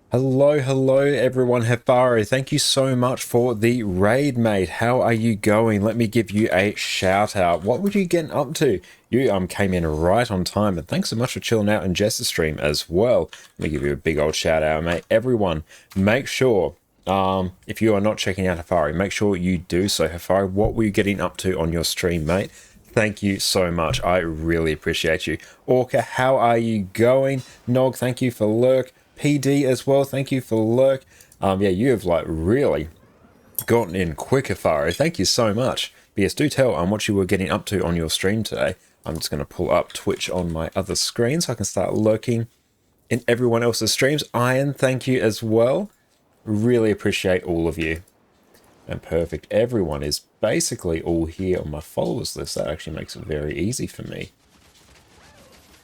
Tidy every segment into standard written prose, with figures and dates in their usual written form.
Hello everyone. Hefaro, thank you so much for the raid, mate. How are you going? Let me give you a shout out. What were you getting up to? You came in right on time, and thanks so much for chilling out in Jess's stream as well. Let me give you a big old shout out, mate. Everyone, make sure if you are not checking out Hefari, make sure you do so. Hefari, what were you getting up to on your stream, mate? Thank you so much. I really appreciate you. Orca, how are you going? Nog, thank you for lurk. PD as well, thank you for lurk. Yeah, you have like really gotten in quicker, Faro. Thank you so much. But yes, do tell what you were getting up to on your stream today. I'm just going to pull up Twitch on my other screen so I can start lurking in everyone else's streams. Iron, thank you as well. Really appreciate all of you. And perfect. Everyone is basically all here on my followers list. That actually makes it very easy for me.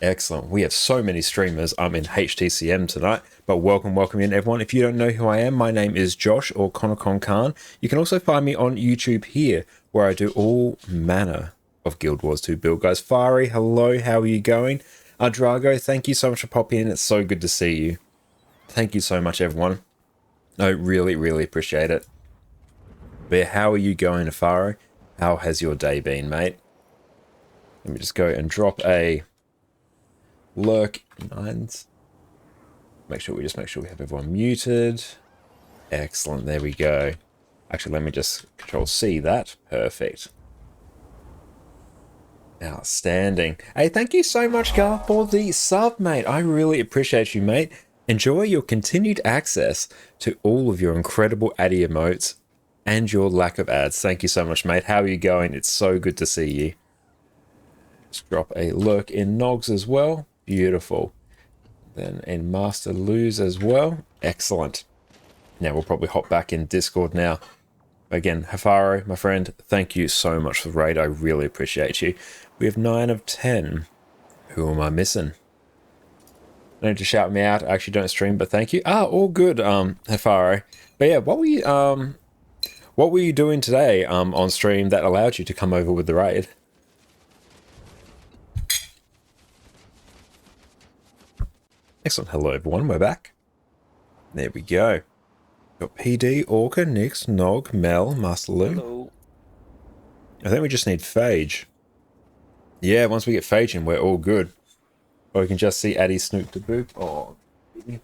Excellent. We have so many streamers in HTCM tonight, but welcome in everyone. If you don't know who I am, my name is Josh or Conocon Khan. You can also find me on YouTube here, where I do all manner of Guild Wars 2 build guys. Fari, hello, how are you going? Drago, thank you so much for popping in. It's so good to see you. Thank you so much, everyone. I really appreciate it. But how are you going, Faro? How has your day been, mate? Let me just go and drop a lurk nines. Make sure we have everyone muted. Excellent, there we go. Actually, let me just Control C that. Perfect. Outstanding. Hey, thank you so much, Gar, for the sub, mate. I really appreciate you, mate. Enjoy your continued access to all of your incredible Addy emotes and your lack of ads. Thank you so much, mate. How are you going? It's so good to see you. Let's drop a lurk in Nogs as well. Beautiful. Then in Master Lose as well. Excellent. Now we'll probably hop back in Discord now. Again, Hefaro, my friend, thank you so much for the raid. I really appreciate you. We have 9 of 10. Who am I missing? No need to shout me out. I actually don't stream, but thank you. All good, Hefaro. But yeah, what were you doing today on stream that allowed you to come over with the raid? Excellent. Hello, everyone. We're back. There we go. Got PD, Orca, Nix, Nog, Mel, Master Lou. Hello. I think we just need Phage. Yeah, once we get Phage in, we're all good. Or we can just see Addy snoop to boop. Oh, there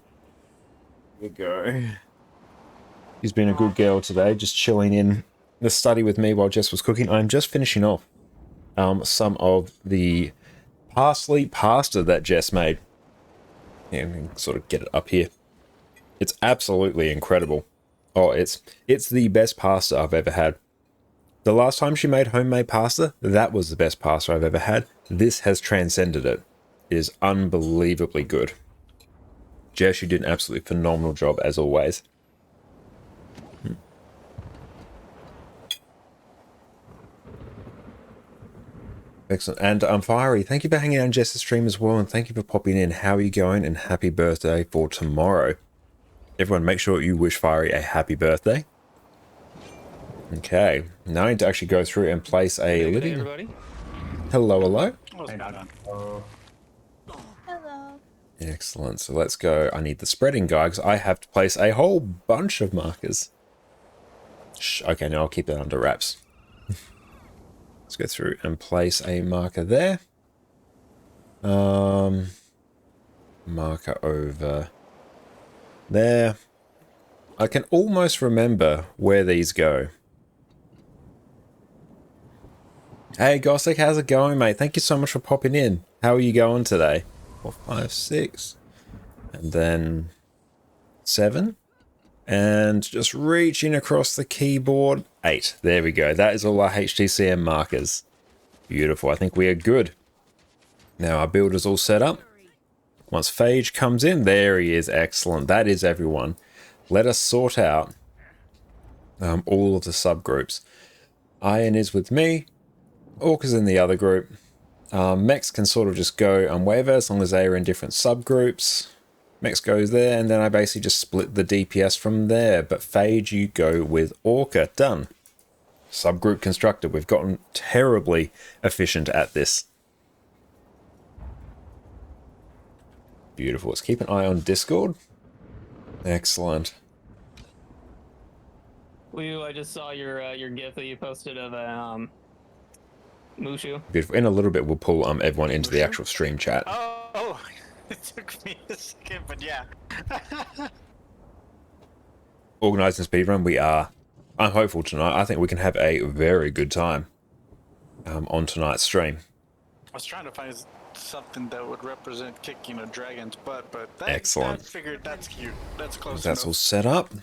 we go. She's been a good girl today, just chilling in the study with me while Jess was cooking. I'm just finishing off some of the parsley pasta that Jess made. Yeah, we can sort of get it up here. It's absolutely incredible. Oh, it's the best pasta I've ever had. The last time she made homemade pasta, that was the best pasta I've ever had. This has transcended it. It is unbelievably good. Jess, you did an absolutely phenomenal job as always. Excellent. And Fiery, thank you for hanging out on Jess's stream as well, and thank you for popping in. How are you going? And happy birthday for tomorrow. Everyone, make sure you wish Fiery a happy birthday. Okay. Now I need to actually go through and place a living. Hey, everybody. Hello. Hello. Excellent. So let's go. I need the spreading guy because I have to place a whole bunch of markers. Shh. Okay, now I'll keep that under wraps. Let's go through and place a marker there. Marker over there. I can almost remember where these go. Hey, Gossick, how's it going, mate? Thank you so much for popping in. How are you going today? 4, 5, 6. And then 7. And just reaching across the keyboard, 8. There we go. That is all our HTCM markers. Beautiful. I think we are good. Now our builder's all set up. Once Phage comes in, there he is. Excellent. That is everyone. Let us sort out all of the subgroups. Iron is with me. Orca's in the other group. Mechs can sort of just go and waver as long as they are in different subgroups. Mechs goes there, and then I basically just split the DPS from there. But Phage, you go with Orca. Done. Subgroup constructed. We've gotten terribly efficient at this. Beautiful. Let's keep an eye on Discord. Excellent. Lou, I just saw your GIF that you posted of Mushu. Beautiful. In a little bit, we'll pull everyone into the actual stream chat. Oh, it took me a second, but yeah. Organising speedrun, I'm hopeful tonight. I think we can have a very good time on tonight's stream. I was trying to find something that would represent kicking a dragon's butt, but Excellent. I figured that's cute. That's close That's enough. all set up.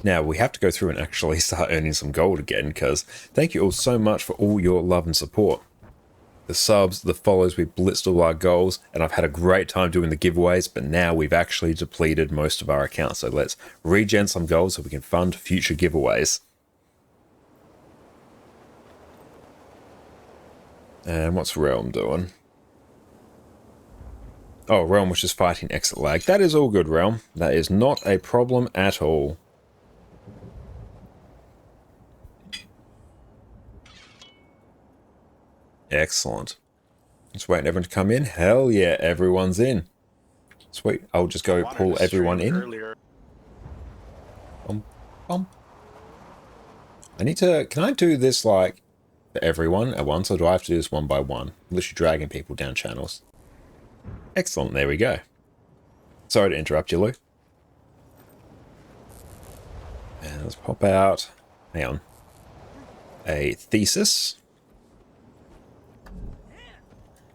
Now, we have to go through and actually start earning some gold again, because thank you all so much for all your love and support. The subs, the follows, we've blitzed all our goals, and I've had a great time doing the giveaways, but now we've actually depleted most of our accounts, so let's regen some gold so we can fund future giveaways. And what's Realm doing? Oh, Realm was just fighting exit lag. That is all good, Realm. That is not a problem at all. Excellent. Just waiting everyone to come in. Hell yeah, everyone's in. Sweet. I'll just go pull everyone in. Earlier. Can I do this like for everyone at once, or do I have to do this one by one? Literally dragging people down channels. Excellent, there we go. Sorry to interrupt you, Lou. And let's pop out, hang on, a thesis.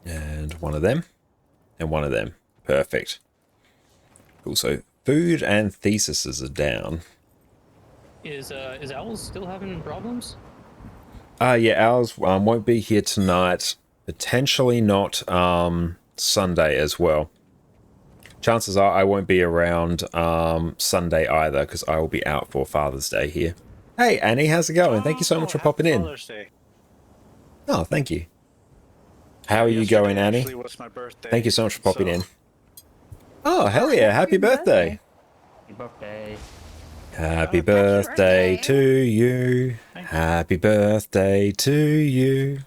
And one of them. And one of them. Perfect. Cool, so food and theses are down. Is Owls still having problems? Yeah, ours won't be here tonight. Potentially not Sunday as well. Chances are I won't be around Sunday either, because I will be out for Father's Day here. Hey, Annie, how's it going? Thank you so much for popping in. Father's Day. Oh, thank you. How are you going, Annie? Actually was my birthday, Thank you so much for popping in. Oh, hell yeah. Happy birthday. Happy birthday. Happy birthday to you. Happy birthday to you.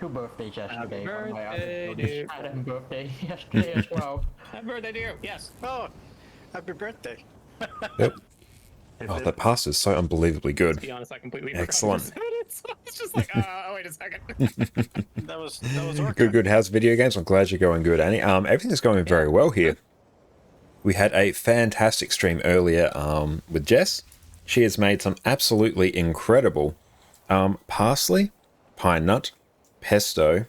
Two birthdays yesterday. Happy My birthday, other dear. had a birthday yesterday as well. Happy birthday, dear. Yes. Oh, happy birthday. Yep. Oh, that pasta is so unbelievably good. To be honest, I completely Excellent. forgot it. So it's just like, wait a second. That was Orca. Good, good. How's video games? I'm glad you're going good, Annie. Everything's going very well here. We had a fantastic stream earlier with Jess. She has made some absolutely incredible parsley, pine nut, pesto,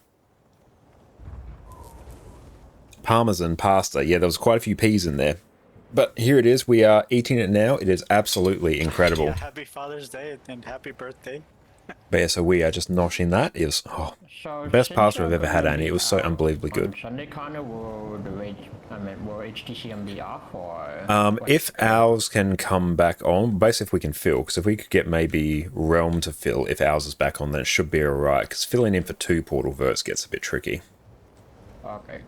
parmesan pasta. Yeah, there was quite a few peas in there. But here it is. We are eating it now. It is absolutely incredible. Yeah, happy Father's Day and happy birthday. But yeah, so we are just noshing that. It was So best since pasta you're I've ever had, gonna Annie. be It was so out unbelievably on good. Sunday corner, will HTC be off or? If ours can come back on, basically if we can fill, because if we could get maybe Realm to fill, if ours is back on, then it should be alright, because filling in for 2 portal verts gets a bit tricky. Okay.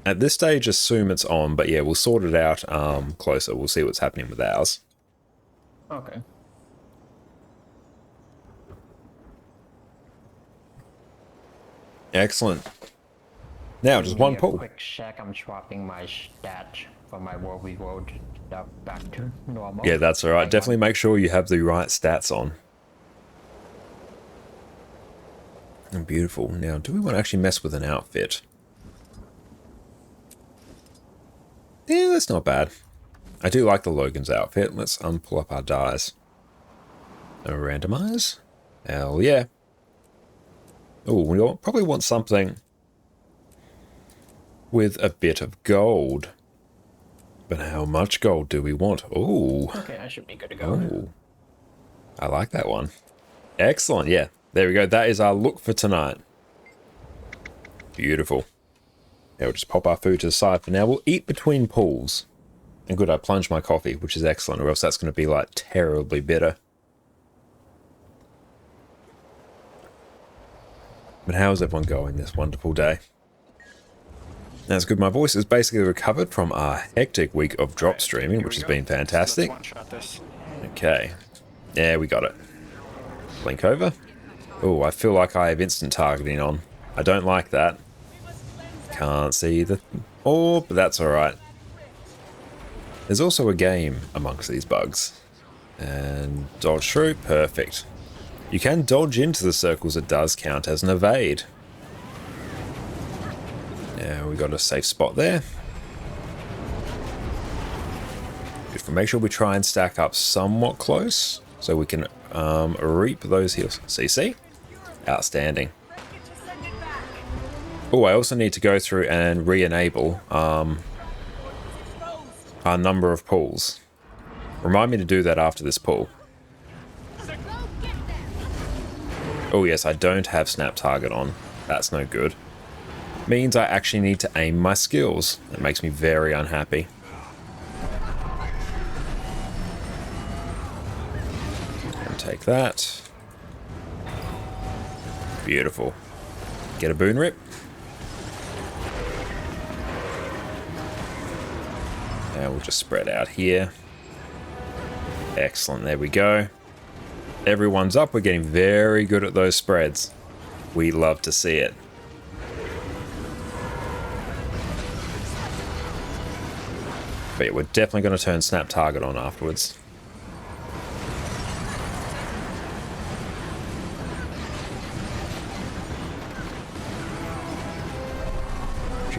At this stage, assume it's on, but yeah, we'll sort it out closer. We'll see what's happening with ours. Okay. Excellent. Now, just Give one me a pull. Quick check. I'm swapping my stat from my World we World stuff back to normal. Yeah, that's alright. Hang on. Definitely make sure you have the right stats on. And beautiful. Now, do we want to actually mess with an outfit? Yeah, that's not bad. I do like the Logan's outfit. Let's pull up our dies. Randomize. Hell yeah. Oh, we probably want something with a bit of gold. But how much gold do we want? Oh. Okay, I should be good to go. Oh. I like that one. Excellent. Yeah. There we go. That is our look for tonight. Beautiful. Yeah, we'll just pop our food to the side for now. We'll eat between pulls. And good, I plunged my coffee, which is excellent, or else that's going to be like terribly bitter. But how's everyone going this wonderful day? That's good. My voice is basically recovered from our hectic week of drop streaming, which has been fantastic. Let's one-shot this. Okay. Yeah, we got it. Blink over. Oh, I feel like I have instant targeting on. I don't like that. Can't see the orb, but that's alright. There's also a game amongst these bugs. And dodge through, perfect. You can dodge into the circles, it does count as an evade. Yeah, we got a safe spot there. Beautiful. Make sure we try and stack up somewhat close so we can reap those heals. CC? Outstanding. Oh, I also need to go through and re-enable our number of pulls. Remind me to do that after this pull. Oh yes, I don't have snap target on. That's no good. Means I actually need to aim my skills. That makes me very unhappy. And take that. Beautiful. Get a boon rip. And we'll just spread out here. Excellent, there we go. Everyone's up, we're getting very good at those spreads. We love to see it. But yeah, we're definitely going to turn snap target on afterwards.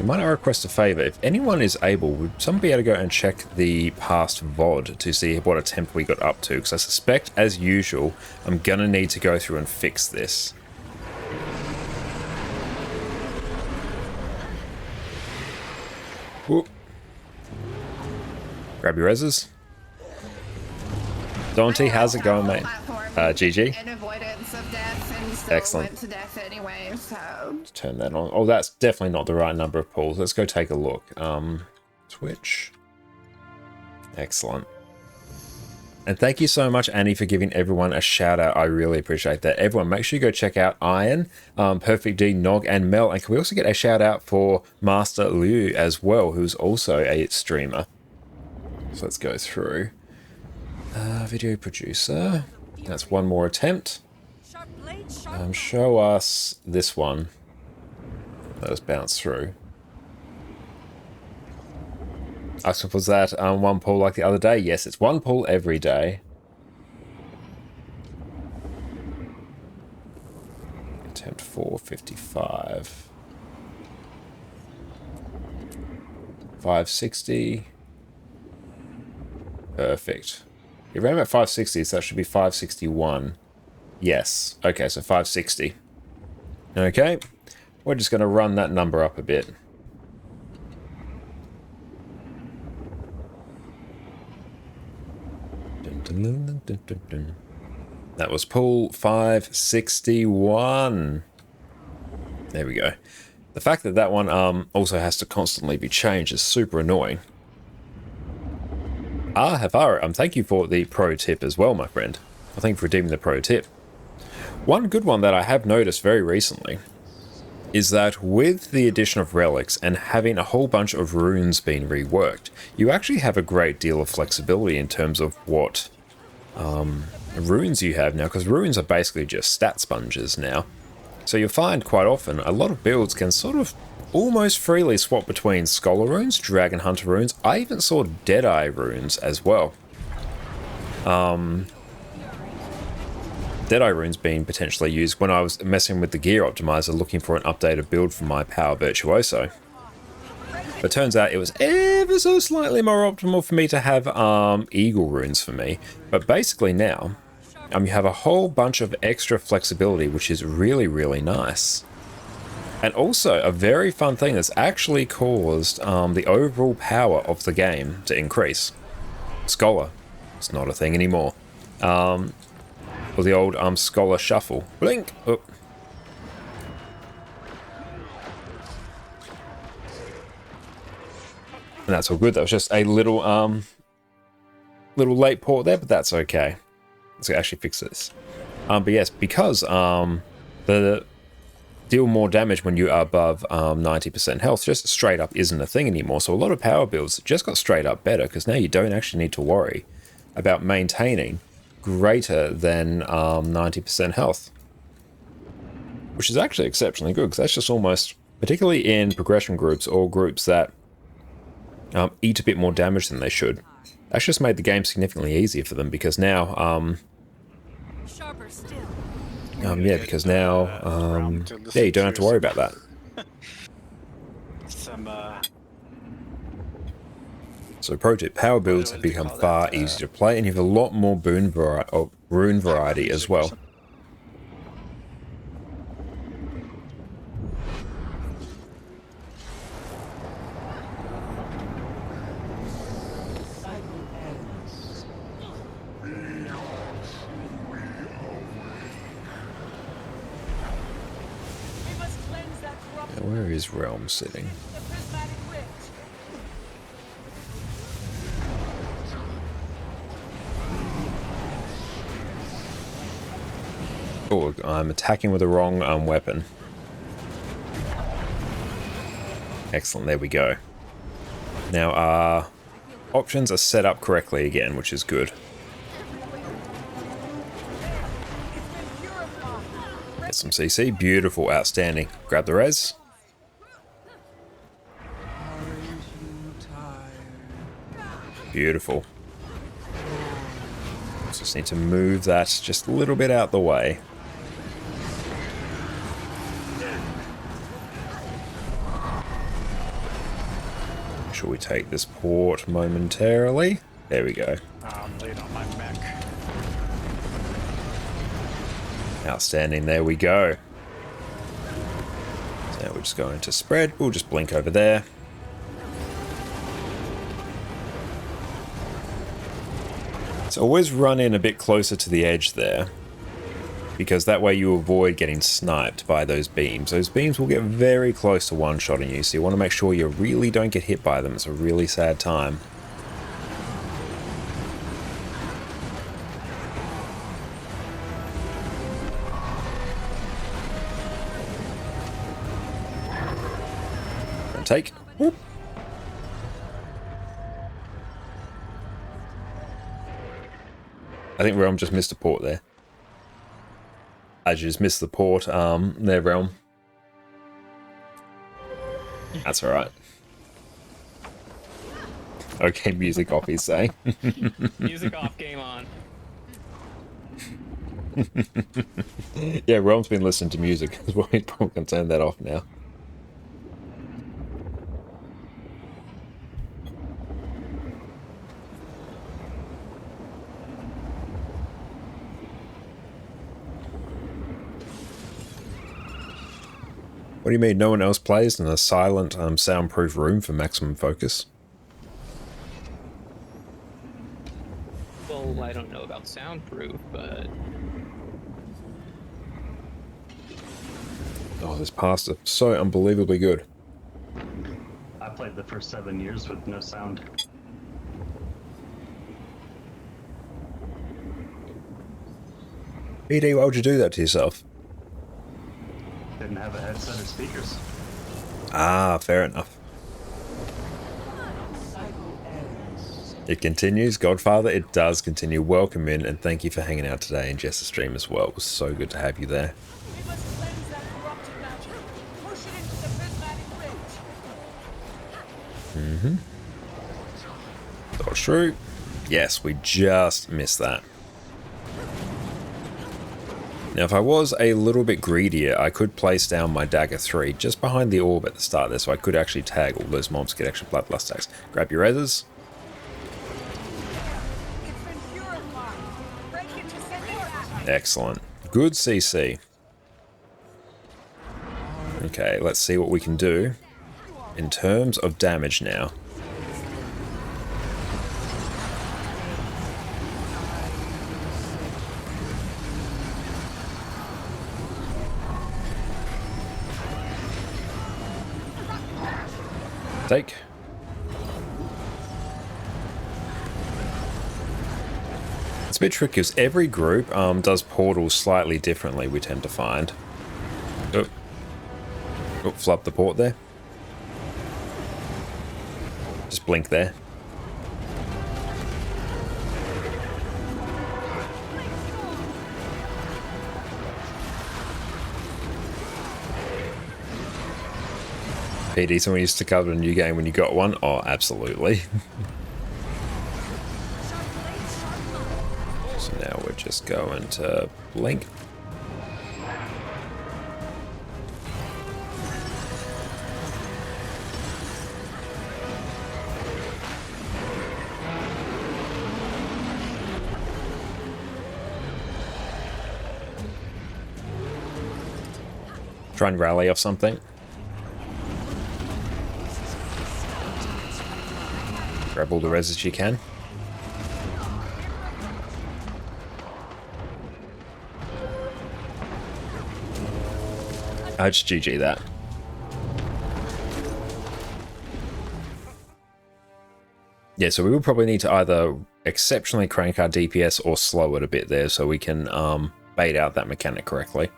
Might I request a favour? If anyone is able, would someone be able to go and check the past VOD to see what attempt we got up to? Because I suspect, as usual, I'm going to need to go through and fix this. Whoop. Grab your reses. Dante, how's it going, mate? GG. Excellent. Went to death anyway, so. Let's turn that on. Oh, that's definitely not the right number of pulls. Let's go take a look. Switch. Excellent. And thank you so much, Annie, for giving everyone a shout out. I really appreciate that. Everyone, make sure you go check out Iron, Perfect D, Nog, and Mel. And can we also get a shout out for Master Liu as well, who's also a streamer? So let's go through. Video producer. That's one more attempt. Show us this one. Let us bounce through. Was that one pull like the other day? Yes, it's one pull every day. Attempt 455. 560. Perfect. You ran at 560, so that should be 561. Yes. Okay, so 560. Okay. We're just going to run that number up a bit. That was pull 561. There we go. The fact that that one also has to constantly be changed is super annoying. Havara, thank you for the pro tip as well, my friend. I thank you for redeeming the pro tip. One good one that I have noticed very recently is that with the addition of relics and having a whole bunch of runes being reworked, you actually have a great deal of flexibility in terms of what runes you have now, because runes are basically just stat sponges now. So you'll find quite often a lot of builds can sort of almost freely swap between Scholar runes, Dragon Hunter runes. I even saw Deadeye runes as well. Deadeye runes being potentially used when I was messing with the gear optimizer looking for an updated build for my Power Virtuoso. But turns out it was ever so slightly more optimal for me to have Eagle runes for me. But basically now, you have a whole bunch of extra flexibility, which is really, really nice. And also a very fun thing that's actually caused the overall power of the game to increase. Scholar. It's not a thing anymore. Or the old Scholar Shuffle. Blink! Oh. And that's all good. That was just a little little late port there, but that's okay. Let's actually fix this. But yes, because the deal more damage when you are above 90% health just straight up isn't a thing anymore. So a lot of power builds just got straight up better, because now you don't actually need to worry about maintaining greater than 90% health, which is actually exceptionally good, because that's just almost, particularly in progression groups or groups that eat a bit more damage than they should, That's just made the game significantly easier for them because now, Sharper still. yeah, because now, yeah, you don't have to worry about that. Some So pro tip, power builds have become far easier to play and you have a lot more rune variety as well. We must cleanse that corrupt Now, where is Realm sitting? the prismatic rift. Oh, I'm attacking with the wrong weapon. Excellent, there we go. Now our options are set up correctly again, which is good. Get some CC, beautiful, outstanding. Grab the res. Beautiful. Just need to move that just a little bit out the way. Make sure we take this port momentarily. There we go. laid on my mech. Outstanding, there we go. So now we're just going to spread. We'll just blink over there. So always run in a bit closer to the edge there, because that way you avoid getting sniped by those beams. Those beams will get very close to one-shotting you, so you want to make sure you really don't get hit by them. It's a really sad time. And take. Whoop. I think Realm just missed a port there. I just missed the port, there, Realm. That's alright. Okay, music off, he's saying. Music off, game on. Yeah, Realm's been listening to music as well. He's probably going to turn that off now. What do you mean no one else plays in a silent, soundproof room for maximum focus? Well, I don't know about soundproof, but Oh, this pasta, so unbelievably good. I played the first 7 years with no sound. BD, why would you do that to yourself? Didn't have a headset or speakers. Ah, fair enough. It continues, Godfather, it does continue. Welcome in, and thank you for hanging out today and Jess's stream as well. It was so good to have you there. We must cleanse that corrupted magic. Push it into the prismatic rift. Dodge through. Yes, we just missed that. Now, if I was a little bit greedier, I could place down my Dagger 3 just behind the orb at the start there, so I could actually tag all those mobs, get extra bloodlust tags. Grab your reses. It's been purified. Break it to send it back. Excellent. Good CC. Okay, let's see what we can do in terms of damage now. Take. It's a bit tricky because every group does portals slightly differently, we tend to find. Oh, flub the port there. Just blink there. PD, someone used to cover a new game when you got one? Oh, absolutely. So now we're just going to blink. Try and rally off something. Grab all the res that you can. I just GG that. Yeah, so we will probably need to either exceptionally crank our DPS or slow it a bit there so we can bait out that mechanic correctly.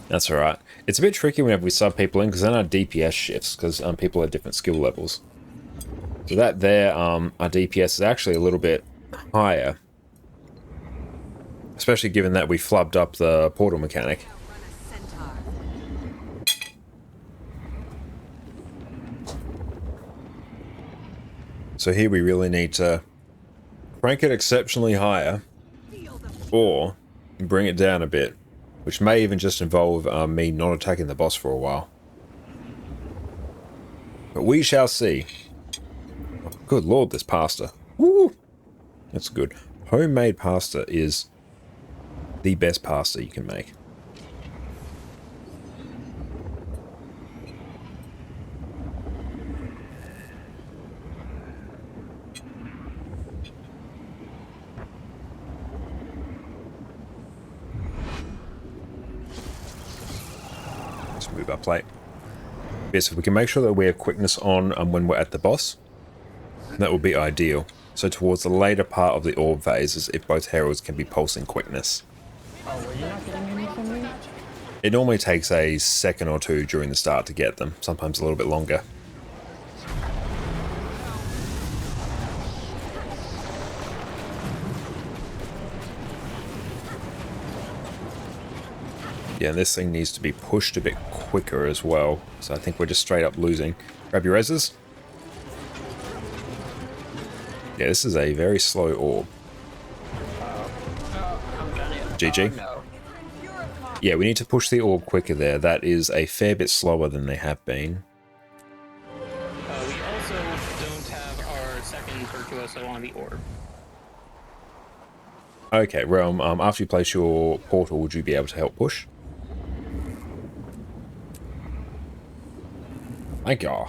That's alright. It's a bit tricky whenever we sub people in because then our DPS shifts because people are different skill levels. So that there, our DPS is actually a little bit higher. Especially given that we flubbed up the portal mechanic. So here we really need to crank it exceptionally higher or bring it down a bit. Which may even just involve me not attacking the boss for a while. But we shall see. Oh, good lord, this pasta. Woo! That's good. Homemade pasta is the best pasta you can make. Move our plate. Yes, if we can make sure that we have quickness on when we're at the boss, that would be ideal. So towards the later part of the orb phases, if both heralds can be pulsing quickness. Oh, were you not getting any from me? It normally takes a second or two during the start to get them, sometimes a little bit longer. Yeah, this thing needs to be pushed a bit quicker as well. So I think we're just straight up losing. Grab your reses. Yeah, this is a very slow orb. GG. Yeah, we need to push the orb quicker there. That is a fair bit slower than they have been. We also don't have our second virtuoso on the orb. Okay, Realm, after you place your portal, would you be able to help push? Thank you.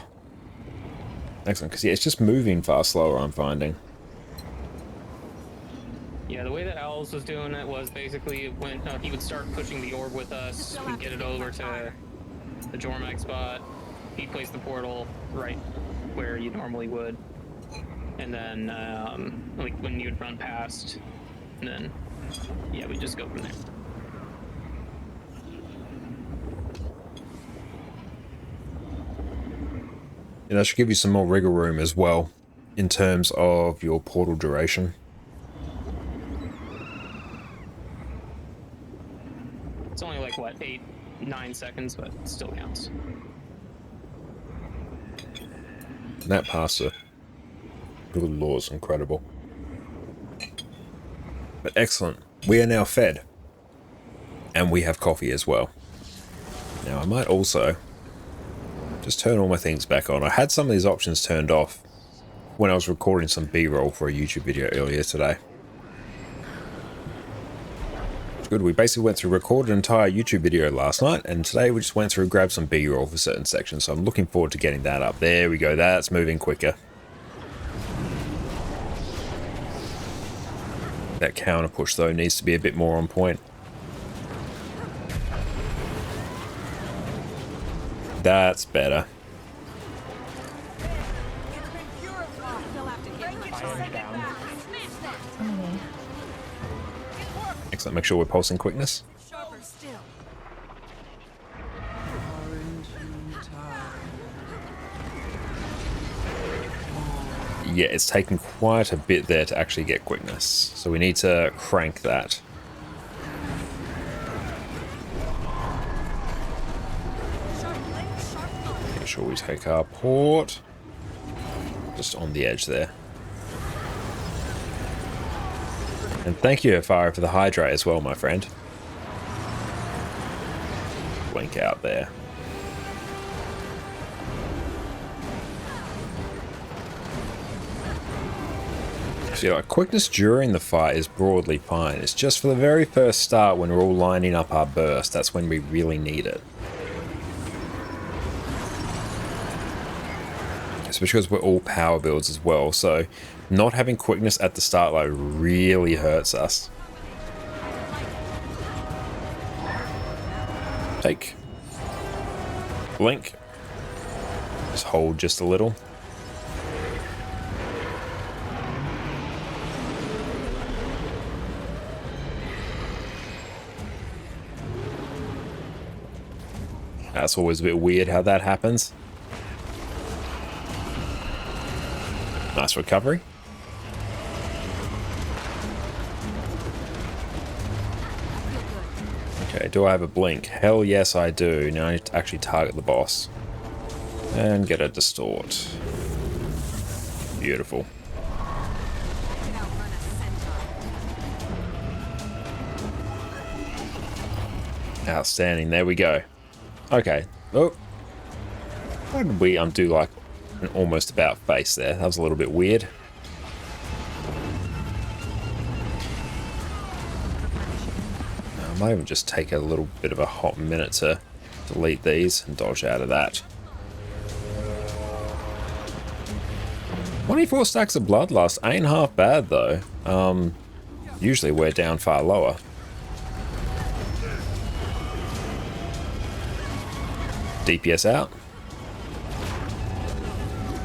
Excellent, because yeah, it's just moving far slower, I'm finding. Yeah, the way that Owls was doing it was basically when he would start pushing the orb with us, we'd get it over to the Jormag spot, he'd place the portal right where you normally would, and then like when you'd run past, and then yeah, we just go from there. And that should give you some more wriggle room as well, in terms of your portal duration. It's only like, what, 8-9 seconds, but it still counts. And that pasta, good lord, is incredible. But excellent. We are now fed. And we have coffee as well. Now I might also just turn all my things back on. I had some of these options turned off when I was recording some B-roll for a YouTube video earlier today. It's good. We basically went through, recorded an entire YouTube video last night, and today we just went through, grabbed some B-roll for certain sections, so I'm looking forward to getting that up. There we go. That's moving quicker. That counter push, though, needs to be a bit more on point. That's better. Excellent. Make sure we're pulsing quickness. Yeah, it's taken quite a bit there to actually get quickness. So we need to crank that. Make sure we take our port. Just on the edge there. And thank you, Fire, for the hydrate as well, my friend. Blink out there. So, like, quickness during the fight is broadly fine. It's just for the very first start when we're all lining up our burst. That's when we really need it. Especially because we're all power builds as well. So not having quickness at the start like really hurts us. Take. Blink. Just hold just a little. That's always a bit weird how that happens. Nice recovery. Okay, do I have a blink? Hell yes I do. Now I need to actually target the boss. And get a distort. Beautiful. Outstanding, there we go. Okay. Oh. Why did we do like an almost about face there? That was a little bit weird. I might even just take a little bit of a hot minute to delete these and dodge out of that. 24 stacks of bloodlust ain't half bad though. Usually we're down far lower. DPS out.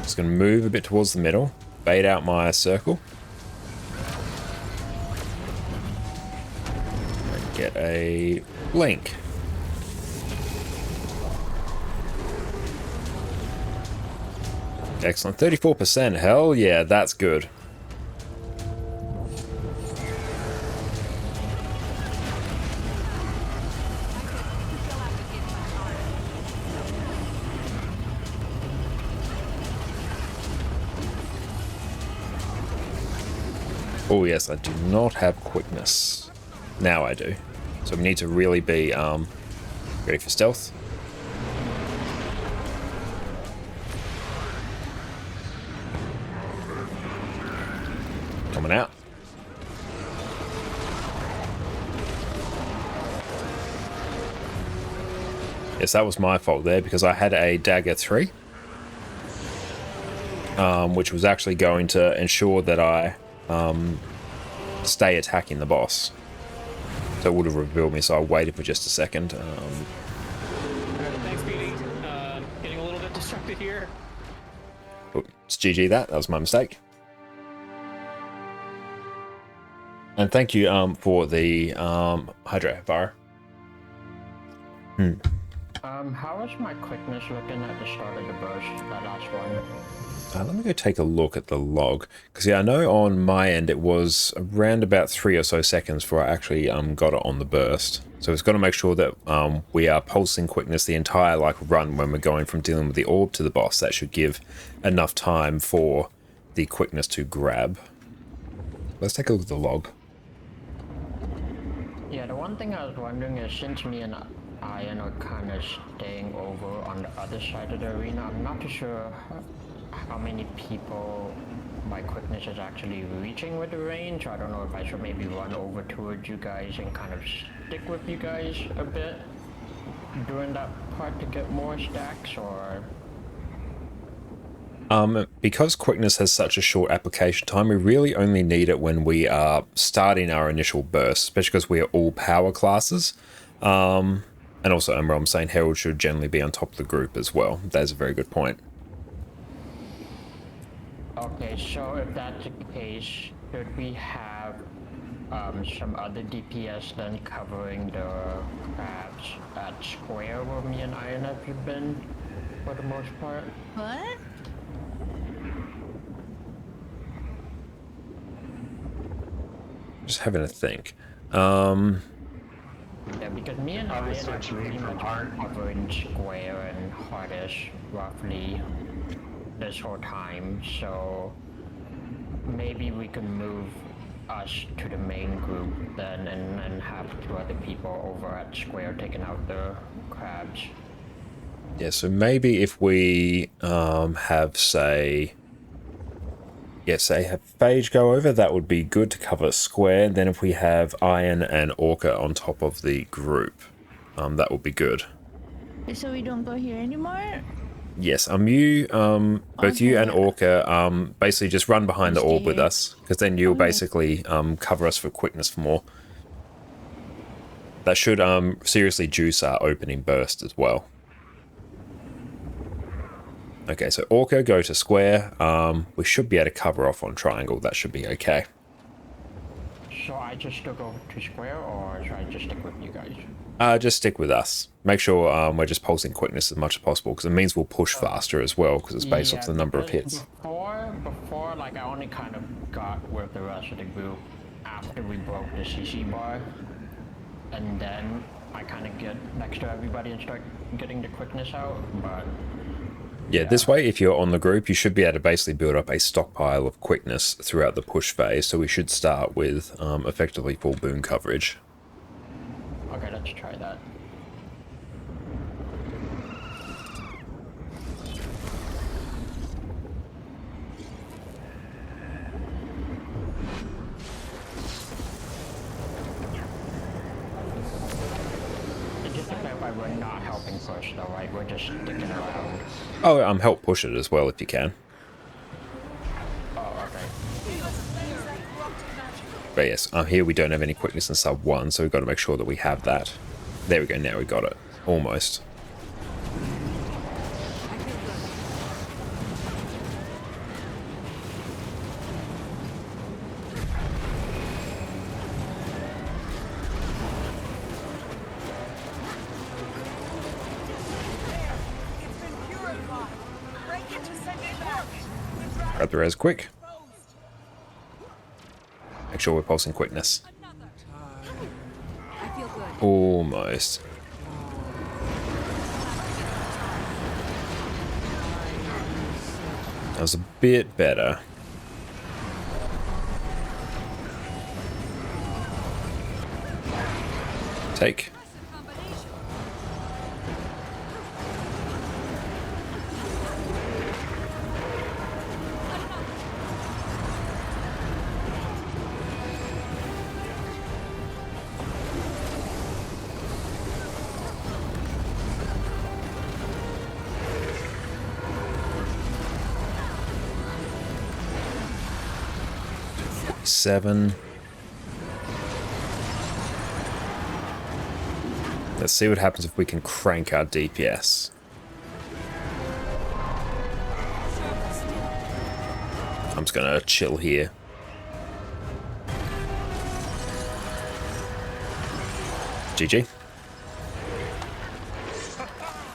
Just going to move a bit towards the middle, bait out my circle. And get a blink. Excellent. 34%. Hell yeah, that's good. Oh yes, I do not have quickness. Now I do. So we need to really be ready for stealth. Coming out. Yes, that was my fault there because I had a dagger 3. Which was actually going to ensure that I stay attacking the boss. So it would have revealed me, so I waited for just a second. Thanks, Petey. Getting a little bit distracted here. Oh, it's GG that was my mistake. And thank you for the hydrate bar. How is my quickness looking at the start of the burst, that last one? Let me go take a look at the log, because yeah, I know on my end it was around about 3 or so seconds before I actually got it on the burst. So it's got to make sure that we are pulsing quickness the entire like run when we're going from dealing with the orb to the boss. That should give enough time for the quickness to grab. Let's take a look at the log. Yeah, the one thing I was wondering is since me and Ian are kind of staying over on the other side of the arena, I'm not too sure how many people my quickness is actually reaching with the range. I don't know if I should maybe run over towards you guys and kind of stick with you guys a bit during that part to get more stacks, or... Because quickness has such a short application time, we really only need it when we are starting our initial burst, especially because we are all power classes. And also, I'm saying Herald should generally be on top of the group as well. That's a very good point. Okay, so if that's the case, should we have some other DPS then covering the crabs at square where me and Iron have been for the most part? What? Just having a think. Yeah, because me and Iron are switch pretty from much heart. covering square and hardish roughly this whole time, so maybe we can move us to the main group then and have 2 other people over at square taking out the crabs. Yeah, so maybe if we have, say... Yeah, say have Phage go over, that would be good to cover square. Then if we have Iron and Orca on top of the group, that would be good. So we don't go here anymore? Yes, you, both you and Orca, basically just run behind the Stay orb with here. us, because then you'll Okay. basically cover us for quickness for more. That should seriously juice our opening burst as well. Okay, so Orca, go to square. We should be able to cover off on triangle. That should be okay. So I just still go to square, or should I just stick with you guys? Just stick with us. Make sure we're just pulsing quickness as much as possible, because it means we'll push faster as well, because it's based off the number of because hits. Before, like, I only kind of got with the rest of the group after we broke the CC bar, and then I kind of get next to everybody and start getting the quickness out, but... Yeah, this way, if you're on the group, you should be able to basically build up a stockpile of quickness throughout the push phase, so we should start with effectively full boom coverage. Okay, let's try that. And just to clarify, we're not helping push though, right? We're just sticking around. Oh, help push it as well if you can. Oh, okay. But yes, here we don't have any quickness in sub 1, so we've got to make sure that we have that. There we go, now we got it. Almost. It's been purified. Break it to send it back. Grab the res quick. Make sure we're pulsing quickness. I feel good. Almost. That was a bit better. Take. Seven. Let's see what happens if we can crank our DPS. I'm just gonna chill here. GG.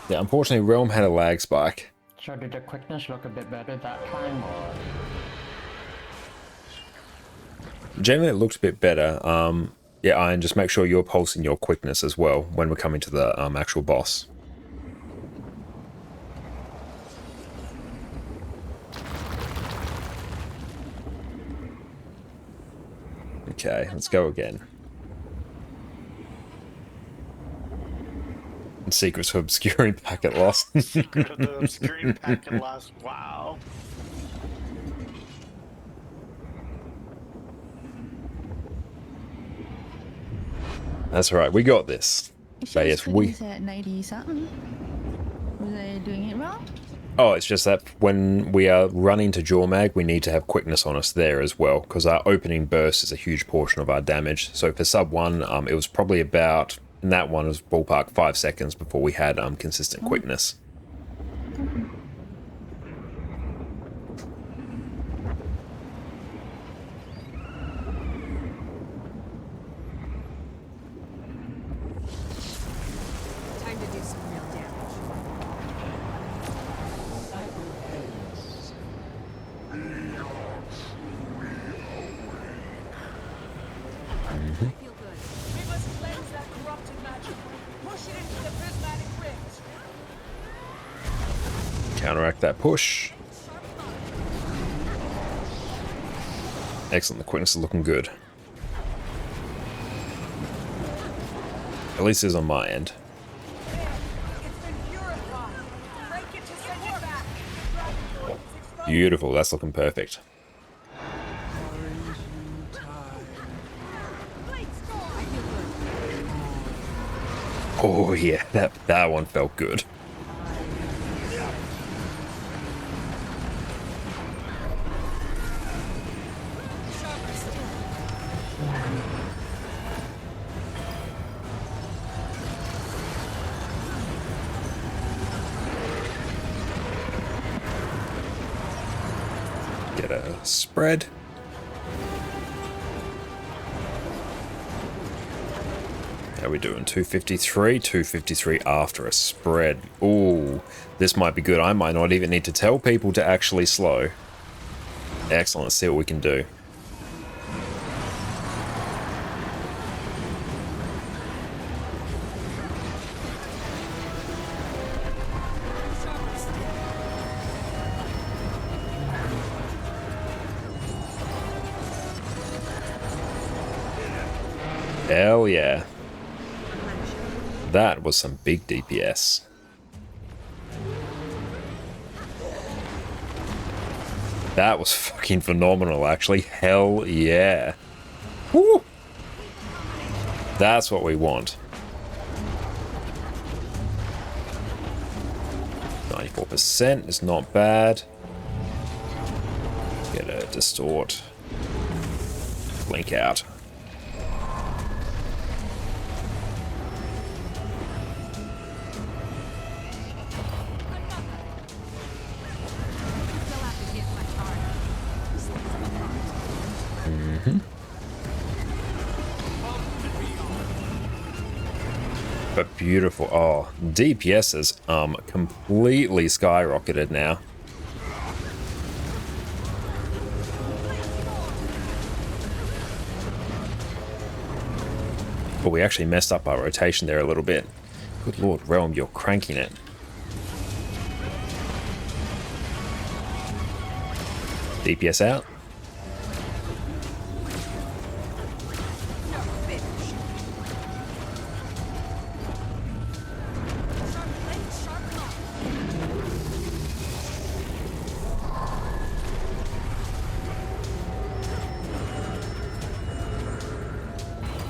Yeah, unfortunately, Realm had a lag spike. So did the quickness look a bit better that time, or? Generally, it looks a bit better. Yeah, and just make sure you're pulsing your quickness as well when we're coming to the actual boss. Okay, let's go again. Secrets of obscuring packet loss. The obscuring packet lost. Wow. That's all right, we got this. But yes, we... at 90 something. Was I doing it wrong? Oh, it's just that when we are running to Jormag, we need to have quickness on us there as well, because our opening burst is a huge portion of our damage. So for sub 1, it was probably about, in that one, it was ballpark 5 seconds before we had consistent quickness. Time to do some real damage. I feel good. We must cleanse that corrupted magic. Push it into the prismatic rift. Counteract that push. Excellent, the quickness is looking good. At least it's on my end. It's been purified. Break it to send it back. Beautiful, that's looking perfect. Oh yeah, that one felt good. Get a spread. How are we doing? 253, 253 after a spread. Ooh, this might be good. I might not even need to tell people to actually slow. Excellent, let's see what we can do. Hell yeah. That was some big DPS. That was fucking phenomenal, actually. Hell yeah. Woo! That's what we want. 94% is not bad. Get a distort. Blink out. But beautiful. Oh, DPS is completely skyrocketed now. But we actually messed up our rotation there a little bit. Good lord, Realm, you're cranking it. DPS out.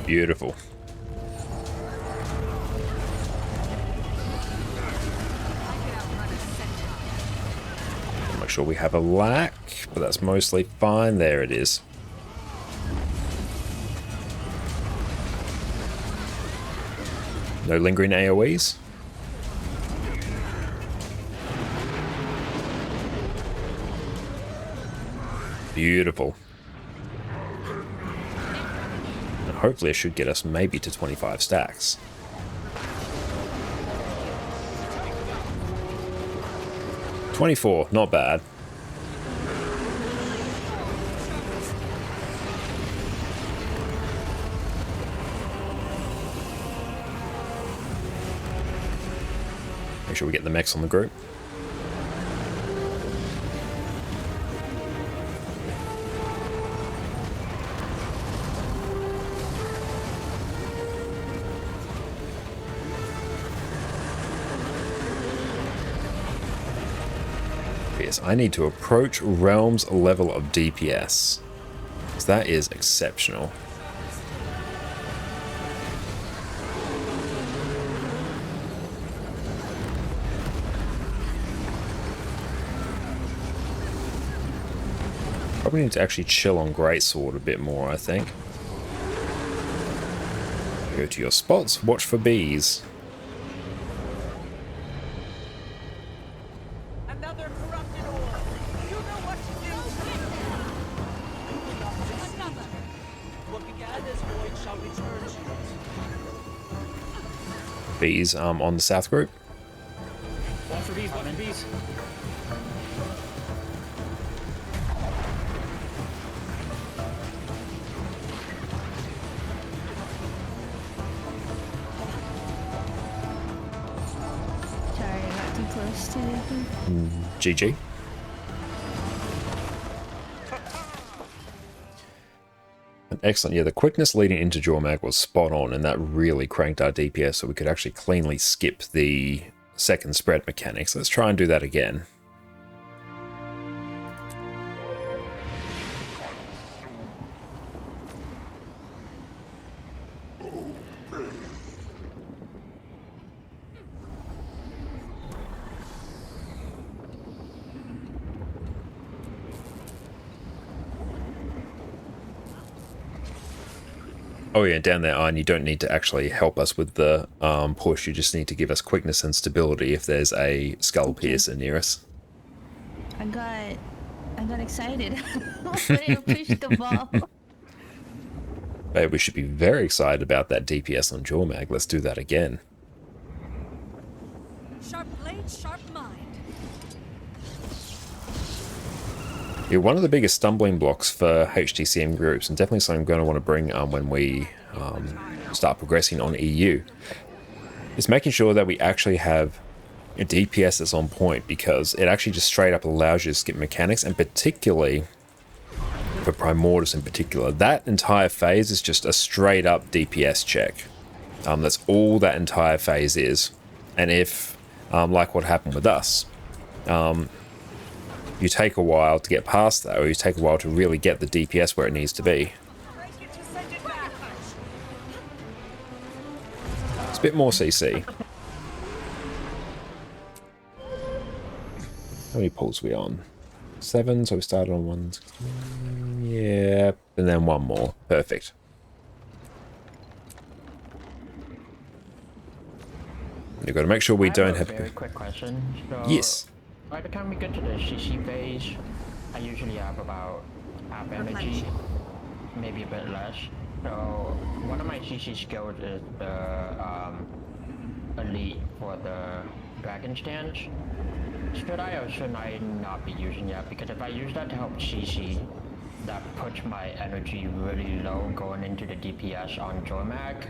Beautiful. Make sure we have a lack, but that's mostly fine. There it is. No lingering AoEs. Beautiful. Hopefully it should get us maybe to 25 stacks. $24, not bad. Make sure we get the mechs on the group. Yes, I need to approach Realm's level of DPS, because that is exceptional. Probably need to actually chill on Greatsword a bit more, I think. Go to your spots, watch for bees. Another corrupted orb. You know what to do. Another. What began as void shall return to you. Bees on the south group. Watch for bees, watch for bees. Sorry, I got too close to anything. GG. Excellent. Yeah, the quickness leading into Jormag was spot on, and that really cranked our DPS so we could actually cleanly skip the second spread mechanics. Let's try and do that again. Oh yeah, down there, Iron, you don't need to actually help us with the push, you just need to give us quickness and stability if there's a skull piercer near us. I got excited when I pushed the ball. Babe, we should be very excited about that DPS on Jormag. Let's do that again. Sharp blade, sharp mind. Yeah, one of the biggest stumbling blocks for HTCM groups, and definitely something I'm going to want to bring when we start progressing on EU, is making sure that we actually have a DPS that's on point, because it actually just straight up allows you to skip mechanics, and particularly for Primordus in particular, that entire phase is just a straight up DPS check. That's all that entire phase is. And if, like what happened with us, you take a while to get past that, or you take a while to really get the DPS where it needs to be. It's a bit more CC. How many pulls are we on? 7, so we started on 1. Yeah, and then one more. Perfect. You've got to make sure we don't have... a very quick question. So, Yes. by the time we get to the CC phase, I usually have about half energy, maybe a bit less. So one of my CC skills is the elite for the dragon stance. Should I or should I not be using that? Because if I use that to help CC, that puts my energy really low going into the DPS on Jormag.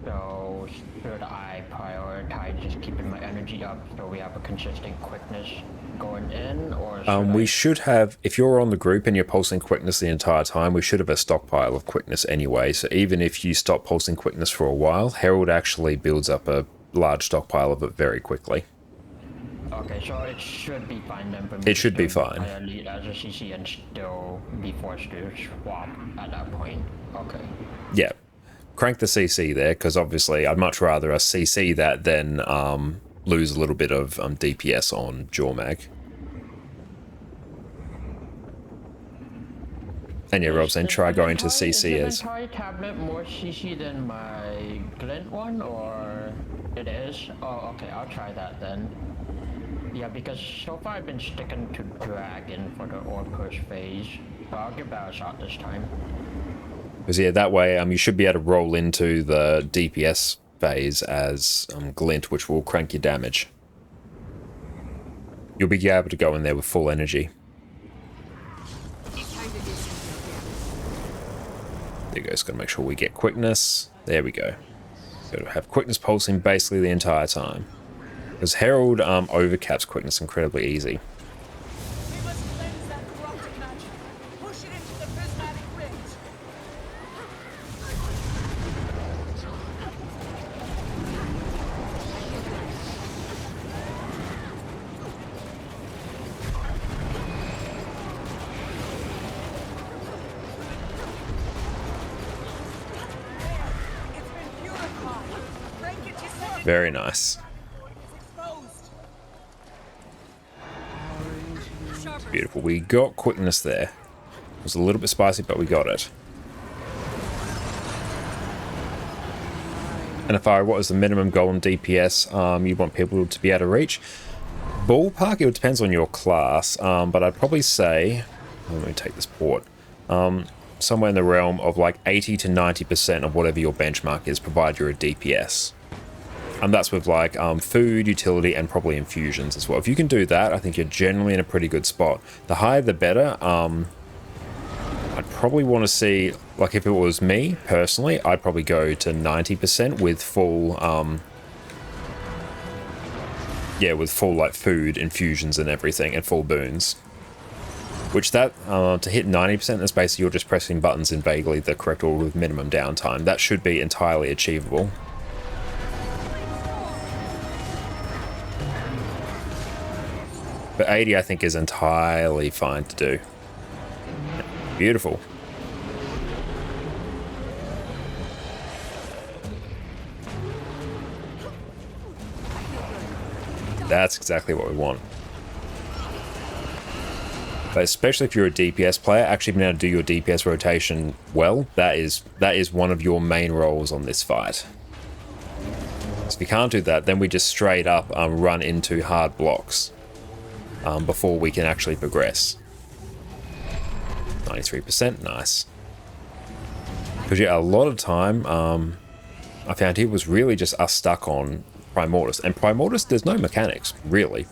So should I prioritize just keeping my energy up so we have a consistent quickness going in, or we should have, if you're on the group and you're pulsing quickness the entire time, we should have a stockpile of quickness anyway. So even if you stop pulsing quickness for a while, Herald actually builds up a large stockpile of it very quickly. Okay, so it should be fine then for me. It should be to fine. my elite as a CC and still be forced to swap at that point. Okay. Yeah. Crank the CC there, because obviously I'd much rather us CC that than lose a little bit of DPS on Jormag. And yeah, Rob's saying try going to CC Is as... the Inventory tablet more CC than my Glint one, or it is? Oh, okay, I'll try that then. Yeah, because so far I've been sticking to Dragon for the Orb Push phase, so I'll give that a shot this time. Because yeah, that way you should be able to roll into the DPS phase as Glint, which will crank your damage. You'll be able to go in there with full energy. There you go, just gotta make sure we get quickness. There we go. Gotta have quickness pulsing basically the entire time. Because Herald overcaps quickness incredibly easy. We must cleanse that corrupted magic. Push it into the prismatic ridge. It's been purified. Break it to set it Very nice. exposed. Sharper. Beautiful. We got quickness there. It was a little bit spicy, but we got it. And if what was the minimum goal in DPS you want people to be able to reach? Ballpark, it depends on your class, but I'd probably say, let me take this port, somewhere in the realm of like 80 to 90% of whatever your benchmark is, provided you're a DPS. And that's with like food, utility, and probably infusions as well. If you can do that, I think you're generally in a pretty good spot. The higher the better. I'd probably want to see, like if it was me personally, I'd probably go to 90% with full, yeah, with full like food, infusions and everything, and full boons. Which that, to hit 90%, that's basically you're just pressing buttons in vaguely the correct order with minimum downtime. That should be entirely achievable. But 80, I think, is entirely fine to do. Beautiful. That's exactly what we want. But especially if you're a DPS player, actually being able to do your DPS rotation well, that is one of your main roles on this fight. So if you can't do that, then we just straight up run into hard blocks before we can actually progress. 93%, nice. Because yeah, a lot of time I found here was really just us stuck on Primordius. And Primordius, there's no mechanics, really.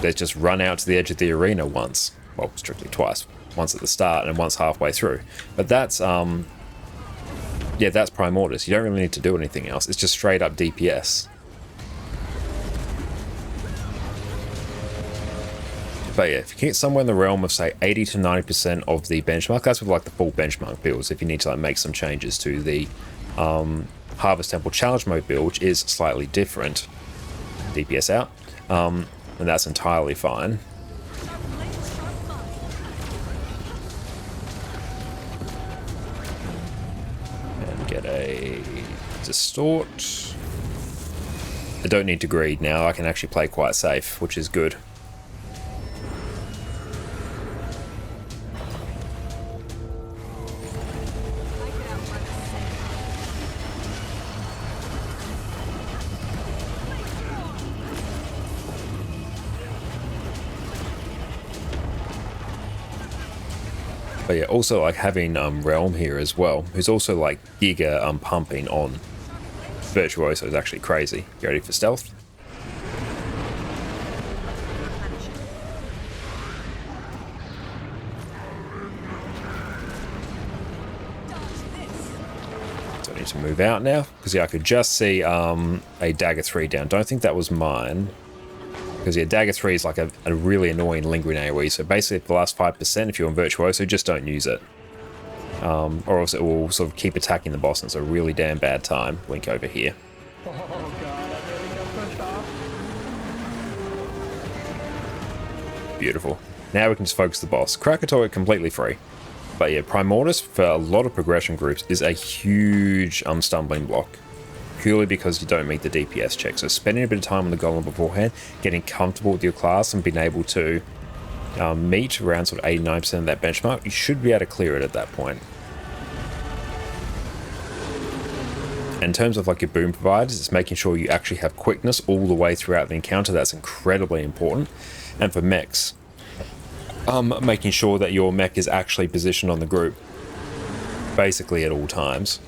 There's just run out to the edge of the arena once. Well, strictly twice. Once at the start and once halfway through. But that's, yeah, that's Primordius. You don't really need to do anything else. It's just straight up DPS. But yeah, if you can get somewhere in the realm of, say, 80 to 90% of the benchmark, that's with like the full benchmark builds. If you need to like make some changes to the Harvest Temple Challenge Mode build, which is slightly different. DPS out. And that's entirely fine. And get a Distort. I don't need to greed now. I can actually play quite safe, which is good. But yeah, also like having Realm here as well, who's also like giga pumping on Virtuoso is actually crazy. You ready for stealth? So I need to move out now, because yeah, I could just see a Dagger 3 down. Don't think that was mine. Because yeah, Dagger 3 is like a really annoying lingering AoE, so basically for the last 5%, if you're on Virtuoso, just don't use it. Or else it will sort of keep attacking the boss, and it's a really damn bad time. Link over here. Oh god, I really got pushed off. Beautiful. Now we can just focus the boss. Krakatoa completely free. But yeah, Primordius, for a lot of progression groups, is a huge stumbling block. Purely because you don't meet the DPS check. So spending a bit of time on the golem beforehand, getting comfortable with your class and being able to meet around sort of 89% of that benchmark, you should be able to clear it at that point. In terms of like your boon providers, it's making sure you actually have quickness all the way throughout the encounter. That's incredibly important. And for mechs, making sure that your mech is actually positioned on the group basically at all times.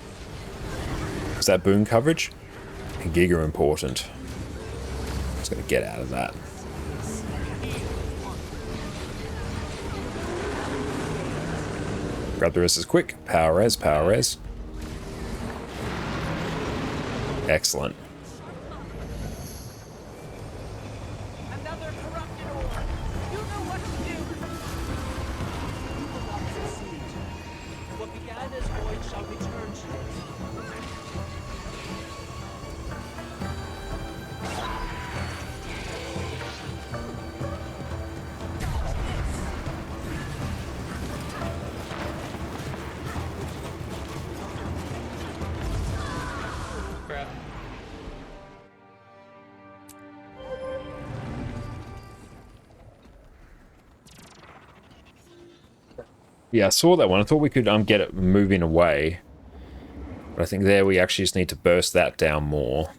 Is that boon coverage? Giga important. Just gotta get out of that. Grab the rest is quick. Power res, power res. Excellent. Another corrupted orb. You know what to do. You will not succeed. What began as void shall return to it. Crap. Yeah, I saw that one. I thought we could get it moving away. But I think there we actually just need to burst that down more.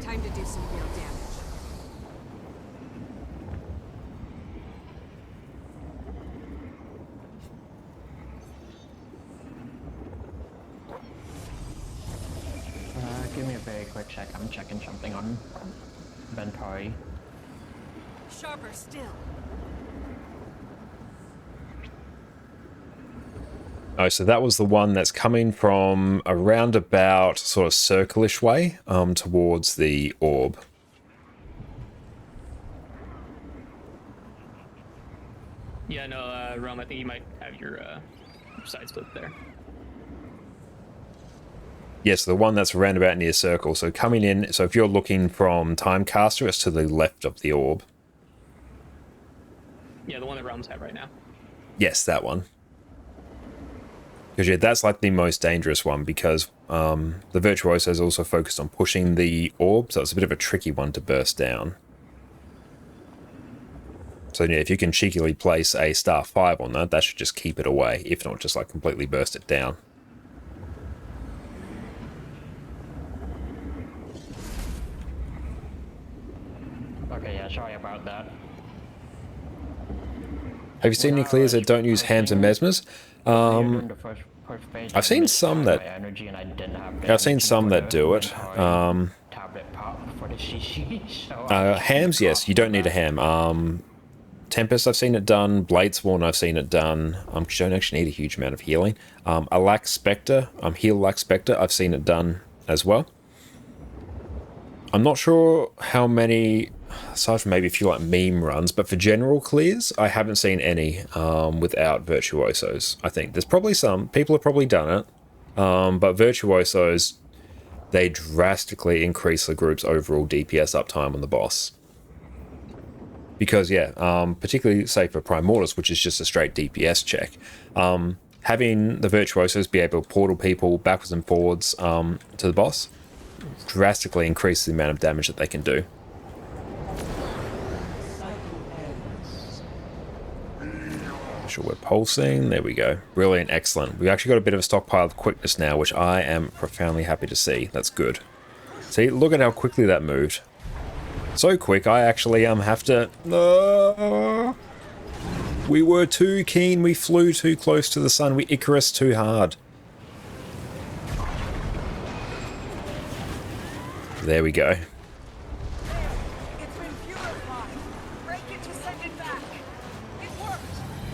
Time to do some real damage. Give me a very quick check. I'm checking something on Bentori. Sharper still. Oh, so that was the one that's coming from a roundabout sort of circle-ish way towards the orb. Yeah, no, Rome, I think you might have your side split there. Yes, the one that's roundabout near circle. So coming in, so if you're looking from Timecaster, it's to the left of the orb. Yeah, the one that Realms have right now. Yes, that one. Because yeah, that's like the most dangerous one because the Virtuoso is also focused on pushing the orb, so it's a bit of a tricky one to burst down. So yeah, if you can cheekily place a star 5 on that, that should just keep it away, if not just like completely burst it down. Okay, yeah, sorry about that. Have you seen any clears that don't use hams and mesmers? During the first phase, I've I seen missed some my that energy and I didn't have the I've seen energy some for that the do it. inventory tablet pop for the CC. So I Hams, yes, you don't need a ham. Tempest, I've seen it done. Bladesworn, I've seen it done. You don't actually need a huge amount of healing. Alack Spectre, Heal Lack Spectre, I've seen it done as well. I'm not sure how many, aside from maybe a few like meme runs, but for general clears, I haven't seen any without Virtuosos. I think there's probably some. People have probably done it. But Virtuosos, they drastically increase the group's overall DPS uptime on the boss. Because, yeah, particularly, say, for Primordius, which is just a straight DPS check, having the Virtuosos be able to portal people backwards and forwards to the boss drastically increases the amount of damage that they can do. Sure, we're pulsing. There we go. Brilliant, excellent. We've actually got a bit of a stockpile of quickness now, which I am profoundly happy to see. That's good. See, look at how quickly that moved. So quick, I actually have to... we were too keen. We flew too close to the sun. We Icarus too hard. There we go. It's been purified. Break it to send it back. It worked.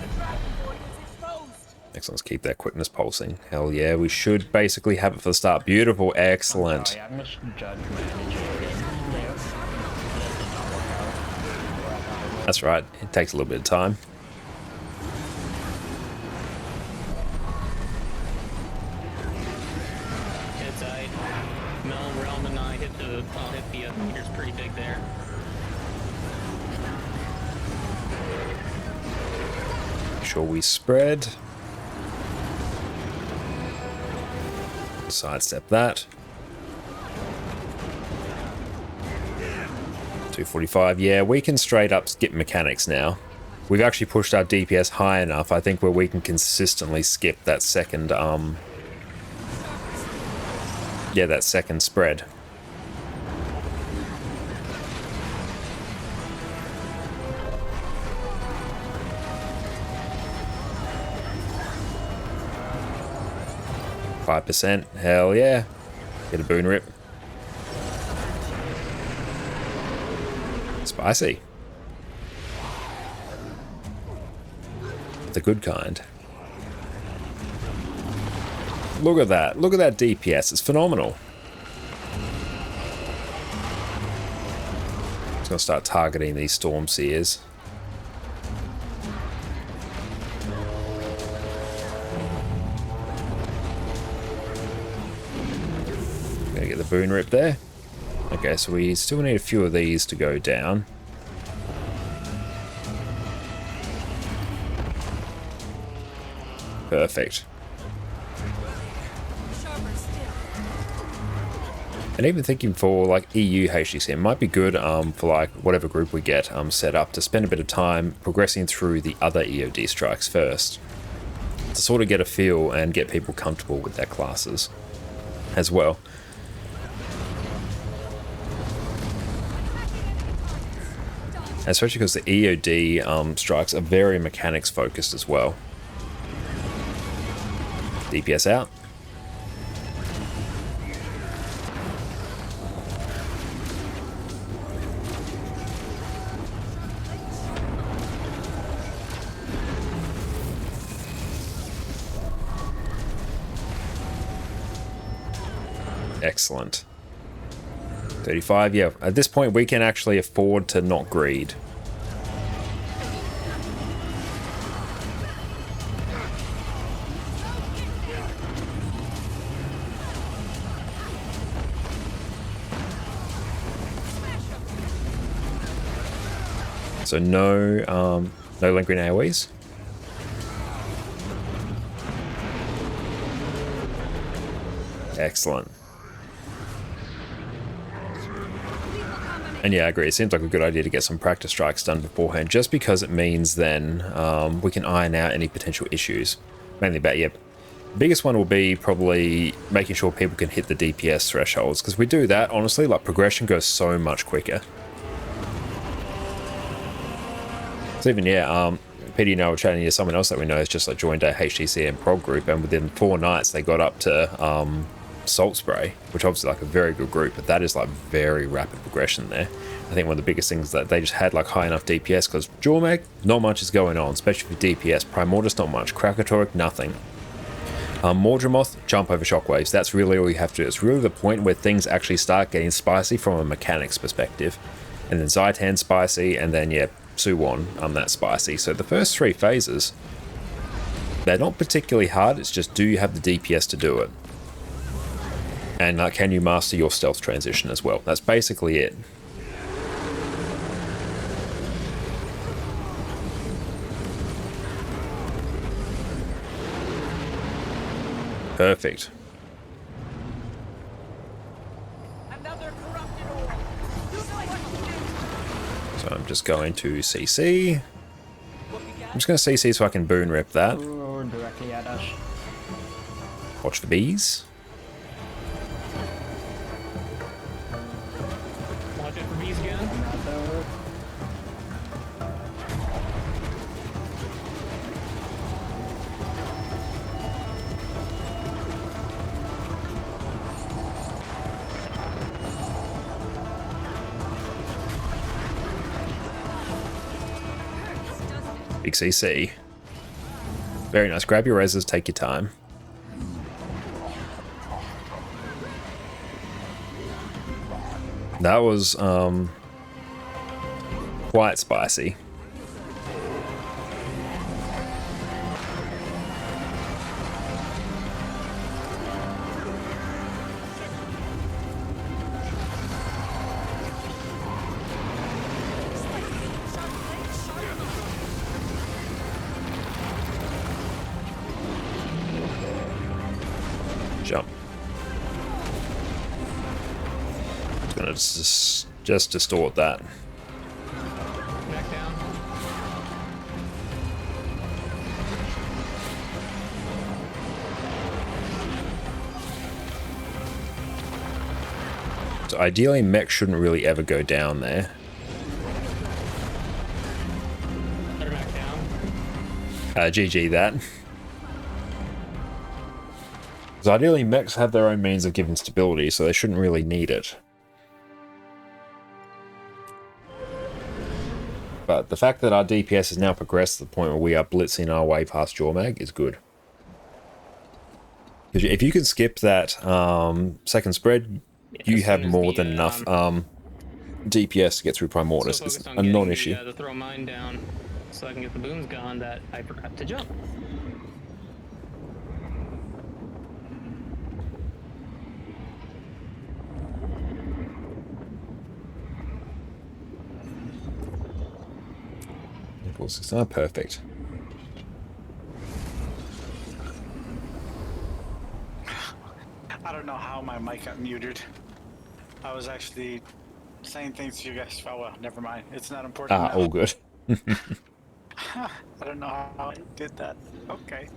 The dragon void is exposed. Excellent. Let's keep that quickness pulsing. Hell yeah, we should basically have it for the start. Beautiful, excellent. Sorry, I misjudged my energy again. That's right. It takes a little bit of time. It's Melon Realm and I hit the meters pretty big there. Make sure we spread. Sidestep that. 245, yeah, we can straight up skip mechanics now. We've actually pushed our DPS high enough, I think, where we can consistently skip that second, yeah, that second spread. %, hell yeah. Get a boon rip. Spicy. The good kind. Look at that. Look at that DPS. It's phenomenal. Just gonna start targeting these Storm Seers. Gonna get the boon rip there. Okay, so we still need a few of these to go down. Perfect. And even thinking for like EU HDC, it might be good for like whatever group we get set up to spend a bit of time progressing through the other EOD strikes first. To sort of get a feel and get people comfortable with their classes as well. Especially because the EOD strikes are very mechanics focused as well. DPS out. Excellent. 35, yeah. At this point, we can actually afford to not greed. So no lingering AoEs. Excellent. And yeah, I agree. It seems like a good idea to get some practice strikes done beforehand, just because it means then we can iron out any potential issues. Mainly about, yeah, the biggest one will be probably making sure people can hit the DPS thresholds, because we do that, honestly, like progression goes so much quicker. So even, yeah, Petey and I were chatting to someone else that we know has just like joined a HTC and prog group, and within 4 nights they got up to Salt Spray, which obviously like a very good group, but that is like very rapid progression there. I think one of the biggest things is that they just had like high enough DPS, because Jormag, not much is going on, especially for DPS. Primordius, not much. Krakatoric, nothing. Mordramoth, jump over shockwaves. That's really all you have to do. It's really the point where things actually start getting spicy from a mechanics perspective. And then Zaitan spicy, and then yeah, Suwon, that spicy. So the first 3 phases, they're not particularly hard, it's just do you have the DPS to do it? And can you master your stealth transition as well? That's basically it. Perfect. Another corrupted orb. You know what to do. So I'm just going to CC. What began I'm just going to CC so I can boon rip that. Ooh, directly at us. Watch the bees. Watch it for bees again. Another. Big CC. Very nice. Grab your reses, take your time. That was quite spicy. Jump. It's gonna just distort that. Back down. So ideally, mech shouldn't really ever go down there. Let her back down. GG that. Because ideally, mechs have their own means of giving stability, so they shouldn't really need it. But the fact that our DPS has now progressed to the point where we are blitzing our way past Jormag is good. Because if you can skip that second spread, you as have soon as more the, than enough DPS to get through Primordius. So It's focused on a getting non-issue. The throw mine down so I can get the boons gone that I forgot to jump. Perfect. I don't know how my mic got muted. I was actually saying things to you guys. Oh well, never mind. It's not important. Ah, now. all good. I don't know how I did that. Okay.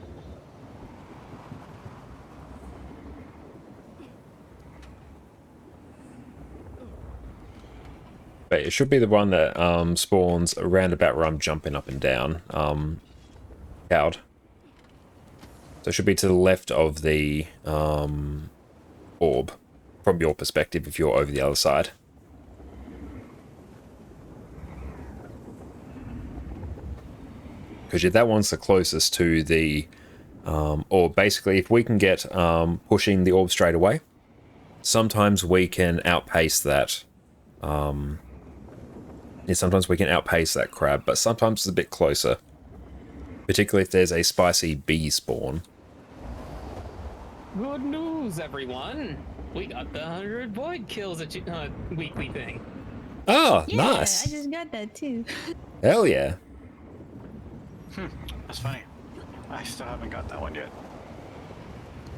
But it should be the one that spawns around about where I'm jumping up and down. Cowed. So it should be to the left of the orb, from your perspective if you're over the other side. Because that one's the closest to the orb. Basically, if we can get pushing the orb straight away, sometimes we can outpace that. Yeah, sometimes we can outpace that crab, but sometimes it's a bit closer. Particularly if there's a spicy bee spawn. Good news, everyone! We got the 100 void kills weekly thing. Oh, Yeah, nice. I just got that too. Hell yeah. That's funny. I still haven't got that one yet.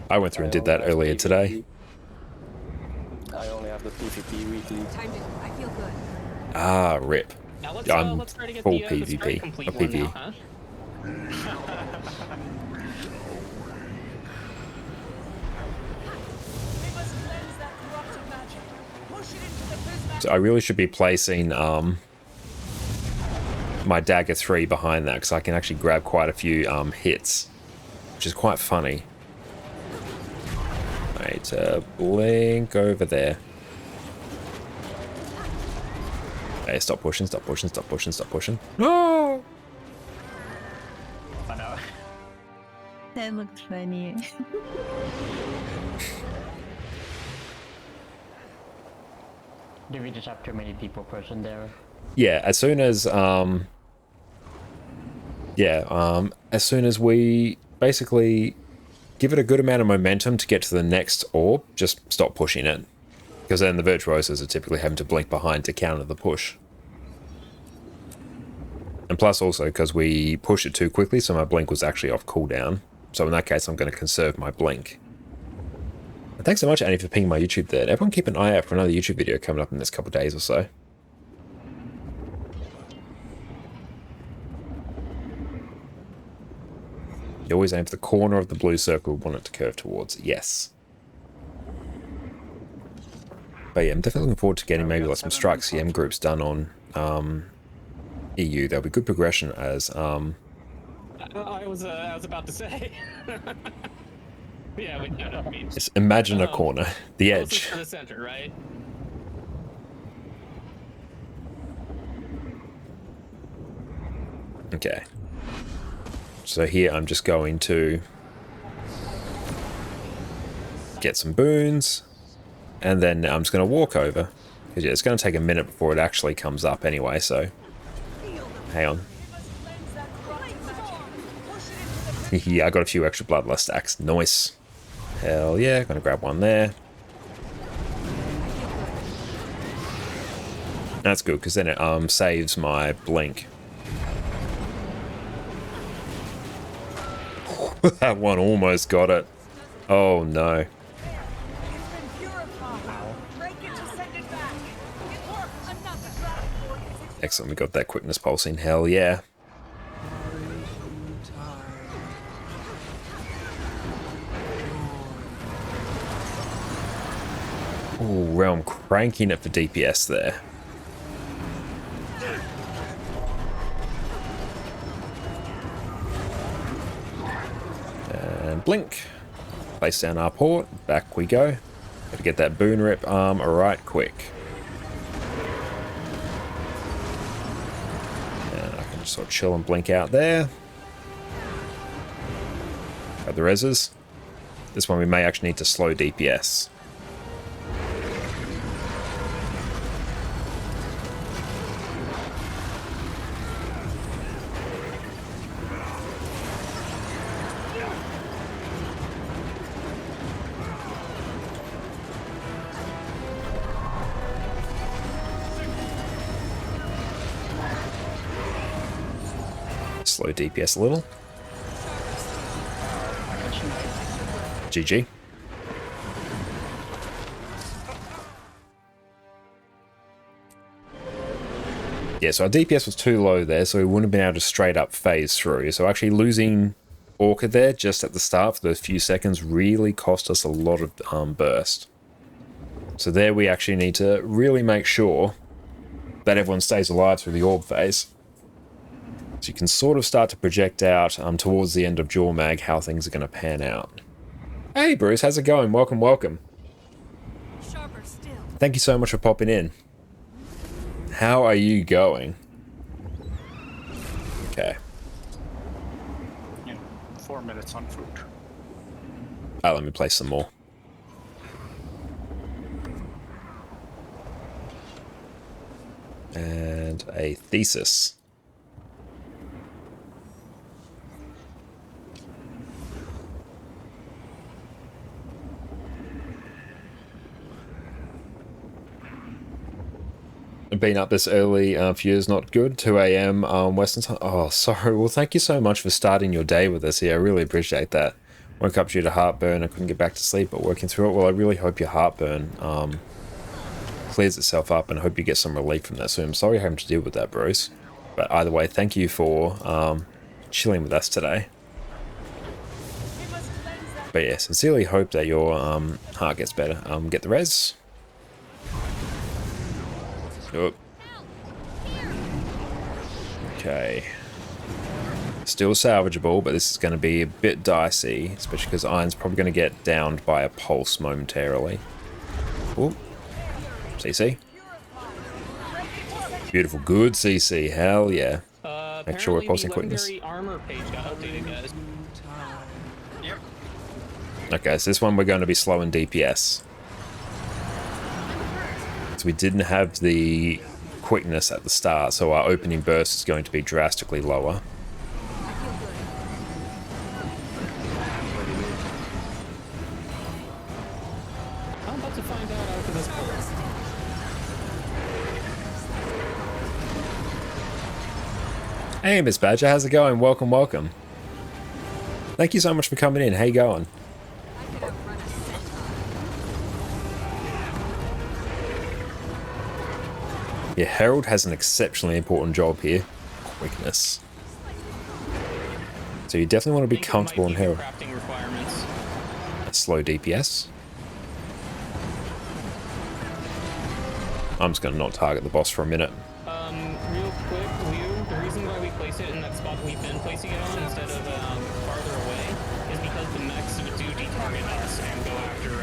I went through and did that earlier today. I only have the PvP weekly. Timed it. I feel good. Ah, rip. Now I'm let's try to get full the strike PvP. complete Or one PvE. now, huh? We must cleanse that corrupted magic. Push it into the prismatic. So I really should be placing my dagger 3 behind that, because I can actually grab quite a few hits, which is quite funny. Right, blink over there. Hey, stop pushing, stop pushing, stop pushing, stop pushing. No! I know. That looked funny. Do we just have too many people present there? Yeah, as soon as as soon as we basically give it a good amount of momentum to get to the next orb, just stop pushing it. Because then the virtuosos are typically having to blink behind to counter the push. And plus also because we pushed it too quickly, so my blink was actually off cooldown. So in that case, I'm going to conserve my blink. And thanks so much, Annie, for pinging my YouTube there. Everyone keep an eye out for another YouTube video coming up in the next couple of days or so. You always aim for the corner of the blue circle we want it to curve towards. Yes. But yeah, I'm definitely looking forward to getting maybe like some strike CM groups done on EU. There'll be good progression as I was about to say. Yeah, I mean, just imagine a corner, the closest edge. to the center, right? Okay. So here I'm just going to get some boons, and then I'm just going to walk over. Because yeah, it's going to take a minute before it actually comes up anyway, so hang on. We must cleanse that corrupted magic. Push it into the Yeah, I got a few extra bloodlust stacks. Nice. Hell yeah, gonna grab one there. That's good, because then it saves my blink. That one almost got it. Oh no. It's been purified. Break it to send it back. It worked. Another drop. Excellent, we got that quickness pulsing. Hell yeah. Ooh, Realm cranking it for DPS there. And blink. Place down our port. Back we go. Gotta get that boon rip right quick. And I can just sort of chill and blink out there. Got the reses. This one we may actually need to slow DPS. Slow DPS a little. GG. Yeah, so our DPS was too low there, so we wouldn't have been able to straight up phase through. So actually losing Orca there just at the start for those few seconds really cost us a lot of burst. So there we actually need to really make sure that everyone stays alive through the orb phase. So you can sort of start to project out towards the end of Jormag how things are going to pan out. Hey Bruce, how's it going? Welcome, welcome. Sharper still. Thank you so much for popping in. How are you going? Okay. 4 minutes on food. Oh, let me play some more. And a thesis. Being up this early for you is not good. 2 a.m. Western time. Oh, sorry. Well, thank you so much for starting your day with us here. I really appreciate that. Woke up due to heartburn. I couldn't get back to sleep, but working through it. Well, I really hope your heartburn clears itself up, and I hope you get some relief from that soon. I'm sorry having to deal with that, bros. But either way, thank you for chilling with us today. But yeah, sincerely hope that your heart gets better. Get the res. Oh. Okay. Still salvageable, but this is going to be a bit dicey, especially because Iron's probably going to get downed by a pulse momentarily. Oh. CC. Beautiful, good CC. Hell yeah. Make sure we're pulsing quickness. Armor page got updated, guys. Okay, so this one we're going to be slow in DPS. So we didn't have the quickness at the start, so our opening burst is going to be drastically lower. I'm about to find out after this part. Hey, Miss Badger, how's it going? Welcome, welcome. Thank you so much for coming in. How you going? Yeah, Herald has an exceptionally important job here. Quickness. So you definitely want to be comfortable in Herald. Slow DPS. I'm just going to not target the boss for a minute. Real quick, Liu, the reason why we place it in that spot that we've been placing it on instead of farther away is because the mechs do detarget us and go after,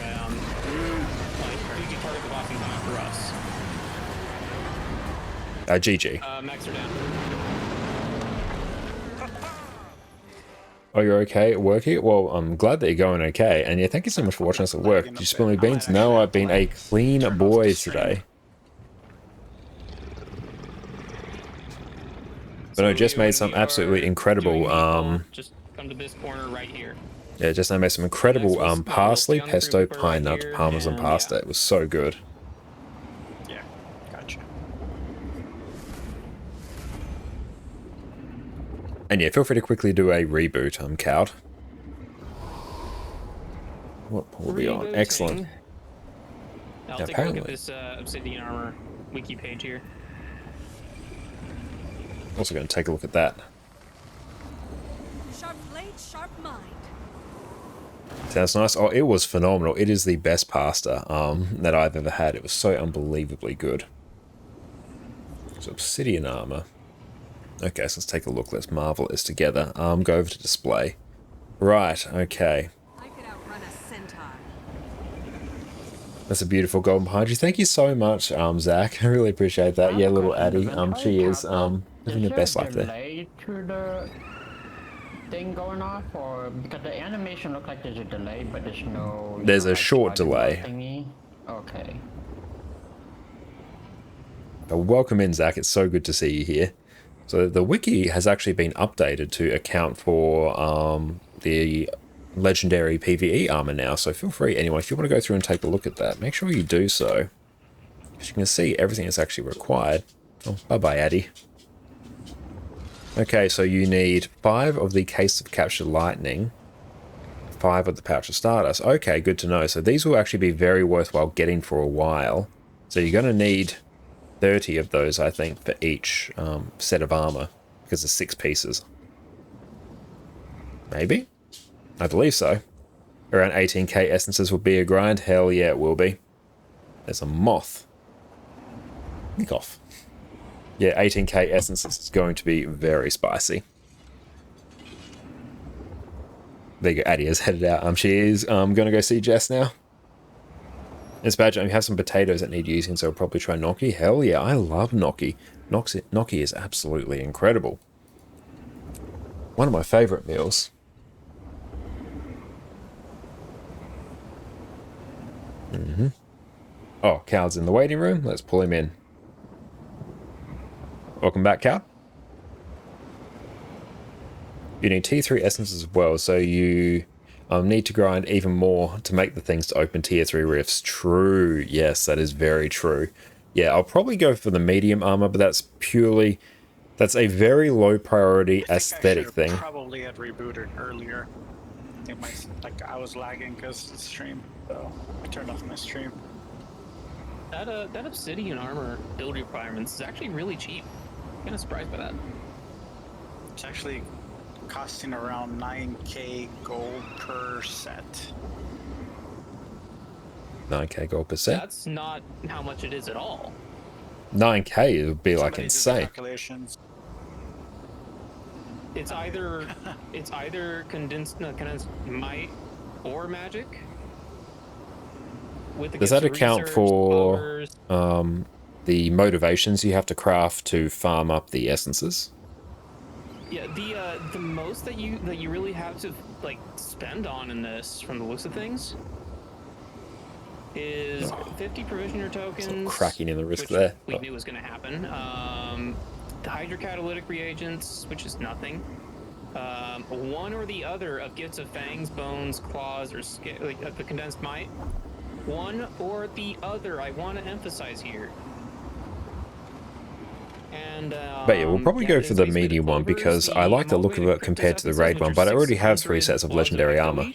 like, do detarget the boss and come after us. GG. Mechs are down. Oh, you're okay at work here? Well, I'm glad that you're going okay. And yeah, thank you so much for watching us at work. Did you spill me beans? No, I've been a clean boy today. But no, just made some absolutely incredible, just come to this corner right here. yeah, just made some incredible parsley, pesto, pine nut, parmesan pasta. It was so good. Yeah, gotcha. And yeah, feel free to quickly do a reboot, Cowed. What will be on? Excellent. I'll Now, take a look apparently, at this Obsidian Armor wiki page here. also going to take a look at that. Sharp blade, sharp mind. Sounds nice. Oh, it was phenomenal. It is the best pasta that I've ever had. It was so unbelievably good. So Obsidian Armor. Okay, so let's take a look. Let's marvel at this together. Go over to display. Right, okay. I could outrun a centaur. That's a beautiful golden behind you. Thank you so much, Zach. I really appreciate that. Yeah, little Addie. She is living her best life there. Delay to the thing going off, or because the animation looked like there's a delay, but there's no. There's a short delay. Thingy? Okay. But welcome in, Zach. It's so good to see you here. So the wiki has actually been updated to account for the legendary PvE armor now. So feel free, anyway, if you want to go through and take a look at that, make sure you do so. Because you can see everything that's actually required. Oh, bye-bye, Addy. Okay, so you need 5 of the Case of Captured Lightning, 5 of the Pouch of Stardust. Okay, good to know. So these will actually be very worthwhile getting for a while. So you're going to need 30 of those, I think, for each set of armor, because there's 6 pieces. Maybe? I believe so. Around 18k essences will be a grind. Hell yeah, it will be. There's a moth. Nick off. Yeah, 18k essences is going to be very spicy. There you go, Addie has headed out. She is going to go see Jess now. It's bad, we have some potatoes that need using, so I'll probably try gnocchi. Hell yeah, I love gnocchi. Gnocchi is absolutely incredible. One of my favourite meals. Oh, Cow's in the waiting room. Let's pull him in. Welcome back, Cow. You need T3 essences as well, so you need to grind even more to make the things to open tier 3 rifts. True. Yes, that is very true. Yeah, I'll probably go for the medium armor, but that's a very low priority aesthetic thing. Probably had rebooted earlier. I was lagging because the stream, so I turned off my stream. That obsidian armor build requirements is actually really cheap. Kind of surprised by that. It's actually costing around 9k gold per set. 9k gold per set. That's not how much it is at all. 9k would be like Somebody did the insane. calculations. It's either condensed might or magic. With the Does gifts that of account research, for powers. the motivations you have to craft to farm up the essences? Yeah, the most that you really have to like spend on in this, from the looks of things, is 50 provisioner tokens. Some cracking in the wrist which there. we knew was going to happen. The hydrocatalytic reagents, which is nothing. One or the other of gifts of fangs, bones, claws, or the condensed might. One or the other. I want to emphasize here. And But yeah, we'll probably go for the medium one because I like the look of it compared to the raid one, but I already have 3 sets of legendary armor.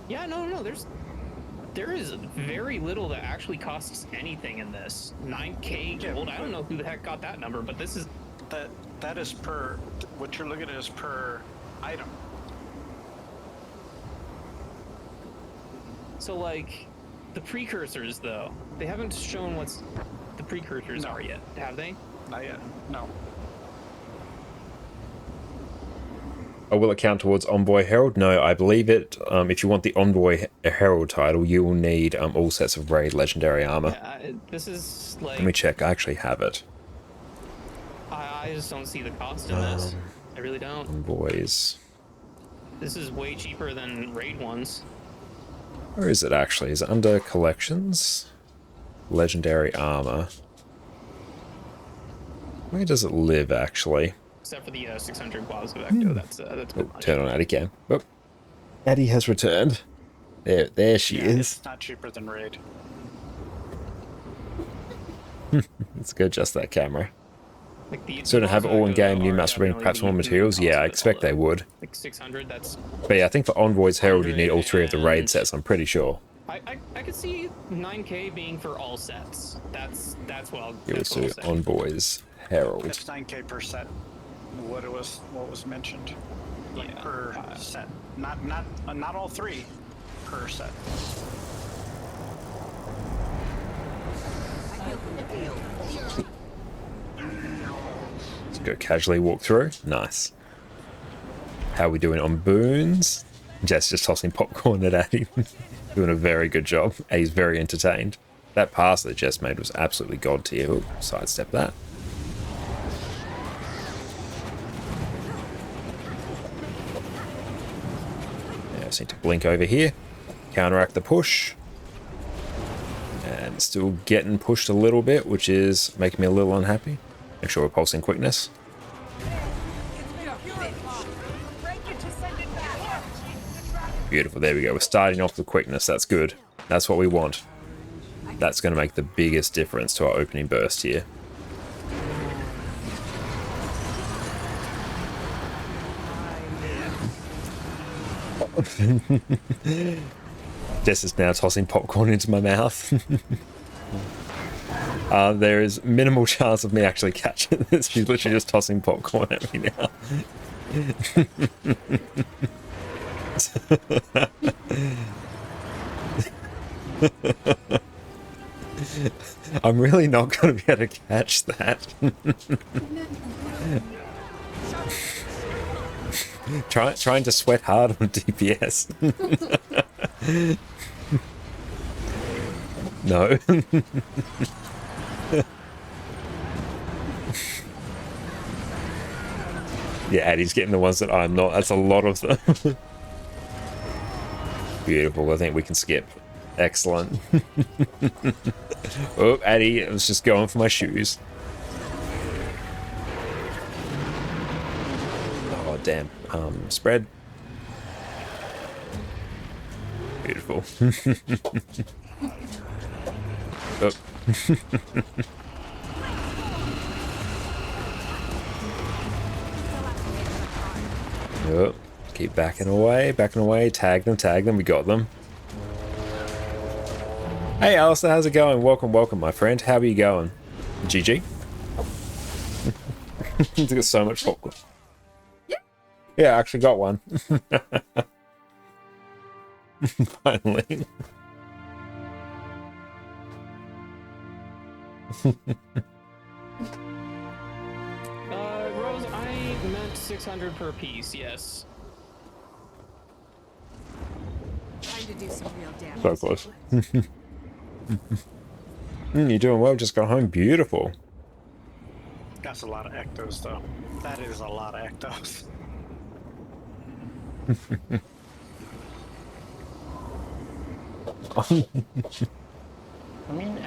Yeah, no, there is very little that actually costs anything in this. 9k gold. I don't know who the heck got that number, but this is that is per. What you're looking at is per item. so like the precursors though. They haven't shown what's the precursors are yet, have they? Not yet. No. Oh, will it count towards Envoy Herald? No, I believe it. If you want the Envoy Herald title, you will need all sets of raid legendary armor. Yeah, this is like. Let me check. I actually have it. I just don't see the cost in this. I really don't. Envoys. This is way cheaper than raid ones. Where is it actually? Is it under collections? Legendary armor. Where does it live actually? Except for the 600 Guavs of Ecto, that's Oh, turn on Addie cam. Oh, Addie has returned. There she is. It's not cheaper than raid. Let's go adjust that camera. Like So to have it all in game, new maps bring perhaps more materials? Yeah, I expect they would. Like 600, that's. But yeah, I think for Envoy's Herald you need all 3 of the raid sets, I'm pretty sure. I could see 9k being for all sets. That's what I'll. Give it That's what I'll to say. Envoy's Herald. It's 9k per set. What was mentioned, like Yeah, per set. Not all 3 per set. Let's go casually walk through. Nice. How are we doing on boons? Jess just tossing popcorn at Addie. Doing a very good job. Addie's very entertained. That pass that Jess made was absolutely god tier. Ooh, sidestep that. Yeah, I just need to blink over here. Counteract the push. And still getting pushed a little bit, which is making me a little unhappy. Make sure we're pulsing quickness. Beautiful, there we go. We're starting off with quickness, that's good. That's what we want. That's going to make the biggest difference to our opening burst here. Jess is now tossing popcorn into my mouth. There is minimal chance of me actually catching this. She's literally just tossing popcorn at me now. I'm really not going to be able to catch that. Trying to sweat hard on DPS. No. Yeah, Addie's getting the ones that I'm not. That's a lot of them. Beautiful. I think we can skip. Excellent. Oh, Addie, I was just going for my shoes. Oh, damn. Spread. Beautiful. Oh. Oh, keep backing away, tag them, we got them. Hey Alistair, how's it going? Welcome my friend, how are you going? GG? He's got so much popcorn. Yeah, I actually got one. Finally. Rose, I meant 600 per piece, yes. Trying to do some real damage. So close. You're doing well, just got home. Beautiful. That's a lot of ectos, though. That is a lot of ectos. I mean,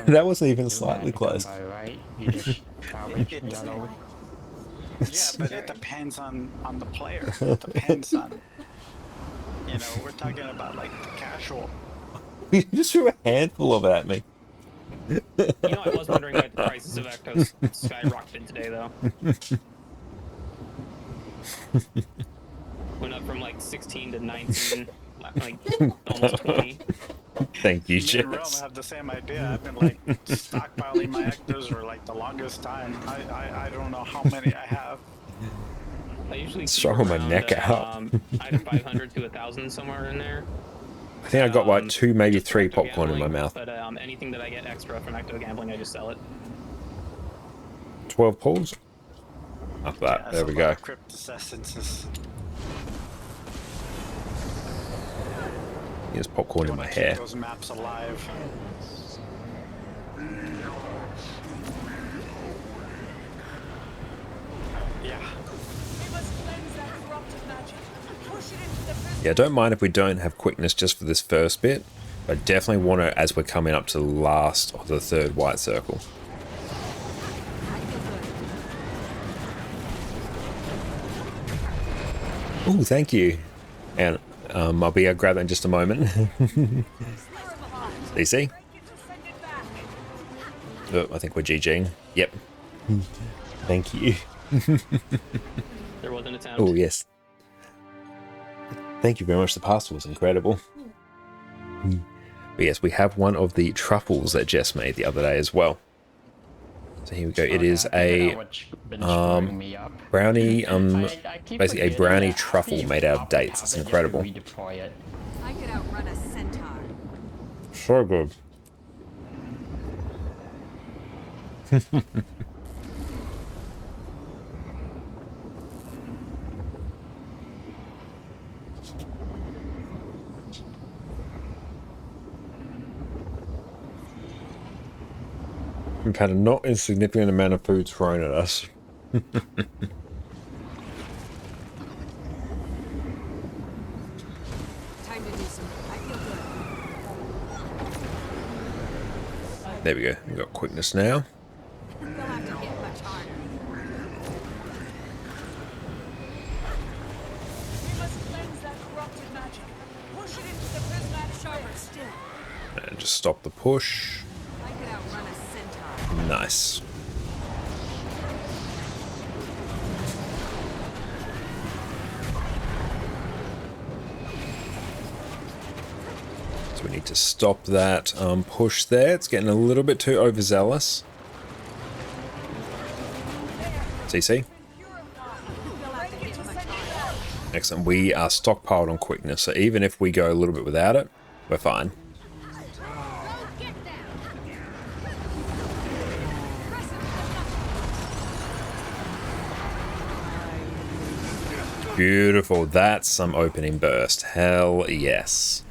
That wasn't even slightly close. Right? You just salvage It's- yellow. Yeah, but it depends on the player. It depends on, you know, we're talking about like the casual. You just threw a handful of it at me. You know, I was wondering why the prices of Ectos skyrocketed today, though. Went up from like 16 to 19, like almost 20. Thank you, Me and Realm Jess. have the same idea. I've been like stockpiling my ectos for like the longest time. I don't know how many I have. I usually keep Struggle my around, neck out. either 500 to 1,000 somewhere in there. I think I got like 2, maybe Just for 3 ecto popcorn in my gambling, mouth. But anything that I get extra from ecto gambling, I just sell it. 12 pulls. Up that. Yeah, There so we a go. lot of cryptescences. Here's popcorn in my Keep hair. those maps alive. Yeah. We must cleanse that corrupted magic. Push it into the prison. Yeah, I don't mind if we don't have quickness just for this first bit. But I definitely want to as we're coming up to the last or the third white circle. Oh, thank you. And I'll be able to grab that in just a moment. DC? Oh, I think we're GGing. Yep. Thank you. There was an attempt. Oh, yes. Thank you very much. The pasta was incredible. But yes, we have one of the truffles that Jess made the other day as well. So here we go. It is a brownie, basically a brownie truffle made out of dates. It's incredible. I could outrun a centaur. So good. We've had a not insignificant amount of food thrown at us. Time to do some. I feel good. There we go. We've got quickness now. They'll have to hit much harder. We must cleanse that corrupted magic. Push it into the prismatic sharper still. And just stop the push. I could outrun a centaur. Nice. So we need to stop that push there. It's getting a little bit too overzealous. CC. Excellent. We are stockpiled on quickness, so even if we go a little bit without it, we're fine. Beautiful. That's some opening burst. Hell yes.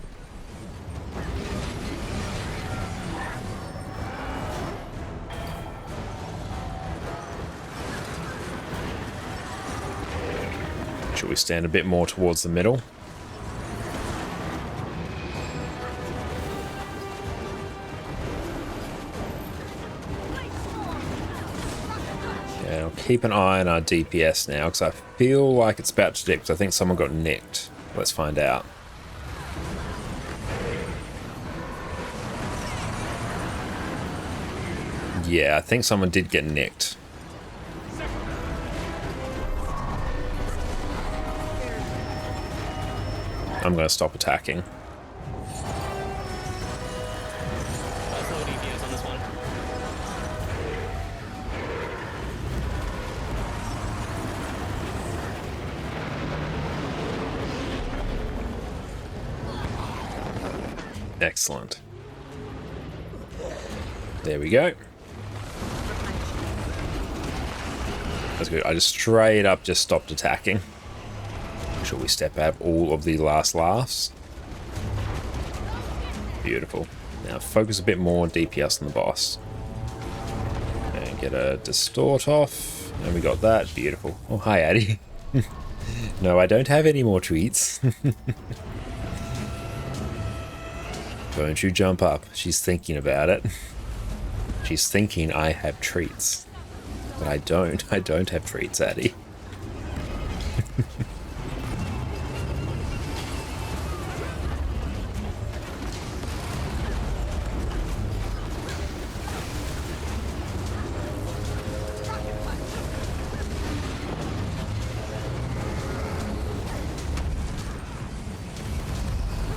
Should we stand a bit more towards the middle? Yeah, I'll keep an eye on our DPS now because I feel like it's about to dip because I think someone got nicked. Let's find out. Yeah, I think someone did get nicked. I'm going to stop attacking. Low DPS on this one. Excellent. There we go. That's good. I just straight up just stopped attacking. Make sure we step out all of the last laughs. Beautiful. Now focus a bit more on DPS on the boss. And get a distort off. And we got that. Beautiful. Oh, hi, Addy. No, I don't have any more treats. Don't you jump up. She's thinking about it. She's thinking I have treats. But I don't. I don't have treats, Addy.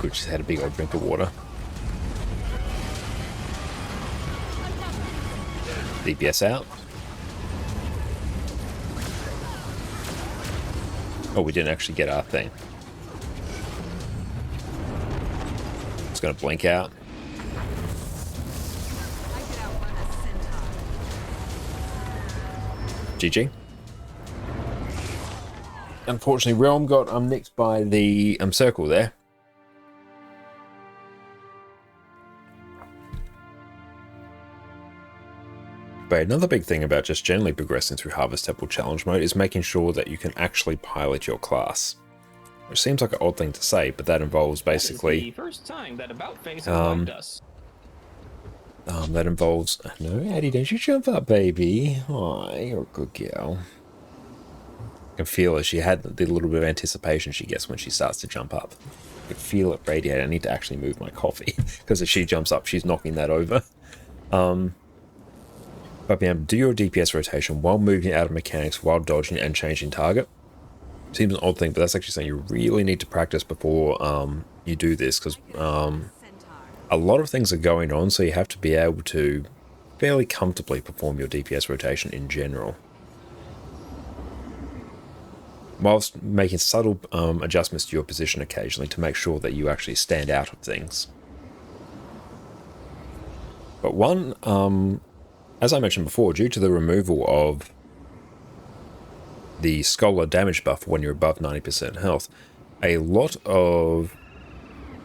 Good, she's had a big old drink of water. DPS out. Oh, we didn't actually get our thing. It's gonna blink out. I could outrun a centaur. GG. Unfortunately, Realm got nicked by the circle there. But another big thing about just generally progressing through Harvest Temple Challenge mode is making sure that you can actually pilot your class. Which seems like an odd thing to say, but that involves basically... That is the first time that About Face revived us. that involves... No, Addie, don't you jump up, baby. Aw, you're a good girl. I can feel it. She had the little bit of anticipation she gets when she starts to jump up. I can feel it radiate. I need to actually move my coffee, because if she jumps up, she's knocking that over. But being able to do your DPS rotation while moving out of mechanics, while dodging and changing target. Seems an odd thing, but that's actually something you really need to practice before you do this, because a lot of things are going on, so you have to be able to fairly comfortably perform your DPS rotation in general. Whilst making subtle adjustments to your position occasionally to make sure that you actually stand out of things. But one... as I mentioned before, due to the removal of the Scholar damage buff when you're above 90% health, a lot of...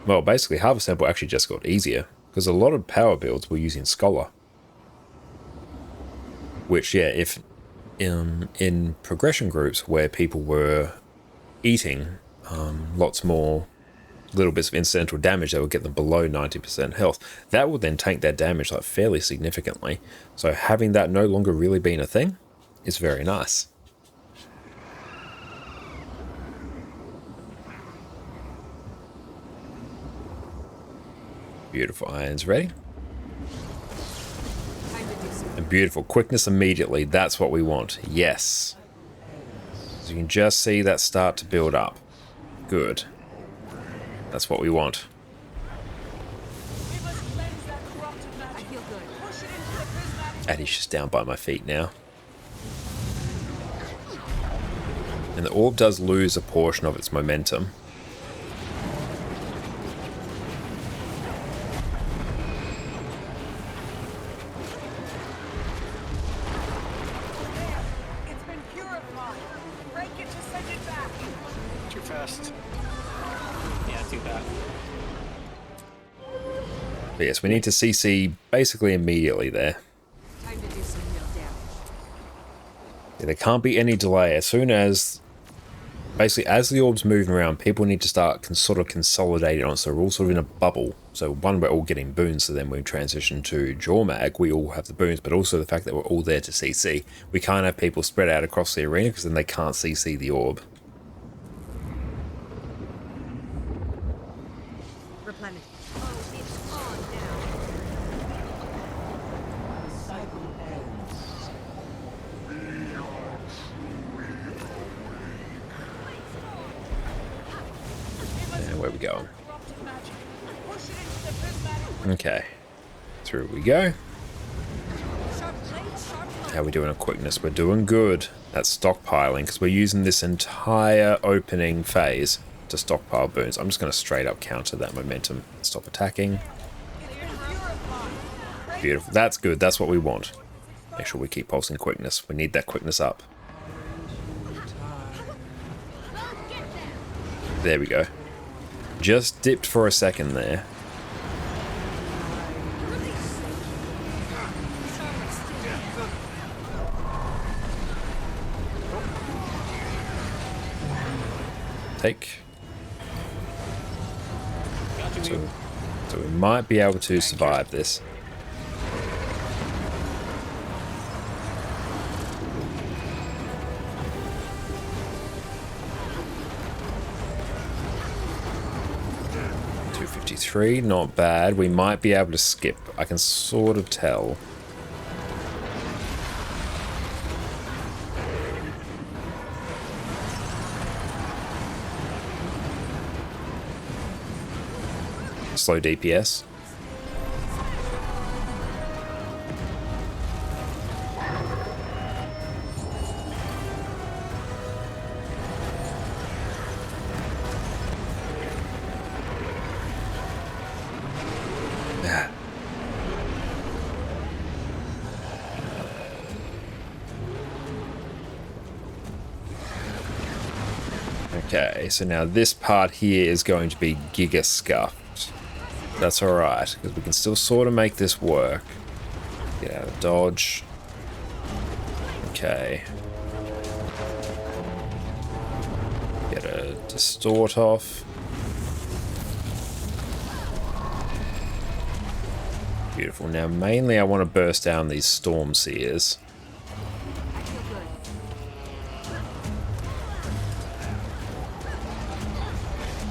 Well, basically, Harvest Temple actually just got easier, because a lot of power builds were using Scholar. Which, yeah, if in progression groups where people were eating lots more little bits of incidental damage that would get them below 90% health, that would then tank their damage like fairly significantly. So having that no longer really being a thing is very nice. Beautiful. Irons ready. And beautiful. Quickness immediately. That's what we want. Yes. So you can just see that start to build up. Good. That's what we want. Addie's just down by my feet now. And the orb does lose a portion of its momentum. It's been purified. Break it to send it back. Too fast. Yeah, too bad. But yes, we need to CC basically immediately there. Time to do some real damage. Yeah, there can't be any delay. As soon as... Basically, as the orb's moving around, people need to start sort of consolidating on it, so we're all sort of in a bubble. So one, we're all getting boons, so then when we transition to Jormag, we all have the boons, but also the fact that we're all there to CC. We can't have people spread out across the arena, because then they can't CC the orb. Replenish. Oh, it's on now. going? Corrupted magic. Push it into the prismatic. Okay. Through we go. Sharp blade, sharp blade. How are we doing on quickness? We're doing good. That's stockpiling, because we're using this entire opening phase to stockpile boons. I'm just going to straight up counter that momentum. Stop attacking. Beautiful. That's good. That's what we want. Make sure we keep pulsing quickness. We need that quickness up. There we go. Just dipped for a second there. Take. So we might be able to survive this. $253, not bad. We might be able to skip. I can sort of tell. Slow DPS. Okay, so now this part here is going to be giga scuffed. That's alright, because we can still sort of make this work. Get out of dodge. Okay. Get a distort off. Beautiful. Now mainly I want to burst down these storm seers. I feel good.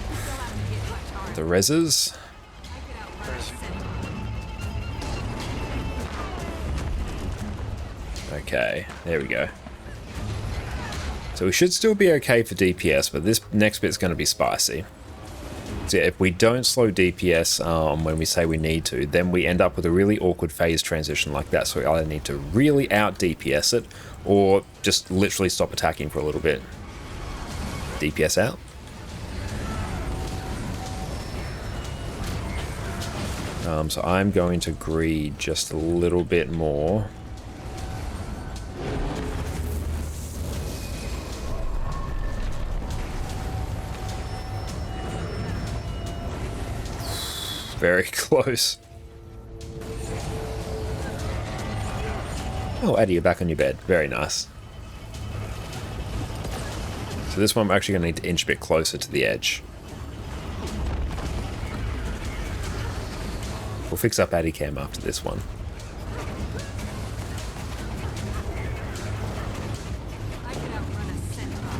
Still have to hit much harder. The reses. I could outrun a centaur. Okay, there we go. So we should still be okay for DPS, but this next bit's going to be spicy. So yeah, if we don't slow DPS when we say we need to, then we end up with a really awkward phase transition like that. So we either need to really out DPS it, or just literally stop attacking for a little bit. DPS out. So I'm going to greed just a little bit more. Very close. Oh, Eddie, you're back on your bed. Very nice. So this one I'm actually going to need to inch a bit closer to the edge. We'll fix up Addy Cam after this one. I could outrun a centaur.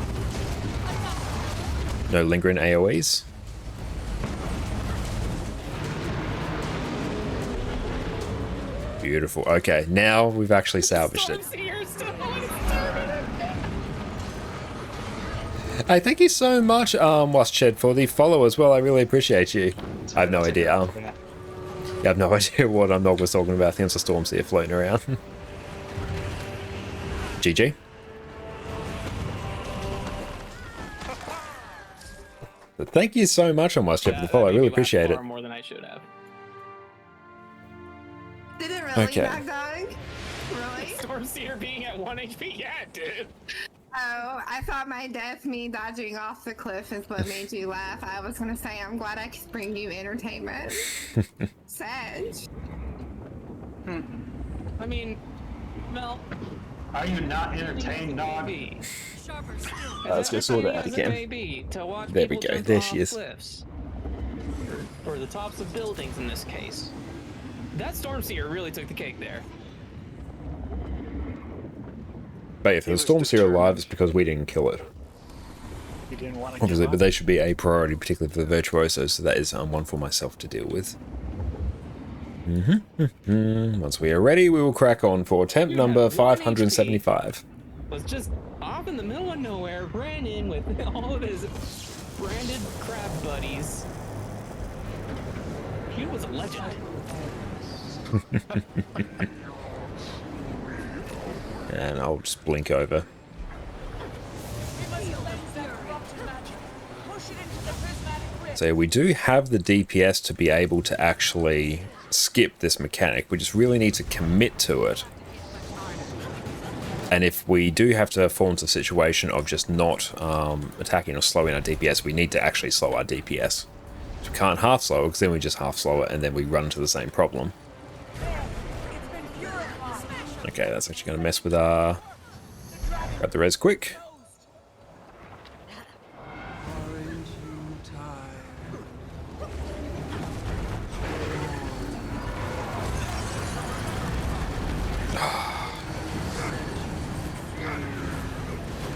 No lingering AoEs. Beautiful. Okay, now we've actually salvaged it. Hey, thank you so much, Wasched, for the follow as well. I really appreciate you. I have no idea. I have no idea what Nog was talking about. I think it's a Stormseer floating around. GG. But thank you so much, Wasched, for the follow. I really appreciate it. More than I should have. Did it really, Okay. Dog Dog? Really? Stormseer being at 1 HP? Yeah, it did. Oh, I thought my death, me dodging off the cliff, is what made you laugh. I was gonna say, I'm glad I could bring you entertainment. Sag. I mean, Mel. Are you not entertained, Nog? Sharper still. Let's go sort it out again. There we go. There she is. Or the tops of buildings in this case. That Stormseer really took the cake there. But if the Stormseer alive, it's because we didn't kill it. He didn't want to Obviously, but they should be a priority, particularly for the Virtuosos, so that is one for myself to deal with. Once we are ready, we will crack on for attempt number 575. Was just off in the middle of nowhere, ran in with all of his branded crab buddies, He was a legend. And I'll just blink over. So we do have the DPS to be able to actually skip this mechanic. We just really need to commit to it. And if we do have to fall into a situation of just not attacking or slowing our DPS, we need to actually slow our DPS. We can't half slow it, because then we just half slow it and then we run into the same problem. Okay, that's actually going to mess with our... Grab the res quick.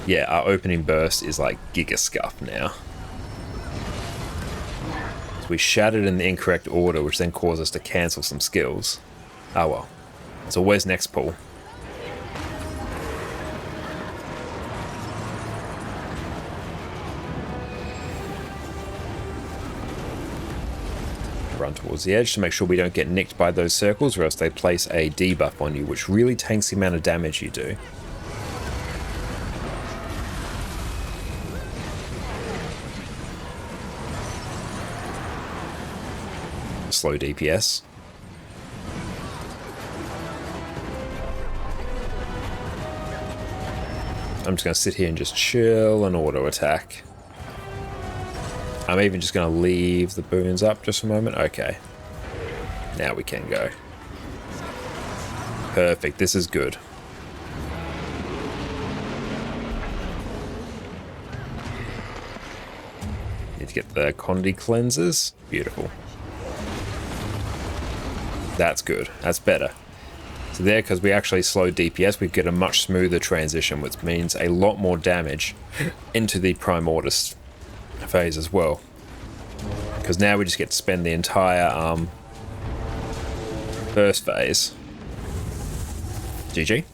Yeah, our opening burst is like Giga Scuff now. So we shattered in the incorrect order, which then caused us to cancel some skills. Oh well. So where's next pull? Run towards the edge to make sure we don't get nicked by those circles, or else they place a debuff on you, which really tanks the amount of damage you do. Slow DPS. I'm just going to sit here and just chill and auto attack. I'm even just going to leave the boons up just for a moment. Okay. Now we can go. Perfect. This is good. Need to get the Condi cleansers. Beautiful. That's good. That's better. So there, because we actually slow DPS, we get a much smoother transition, which means a lot more damage into the Prime Mortis phase as well. Because now we just get to spend the entire first phase. GG.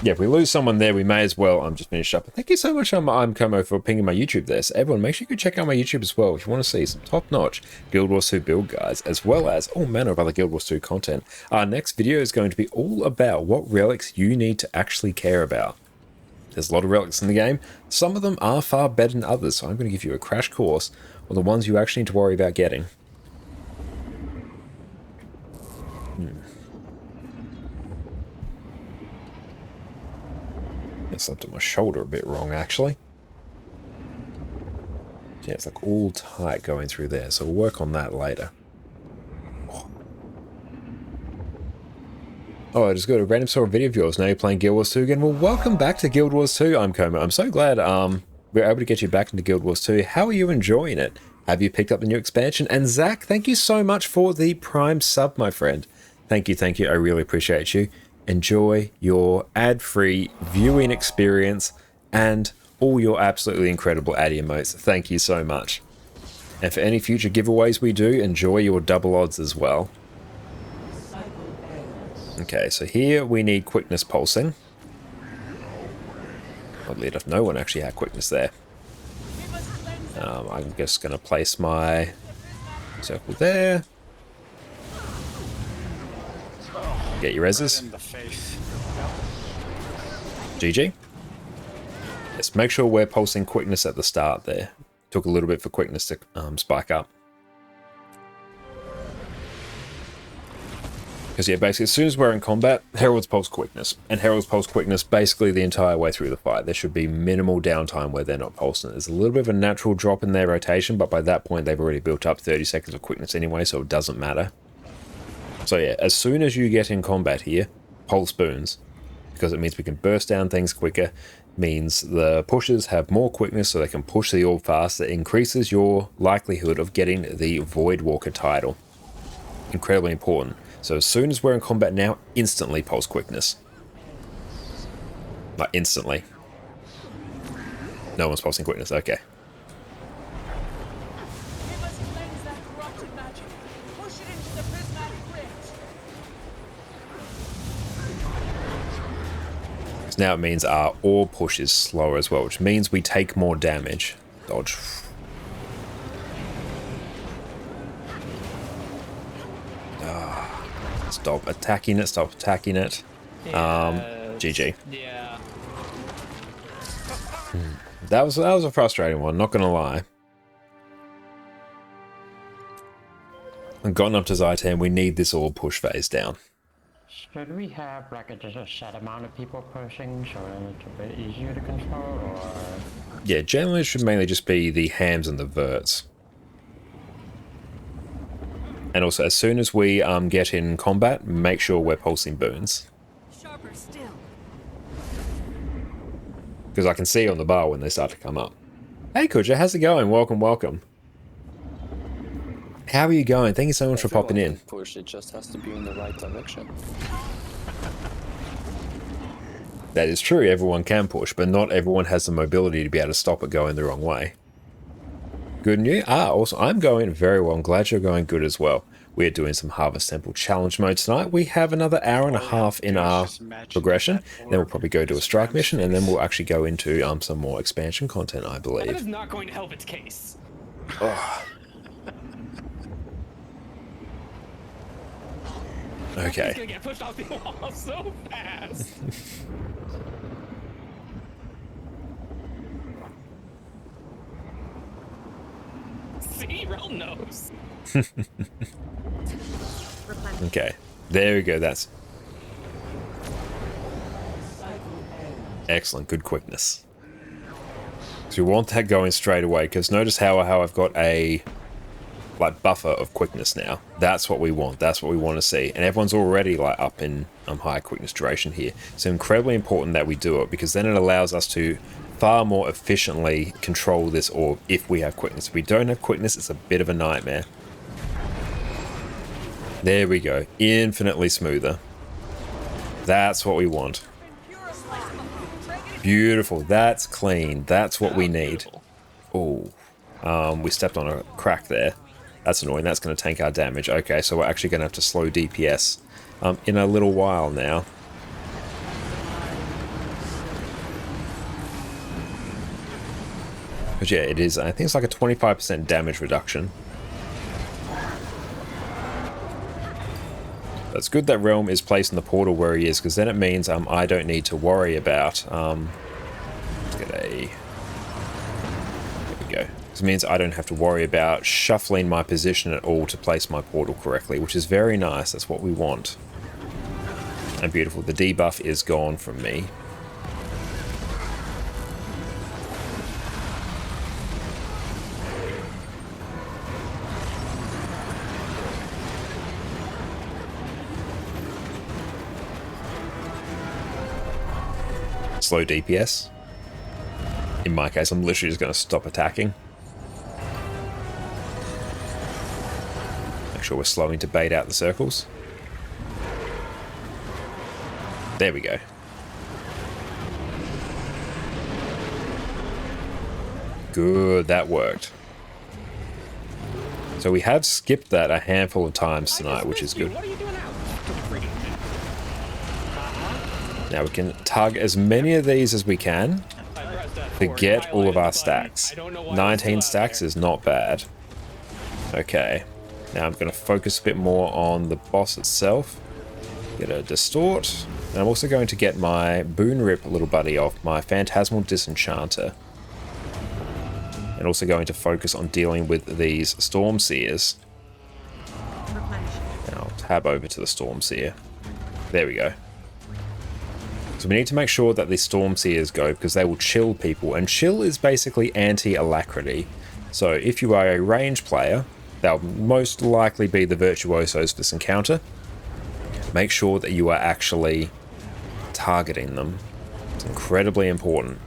Yeah, if we lose someone there, we may as well just finish up. Thank you so much, I'm Como, for pinging my YouTube there. So everyone, make sure you go check out my YouTube as well if you want to see some top-notch Guild Wars 2 build guides, as well as all manner of other Guild Wars 2 content. Our next video is going to be all about what relics you need to actually care about. There's a lot of relics in the game. Some of them are far better than others, so I'm going to give you a crash course on the ones you actually need to worry about getting. I slept on my shoulder a bit wrong, actually. Yeah, it's like all tight going through there, so we'll work on that later. Oh, I just got a random saw a video of yours. Now you're playing Guild Wars 2 again. Well, welcome back to Guild Wars 2. I'm Coma. I'm so glad we're able to get you back into Guild Wars 2. How are you enjoying it? Have you picked up the new expansion? And Zach, thank you so much for the Prime sub, my friend. Thank you, thank you. I really appreciate you. Enjoy your ad-free viewing experience and all your absolutely incredible ad emotes. Thank you so much. And for any future giveaways we do, enjoy your double odds as well. Okay, so here we need quickness pulsing. Oddly enough, no one actually had quickness there. I'm just going to place my circle there. Get your reses. GG. Yes, make sure we're pulsing quickness at the start there. Took a little bit for quickness to spike up. Because yeah, basically as soon as we're in combat, Herald's pulse quickness. And Herald's pulse quickness basically the entire way through the fight. There should be minimal downtime where they're not pulsing. There's a little bit of a natural drop in their rotation, but by that point they've already built up 30 seconds of quickness anyway, so it doesn't matter. So yeah, as soon as you get in combat here, pulse boons. Because it means we can burst down things quicker. Means the pushers have more quickness so they can push the orb faster. It increases your likelihood of getting the Voidwalker title. Incredibly important. So as soon as we're in combat now, instantly pulse quickness. Like instantly. No one's pulsing quickness, okay. So now it means our orb push is slower as well, which means we take more damage. Dodge. Stop attacking it. Stop attacking it. GG. Yeah. That was a frustrating one, not gonna lie. And gotten up to Zaitan, we need this all push phase down. Should we have like just a set amount of people pushing so then it's a bit easier to control, or? Yeah, generally it should mainly just be the hams and the verts. And also, as soon as we get in combat, make sure we're pulsing boons. Sharper still. Because I can see on the bar when they start to come up. Hey Kuja, how's it going? Welcome, welcome. How are you going? Thank you so much for popping in. Push, it just has to be in the right direction. That is true, everyone can push, but not everyone has the mobility to be able to stop it going the wrong way. Good news? Also, I'm going very well. I'm glad you're going good as well. We're doing some Harvest Temple Challenge mode tonight. We have another hour and a half in our progression. Then we'll probably go to a strike mission, and then we'll actually go into some more expansion content, I That believe. is not going to help its case. Oh. Okay. He's gonna get pushed off the wall so fast. See, Rel knows. Okay. There we go. That's excellent. Good quickness. So we want that going straight away, because notice how I've got a like buffer of quickness now. That's what we want. That's what we want to see. And everyone's already like up in high quickness duration here. So incredibly important that we do it, because then it allows us to far more efficiently control this orb if we have quickness. If we don't have quickness, it's a bit of a nightmare. There we go. Infinitely smoother. That's what we want. Beautiful. That's clean. That's what we need. Oh, we stepped on a crack there. That's annoying. That's going to tank our damage. Okay, so we're actually going to have to slow DPS in a little while now. But yeah, it is. I think it's like a 25% damage reduction. But it's good that Realm is placed in the portal where he is, because then it means I don't need to worry about... let's get a... There we go. This means I don't have to worry about shuffling my position at all to place my portal correctly, which is very nice. That's what we want. And beautiful. The debuff is gone from me. Slow DPS. In my case, I'm literally just going to stop attacking. Make sure we're slowing to bait out the circles. There we go. Good, that worked. So we have skipped that a handful of times tonight, which is good. What are you doing now? Now we can tug as many of these as we can to get all of our stacks. 19 stacks is not bad. Okay, now I'm going to focus a bit more on the boss itself. Get a distort. And I'm also going to get my Boon Rip little buddy off, my Phantasmal Disenchanter. And also going to focus on dealing with these Storm Seers. And I'll tab over to the Storm Seer. There we go. So we need to make sure that the Storm Seers go, because they will chill people, and chill is basically anti-alacrity. So if you are a range player, they'll most likely be the virtuosos for this encounter. Make sure that you are actually targeting them. It's incredibly important.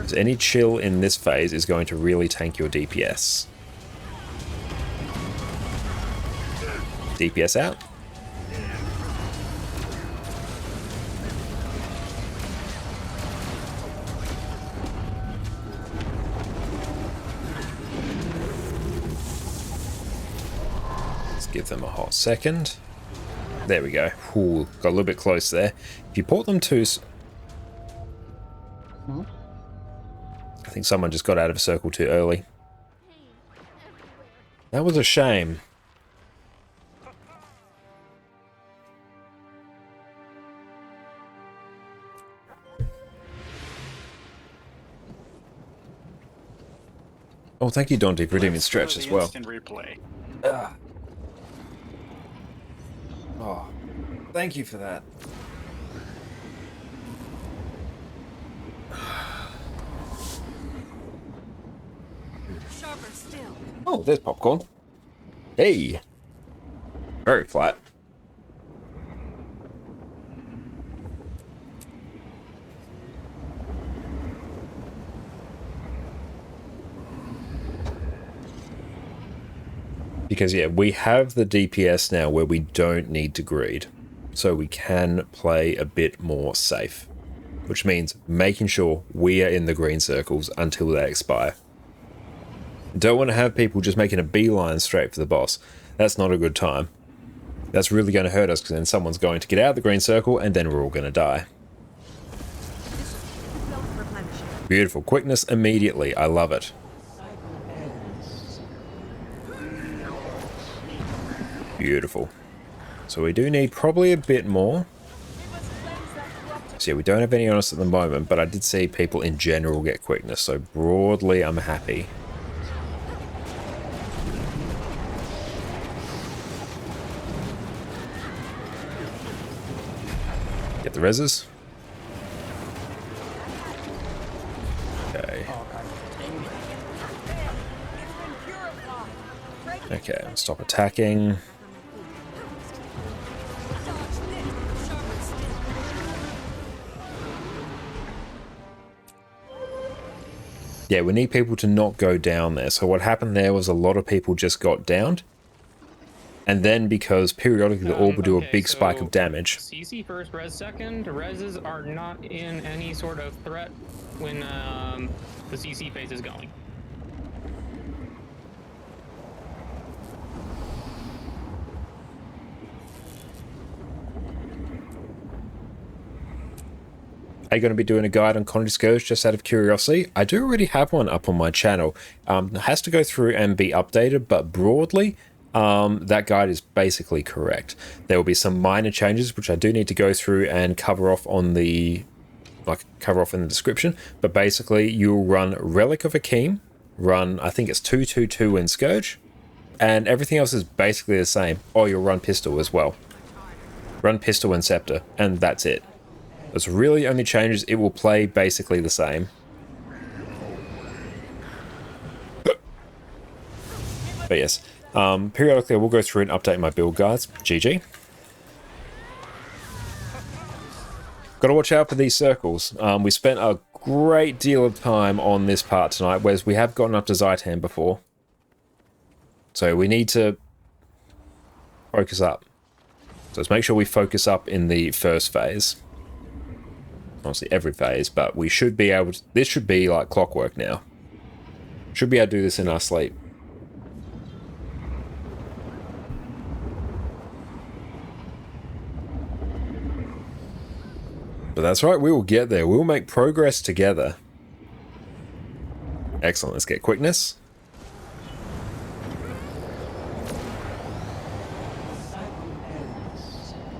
So any chill in this phase is going to really tank your DPS. DPS out. Give them a hot second. There we go. Ooh, got a little bit close there. If you port them to... I think someone just got out of a circle too early. That was a shame. Oh, thank you, Dante, for redeeming Let's stretch go as the well. instant replay. Oh, thank you for that. Sharper still. Oh, there's popcorn. Hey. Very flat. Because, yeah, we have the DPS now where we don't need to greed. So we can play a bit more safe. Which means making sure we are in the green circles until they expire. Don't want to have people just making a beeline straight for the boss. That's not a good time. That's really going to hurt us because then someone's going to get out of the green circle and then we're all going to die. Beautiful. Quickness immediately. I love it. Beautiful. So we do need probably a bit more. So yeah, we don't have any on us at the moment, but I did see people in general get quickness, so broadly I'm happy. Get the reses. Okay. Okay, stop attacking. Yeah, we need people to not go down there. So what happened there was a lot of people just got downed. And then because periodically the orb will do a big spike of damage. CC first, res second. Reses are not in any sort of threat when the CC phase is going. Are you going to be doing a guide on Conjured Scourge just out of curiosity? I do already have one up on my channel. It has to go through and be updated, but broadly, that guide is basically correct. There will be some minor changes, which I do need to go through and cover off on the, cover off in the description. But basically, you'll run Relic of Akeem, run, I think it's 222 in Scourge, and everything else is basically the same. Oh, you'll run Pistol as well. Run Pistol and Scepter, and that's it. It's really only changes. It will play basically the same. But yes, periodically I will go through and update my build guides. GG. Got to watch out for these circles. We spent a great deal of time on this part tonight, whereas we have gotten up to Zaitan before. So we need to focus up. So let's make sure we focus up in the first phase. Obviously every phase, but we should be able to, this should be like clockwork now. Should be able to do this in our sleep. But that's right, we will get there. We'll make progress together. Excellent, let's get quickness.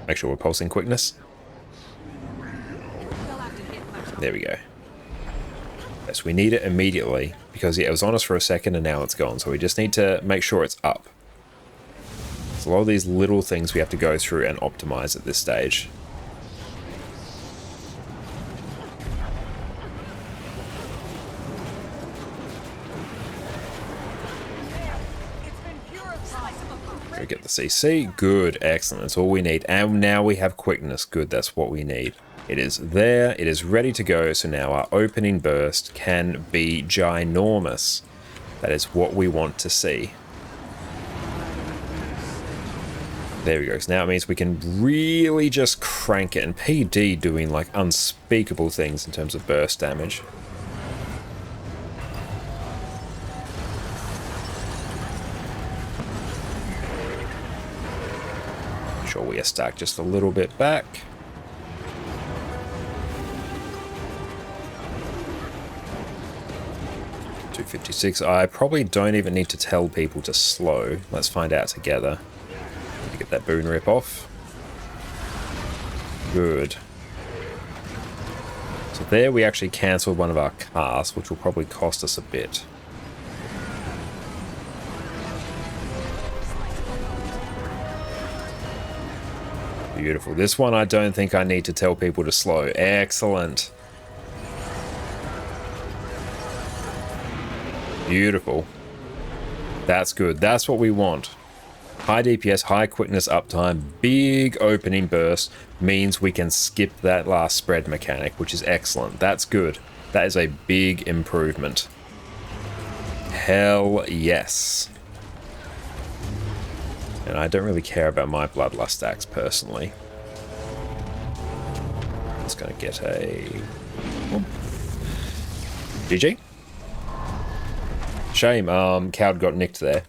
Make sure we're pulsing quickness. There we go. Yes, we need it immediately because yeah, it was on us for a second and now it's gone. So we just need to make sure it's up. There's a lot of these little things we have to go through and optimize at this stage. Go get the CC. Good, excellent. That's all we need. And now we have quickness. Good, that's what we need. It is there, it is ready to go, so now our opening burst can be ginormous. That is what we want to see. There we go, so now it means we can really just crank it, and PD doing like unspeakable things in terms of burst damage. Sure we are stacked just a little bit back. 256. I probably don't even need to tell people to slow. Let's find out together. Get that boon rip off. Good. So there we actually cancelled one of our casts, which will probably cost us a bit. Beautiful. This one I don't think I need to tell people to slow. Excellent. Beautiful. That's good. That's what we want. High DPS, high quickness uptime, big opening burst means we can skip that last spread mechanic, which is excellent. That's good. That is a big improvement. Hell yes. And I don't really care about my bloodlust stacks personally. Just gonna get a GG. Shame, Cowd got nicked there.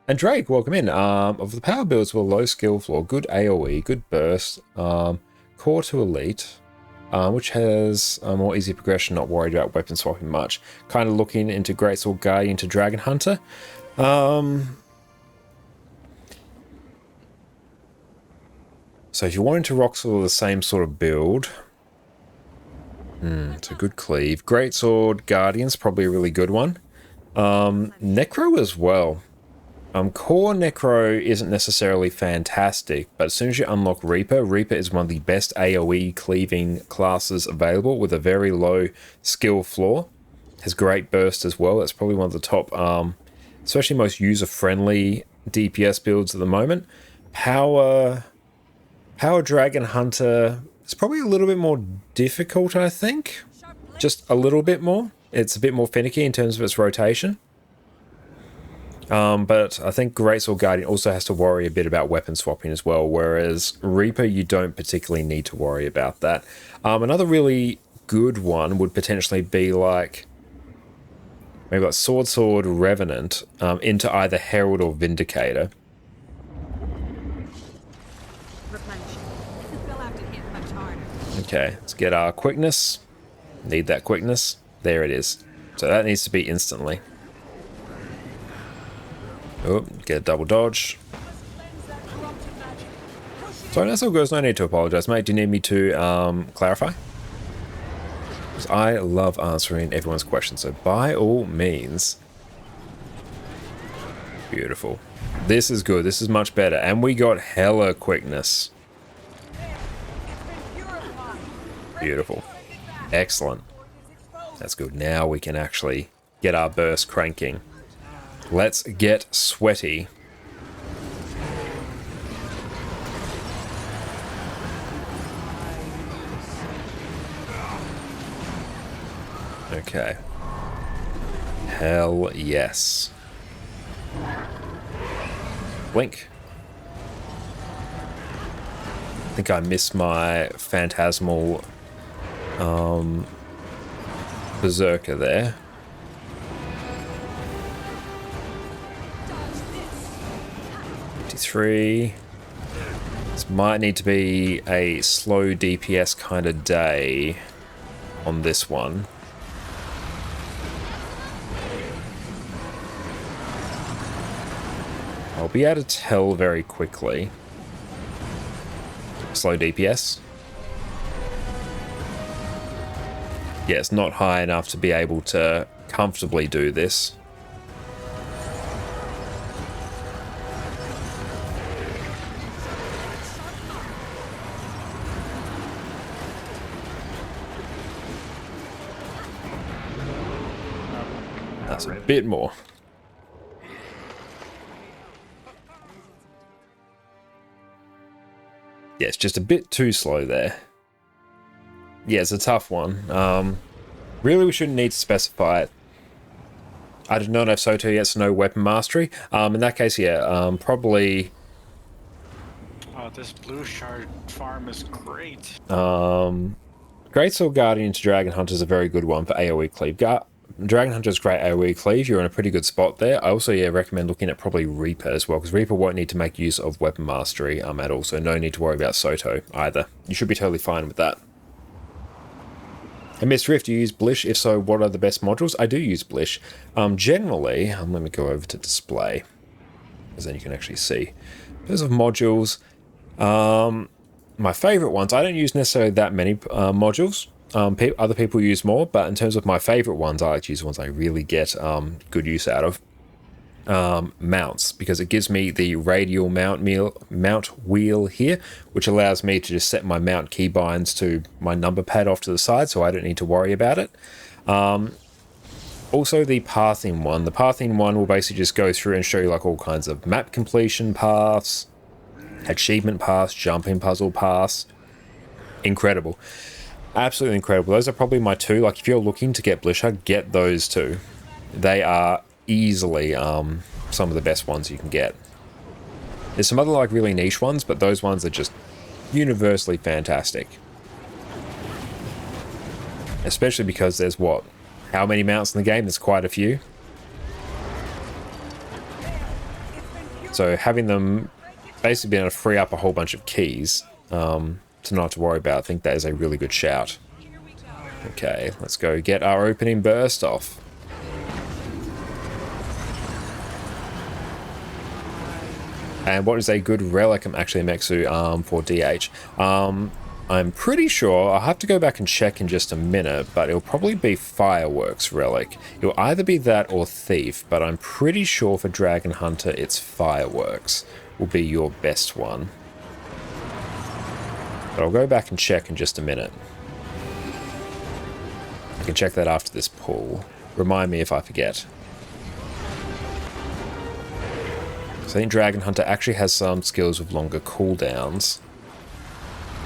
And Drake, welcome in. Of the power builds with a low skill floor, good AoE, good burst, core to elite, which has a more easy progression, not worried about weapon swapping much. Kind of looking into Greatsword Guardian to Dragon Hunter. So if you're wanting to rock sort of the same sort of build, it's a good cleave. Greatsword Guardian's probably a really good one. Necro as well. Core Necro isn't necessarily fantastic, but as soon as you unlock Reaper, Reaper is one of the best AoE cleaving classes available with a very low skill floor. Has great burst as well. That's probably one of the top, especially most user-friendly DPS builds at the moment. Power Dragon Hunter is probably a little bit more difficult, I think. Just a little bit more. It's a bit more finicky in terms of its rotation. But I think Greatsword Guardian also has to worry a bit about weapon swapping as well, whereas Reaper, you don't particularly need to worry about that. Another really good one would potentially be like, maybe like Sword Revenant into either Herald or Vindicator. Okay, let's get our quickness. Need that quickness. There it is. So that needs to be instantly. Oh, get a double dodge. Sorry, that's all goes. No need to apologize, mate. Do you need me to clarify? Because I love answering everyone's questions, so by all means. Beautiful. This is good. This is much better. And we got hella quickness. Beautiful. Excellent. That's good. Now we can actually get our burst cranking. Let's get sweaty. Okay. Hell yes. Blink. I think I missed my phantasmal berserker there. This might need to be a slow DPS kind of day on this one. I'll be able to tell very quickly. Slow DPS. Yeah, it's not high enough to be able to comfortably do this. That's a bit more. Yeah, it's just a bit too slow there. Yeah, it's a tough one. Really, we shouldn't need to specify it. I do not have Soto yet, so no weapon mastery. In that case, yeah, probably... Oh, this blue shard farm is great. Greatsword Guardian to Dragon Hunter is a very good one for AoE cleave. Dragon Hunter is great AoE cleave. You're in a pretty good spot there. I also recommend looking at probably Reaper as well, because Reaper won't need to make use of weapon mastery at all, so no need to worry about Soto either. You should be totally fine with that. And Miss Rift, do you use Blish? If so, what are the best modules? I do use Blish. Generally, let me go over to display, because then you can actually see. In terms of modules, my favorite ones, I don't use necessarily that many modules. Other people use more, but in terms of my favorite ones, I like to use the ones I really get good use out of. mounts, because it gives me the radial mount wheel here, which allows me to just set my mount keybinds to my number pad off to the side, so I don't need to worry about it. Also the pathing one. The pathing one will basically just go through and show you like all kinds of map completion paths, achievement paths, jumping puzzle paths. Incredible. Absolutely incredible. Those are probably my two. Like if you're looking to get Blisher, get those two. They are easily some of the best ones you can get. There's some other like really niche ones, but those ones are just universally fantastic. Especially because there's what? How many mounts in the game? There's quite a few. So having them basically being able to free up a whole bunch of keys to not have to worry about, I think that is a really good shout. Okay, let's go get our opening burst off. And what is a good relic? I'm actually Mexu for DH. I'm pretty sure, I'll have to go back and check in just a minute, but it'll probably be Fireworks Relic. It'll either be that or Thief, but I'm pretty sure for Dragon Hunter it's Fireworks will be your best one. But I'll go back and check in just a minute. I can check that after this pull. Remind me if I forget. So I think Dragon Hunter actually has some skills with longer cooldowns.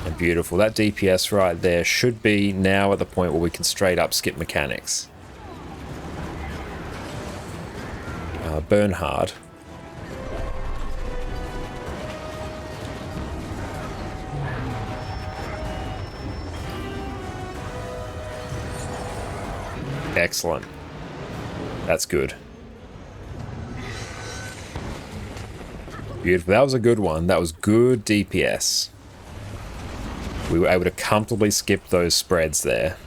And beautiful. That DPS right there should be now at the point where we can straight up skip mechanics. Bernhard. Excellent. That's good. Beautiful. That was a good one. That was good DPS. We were able to comfortably skip those spreads there.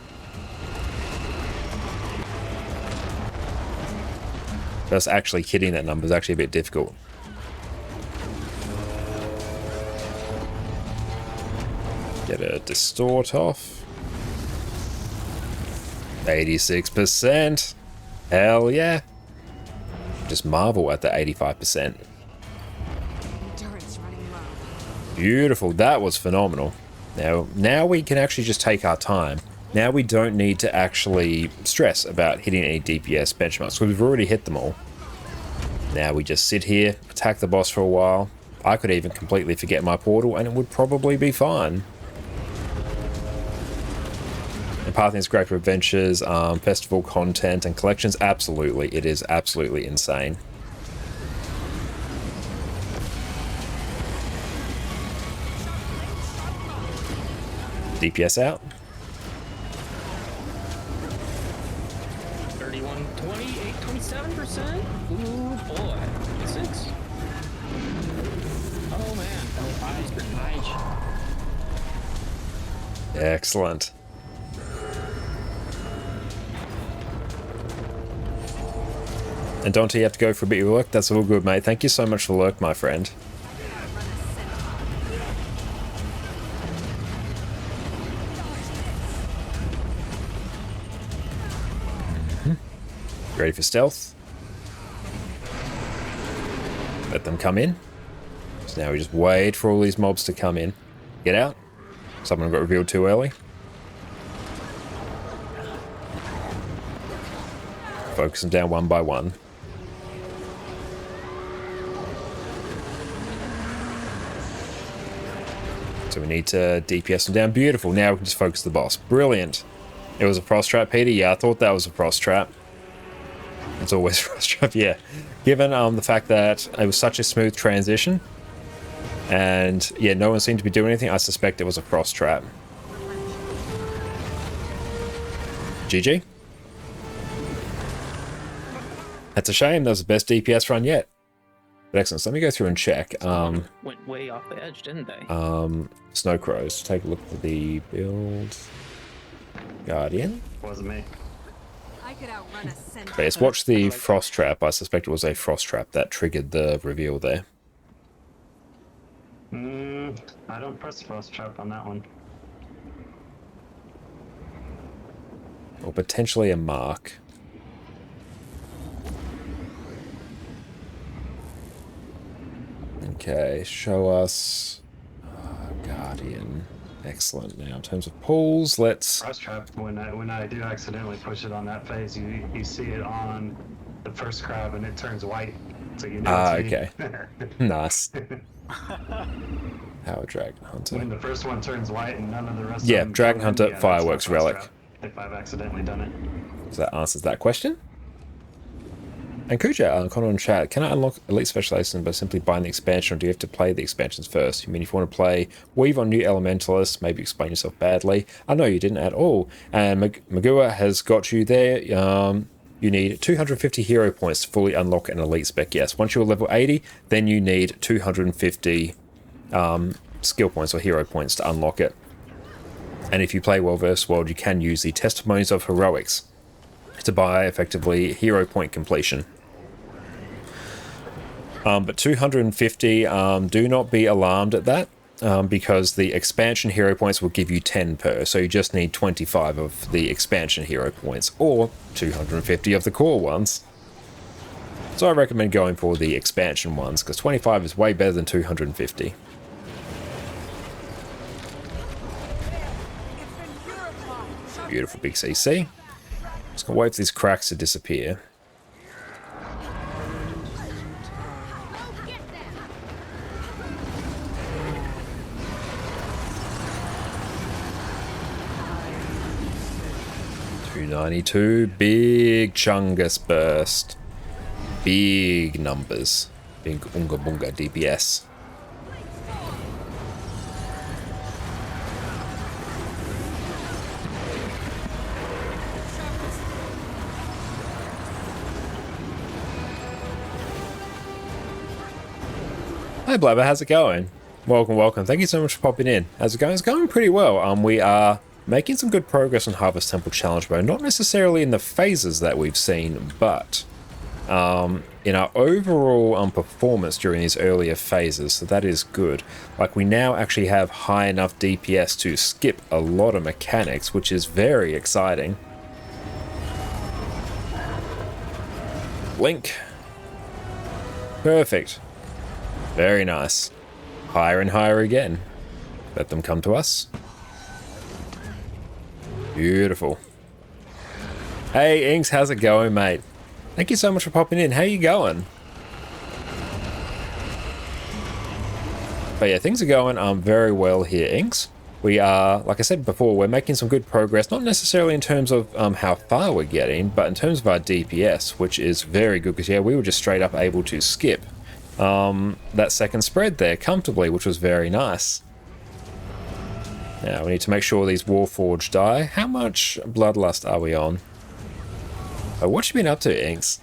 Just actually hitting that number is actually a bit difficult. Get a distort off. 86%. Hell yeah. Just marvel at the 85%. Beautiful. That was phenomenal. Now we can actually just take our time. Now we don't need to actually stress about hitting any DPS benchmarks, because we've already hit them all. Now we just sit here, attack the boss for a while. I could even completely forget my portal and it would probably be fine. And Pathing is great for adventures, festival content and collections. Absolutely, it is absolutely insane. DPS out. 31, 28, 27%. Ooh boy. 6. Oh man. Excellent. And Dante, you have to go for a bit of work. That's all good, mate. Thank you so much for the lurk, my friend. Ready for stealth? Let them come in. So now we just wait for all these mobs to come in. Get out. Someone got revealed too early. Focus them down one by one. So we need to DPS them down. Beautiful. Now we can just focus the boss. Brilliant. It was a frost trap, Peter. Yeah, I thought that was a frost trap. It's always frost trap, yeah. Given the fact that it was such a smooth transition, and yeah, no one seemed to be doing anything, I suspect it was a frost trap. GG. That's a shame. That was the best DPS run yet. But excellent. So let me go through and check. Went way off the edge, didn't they? Snow Crows. Take a look at the build. Guardian. Wasn't me. I could outrun a centaur. But yes, watch the frost trap. I suspect it was a frost trap that triggered the reveal there. I don't press frost trap on that one. Or potentially a mark. Okay, show us Guardian. Excellent. Now, in terms of pools, let's... Frost trap, when I do accidentally push it on that phase, you see it on the first crab and it turns white. So you know it's me. okay. Nice. Power Dragon Hunter. When the first one turns white and none of the rest of Yeah, them Dragon come in, Hunter, that's Fireworks my frost Relic. trap, if I've accidentally done it. So that answers that question. And Kuja, comment on chat, can I unlock Elite Specialization by simply buying the expansion, or do you have to play the expansions first? You mean if you want to play Weave on New Elementalist, maybe explain yourself badly? I know you didn't at all. And Magua has got you there. You need 250 hero points to fully unlock an Elite spec, yes. Once you're level 80, then you need 250 skill points or hero points to unlock it. And if you play World vs. World, you can use the Testimonies of Heroics to buy effectively hero point completion. But 250, do not be alarmed at that, because the expansion hero points will give you 10 per, so you just need 25 of the expansion hero points, or 250 of the core ones. So I recommend going for the expansion ones, because 25 is way better than 250. Beautiful big CC. Just gonna wait for these cracks to disappear. $292, big Chungus burst. Big numbers. Big Unga Bunga DPS. Hi Blabber, how's it going? Welcome, welcome. Thank you so much for popping in. How's it going? It's going pretty well. We are making some good progress on Harvest Temple Challenge Mode. Not necessarily in the phases that we've seen, but in our overall performance during these earlier phases, so that is good. Like, we now actually have high enough DPS to skip a lot of mechanics, which is very exciting. Blink. Perfect. Very nice. Higher and higher again. Let them come to us. Beautiful. Hey Inks, how's it going, mate? Thank you so much for popping in. How you going? But yeah, things are going very well here, Inks. We are, like I said before, we're making some good progress, not necessarily in terms of how far we're getting, but in terms of our DPS, which is very good, because yeah, we were just straight up able to skip that second spread there comfortably, which was very nice. Now we need to make sure these Warforged die. How much Bloodlust are we on? Oh, what you been up to, Inks?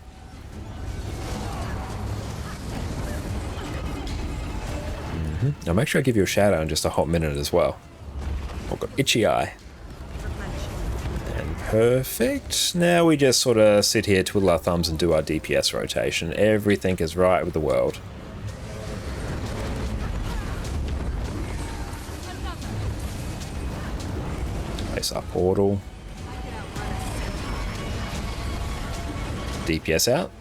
I'll make sure I give you a shout out in just a hot minute as well. I've got itchy eye. And perfect. Now we just sort of sit here, twiddle our thumbs and do our DPS rotation. Everything is right with the world. Place our portal. DPS out.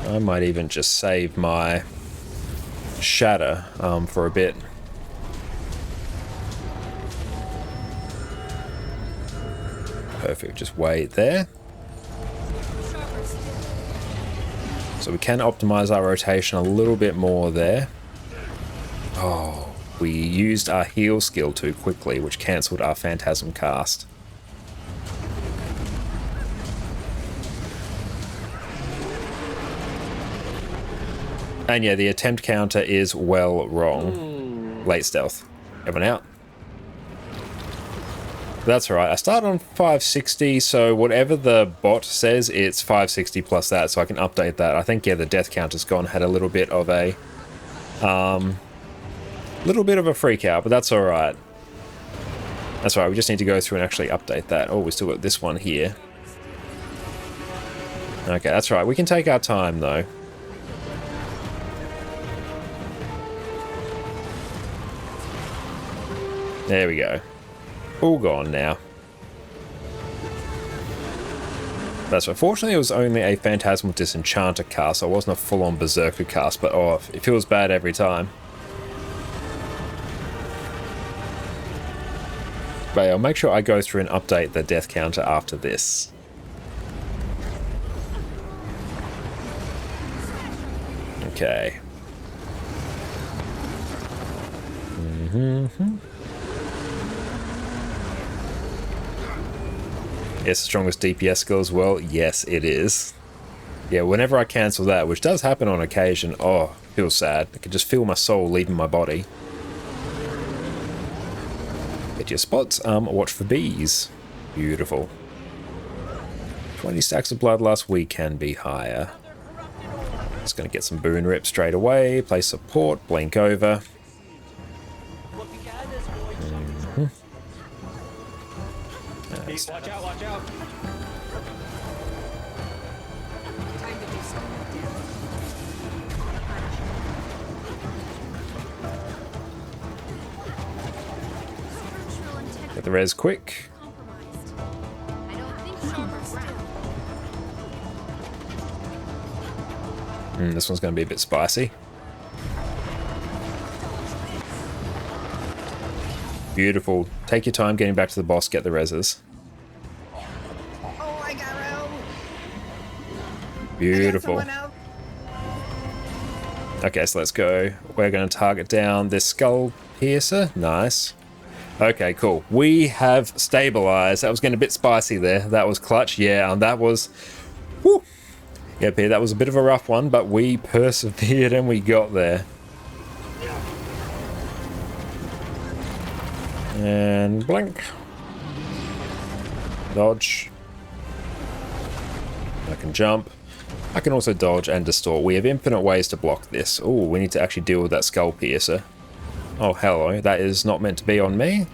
I might even just save my shatter for a bit. Perfect, just wait there. So we can optimize our rotation a little bit more there. Oh, we used our heal skill too quickly, which cancelled our Phantasm cast. And yeah, the attempt counter is well wrong. Late stealth. Everyone out. That's right. I started on 560, so whatever the bot says, it's 560 plus that, so I can update that. I think, yeah, the death counter's gone, had a little bit of a freak out, but that's all right. That's right. We just need to go through and actually update that. Oh, we still got this one here. Okay, that's right. We can take our time though. There we go. All gone now. That's right. Fortunately, it was only a Phantasmal Disenchanter cast, so it wasn't a full-on Berserker cast, but oh, it feels bad every time. But I'll make sure I go through and update the death counter after this. Okay. It's the strongest DPS skill as well. Yes, it is. Yeah, whenever I cancel that, which does happen on occasion, oh, feels sad. I can just feel my soul leaving my body. Get your spots. Watch for bees. Beautiful. 20 stacks of bloodlust. We can be higher. Just going to get some boon rip straight away. Play support. Blink over. Watch out, watch out. Time to do something. Get the res quick. I don't think sharper ground. This one's going to be a bit spicy. Beautiful. Take your time getting back to the boss. Get the reses. Oh, I got row. Beautiful. Okay, so let's go. We're going to target down this skull piercer. Nice. Okay, cool. We have stabilized. That was getting a bit spicy there. That was clutch. Yeah, and that was... Whew. Yeah, Peter, that was a bit of a rough one, but we persevered and we got there. And blink. Dodge. I can jump. I can also dodge and distort. We have infinite ways to block this. Oh, we need to actually deal with that skull piercer. Oh, hello. That is not meant to be on me.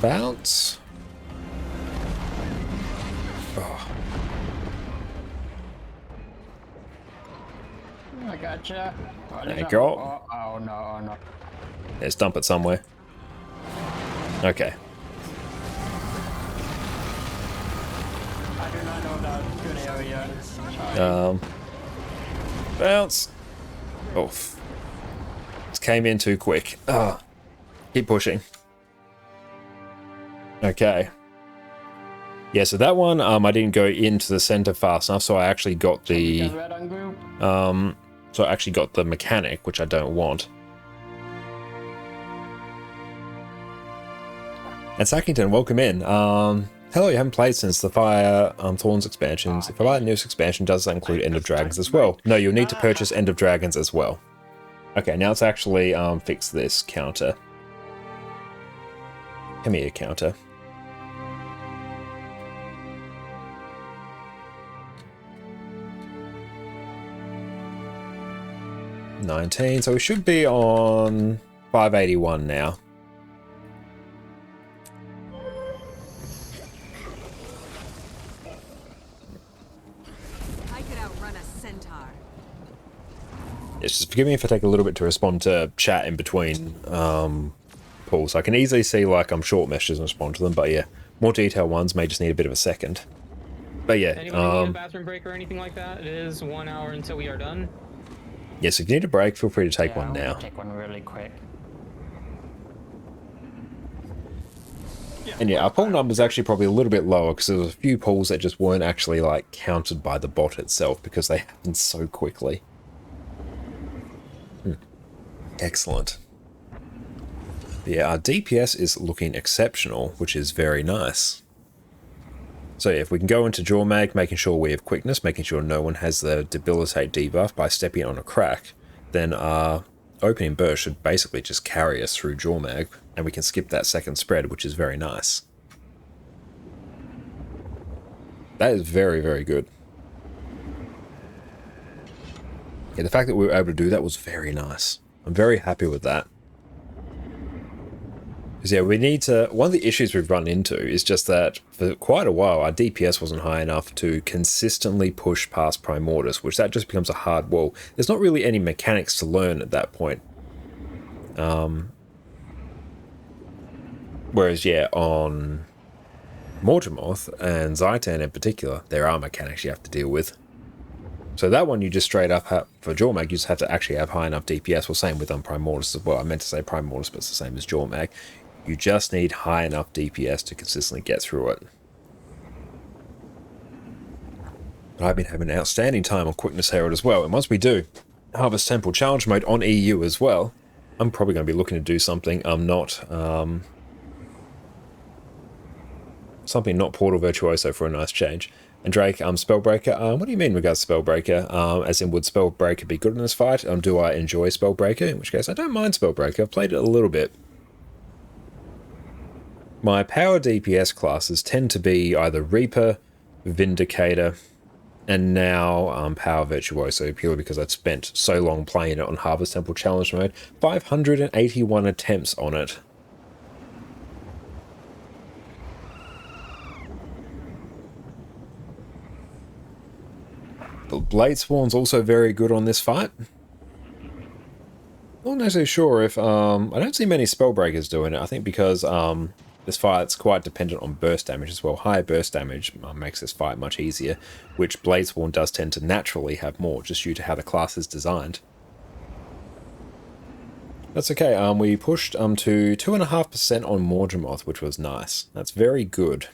Bounce. Oh. I gotcha. There you go. Oh no, oh no. Let's dump it somewhere. Okay. I do not know that good area. Sorry. Bounce. Oof. This came in too quick. Keep pushing. Okay. Yeah, so that one, I didn't go into the center fast enough, so I actually got the... so I actually got the mechanic, which I don't want. And Sackington, welcome in. Hello, you haven't played since the Fire Thorns expansions. If I buy the newest expansion, does that include End of Dragons as well? No, you'll need to purchase End of Dragons as well. Okay, now let's actually fix this counter. Come here, counter. $19, so we should be on 581 now. I could outrun a centaur. It's just forgive me if I take a little bit to respond to chat in between pulls. I can easily see like I'm short messages and respond to them, but yeah, more detailed ones may just need a bit of a second. But yeah, Anyone need a bathroom break or anything like that? It is 1 hour until we are done. yes, if you need a break, feel free to take one I'm gonna now. Take one really quick. And yeah, our pull number's actually probably a little bit lower because there was a few pulls that just weren't actually like counted by the bot itself because they happened so quickly. Excellent. Yeah, our DPS is looking exceptional, which is very nice. So yeah, if we can go into Jaw Mag, making sure we have quickness, making sure no one has the debilitate debuff by stepping on a crack, then our opening burst should basically just carry us through Jaw Mag, and we can skip that second spread, which is very nice. That is very, very good. Yeah, the fact that we were able to do that was very nice. I'm very happy with that. Because, yeah, we need to... One of the issues we've run into is just that for quite a while, our DPS wasn't high enough to consistently push past Primordius, which that just becomes a hard wall. There's not really any mechanics to learn at that point. Whereas, yeah, on Morgemoth and Zaitan in particular, there are mechanics you have to deal with. So that one you just straight up have, for Jormag, you just have to actually have high enough DPS. Well, same with Primordius as well. I meant to say Primordius, but it's the same as Jormag. You just need high enough DPS to consistently get through it. But I've been having an outstanding time on Quickness Herald as well. And once we do Harvest Temple Challenge Mode on EU as well, I'm probably going to be looking to do something something not Portal Virtuoso for a nice change. And Drake, Spellbreaker, what do you mean in regards to Spellbreaker? As in, would Spellbreaker be good in this fight? Do I enjoy Spellbreaker? In which case, I don't mind Spellbreaker. I've played it a little bit. My power DPS classes tend to be either Reaper, Vindicator, and now Power Virtuoso, purely because I'd spent so long playing it on Harvest Temple Challenge Mode. 581 attempts on it. Bladesworn's also very good on this fight. Not necessarily sure if... I don't see many Spellbreakers doing it. I think because this fight's quite dependent on burst damage as well. Higher burst damage makes this fight much easier, which Bladesworn does tend to naturally have more, just due to how the class is designed. That's okay. We pushed to 2.5% on Morgemoth, which was nice. That's very good.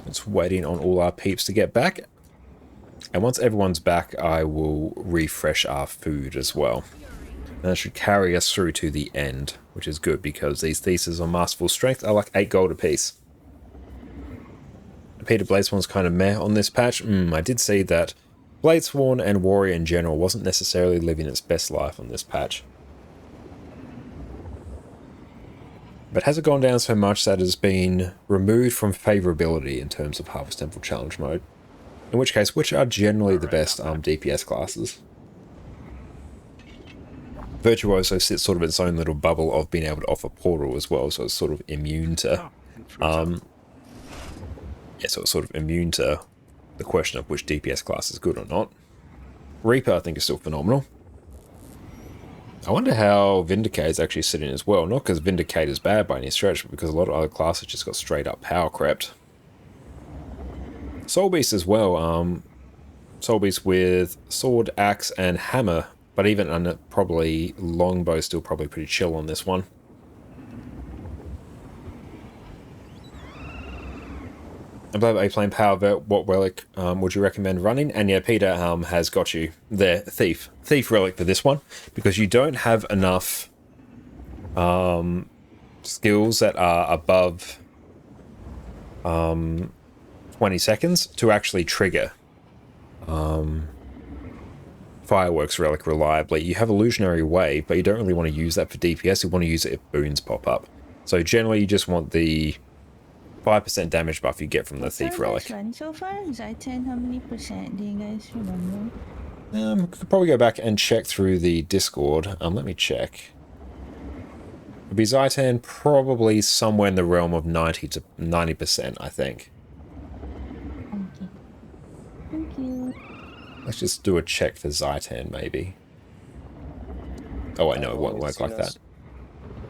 It's waiting on all our peeps to get back. And once everyone's back, I will refresh our food as well. And that should carry us through to the end, which is good because these Theses on Masterful Strength are like 8 gold apiece. Peter Bladesworn's kind of meh on this patch. I did see that Bladesworn and Warrior in general wasn't necessarily living its best life on this patch. But has it gone down so much that it has been removed from favourability in terms of Harvest Temple Challenge Mode? In which case, which are generally the best DPS classes? Virtuoso sits sort of in its own little bubble of being able to offer Portal as well, so it's sort of immune to... so it's sort of immune to the question of which DPS class is good or not. Reaper, I think, is still phenomenal. I wonder how Vindicate is actually sitting as well. Not because Vindicate is bad by any stretch, but because a lot of other classes just got straight up power crept. Soul Beast as well. Soul Beast with sword, axe, and hammer, but even under probably longbow, still probably pretty chill on this one. I'm glad you playing Power Vert. What relic would you recommend running? And yeah, Peter has got you there. Thief relic for this one, because you don't have enough skills that are above 20 seconds to actually trigger Fireworks relic reliably. You have Illusionary Wave, but you don't really want to use that for DPS. You want to use it if boons pop up. So generally, you just want the 5% damage buff you get from the Thief relic. Run so far? Zaitan, how many percent do you guys remember? Could probably go back and check through the Discord. Let me check. It'd be Zaitan probably somewhere in the realm of 90 to 90%, I think. Okay. Thank you. Let's just do a check for Zaitan, maybe. Oh, I know, it won't work like that.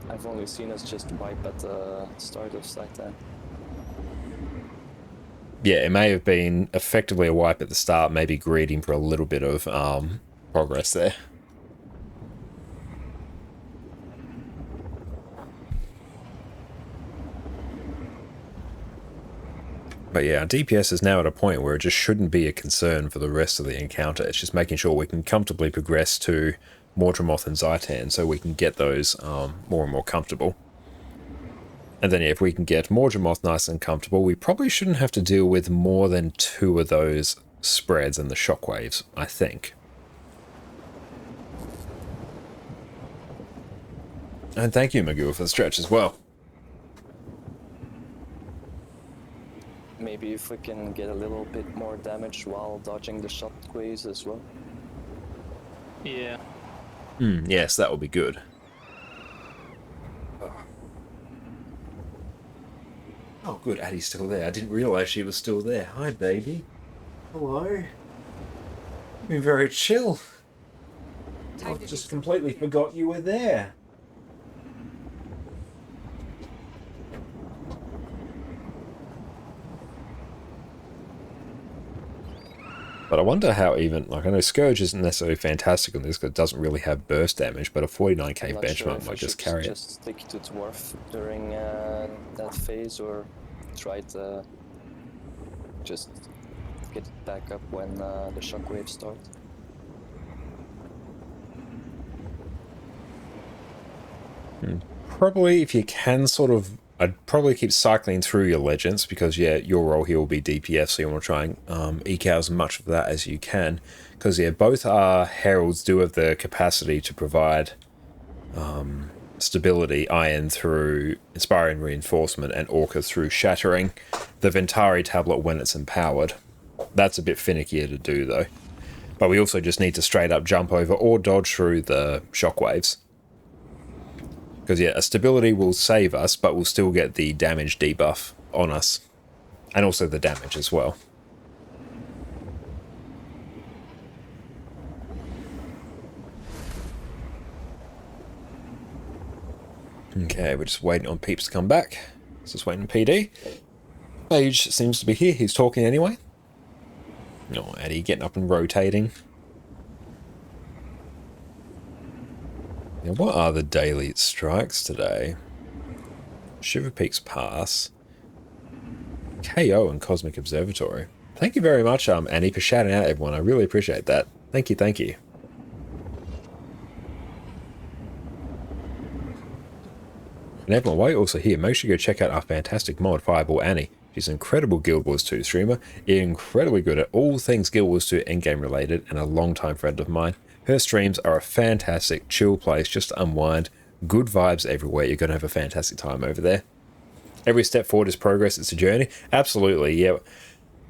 I've only seen us just wipe at the start of Zaitan. Yeah, it may have been effectively a wipe at the start, maybe greeting for a little bit of progress there. But yeah, DPS is now at a point where it just shouldn't be a concern for the rest of the encounter. It's just making sure we can comfortably progress to Morgemoth and Zaitan so we can get those more and more comfortable. And then yeah, if we can get Morgemoth nice and comfortable, we probably shouldn't have to deal with more than 2 of those spreads and the shockwaves, I think. And thank you, Magoo, for the stretch as well. Maybe if we can get a little bit more damage while dodging the shockwaves as well. Yeah. Yes, that would be good. good, Addie's still there. I didn't realise she was still there. Hi, baby. Hello. Been very chill. I just completely forgot you were there. But I wonder how even, like, I know Scourge isn't necessarily fantastic on this because it doesn't really have burst damage, but a 49k benchmark might just carry it. Just stick to Dwarf during that phase, or try to just get it back up when the shockwaves start. Probably, if you can sort of, I'd probably keep cycling through your legends because, yeah, your role here will be DPS, so you want to try and eke out as much of that as you can. Because, yeah, both our heralds do have the capacity to provide stability, Iron through Inspiring Reinforcement and Orca through Shattering. The Ventari tablet when it's empowered. That's a bit finickier to do, though. But we also just need to straight up jump over or dodge through the shockwaves. Because, yeah, a stability will save us, but we'll still get the damage debuff on us. And also the damage as well. Okay, we're just waiting on peeps to come back. Just waiting on PD. Page seems to be here. He's talking anyway. No, Eddie getting up and rotating. Now, what are the daily strikes today? Shiver Peaks Pass. KO and Cosmic Observatory. Thank you very much, Annie, for shouting out everyone. I really appreciate that. Thank you, thank you. And everyone, while you're also here, make sure you go check out our fantastic mod, Fireball Annie. She's an incredible Guild Wars 2 streamer, incredibly good at all things Guild Wars 2 endgame related, and a long-time friend of mine. Her streams are a fantastic, chill place just to unwind. Good vibes everywhere. You're going to have a fantastic time over there. Every step forward is progress. It's a journey. Absolutely, yeah.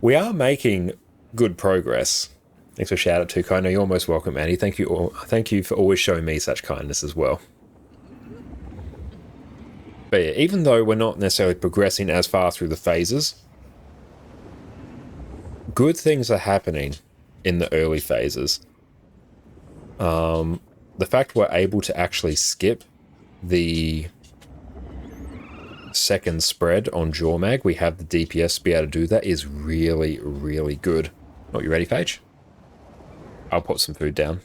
We are making good progress. Thanks for shout out to Kono. You're most welcome, Annie. Thank you for always showing me such kindness as well. But yeah, even though we're not necessarily progressing as far through the phases, good things are happening in the early phases. The fact we're able to actually skip the second spread on Jormag, we have the DPS to be able to do that, is really, really good. Oh, you ready, Paige? I'll put some food down.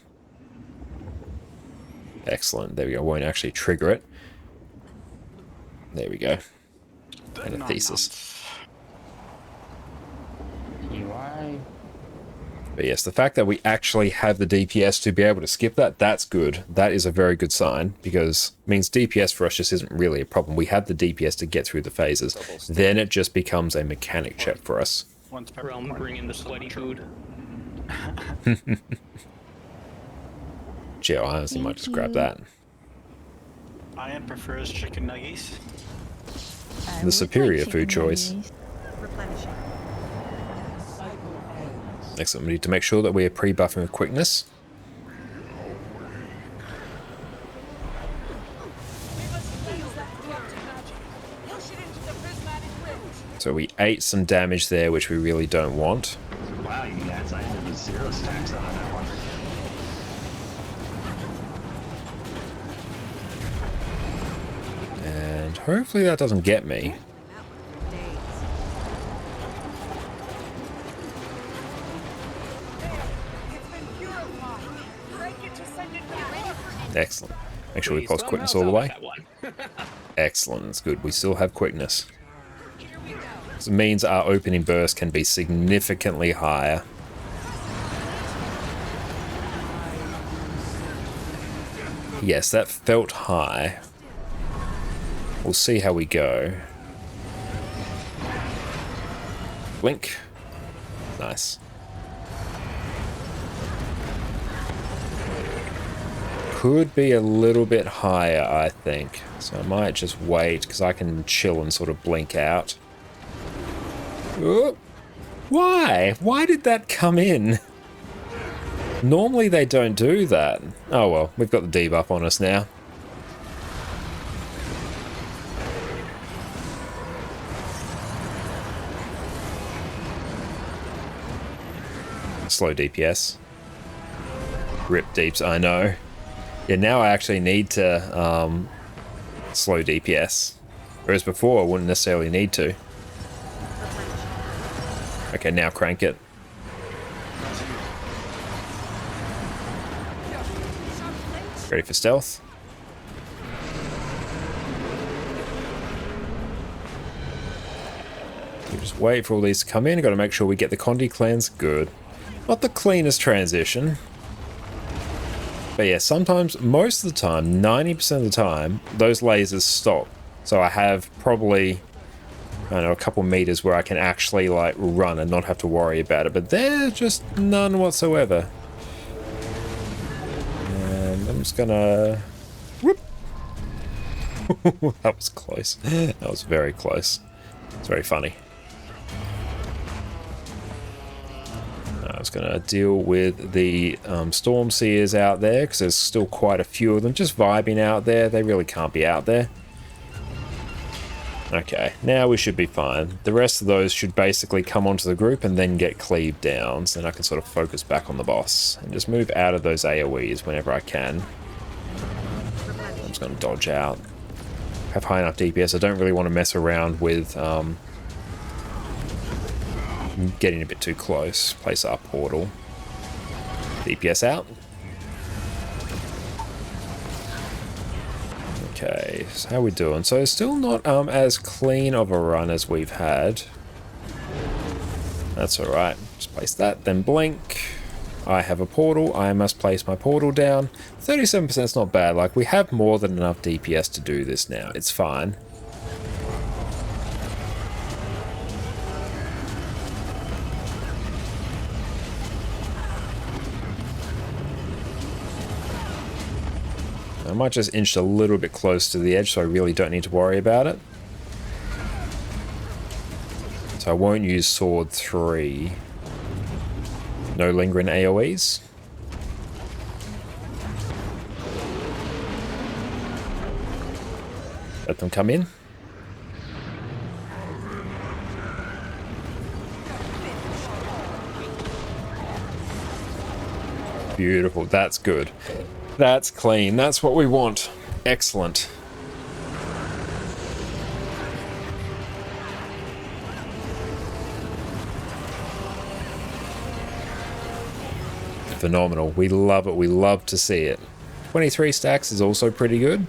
Excellent. There we go. I won't actually trigger it. There we go. And a thesis. But yes, the fact that we actually have the DPS to be able to skip that, that's good. That is a very good sign, because it means DPS for us just isn't really a problem. We have the DPS to get through the phases. Then it just becomes a mechanic check for us. Realm, bring in the sweaty food. Gee, I honestly might just grab that. Ian prefers chicken nuggets. The superior food choice. Excellent. We need to make sure that we are pre-buffing with quickness. So we ate some damage there, which we really don't want. Wow, you guys, I had 0 stacks on that one. And hopefully that doesn't get me. Excellent. Make sure we pause quickness all the way. Excellent. That's good. We still have quickness. This means our opening burst can be significantly higher. Yes, that felt high. We'll see how we go. Blink. Nice. Could be a little bit higher, I think. So I might just wait, because I can chill and sort of blink out. Oh, why? Why did that come in? Normally they don't do that. Oh well, we've got the debuff on us now. slow DPS. Rip deeps, I know. Yeah, now I actually need to slow DPS. Whereas before I wouldn't necessarily need to. Okay, now crank it. Ready for stealth. We just wait for all these to come in. Got to make sure we get the Condi cleanse. Good. Not the cleanest transition. But yeah, sometimes, most of the time, 90% of the time, those lasers stop. So I have probably, I don't know, a couple meters where I can actually like run and not have to worry about it. But they're just none whatsoever. And I'm just gonna... Whoop! That was close. That was very close. It's very funny. I was going to deal with the Storm Seers out there because there's still quite a few of them just vibing out there. They really can't be out there. Okay, now we should be fine. The rest of those should basically come onto the group and then get cleaved down. So then I can sort of focus back on the boss and just move out of those AoEs whenever I can. I'm just going to dodge out. Have high enough DPS. I don't really want to mess around with... getting a bit too close. Place our portal. DPS out. Okay, so how are we doing? So still not as clean of a run as we've had. That's alright. Just place that, then blink. I have a portal. I must place my portal down. 37% is not bad. Like, we have more than enough DPS to do this now. It's fine. I might just inch a little bit close to the edge so I really don't need to worry about it. So I won't use Sword 3. No lingering AoEs. Let them come in. Beautiful, that's good. That's clean. That's what we want. Excellent. Phenomenal. We love it. We love to see it. 23 stacks is also pretty good.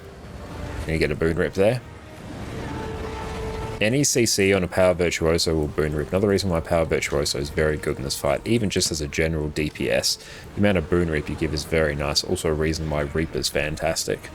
And you get a boon rip there. Any CC on a Power Virtuoso will boon rip. Another reason why Power Virtuoso is very good in this fight, even just as a general DPS, the amount of boon rip you give is very nice. Also a reason why Reaper's fantastic.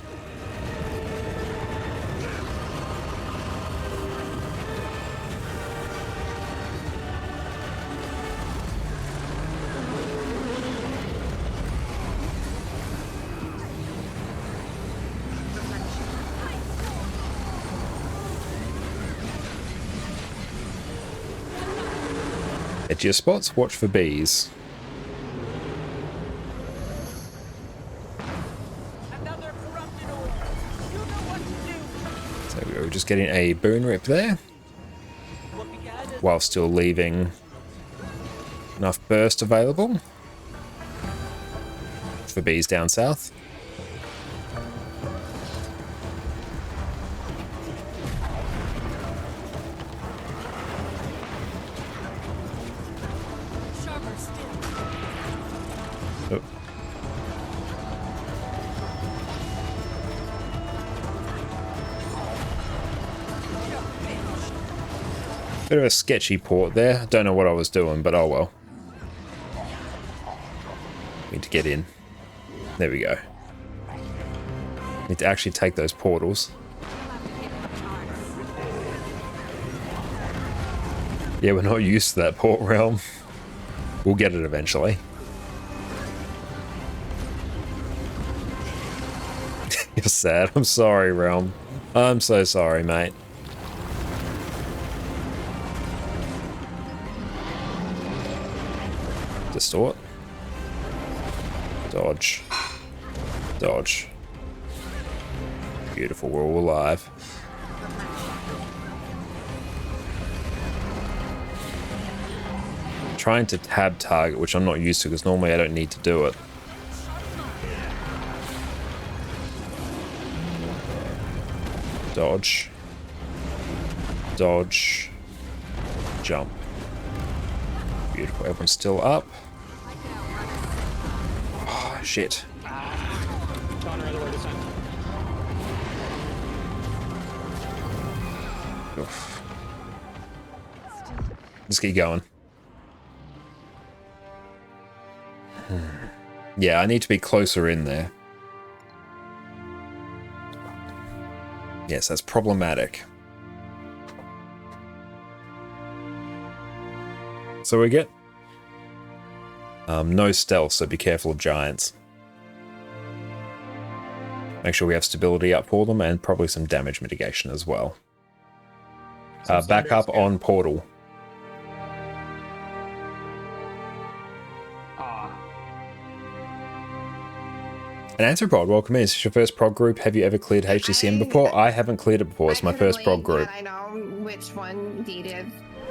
At your spots, watch for bees. Another corrupted orb. You know what to do. So we're just getting a boon rip there, What began as while still leaving enough burst available for bees down south. Sharper still. Oh. Bit of a sketchy port there. Don't know what I was doing, but oh well. Need to get in. There we go. Need to actually take those portals. Yeah, we're not used to that port realm. We'll get it eventually. You're sad. I'm sorry, realm. I'm so sorry, mate. Distort. Dodge. Dodge. Beautiful, we're all alive. trying to tab target, which I'm not used to because normally I don't need to do it. Dodge. Dodge. Jump. Beautiful. Everyone's still up. Oh, shit. Connor, other way this time. Oof. Let's keep going. Yeah, I need to be closer in there. Yes, that's problematic. So we get no stealth, so be careful of giants. Make sure we have stability up for them and probably some damage mitigation as well. Back up on portal. An Anthropod, welcome in. Is this your first prog group? Have you ever cleared HCCM before? I haven't cleared it before. It's my first prog group. I know which one needed,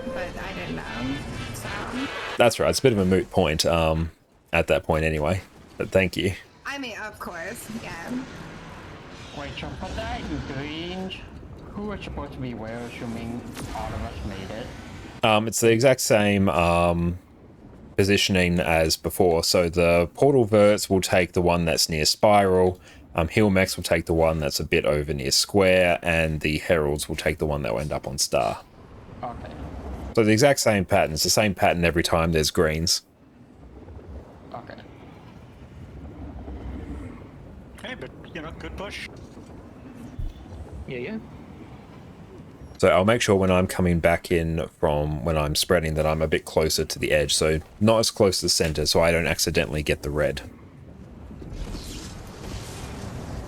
but I didn't know. So. That's right. It's a bit of a moot point at that point anyway. But thank you. I mean, of course, yeah. Wait, so for that green, who was supposed to be where, assuming all of us made it? It's the exact same positioning as before. So the portal verts will take the one that's near spiral. Heel mechs will take the one that's a bit over near square, and the heralds will take the one that will end up on star. Okay. So the exact same pattern. It's the same pattern every time there's greens. Okay. Hey, but you know, good push. Yeah, yeah. So I'll make sure when I'm coming back in from when I'm spreading that I'm a bit closer to the edge. So not as close to the center so I don't accidentally get the red.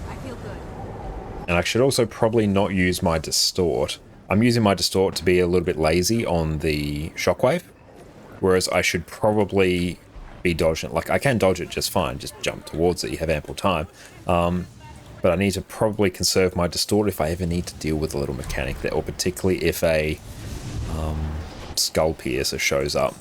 I feel good. And I should also probably not use my distort. I'm using my distort to be a little bit lazy on the shockwave. Whereas I should probably be dodging it. Like I can dodge it just fine. Just jump towards it. You have ample time. But I need to probably conserve my distort if I ever need to deal with a little mechanic there, or particularly if a skull piercer shows up.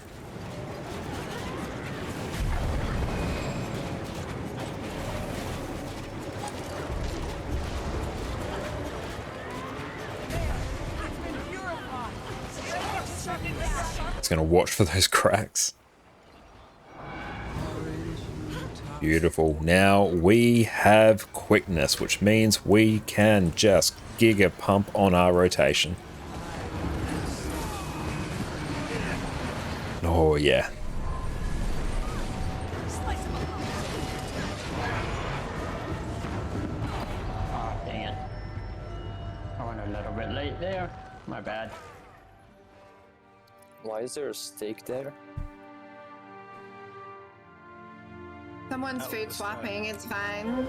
It's going to watch for those cracks. Beautiful. Now we have quickness, which means we can just giga pump on our rotation. Oh yeah. Oh, dang it. I went a little bit late there. My bad. Why is there a stake there? Someone's food swapping, it's fine.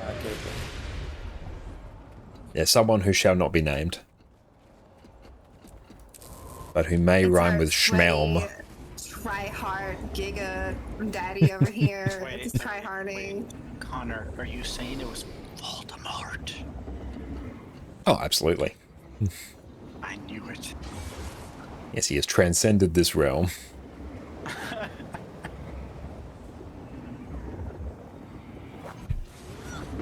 Okay. Yeah, someone who shall not be named. But who may It's rhyme our with schmelm. Try hard giga daddy over here. Wait, It's try harding. Connor, are you saying it was Voldemort? Oh, absolutely. I knew it. Yes, he has transcended this realm.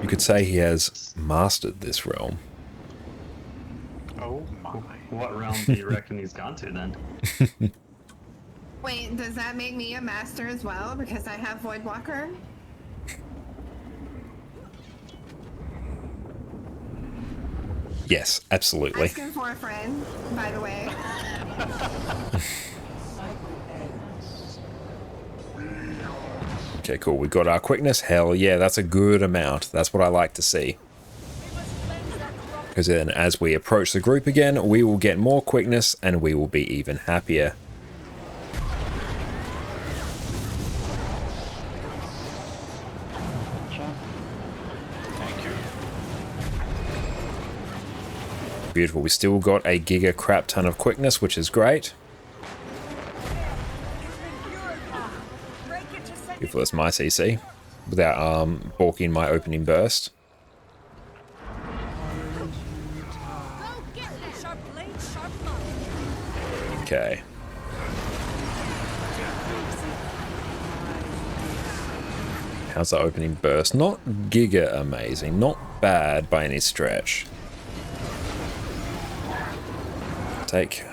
You could say he has mastered this realm. Oh my. What realm do you reckon he's gone to then? Wait, does that make me a master as well because I have Voidwalker? Yes, absolutely. Asking for a friend, by the way. Okay, cool. We got our quickness. Hell yeah, that's a good amount. That's what I like to see. Because then as we approach the group again, we will get more quickness and we will be even happier. Thank you. Beautiful. We still got a giga crap ton of quickness, which is great. Beautiful. That's my CC. Without balking my opening burst. Okay. How's the opening burst? Not giga amazing, not bad by any stretch. Take.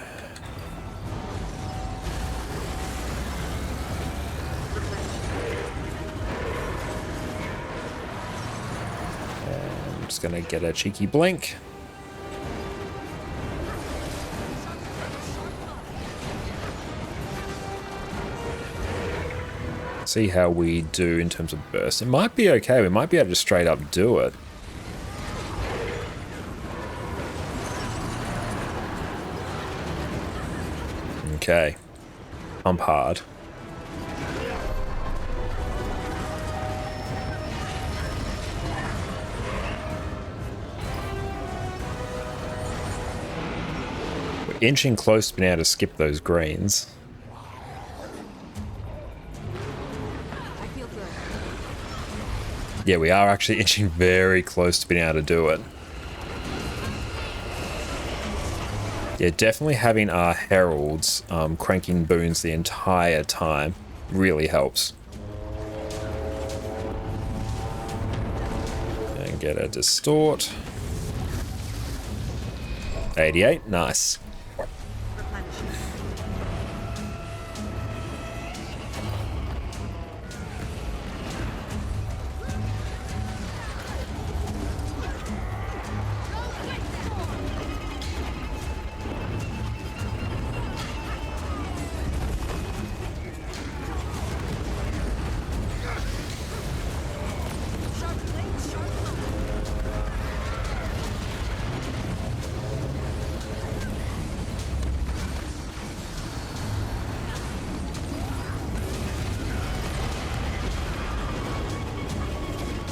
And I'm just gonna get a cheeky blink. See how we do in terms of burst. It might be okay. We might be able to straight up do it. Okay. Pump hard. We're inching close to being able to skip those greens. Yeah, we are actually inching very close to being able to do it. Yeah, definitely having our heralds cranking boons the entire time really helps. And get a distort. 88, nice.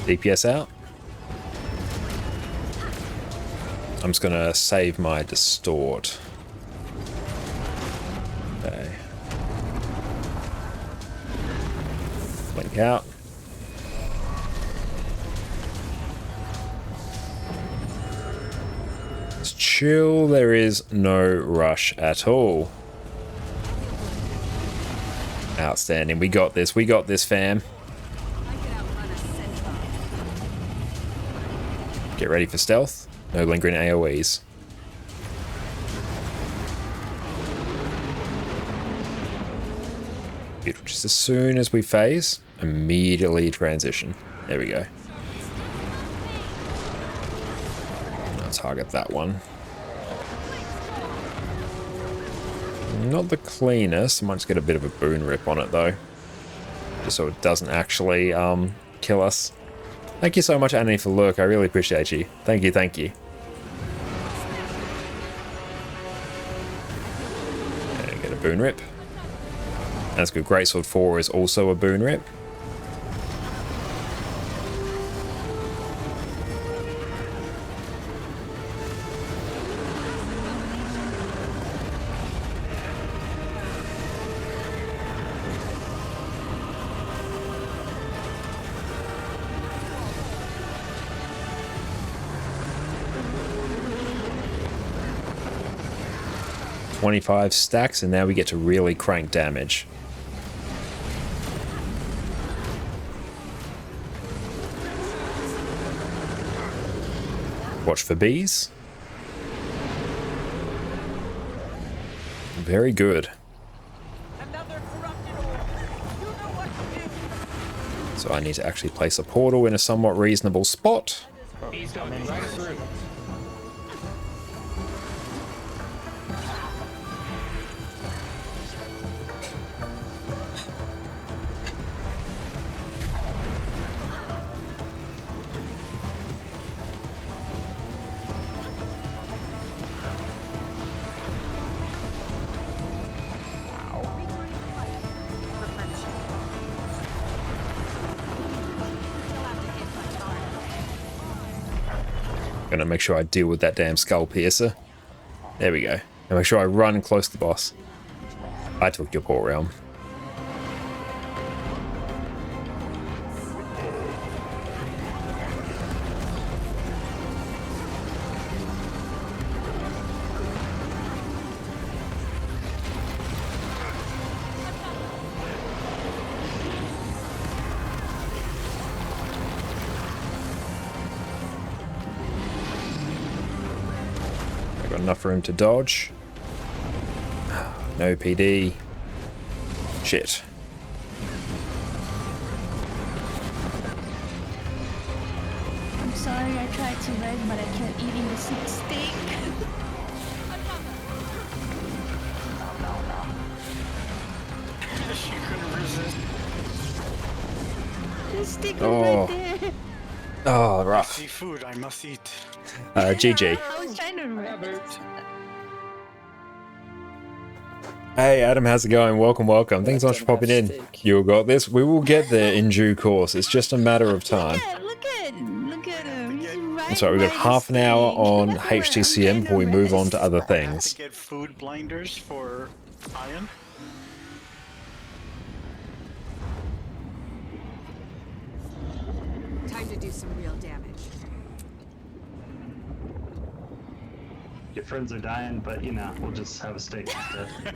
DPS out. I'm just gonna save my distort. Okay. Blink out. It's chill, there is no rush at all. Outstanding, we got this fam. Get ready for stealth. No lingering AoEs. Beautiful. Just as soon as we phase, immediately transition. There we go. I'll target that one. Not the cleanest. I might just get a bit of a boon rip on it though. Just so it doesn't actually kill us. Thank you so much, Annie, for the lurk. I really appreciate you. Thank you, thank you. Okay, get a boon rip. That's good. Greatsword 4 is also a boon rip. .25 stacks, and now we get to really crank damage. Watch for bees. Very good. So I need to actually place a portal in a somewhat reasonable spot. He's coming right through. Gonna make sure I deal with that damn skull piercer. There we go. And make sure I run close to the boss. I took your poor realm. Got enough room to dodge. No PD. Shit. I'm sorry, I tried to leg, but I kept eating the steak. She couldn't resist. The steak was Oh. right there. Oh, rough. Seafood, I must eat. GG. I was trying to rest. Hey Adam, how's it going? Welcome, welcome. Thanks so much for popping in. Steak. You got this. We will get there in due course. It's just a matter of time. Look at him. He's right. That's right, we've got by the half an hour steak. on I'm trying HTCM before we to move on rest. to other To things. get food blinders for Iron. Time to do some real damage. Your friends are dying, but you know, we'll just have a steak instead.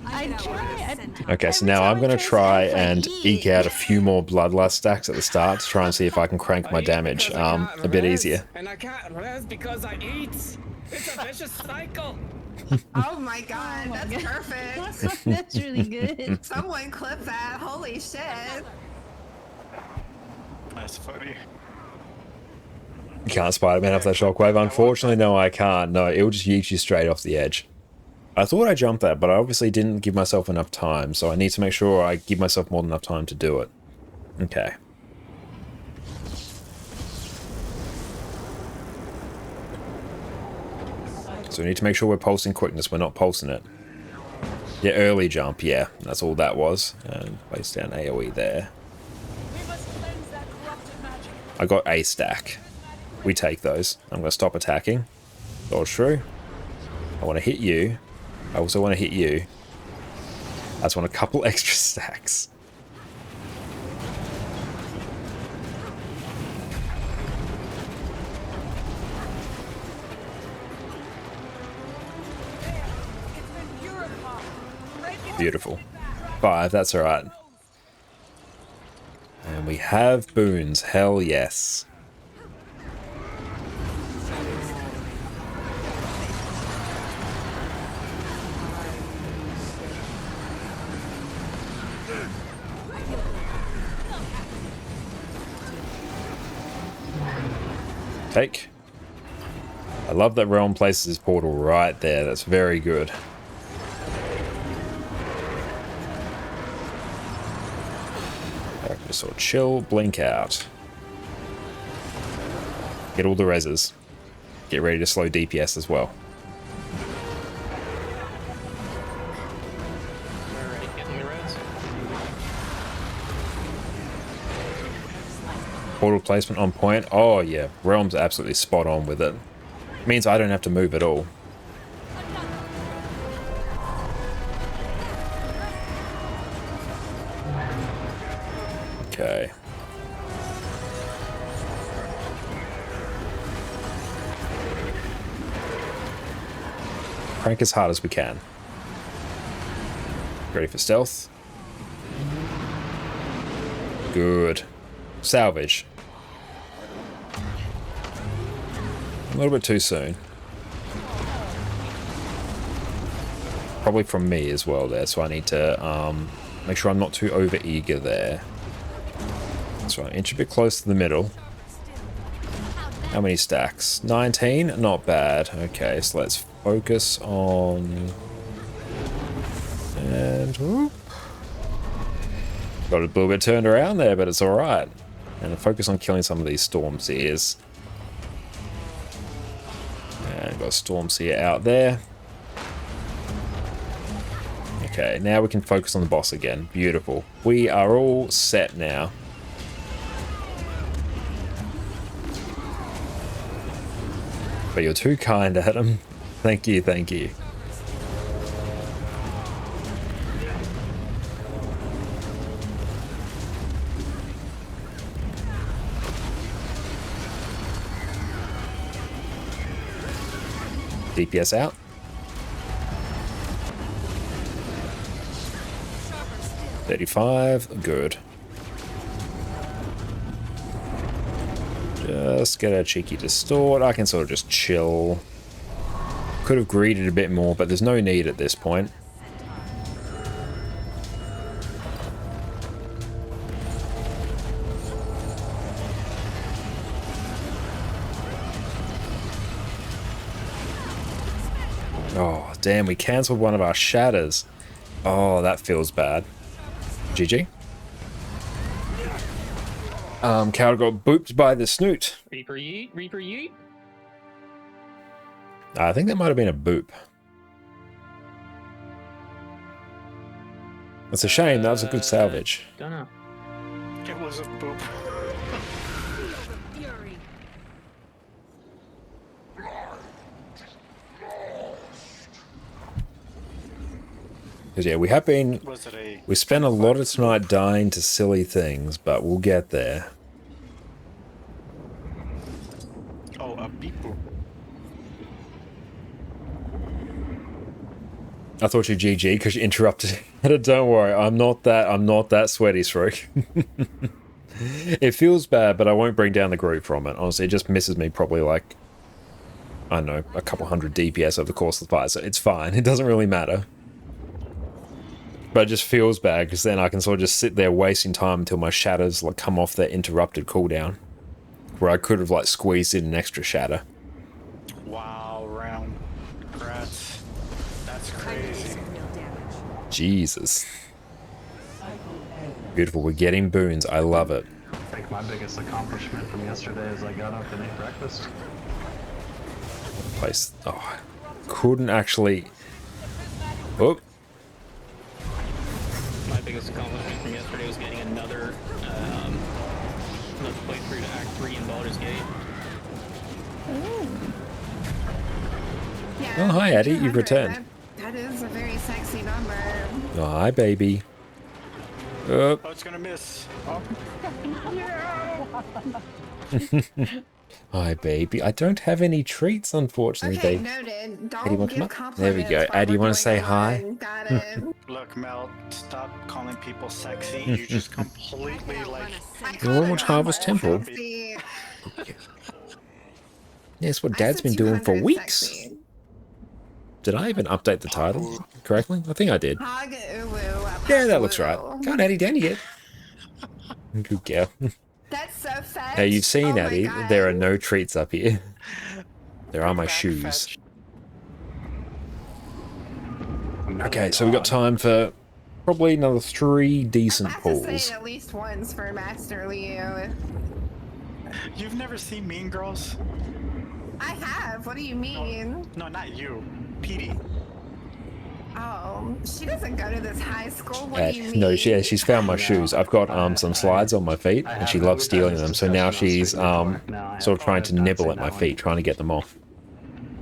I try. Okay, so now I'm going to try and eke out a few more bloodlust stacks at the start to try and see if I can crank my damage a bit easier. And I can't rest because I eat. It's a vicious cycle. Oh my god, Oh my that's God. perfect. That's really good. Someone clip that. Holy shit. That's funny. You can't Spider-Man off that shockwave. Unfortunately, no, I can't. No, it'll just yeet you straight off the edge. I thought I jumped that, but I obviously didn't give myself enough time, so I need to make sure I give myself more than enough time to do it. Okay. So we need to make sure we're pulsing quickness. We're not pulsing it. Yeah, early jump. Yeah, that's all that was. And place down AoE there. We must cleanse that corrupted magic. I got a stack. We take those. I'm going to stop attacking. Dodge through. I want to hit you. I also want to hit you. I just want a couple extra stacks. It's been purified. Break it. Beautiful. 5, that's alright. And we have boons. Hell yes. Take. I love that Realm places his portal right there. That's very good. Just sort of chill, blink out. Get all the reses. Get ready to slow DPS as well. Already getting the reds. Portal placement on point. Oh yeah, Realm's absolutely spot on with it. Means I don't have to move at all. Okay. Crank as hard as we can. Ready for stealth. Good. Salvage. A little bit too soon. Probably from me as well there, so I need to make sure I'm not too over eager there. That's right, inch a bit close to the middle. How many stacks? 19? Not bad. Okay, so let's focus on... And... whoop. Got a little bit turned around there, but it's alright. And focus on killing some of these storm seers. And got a storm seer out there. Okay, now we can focus on the boss again. Beautiful. We are all set now. But you're too kind, Adam. Thank you, thank you. DPS out. $35, good. Just get a cheeky distort. I can sort of just chill. could have greeted a bit more, but there's no need at this point. Oh, damn, we cancelled one of our shatters. Oh, that feels bad. GG. Cow got booped by the snoot. Reaper yeet, Reaper yeet. I think that might have been a boop. It's a shame, that was a good salvage. Don't know. It was a boop. Fury. Because yeah, we have been... Was it a... We spent a lot of tonight dying to silly things, but we'll get there. Oh, a beep boop. I thought you GG because you interrupted. Don't worry, I'm not that sweaty, Stroke. It feels bad, but I won't bring down the group from it. Honestly, it just misses me probably like, I don't know, a couple hundred DPS over the course of the fight, so it's fine. It doesn't really matter. But it just feels bad because then I can sort of just sit there wasting time until my shatters like come off their interrupted cooldown, where I could have like squeezed in an extra shatter. Wow, round. Congrats. That's crazy. Jesus. Beautiful. We're getting boons. I love it. I think my biggest accomplishment from yesterday is I got up and ate breakfast. Place. Oh, couldn't actually. Oh. My biggest accomplishment from yesterday was getting another playthrough to Act 3 in Baldur's Gate. Yeah, Oh, hi, Addie. You've 200, returned. That is a very sexy number. Oh, hi, baby. Oh, it's gonna miss. Oh. Hi, baby. I don't have any treats, unfortunately, Okay, babe. noted. Don't Addie, wanna give come up? compliments. There we go. while Addie, you we're want to say doing hi? one. Got it. Look, Mel, stop calling people sexy. You just completely like... I You call want it watch Harvest Temple? sexy. Yeah, it's what I Dad's said been doing for 200 weeks. sexy. Did I even update the title correctly? I think I did. Hog uwu, Yeah, that looks right. Hog-uwu. Come on, Addie, down you get. Good girl. That's so fetch. Now, you've seen, Oh my Addie, God. there are no treats up here. There are my Back shoes. fetch. Okay, so we got time for probably another 3 I decent have to say pulls. it at least once for Master Leo. You've never seen Mean Girls? I have. What do you mean? No, not you. Petey. Oh, she doesn't go to this high school. What do you mean? No, she's found my shoes. I've got some slides on my feet, and she loves stealing them. So now she's sort of trying to nibble at my feet, trying to get them off.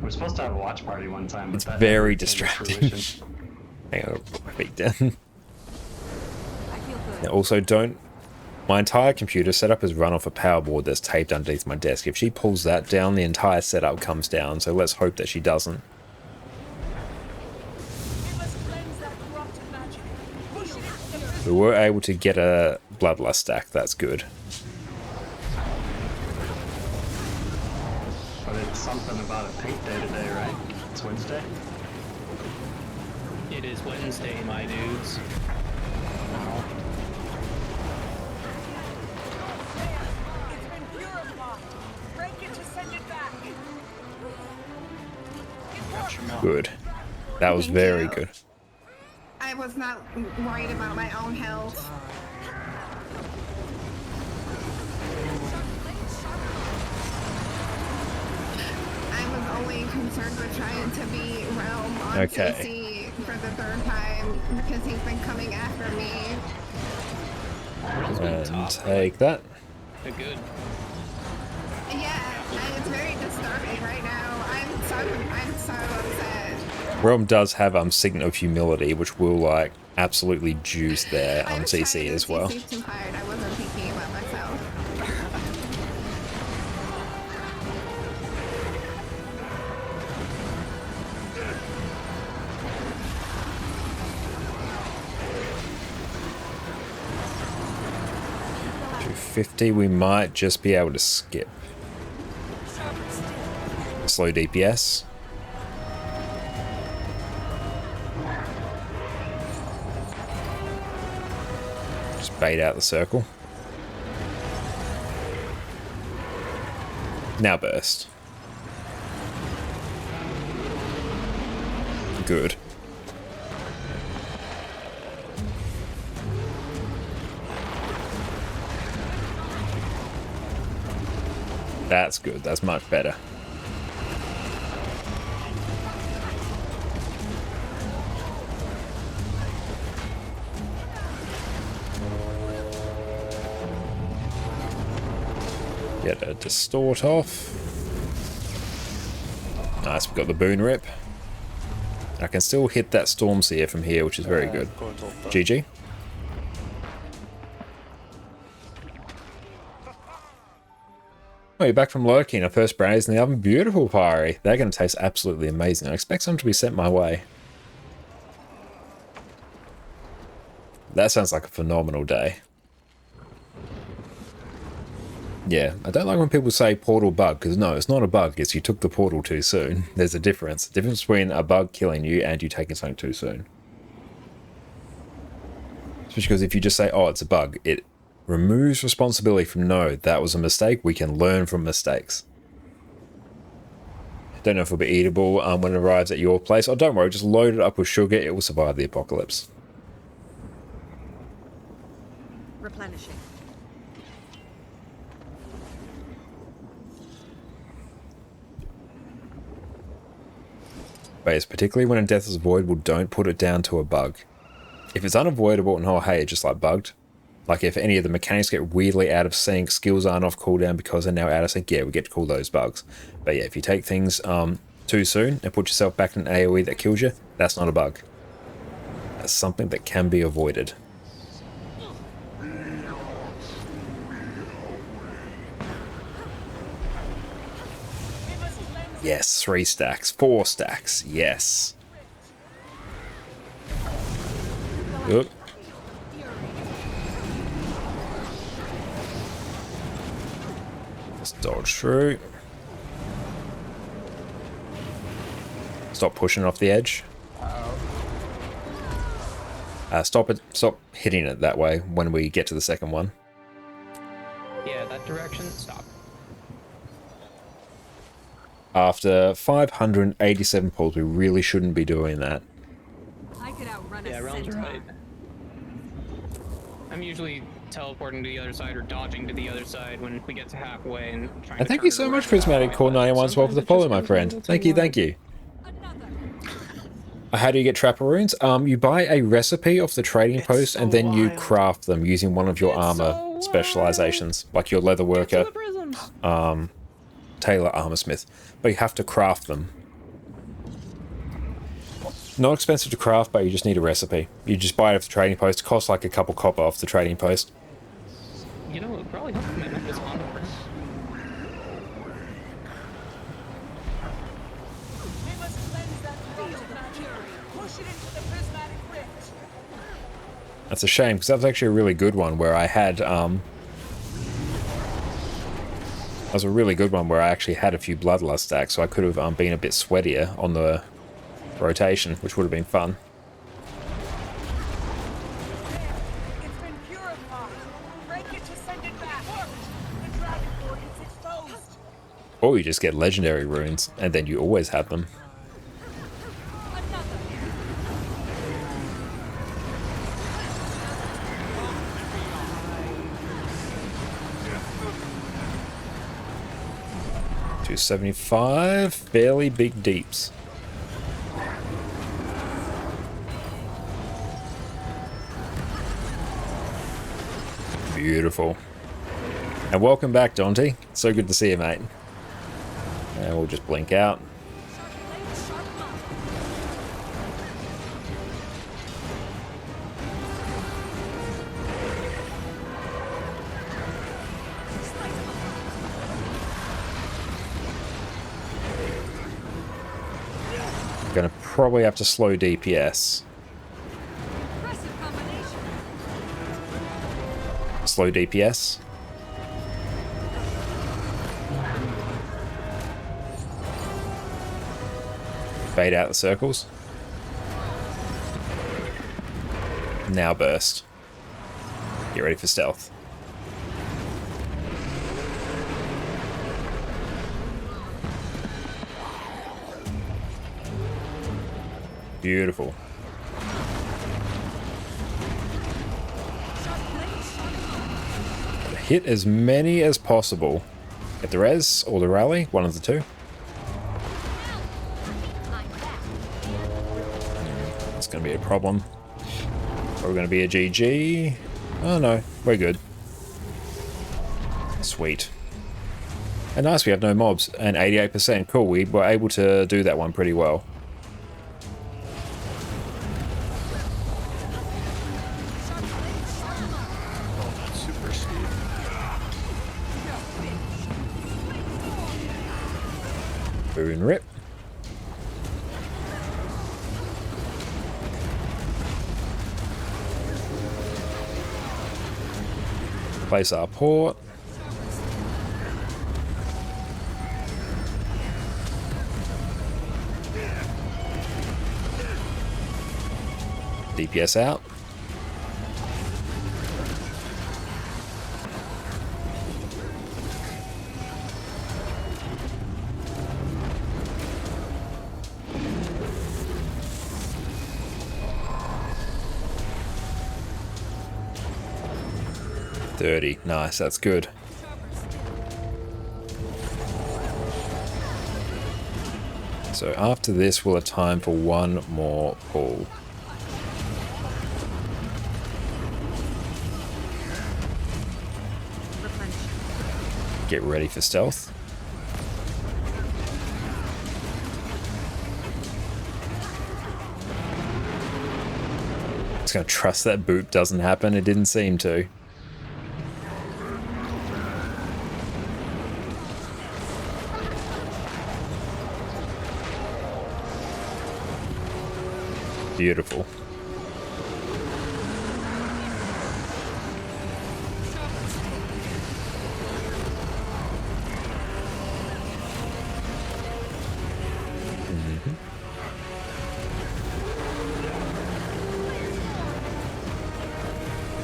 We're supposed to have a watch party one time. It's but that very never came to distracting. fruition. Hang on, I'll put my feet down. I feel good. Now, also, don't. My entire computer setup is run off a power board that's taped underneath my desk. If she pulls that down, the entire setup comes down. So let's hope that she doesn't. We must cleanse that corrupted magic. Push it. We were able to get a Bloodlust stack. That's good. But it's something about a paint day today, right? It's Wednesday. It is Wednesday, my dudes. It's been purified. Break it to send it back. Got your Mel. Good. That was Thank very you. good. I was not worried about my own health. I was only concerned with trying to beat Realm on Okay. CC for the 3rd time because he's been coming after me. And take that. They're good. Yeah, and it's very disturbing right now. I'm so upset. Realm does have Signet of Humility, which will like absolutely juice their I was CC trying as to well. CC too hard. I wasn't thinking about myself. $250, we might just be able to skip. Slow DPS. Bait out the circle. Now burst. Good. That's good. That's much better. Get a distort off. Nice, we've got the boon rip. I can still hit that storm seer from here, which is very good. GG. Oh, you're back from lurking. Our first brownies in the oven. Beautiful, Pyre. They're going to taste absolutely amazing. I expect some to be sent my way. That sounds like a phenomenal day. Yeah, I don't like when people say portal bug, because no, it's not a bug, it's you took the portal too soon. There's a difference. The difference between a bug killing you and you taking something too soon. Especially because if you just say, oh, it's a bug, it removes responsibility from no, that was a mistake. We can learn from mistakes. Don't know if it'll be eatable when it arrives at your place. Oh, don't worry, just load it up with sugar. It will survive the apocalypse. Replenishing. But it's particularly when a death is avoidable, don't put it down to a bug. If it's unavoidable and oh hey, it's just like bugged. Like if any of the mechanics get weirdly out of sync, skills aren't off cooldown because they're now out of sync, yeah, we get to call those bugs. But yeah, if you take things too soon and put yourself back in an AoE that kills you, that's not a bug. That's something that can be avoided. Yes, 3 stacks, 4 stacks, yes. Good. Just dodge through. Stop pushing it off the edge. Stop hitting it that way when we get to the second one. Yeah, that direction. Stop. After 587 pulls, we really shouldn't be doing that. I could outrun Yeah, a Realm's centaur. right. I'm usually teleporting to the other side or dodging to the other side when we get to halfway and trying to. And thank turn you it so around. much, Prismatic Core 91 well for the follow, my friend. Thank you, thank you. How do you get trapper runes? You buy a recipe off the trading post and then you craft them using one of your armor specializations, like your leather worker, tailor, armor smith. But you have to craft them. Not expensive to craft, but you just need a recipe. You just buy it off the trading post. It costs like a couple copper off the trading post. You know, it probably helps my Memphis Honda print. We must cleanse that field of fury. Push it into the prismatic rift. That's a shame, because that was actually a really good one where I had, that was a really good one where I actually had a few Bloodlust stacks, so I could have been a bit sweatier on the rotation, which would have been fun. It's been purified. Break it to send it back. The dragon lord is exposed. Or you just get legendary runes, and then you always have them. Another. 275, fairly big deeps. Beautiful. And welcome back, Dante. So good to see you, mate. And we'll just blink out. Gonna probably have to slow DPS. Slow DPS. Fade out the circles. Now burst. Get ready for stealth. Beautiful. Hit as many as possible. Get the res or the rally, one of the two. It's going to be a problem. Or we're going to be a GG. Oh no, we're good. Sweet. And nice, we have no mobs. And 88%. Cool, we were able to do that one pretty well. Super steep. Boon rip. Place our port. DPS out. Nice, that's good. So after this, we'll have time for one more pull. Get ready for stealth. Just gonna trust that boop doesn't happen. It didn't seem to. Beautiful.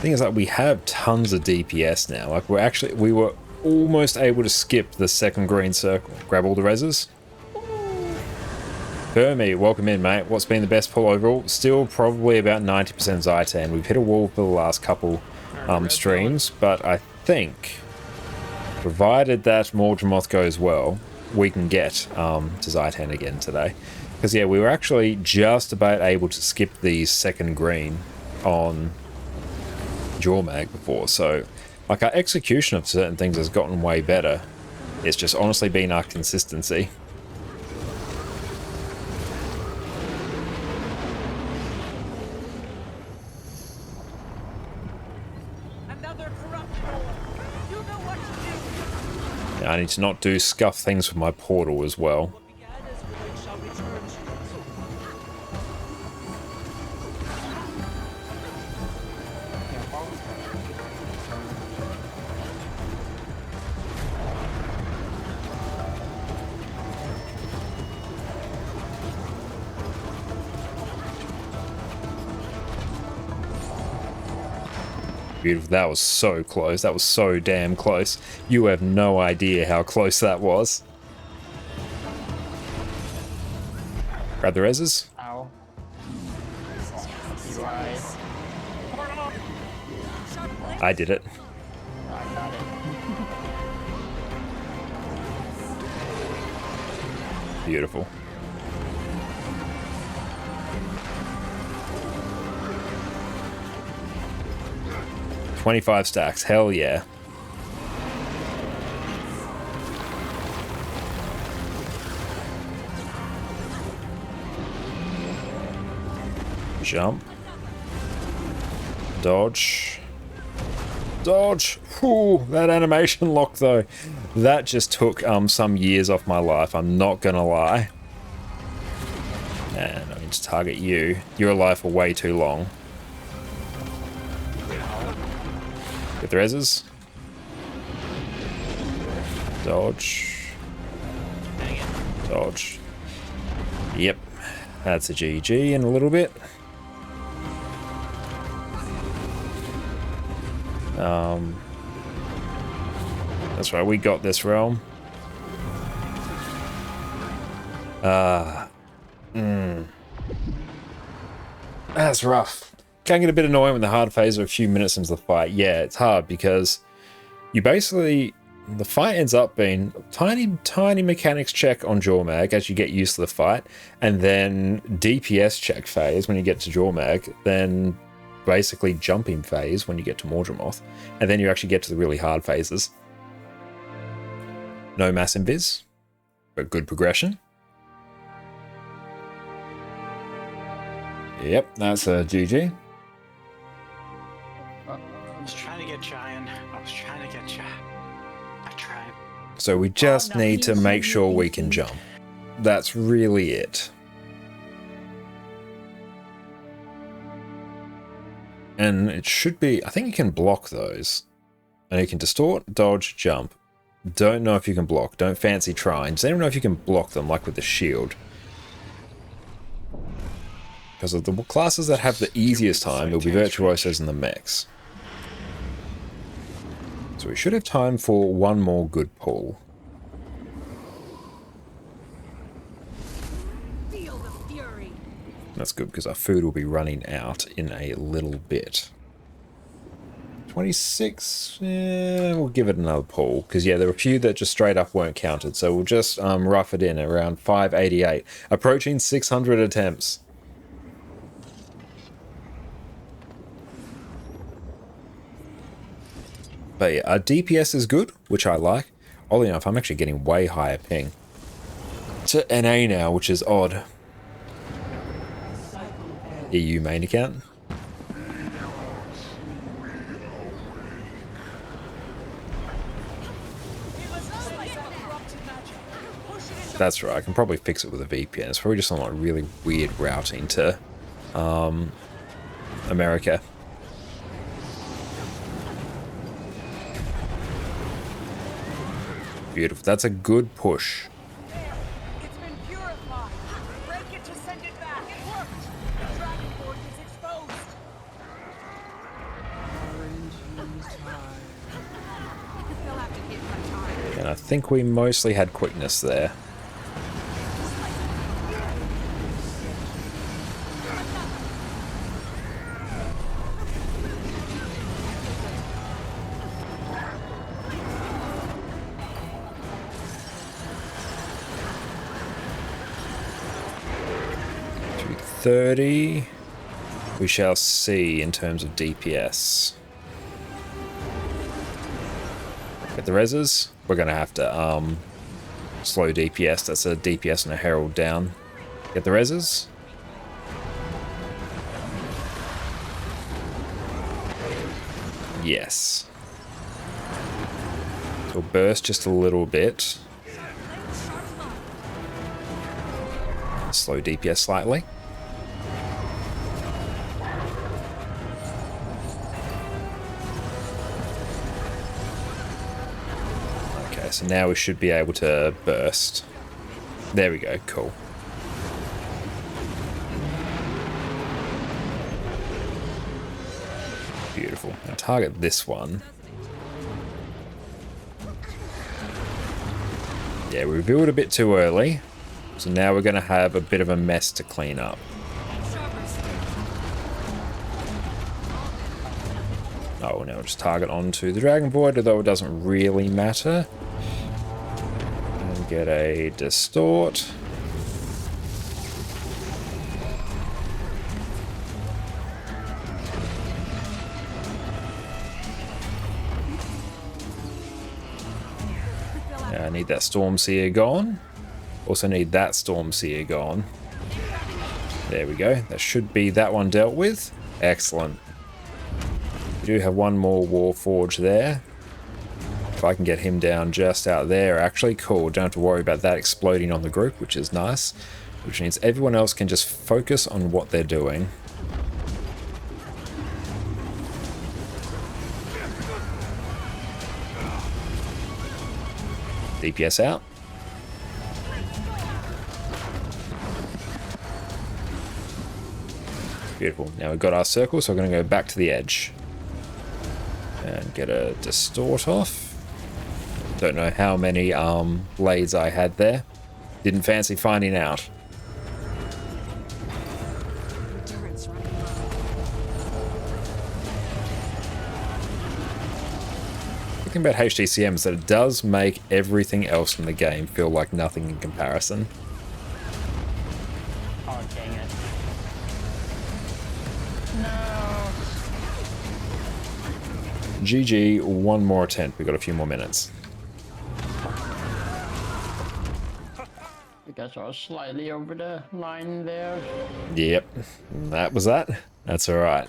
Thing is, like, we have tons of DPS now. Like, we were almost able to skip the second green circle. Grab all the reses. Burmy, welcome in, mate. What's been the best pull overall? Still probably about 90% Zaitan. We've hit a wall for the last couple streams, but I think, provided that Mordremoth goes well, we can get to Zaitan again today. Because, yeah, we were actually just about able to skip the second green on Jormag before, so like our execution of certain things has gotten way better. It's just honestly been our consistency. Yeah, I need to not do scuff things with my portal as well. Beautiful. That was so close. That was so damn close. You have no idea how close that was. Grab the reses. Ow. You right. I did it. I got it. Beautiful. $25 stacks. Hell yeah. Jump. Dodge. Dodge. Whew, that animation lock though. That just took some years off my life. I'm not gonna lie. And I need to target you. You're alive for way too long. Get the reses. Dodge. Dodge. Yep. That's a GG in a little bit. That's right, we got this realm. That's rough. Can get a bit annoying when the hard phase are a few minutes into the fight. Yeah, it's hard because you basically... The fight ends up being a tiny mechanics check on Jormag as you get used to the fight, and then DPS check phase when you get to Jormag, then basically jumping phase when you get to Mordramoth, and then you actually get to the really hard phases. No mass invis, but good progression. Yep, that's a GG. I was trying to get Giant. I was trying to get Giant. I tried. So we just need to make sure we can jump. That's really it. And it should be, I think you can block those. And you can distort, dodge, jump. Don't know if you can block. Don't fancy trying. Does anyone know if you can block them, like with the shield? Because of the classes that have the easiest time, it'll be Virtuosos and the mechs. So we should have time for one more good pull. Feel the fury. That's good because our food will be running out in a little bit. 26, we'll give it another pull because yeah, there are a few that just straight up weren't counted. So we'll just rough it in around 588, approaching 600 attempts. But yeah, our DPS is good, which I like. Oddly enough, I'm actually getting way higher ping to NA now, which is odd. EU main account. That's right, I can probably fix it with a VPN. It's probably just on like really weird routing to America. Beautiful. That's a good push. It's been purified. Break it to send it back. It worked. The dragon board is exposed. They'll have to hit my time. And I think we mostly had quickness there. $30. We shall see in terms of DPS. Get the reses. We're gonna have to slow DPS. That's a DPS and a herald down. Get the reses. Yes. So we'll burst just a little bit. Slow DPS slightly. Okay, so now we should be able to burst. There we go, cool. Beautiful. Now target this one. Yeah, we revealed a bit too early. So now we're going to have a bit of a mess to clean up. Oh, now we'll just target onto the Dragon Void, although it doesn't really matter. And get a distort. I need that Storm Seer gone. Also need that Storm Seer gone. There we go. That should be that one dealt with. Excellent. We do have one more Warforged there. If I can get him down just out there, actually, cool. Don't have to worry about that exploding on the group, which is nice. Which means everyone else can just focus on what they're doing. DPS out. Beautiful. Now we've got our circle, so we're going to go back to the edge. And get a distort off. Don't know how many blades I had there. Didn't fancy finding out. Turret's running low. The thing about HDCM is that it does make everything else in the game feel like nothing in comparison. Oh, dang it. No. GG, one more attempt. We've got a few more minutes. I guess I was slightly over the line there. Yep, that was that. That's alright.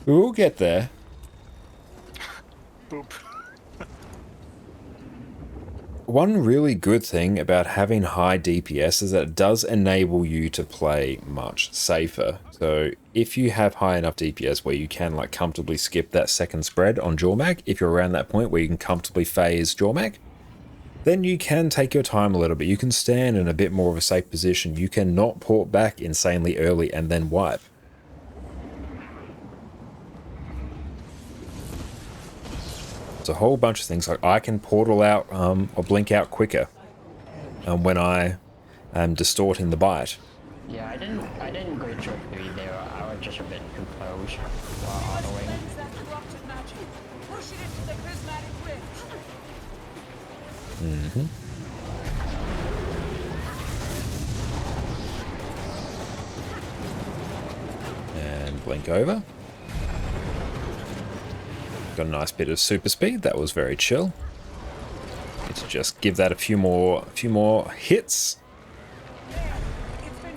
We'll get there. Boop. One really good thing about having high DPS is that it does enable you to play much safer. So if you have high enough DPS where you can like comfortably skip that second spread on Jormag, if you're around that point where you can comfortably phase Jormag, then you can take your time a little bit. You can stand in a bit more of a safe position. You can not port back insanely early and then wipe. There's a whole bunch of things like I can portal out or blink out quicker when I am distorting the bite. Yeah, I didn't go to 3 there. I was just a bit too close while autoing. Cleanse that corrupted magic. Push it into the prismatic rift. And blink over. Got a nice bit of super speed. That was very chill. Need to just give that a few more hits.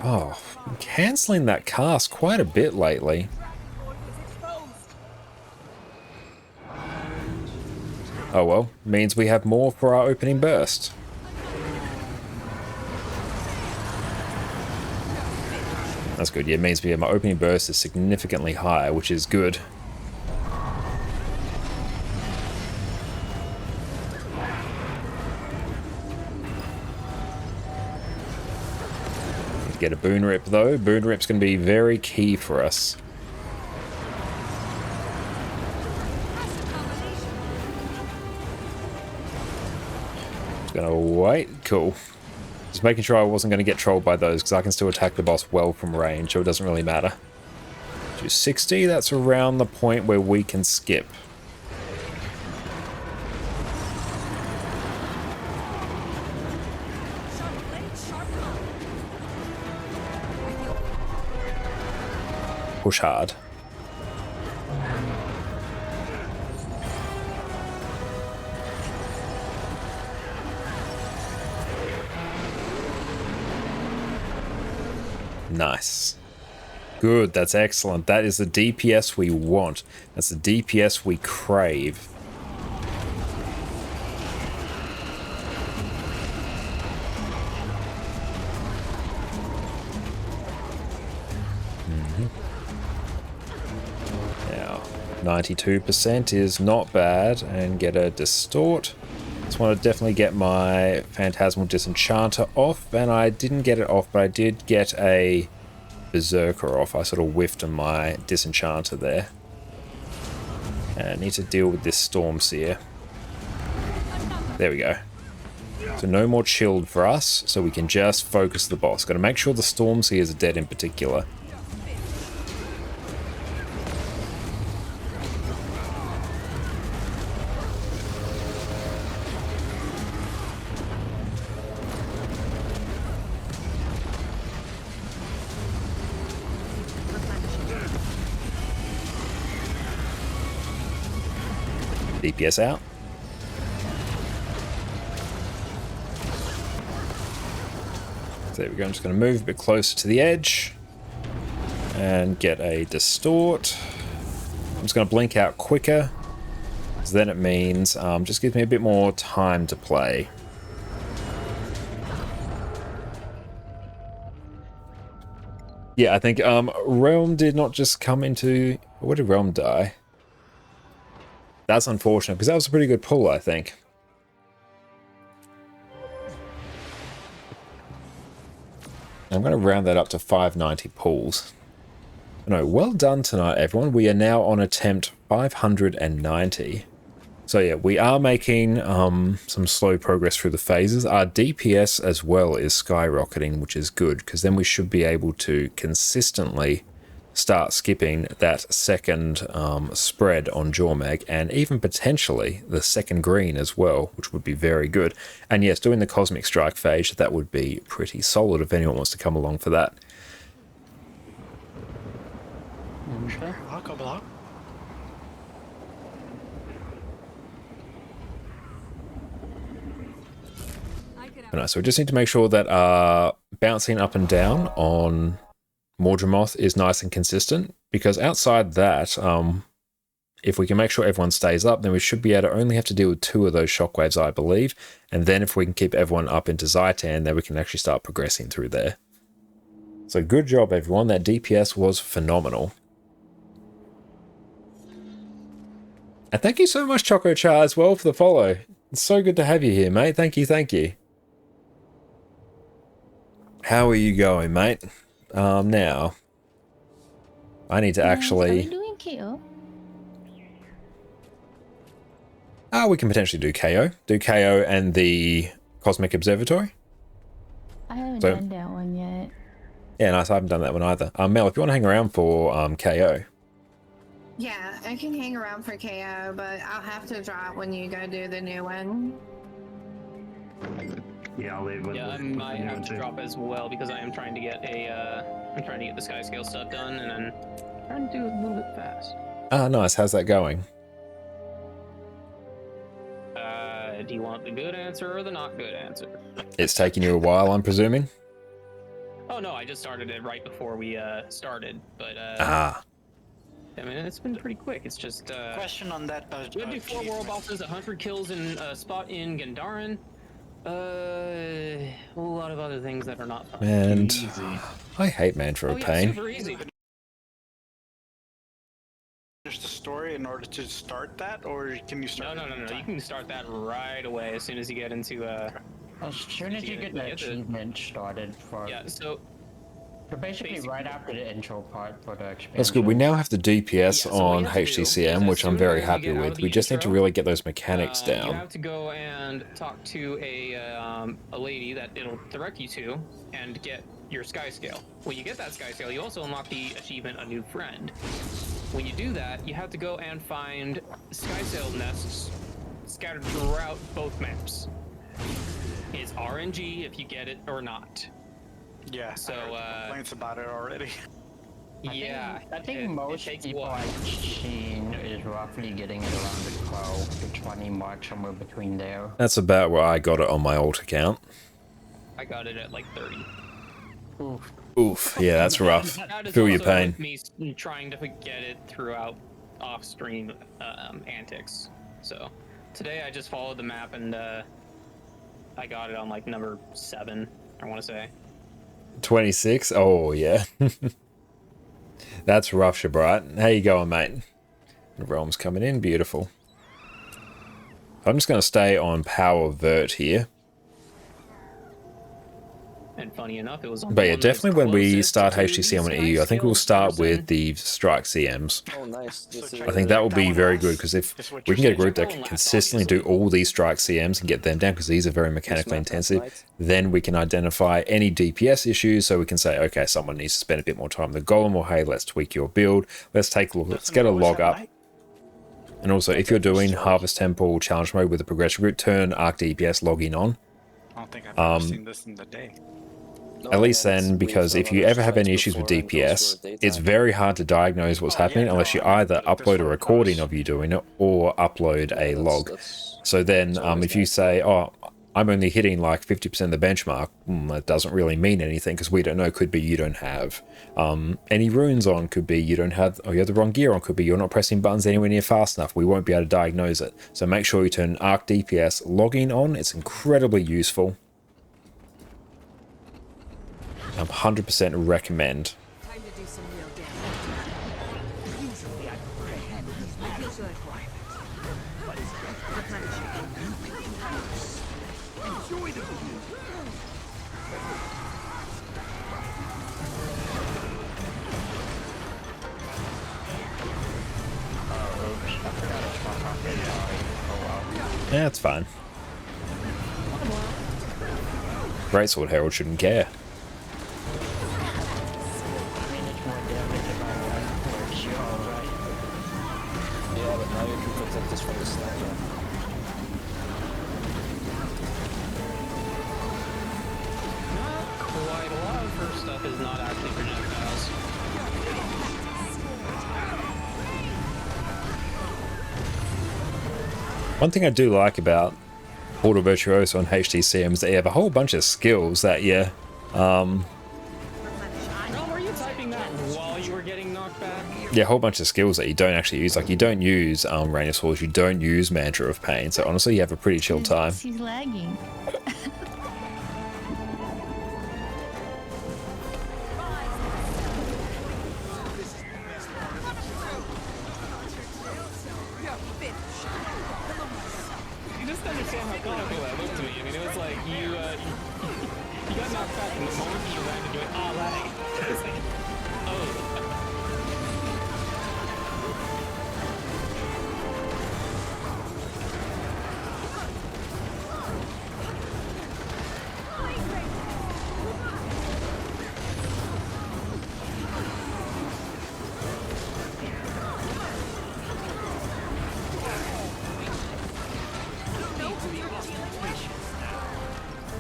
Oh, I'm cancelling that cast quite a bit lately. Oh well, means we have more for our opening burst. That's good. Yeah, it means my opening burst is significantly higher, which is good. Get a boon rip though. Boon rip's going to be very key for us. Just gonna wait. Cool. Just making sure I wasn't going to get trolled by those because I can still attack the boss well from range, so it doesn't really matter. 260. That's around the point where we can skip. Push hard. Nice. Good, that's excellent. That is the DPS we want. That's the DPS we crave. Now, 92% is not bad, and get a distort. Just want to definitely get my Phantasmal Disenchanter off, and I didn't get it off, but I did get a Berserker off. I sort of whiffed on my Disenchanter there. And I need to deal with this Stormseer. There we go. So no more chilled for us, so we can just focus the boss. Got to make sure the Stormseers are dead in particular. DPS out. So there we go. I'm just going to move a bit closer to the edge and get a distort. I'm just going to blink out quicker, because then it means just gives me a bit more time to play. Yeah, I think Realm did not just come into... Where did Realm die? That's unfortunate, because that was a pretty good pull, I think. I'm going to round that up to 590 pulls. No, well done tonight, everyone. We are now on attempt 590. So yeah, we are making some slow progress through the phases. Our DPS as well is skyrocketing, which is good, because then we should be able to consistently start skipping that second spread on Jormag, and even potentially the second green as well, which would be very good. And yes, doing the Cosmic Strike phase, that would be pretty solid if anyone wants to come along for that. Block, a block. Right, so we just need to make sure that bouncing up and down on Mordramoth is nice and consistent, because outside that, if we can make sure everyone stays up, then we should be able to only have to deal with 2 of those shockwaves, I believe. And then if we can keep everyone up into Zaitan, then we can actually start progressing through there. So good job, everyone. That DPS was phenomenal. And thank you so much, Choco Char, as well, for the follow. It's so good to have you here, mate. Thank you, thank you. How are you going, mate? Now, I need to actually... Are we doing KO? We can potentially do KO. Do KO and the Cosmic Observatory. I haven't done that one yet. Yeah, nice. I haven't done that one either. Mel, if you want to hang around for KO. Yeah, I can hang around for KO, but I'll have to drop when you go do the new one. Yeah, I'll leave with Yeah, I might have to drop as well, because I am trying to get I'm trying to get the sky scale stuff done, and then trying to do it a little bit fast. Ah, nice. How's that going? Do you want the good answer or the not good answer? It's taking you a while, I'm presuming? Oh no, I just started it right before we started, but Ah. I mean, it's been pretty quick. It's just Question on that. we do 4 world bosses, 100 kills in a spot in Gandharan. A lot of other things that are not fun. And easy. I hate Mantra of Pain. Super easy. Finish the story in order to start that, or can you start? No. You can start that right away as soon as you get into As soon as you get the achievement started for... Yeah, so basically right after the intro part for the expansion. That's good. We now have the DPS Yeah, so what on you have to do HCCM, is which as I'm soon very as you happy get out with. of We the just need to intro, really get those mechanics you down. have to go and talk to a lady that it'll direct you to and get your sky scale. When you get that sky scale, you also unlock the achievement A New Friend. When you do that, you have to go and find sky sail nests scattered throughout both maps. It's RNG if you get it or not. Yeah. So, I heard complaints about it already. I think most people I've seen is roughly getting it around the 12 to 20 mark, somewhere between there. That's about where I got it on my alt account. I got it at like 30. Oof. Oof. Yeah, that's rough. That is Feel your also pain. with me trying to get it throughout off-stream antics. So today I just followed the map and I got it on like number 7, I want to say. 26? Oh, yeah. That's rough, Shabrat. How you going, mate? The realm's coming in. Beautiful. I'm just going to stay on Power Vert here. And funny enough, it was on But the yeah, one that was definitely when we closest start to the HCCM on sky EU, I think we'll scale start with person. the Strike CMs. Oh, nice. This So is, I think that will be very good, else because if is what we you're can get a saying. group that Check can all last, consistently do obviously. all these Strike CMs and get them down, because these are very mechanically map last intensive, night. then we can identify any DPS issues, so we can say, okay, someone needs to spend a bit more time with the Golem, or hey, let's tweak your build, let's take a look, let's get a log up. And also, if you're doing Harvest Temple Challenge Mode with a progression group, turn Arc DPS logging on. I don't think I've ever seen this in the day. No, At least and then, because we've if you done ever have other any issues with strikes before, and those DPS, were it's daytime. very hard to diagnose what's Oh, yeah, happening no, unless you I mean, either this upload a one recording goes- of you doing it or upload a Yeah, log. that's So then, always if you nice. say, oh, I'm only hitting like 50% of the benchmark, that doesn't really mean anything, because we don't know. Could be you don't have any runes on, could be you don't have, or you have the wrong gear on, could be you're not pressing buttons anywhere near fast enough. We won't be able to diagnose it. So make sure you turn Arc DPS logging on. It's incredibly useful. I 100% recommend. Time to do some real damage. Usually I prefer a hand with these feel good. But it's enjoy the view. Yeah, it's fine. Greatsword Herald shouldn't care. Yeah, but now you can protect us from the sniper. Quite a lot of her stuff is not actually projectiles. One thing I do like about Portal Virtuoso and HTCM is that you have a whole bunch of skills that you, No, were you typing that while you were getting knocked back? yeah, a whole bunch of skills that you don't actually use. Like you don't use Rain of Swords, you don't use Mantra of Pain. So honestly, you have a pretty chill time. She's lagging. You just understand how comical that looked to me. I mean, it was like you got knocked back, and the moment you landed, you went, ah, lag. It's like, oh.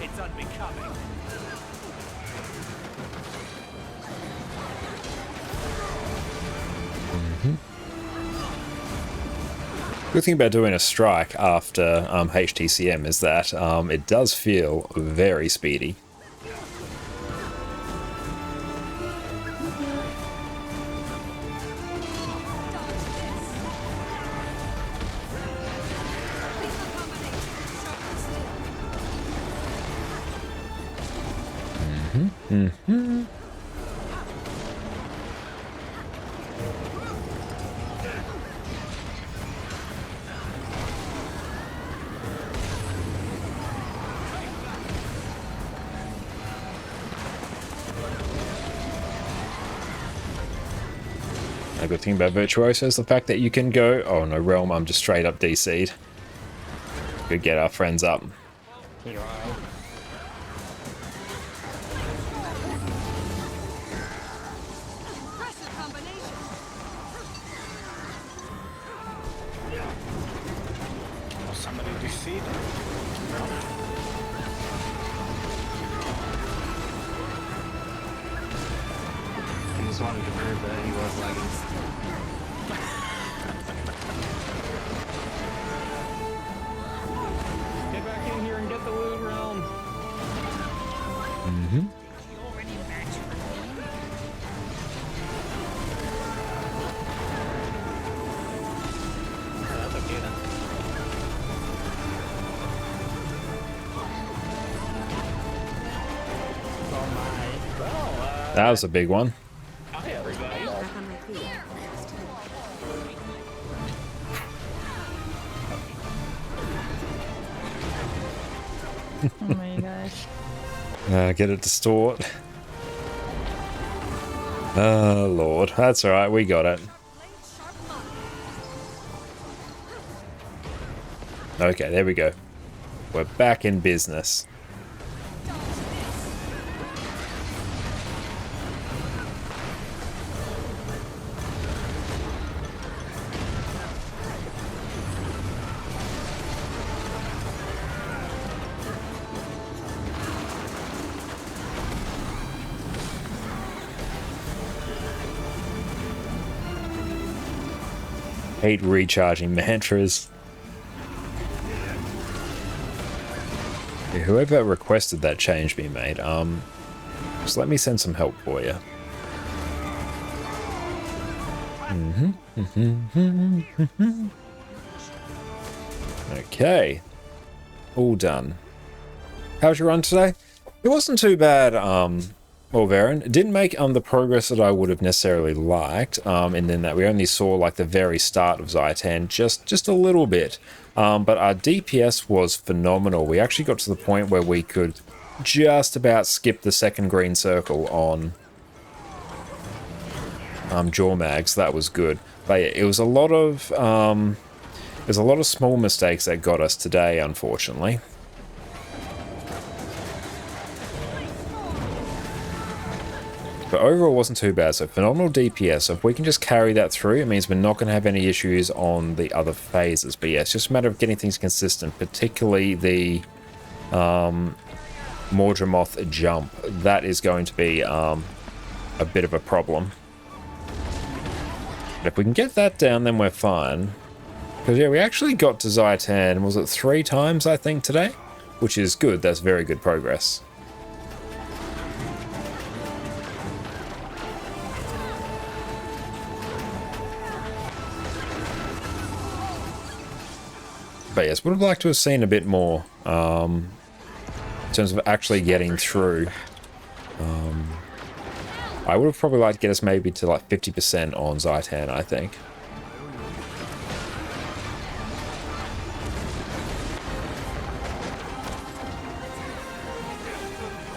It's unbecoming. Good thing about doing a strike after HTCM is that it does feel very speedy. A good thing about Virtuoso is the fact that you can go, oh no, Realm, I'm just straight up DC'd. Could get our friends up. You alright? Somebody defeated. He just wanted to prove that he was lagging. Get back in here and get the loot realm. That's okay then. Well, That was a big one. hi everybody. Back on my feet. Oh my gosh. Get it distort. Oh lord, that's alright, we got it. Okay, there we go. We're back in business. Hate recharging mantras. Yeah, whoever requested that change be made, just let me send some help for you. Okay, all done. How's your run today? It wasn't too bad, Varen. It didn't make the progress that I would have necessarily liked, and then that we only saw like the very start of Zaitan, just a little bit. But our DPS was phenomenal. We actually got to the point where we could just about skip the second green circle on Jormag, so that was good. But yeah, it was a lot of There's a lot of small mistakes that got us today, unfortunately. But overall, it wasn't too bad. So phenomenal DPS. So if we can just carry that through, it means we're not going to have any issues on the other phases. But yeah, it's just a matter of getting things consistent, particularly the Mordramoth jump. That is going to be a bit of a problem. But if we can get that down, then we're fine. Because yeah, we actually got to Zaitan, was it 3 times, I think, today? Which is good. That's very good progress. But yes, would have liked to have seen a bit more in terms of actually getting through. I would have probably liked to get us maybe to like 50% on Zaitan, I think.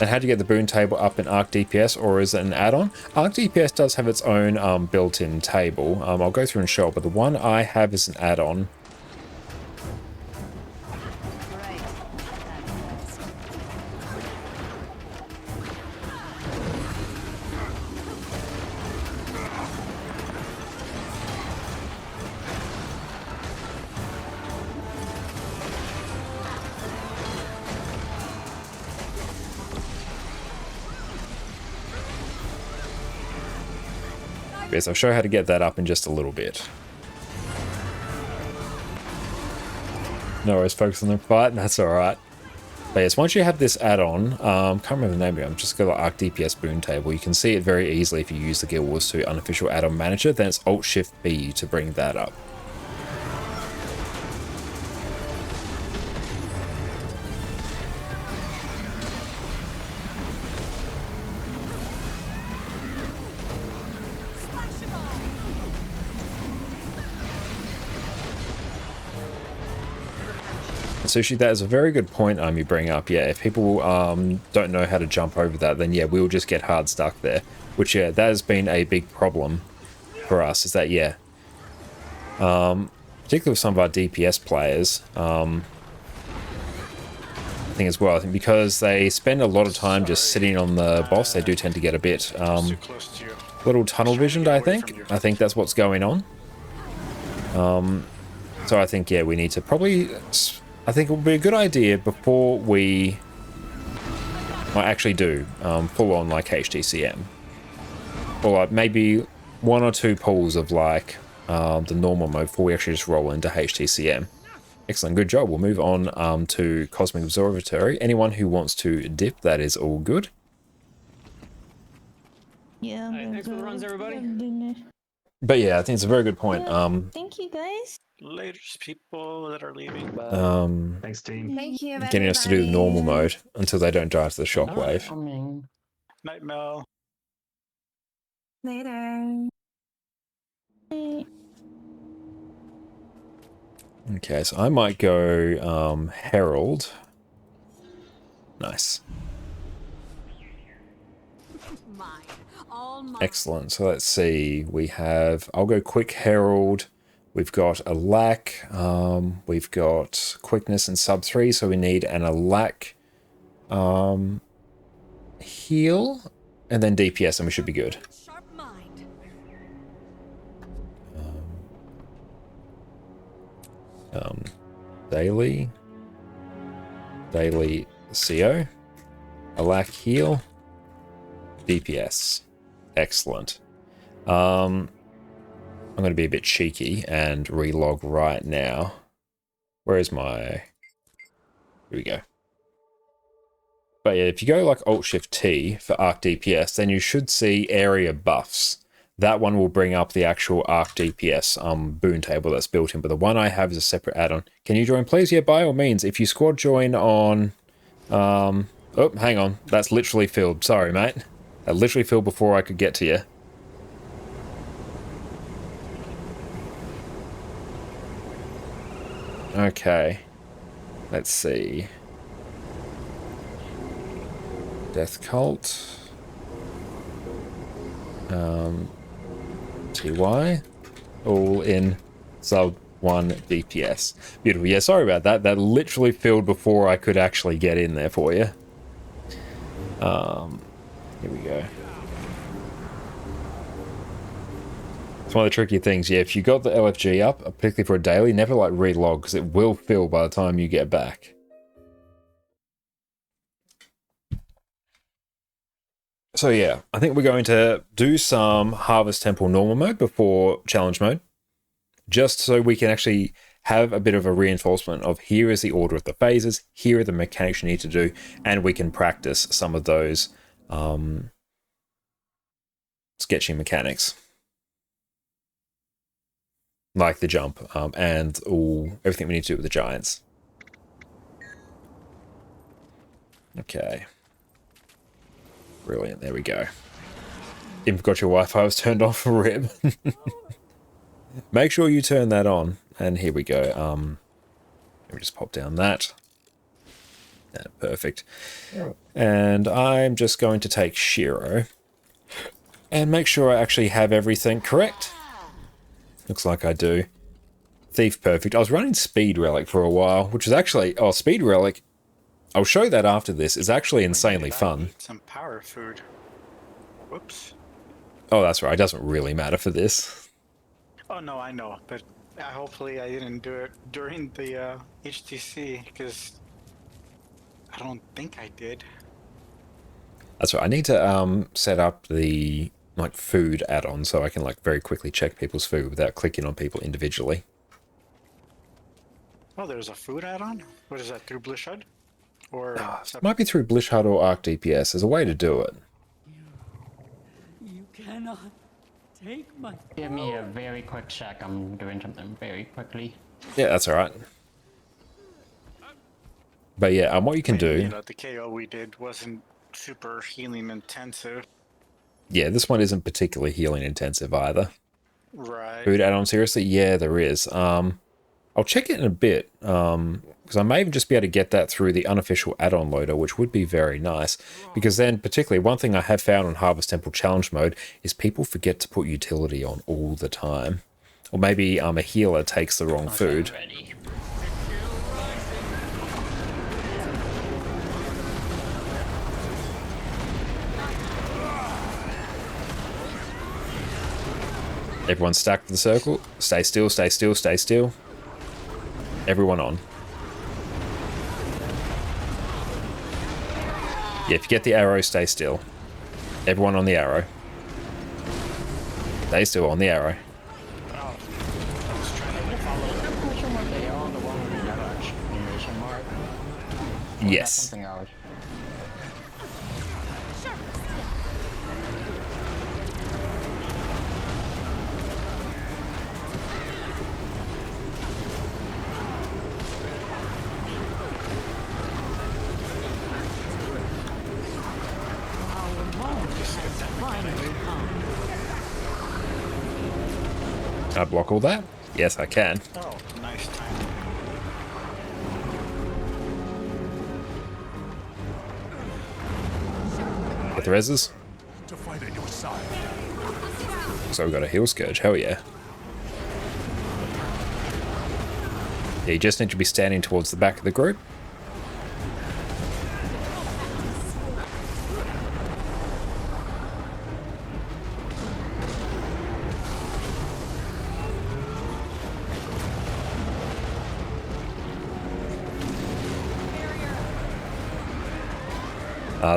And how do you get the boon table up in Arc DPS, or is it an add-on? Arc DPS does have its own built-in table. I'll go through and show it, but the one I have is an add-on. Yes, I'll show you how to get that up in just a little bit. No worries, focus on the fight, that's alright. But yes, once you have this add-on, can't remember the name of it, I'm just going to Arc DPS boon table. You can see it very easily if you use the Guild Wars 2 unofficial add-on manager, then it's Alt-Shift-B to bring that up. Sushi, that is a very good point you bring up. Yeah, if people don't know how to jump over that, then yeah, we'll just get hard stuck there. Which, yeah, that has been a big problem for us, is that, yeah, particularly with some of our DPS players, I think as well, I think because they spend a lot of time just sitting on the boss, they do tend to get a bit little tunnel visioned, I think. I think that's what's going on. So I think, yeah, we need to probably... I think it would be a good idea before we actually do full-on like HTCM, or like maybe 1 or 2 pulls of like the normal mode before we actually just roll into HTCM. Excellent, good job. We'll move on to Cosmic Observatory. Anyone who wants to dip, that is all good. Yeah. Thanks for the runs, everybody. But yeah, I think it's a very good point. Thank you, guys. Later, people that are leaving. Thanks, team. Thank you, getting us to do the normal mode until they don't drive to the shockwave. Night, Mel. Later. Okay, so I might go Herald. Nice. Mine. All mine. Excellent. So let's see. We have... I'll go Quick Herald. We've got a lack. We've got quickness and sub 3, so we need an alack heal, and then DPS, and we should be good. Sharp mind. Daily CO, alack heal, DPS. Excellent. I'm going to be a bit cheeky and relog right now. Where is my... Here we go. But yeah, if you go like Alt-Shift-T for Arc DPS, then you should see area buffs. That one will bring up the actual Arc DPS boon table that's built in, but the one I have is a separate add-on. Can you join, please? Yeah, by all means. If you squad join on... oh, hang on. That's literally filled. Sorry, mate. That literally filled before I could get to you. Okay, let's see. Death Cult. TY. All in sub 1 DPS. Beautiful. Yeah, sorry about that. That literally filled before I could actually get in there for you. Here we go. It's one of the tricky things. Yeah, if you got the LFG up, particularly for a daily, never like relog because it will fill by the time you get back. So yeah, I think we're going to do some Harvest Temple normal mode before challenge mode, just so we can actually have a bit of a reinforcement of here is the order of the phases, here are the mechanics you need to do, and we can practice some of those sketchy mechanics. Like the jump and everything we need to do with the giants. Okay. Brilliant, there we go. Even forgot your Wi-Fi was turned off for RIB. Make sure you turn that on. And here we go. Let me just pop down that. Perfect. And I'm just going to take Shiro. And make sure I actually have everything correct. Looks like I do. Thief, perfect. I was running Speed Relic for a while, which is actually... Oh, Speed Relic... I'll show that after this. It's actually insanely fun. Some power food. Whoops. Oh, that's right. It doesn't really matter for this. Oh, no, I know. But hopefully I didn't do it during the HTC, because I don't think I did. That's right. I need to set up the like food add-on so I can like very quickly check people's food without clicking on people individually. Oh, there's a food add-on? What is that, through Blishud? Or It might be through Blishud or Arc DPS. There's a way to do it. You cannot take my... Give me a very quick sec. I'm doing something very quickly. Yeah, that's all right. But yeah, what you can do... You know, the KO we did wasn't super healing intensive. Yeah, this one isn't particularly healing intensive either. Right. Food add-on, seriously? Yeah, there is. I'll check it in a bit, because I may even just be able to get that through the unofficial add-on loader, which would be very nice. Because then, particularly, one thing I have found on Harvest Temple Challenge mode is people forget to put utility on all the time. Or maybe a healer takes the wrong food. Everyone stacked to the circle. Stay still, stay still, stay still. Everyone on. Yeah, if you get the arrow, stay still. Everyone on the arrow. Stay still on the arrow. Yes. Can I block all that? Yes, I can. Oh, nice time. Get the reses. To fight at your side. So we've got a heal scourge, hell yeah. Yeah, you just need to be standing towards the back of the group.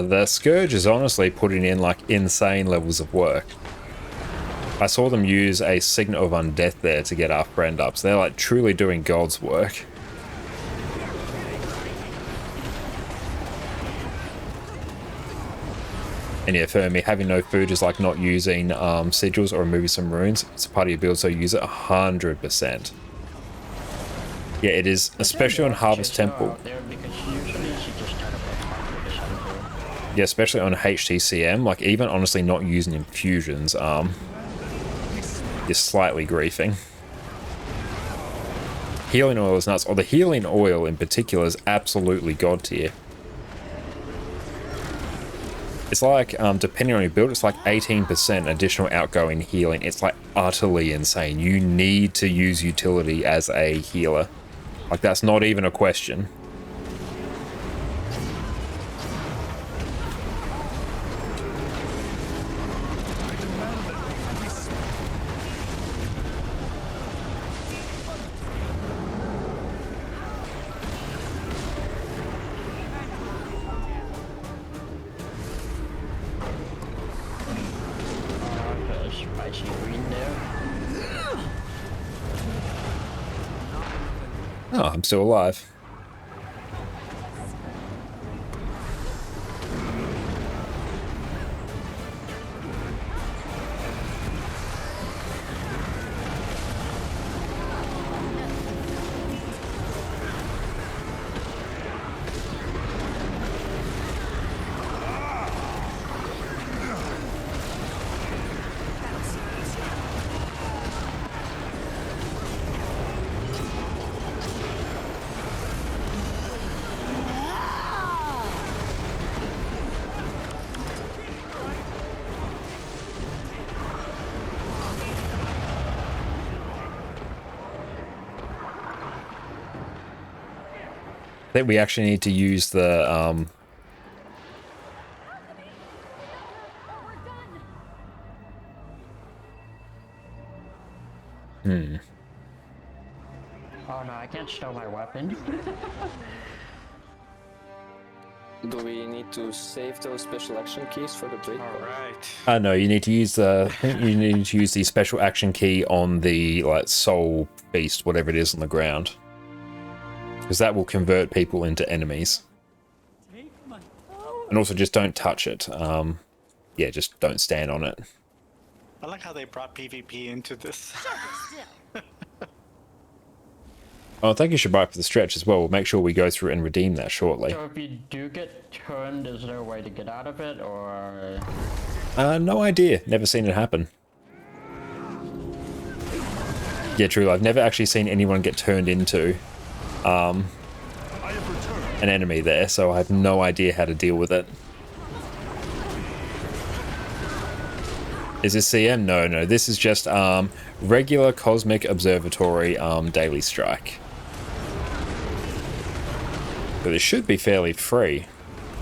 The Scourge is honestly putting in like insane levels of work. I saw them use a Signet of Undeath there to get our friend up, so they're like truly doing God's work. And yeah, for me, having no food is like not using sigils or removing some runes. It's a part of your build, so use it 100%. Yeah, it is, especially on Harvest Temple. Yeah, especially on HTCM, like even honestly not using infusions, is slightly griefing. Healing oil is nuts, or the healing oil in particular is absolutely god tier. It's like, depending on your build, it's like 18% additional outgoing healing. It's like utterly insane. You need to use utility as a healer. Like, that's not even a question. Spicy green there. Oh, I'm still alive. I think we actually need to use the Oh no, I can't stow my weapon. Do we need to save those special action keys for the break? Alright. no, you need to use the, I think you need to use the special action key on the, like, soul beast, whatever it is on the ground. Because that will convert people into enemies. And also just don't touch it. Yeah, just don't stand on it. I like how they brought PvP into this. Oh, thank you, Shabai, for the stretch as well. We'll make sure we go through and redeem that shortly. So if you do get turned, is there a way to get out of it, or...? No idea. Never seen it happen. Yeah, true. I've never actually seen anyone get turned into an enemy there, so I have no idea how to deal with it. Is this CM? No, no. This is just regular Cosmic Observatory daily strike. But it should be fairly free.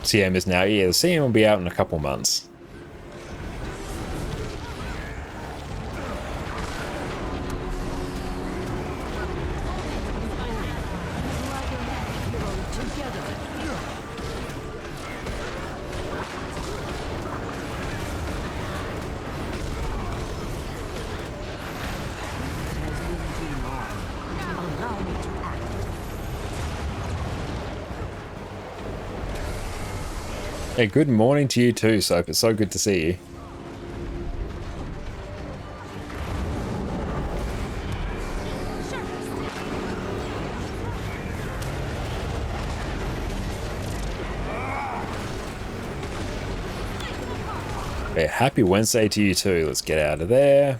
CM is now, yeah, the CM will be out in a couple months. Hey, good morning to you too, Soap. It's so good to see you. Okay, happy Wednesday to you too. Let's get out of there.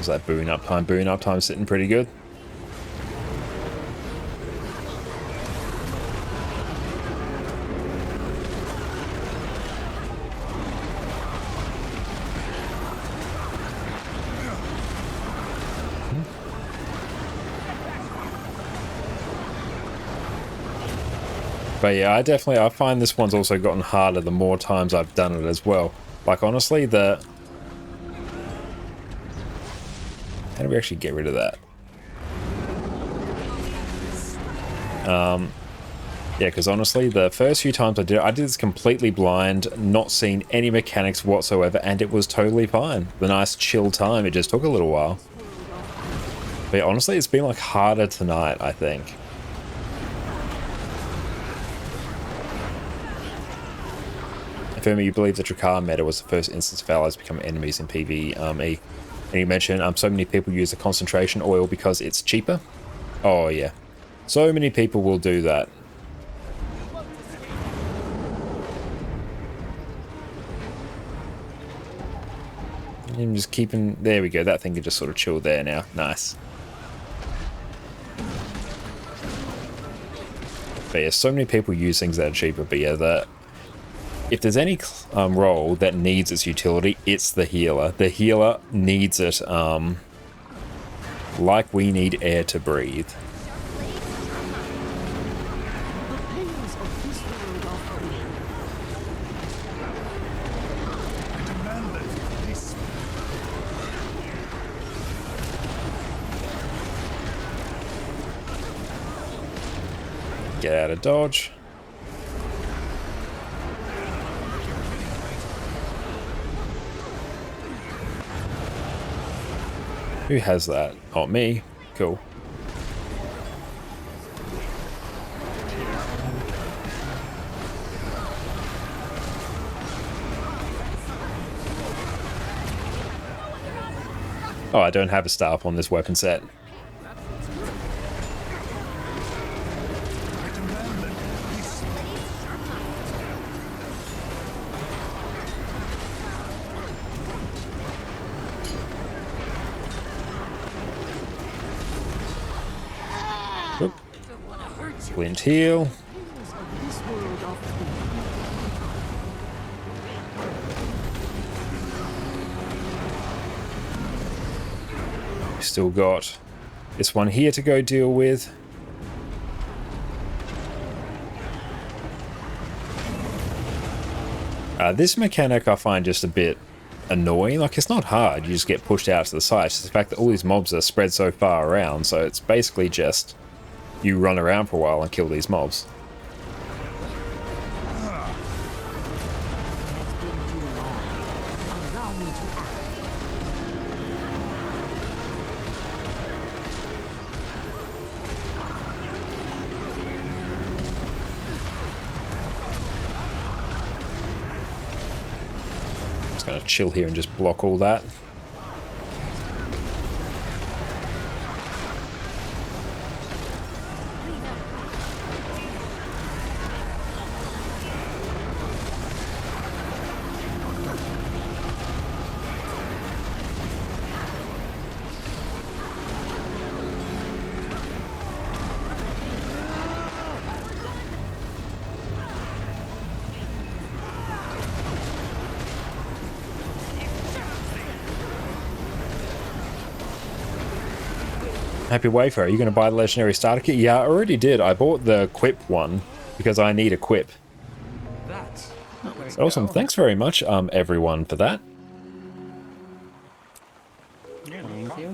That booing up time sitting pretty good. But yeah, I find this one's also gotten harder the more times I've done it as well. Like honestly, how do we actually get rid of that? Yeah, because honestly, the first few times I did this completely blind, not seeing any mechanics whatsoever, and it was totally fine. The nice chill time, it just took a little while. But yeah, honestly, it's been like harder tonight, I think. Firma, you believe the Drakkar meta was the first instance of allies becoming enemies in PvE. And you mentioned so many people use the concentration oil because it's cheaper. Oh yeah, so many people will do that. I'm just keeping... There we go. That thing can just sort of chill there now. Nice. But yeah, so many people use things that are cheaper. But yeah, if there's any role that needs its utility, it's the healer. The healer needs it like we need air to breathe. Get out of dodge. Who has that? Oh, me. Cool. Oh, I don't have a star up on this weapon set. Flint heal. Still got this one here to go deal with. This mechanic I find just a bit annoying. Like, it's not hard, you just get pushed out to the side. It's just the fact that all these mobs are spread so far around, so it's basically just you run around for a while and kill these mobs. Just gonna chill here and just block all that. Happy Wayfarer, are you going to buy the legendary starter kit? Yeah, I already did. I bought the Quip one because I need a Quip. That's Awesome. Thanks very much, everyone, for that. Yeah,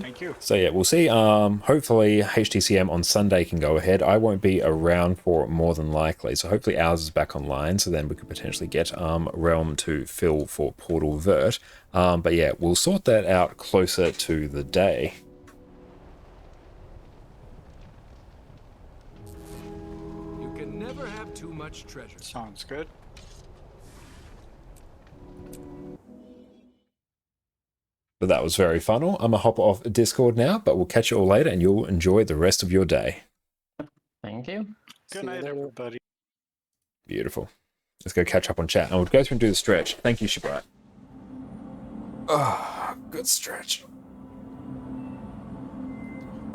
thank you. So yeah, we'll see. Hopefully HTCM on Sunday can go ahead. I won't be around for it more than likely. So hopefully ours is back online. So then we could potentially get Realm to fill for Portal Vert. But yeah, we'll sort that out closer to the day. never have too much treasure. Sounds good. But that was very fun. I'm gonna hop off Discord now, but we'll catch you all later and you'll enjoy the rest of your day. Thank you. Good night, everybody. Beautiful. Let's go catch up on chat and we'll go through and do the stretch. Thank you, Shabrat. Oh, good stretch.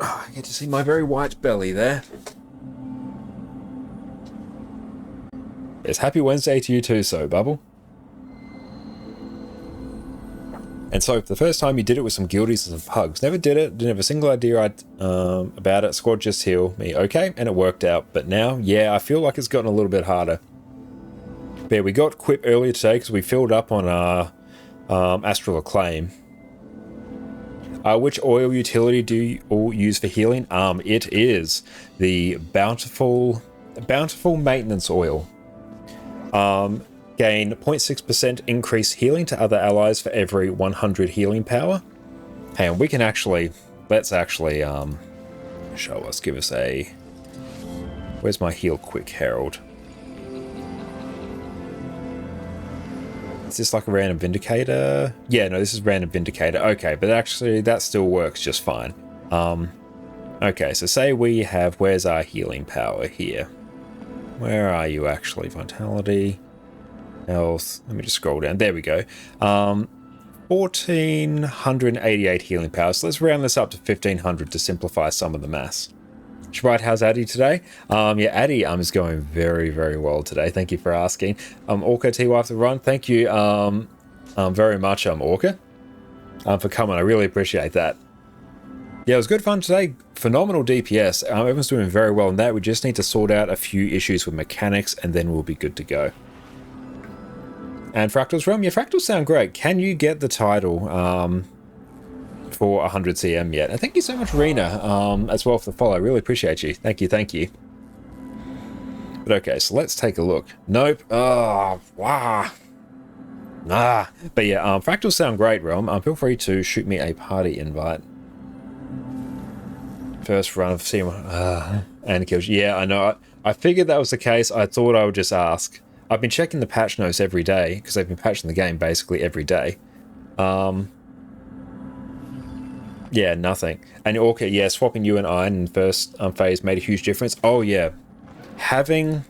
Oh, I get to see my very white belly there. Yes, happy Wednesday to you too, so Bubble. And so, the first time you did it with some guildies and some pugs. Never did it, didn't have a single idea about it. Squad just heal me, okay, and it worked out. But now, yeah, I feel like it's gotten a little bit harder. But yeah, we got Quip earlier today because we filled up on our Astral Acclaim. Which oil utility do you all use for healing? It is the Bountiful Maintenance Oil. Gain 0.6% increased healing to other allies for every 100 healing power. And we can actually, let's actually show us, give us a, where's my heal quick herald? Is this like a random vindicator? Yeah, no, this is random vindicator. Okay, but actually that still works just fine. Okay, so say we have, where's our healing power here? Where are you actually? Vitality, health. Let me just scroll down. There we go. 1,488 healing power. So let's round this up to 1,500 to simplify some of the maths. Right, how's Addy today? Yeah, Addy is going very, very well today. Thank you for asking. Orca T after the run. Thank you very much, Orca, for coming. I really appreciate that. Yeah, it was good fun today. Phenomenal DPS. Everyone's doing very well in that. We just need to sort out a few issues with mechanics, and then we'll be good to go. And Fractal's Realm. Yeah, Fractals sound great. Can you get the title for 100 CM yet? And thank you so much, Rena, as well for the follow. I really appreciate you. Thank you, thank you. But okay, so let's take a look. Nope. Oh, wow. But yeah, Fractals sound great, Realm. Feel free to shoot me a party invite. First run of CM and kills. Yeah, I know. I figured that was the case. I thought I would just ask. I've been checking the patch notes every day because they've been patching the game basically every day. Yeah, nothing. And Orca, yeah, swapping you and Iron in first phase made a huge difference. Oh yeah, having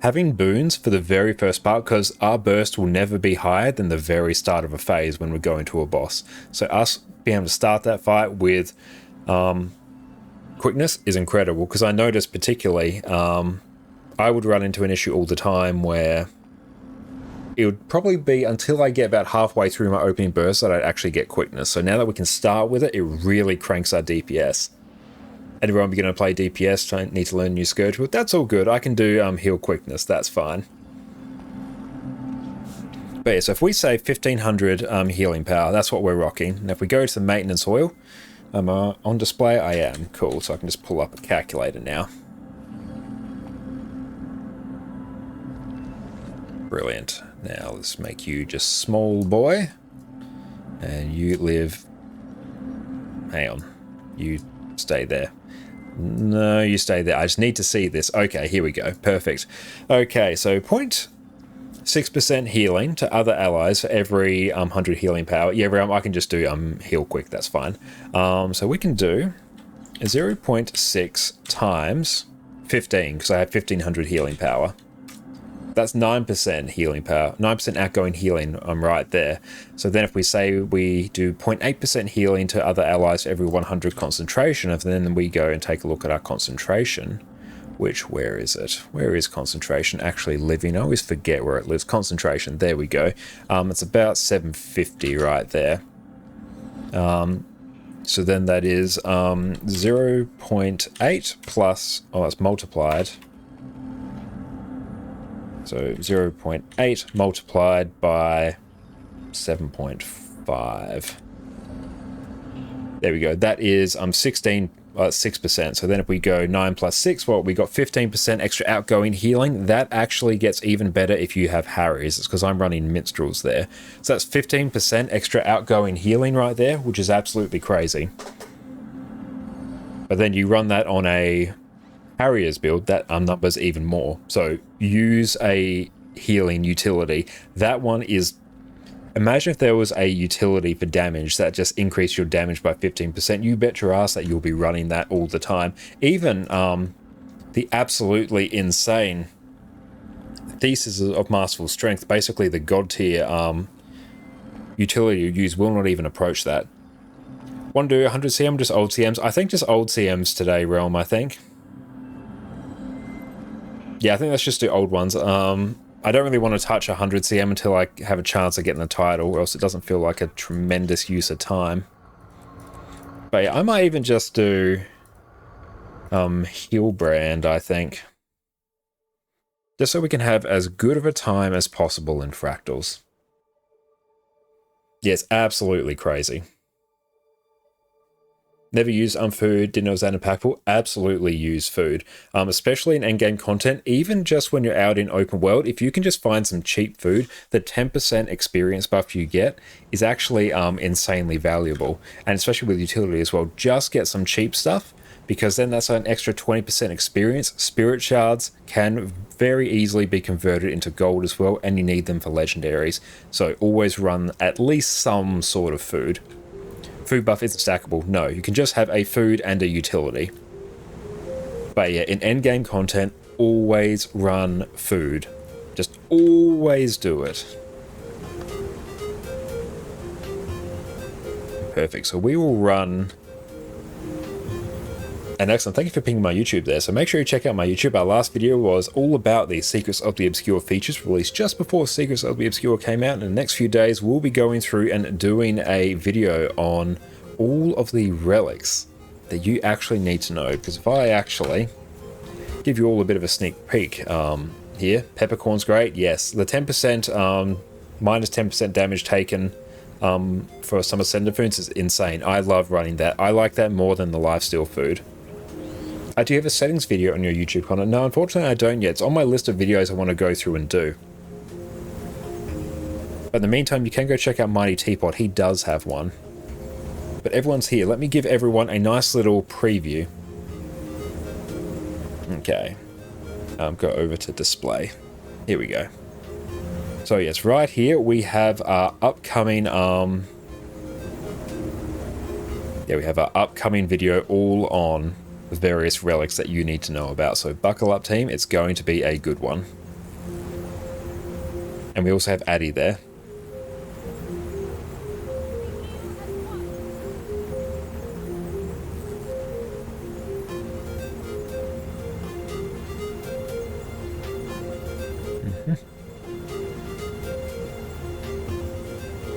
boons for the very first part, because our burst will never be higher than the very start of a phase when we're going to a boss. So us being able to start that fight with quickness is incredible, because I noticed particularly I would run into an issue all the time where it would probably be until I get about halfway through my opening burst that I'd actually get quickness. So now that we can start with it, it really cranks our DPS. Everyone beginning to play DPS, need to learn new Scourge, but that's all good. I can do heal quickness, that's fine. But yeah, so if we say 1500 healing power, that's what we're rocking. And if we go to the maintenance oil, on display, I am. Cool, so I can just pull up a calculator now. Brilliant. Now let's make you just small boy. And you live... Hang on. You stay there. No, you stay there. I just need to see this. Okay, here we go. Perfect. Okay, so 0.6% healing to other allies for every 100 healing power. Yeah, I can just do heal quick. That's fine. So we can do 0.6 times 15 because I have 1500 healing power. That's 9% healing power, 9% outgoing healing, I'm right there. So then if we say we do 0.8% healing to other allies for every 100 concentration, and then we go and take a look at our concentration, which, where is it? Where is concentration actually living? I always forget where it lives. Concentration, there we go. It's about 750 right there. So then that is 0.8 plus, oh, it's multiplied. So 0.8 multiplied by 7.5. There we go. That is 6%. So then if we go 9 plus 6, well, we got 15% extra outgoing healing. That actually gets even better if you have Harry's. It's because I'm running minstrels there. So that's 15% extra outgoing healing right there, which is absolutely crazy. But then you run that on a Harriers build, that numbers even more. So use a healing utility. That one is, imagine if there was a utility for damage that just increased your damage by 15%. You bet your ass that you'll be running that all the time. Even the absolutely insane Thesis of Masterful Strength, basically the god tier utility you use, will not even approach that. Want to do 100 CM, just old CMs? I think just old CMs today, Realm, I think. Yeah, I think let's just do old ones. I don't really want to touch 100 CM until I have a chance of getting the title, or else it doesn't feel like a tremendous use of time. But yeah, I might even just do Healbrand, I think. Just so we can have as good of a time as possible in Fractals. Yeah, it's absolutely crazy. Never used food, didn't know it was that impactful. Absolutely use food, especially in endgame content. Even just when you're out in open world, if you can just find some cheap food, the 10% experience buff you get is actually insanely valuable. And especially with utility as well, just get some cheap stuff, because then that's an extra 20% experience. Spirit shards can very easily be converted into gold as well, and you need them for legendaries. So always run at least some sort of food. Food buff isn't stackable. No, you can just have a food and a utility. But yeah, in endgame content, always run food. Just always do it. Perfect. So we will run... And excellent, thank you for pinging my YouTube there. So make sure you check out my YouTube. Our last video was all about the Secrets of the Obscure features released just before Secrets of the Obscure came out. In the next few days, we'll be going through and doing a video on all of the relics that you actually need to know. Because if I actually give you all a bit of a sneak peek here, peppercorn's great. Yes, the 10%, minus 10% damage taken for some Ascender foods is insane. I love running that. I like that more than the lifesteal food. Do you have a settings video on your YouTube channel? No, unfortunately I don't yet. It's on my list of videos I want to go through and do. But in the meantime, you can go check out Mighty Teapot. He does have one. But everyone's here. Let me give everyone a nice little preview. Okay. Go over to display. Here we go. So yes, right here we have our upcoming we have our upcoming video all on the various relics that you need to know about. So buckle up, team, it's going to be a good one. And we also have Addy there.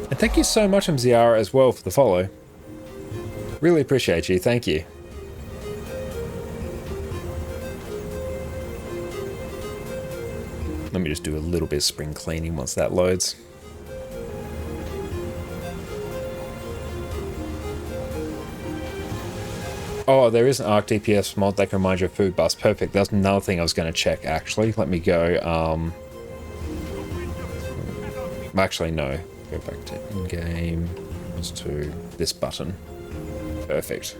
And thank you so much, Mziara, as well for the follow. Really appreciate you, thank you. Let me just do a little bit of spring cleaning once that loads. Oh, there is an Arc DPS mod that can remind you of food bus. Perfect. That's another thing I was going to check, actually. Let me go, actually, no. Go back to in-game. Let's do this button. Perfect.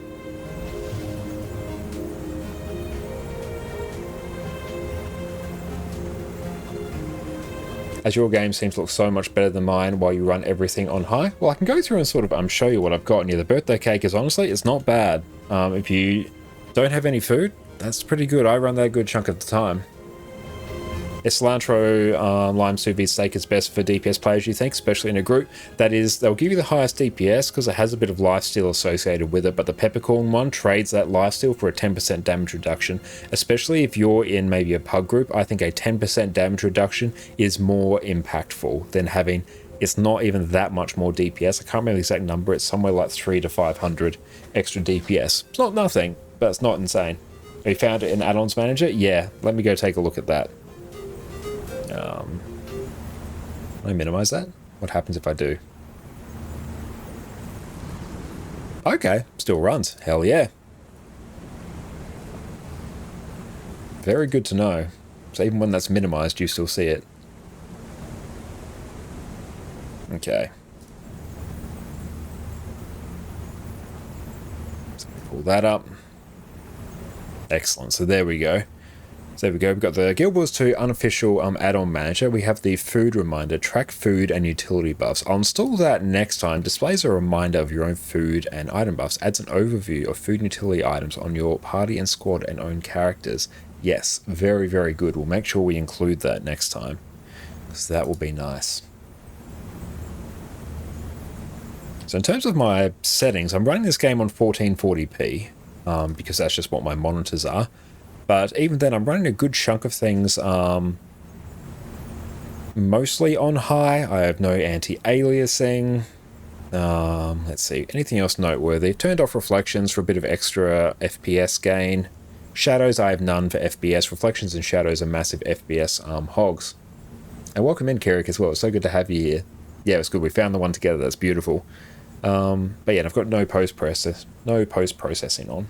As your game seems to look so much better than mine while you run everything on high. Well, I can go through and sort of show you what I've got near the birthday cake, is honestly, it's not bad. If you don't have any food, that's pretty good. I run that a good chunk of the time. Is cilantro lime sous vide steak is best for DPS players, you think, especially in a group? That is, they'll give you the highest DPS because it has a bit of lifesteal associated with it, but the peppercorn one trades that lifesteal for a 10% damage reduction, especially if you're in maybe a pug group. I think a 10% damage reduction is more impactful than having, it's not even that much more DPS. I can't remember the exact number, it's somewhere like 300 to 500 extra DPS. It's not nothing, but it's not insane. We found it in Add-ons Manager? Yeah, let me go take a look at that. Let me minimize that. What happens if I do? Okay, still runs. Hell yeah. Very good to know. So even when that's minimized, you still see it. Okay. So pull that up. Excellent. So there we go. So there we go, we've got the Guild Wars 2 unofficial add-on manager. We have the food reminder, track food and utility buffs. I'll install that next time. Displays a reminder of your own food and item buffs. Adds an overview of food and utility items on your party and squad and own characters. Yes, very, very good. We'll make sure we include that next time, so that will be nice. So in terms of my settings, I'm running this game on 1440p because that's just what my monitors are. But even then, I'm running a good chunk of things mostly on high. I have no anti-aliasing. Let's see, anything else noteworthy? Turned off reflections for a bit of extra FPS gain. Shadows, I have none for FPS. Reflections and shadows are massive FPS hogs. And welcome in, Kirik, as well. It's so good to have you here. Yeah, it's good. We found the one together. That's beautiful. But yeah, I've got no post-processing on.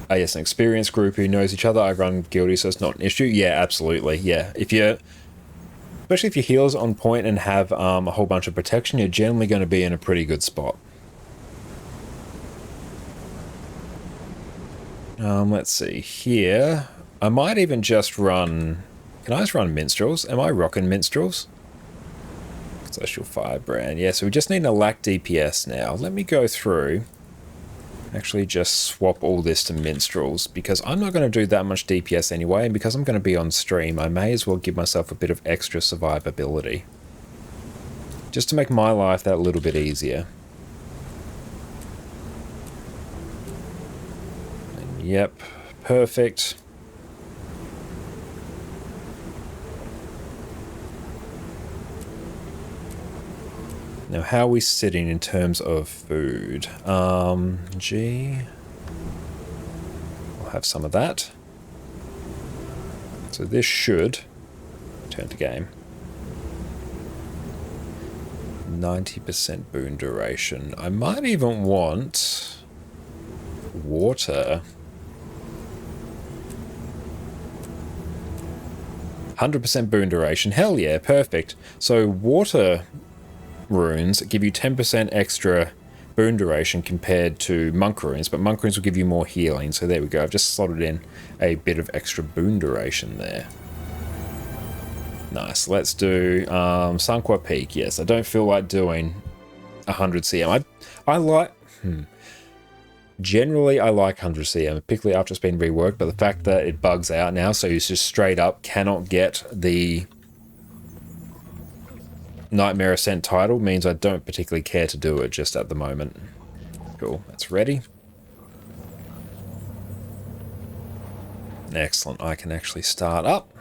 Yes, an experienced group who knows each other. I run guildy, so it's not an issue. Yeah, absolutely. Yeah, if you're, especially if your heal's on point and have a whole bunch of protection, you're generally going to be in a pretty good spot. Let's see here. I might even just run. Can I just run minstrels? Am I rocking minstrels? Celestial Firebrand. Yeah, so we just need a lack DPS now. Let me go through. Actually just swap all this to minstrels because I'm not going to do that much DPS anyway, and because I'm going to be on stream, I may as well give myself a bit of extra survivability. just to make my life that little bit easier. And yep, perfect. Now, how are we sitting in terms of food? G. I'll have some of that. So this should turn to game. 90% boon duration. I might even want water. 100% boon duration. Hell yeah, perfect. So water runes give you 10% extra boon duration compared to monk runes, but monk runes will give you more healing. So there we go. I've just slotted in a bit of extra boon duration there. Nice. Let's do Sanqua Peak. Yes, I don't feel like doing 100 CM. I like... Generally, I like 100 CM, particularly after it's been reworked, but the fact that it bugs out now, so you just straight up cannot get the Nightmare Ascent title, means I don't particularly care to do it just at the moment. Cool. That's ready. Excellent. I can actually start up.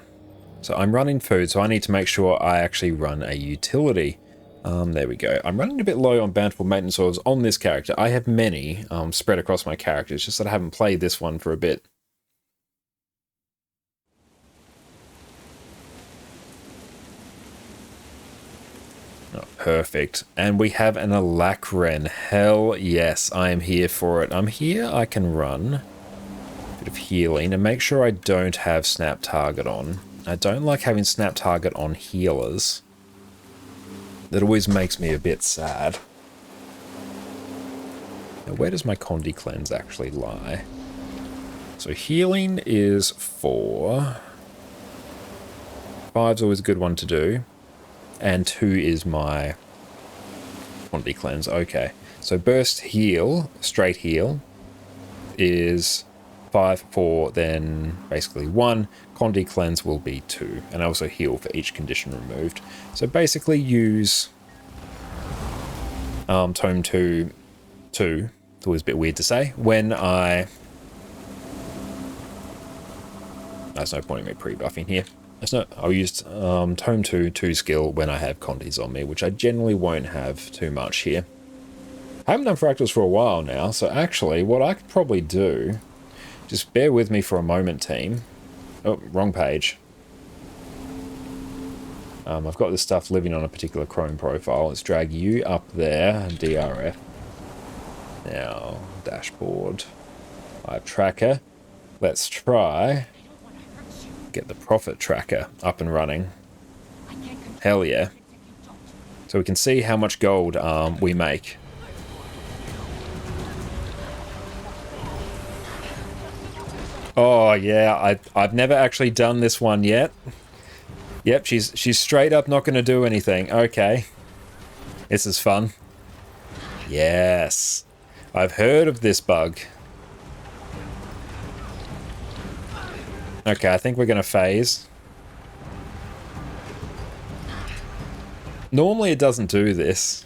So I'm running food, so I need to make sure I actually run a utility. There we go. I'm running a bit low on bountiful maintenance oils on this character. I have many spread across my characters, just that I haven't played this one for a bit. Oh, perfect. And we have an Alacren. Hell yes, I am here for it. I'm here, I can run a bit of healing and make sure I don't have snap target on. I don't like having snap target on healers. That always makes me a bit sad. Now, where does my Condi cleanse actually lie? So healing is 4. 5's always a good one to do. And 2 is my Condi cleanse. Okay. So burst heal, straight heal, is 5, 4, then basically 1. Condi cleanse will be 2. And I also heal for each condition removed. So basically use Tome 2. It's always a bit weird to say. When I... There's no point in me pre-buffing here. I'll use Tome 2 skill when I have Condis on me, which I generally won't have too much here. I haven't done fractals for a while now, so actually what I could probably do... Just bear with me for a moment, team. Oh, wrong page. I've got this stuff living on a particular Chrome profile. Let's drag you up there, DRF. Now, dashboard. Live tracker. Let's try get the profit tracker up and running. Hell yeah. So we can see how much gold we make. Oh yeah, I've never actually done this one yet. Yep, she's straight up not going to do anything. Okay. This is fun. Yes. I've heard of this bug. Okay, I think we're going to phase. Normally it doesn't do this.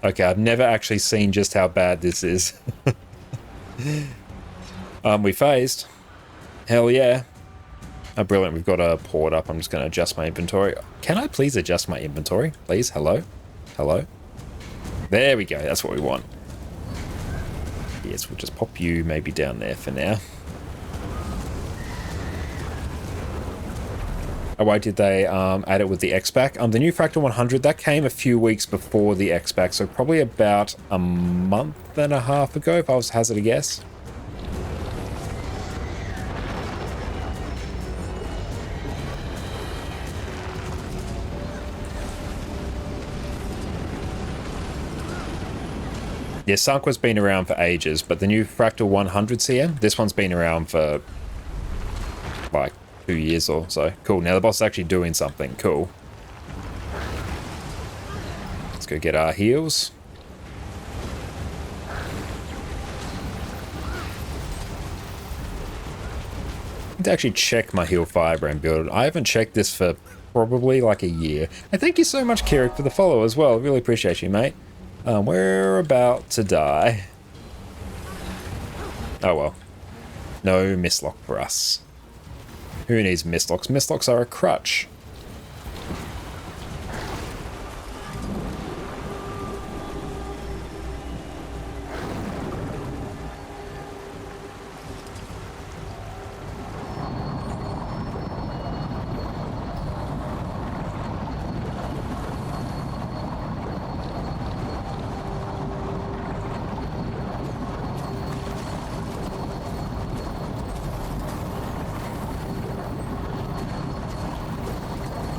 Okay, I've never actually seen just how bad this is. We phased. Hell yeah. Oh, brilliant. We've got a port up. I'm just going to adjust my inventory. Can I please adjust my inventory? Please? Hello? Hello? There we go. That's what we want. Yes, we'll just pop you maybe down there for now. Oh, why did they add it with the X-Pack? The new Fractal 100, that came a few weeks before the X-Pack, so probably about a month and a half ago, if I was to hazard a guess. Yeah, Sanqua's been around for ages, but the new Fractal 100 CM, this one's been around for like 2 years or so. Cool, now the boss is actually doing something. Cool. Let's go get our heals. need to actually check my heal firebrand build. I haven't checked this for probably like a year. And thank you so much, Kirik, for the follow as well. Really appreciate you, mate. We're about to die. Oh well. No mistlock for us. Who needs mistlocks? Mistlocks are a crutch.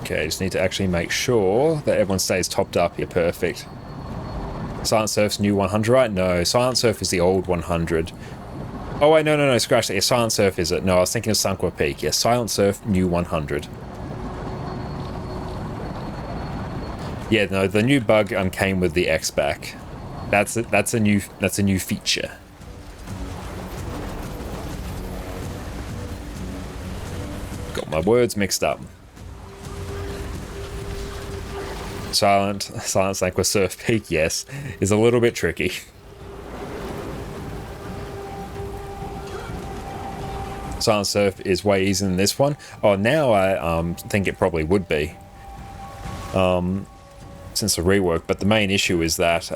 Okay, just need to actually make sure that everyone stays topped up. You're perfect. Silent Surf's new 100, right? No, Silent Surf is the old 100. Oh wait, no, scratch that. Yeah, Silent Surf is it? No, I was thinking of Sunqua Peak. Yeah, Silent Surf, new 100. Yeah, no, the new bug came with the X back. That's a new feature. Got my words mixed up. Silent Sunqua Surf Peak, yes, is a little bit tricky. Silent Surf is way easier than this one. Oh, now I think it probably would be. Since the rework, but the main issue is that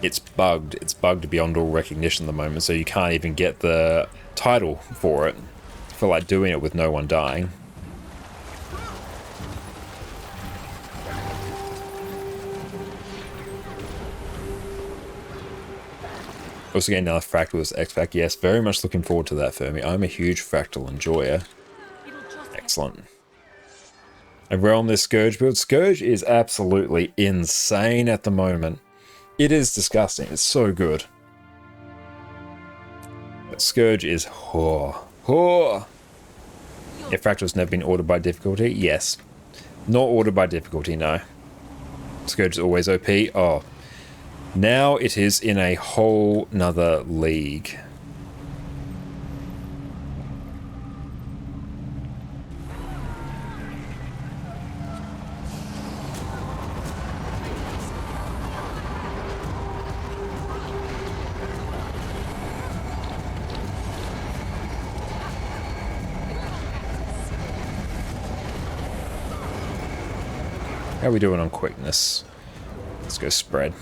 it's bugged. It's bugged beyond all recognition at the moment, so you can't even get the title for it. For like doing it with no one dying. Also getting another Fractal as X-Pack. Yes, very much looking forward to that, Fermi. I'm a huge Fractal enjoyer. Excellent. And we're on this Scourge build. Scourge is absolutely insane at the moment. It is disgusting. It's so good. But Scourge is If Fractal's never been ordered by difficulty, yes. Not ordered by difficulty, no. Scourge is always OP. Oh. Now it is in a whole nother league. How are we doing on quickness? Let's go spread.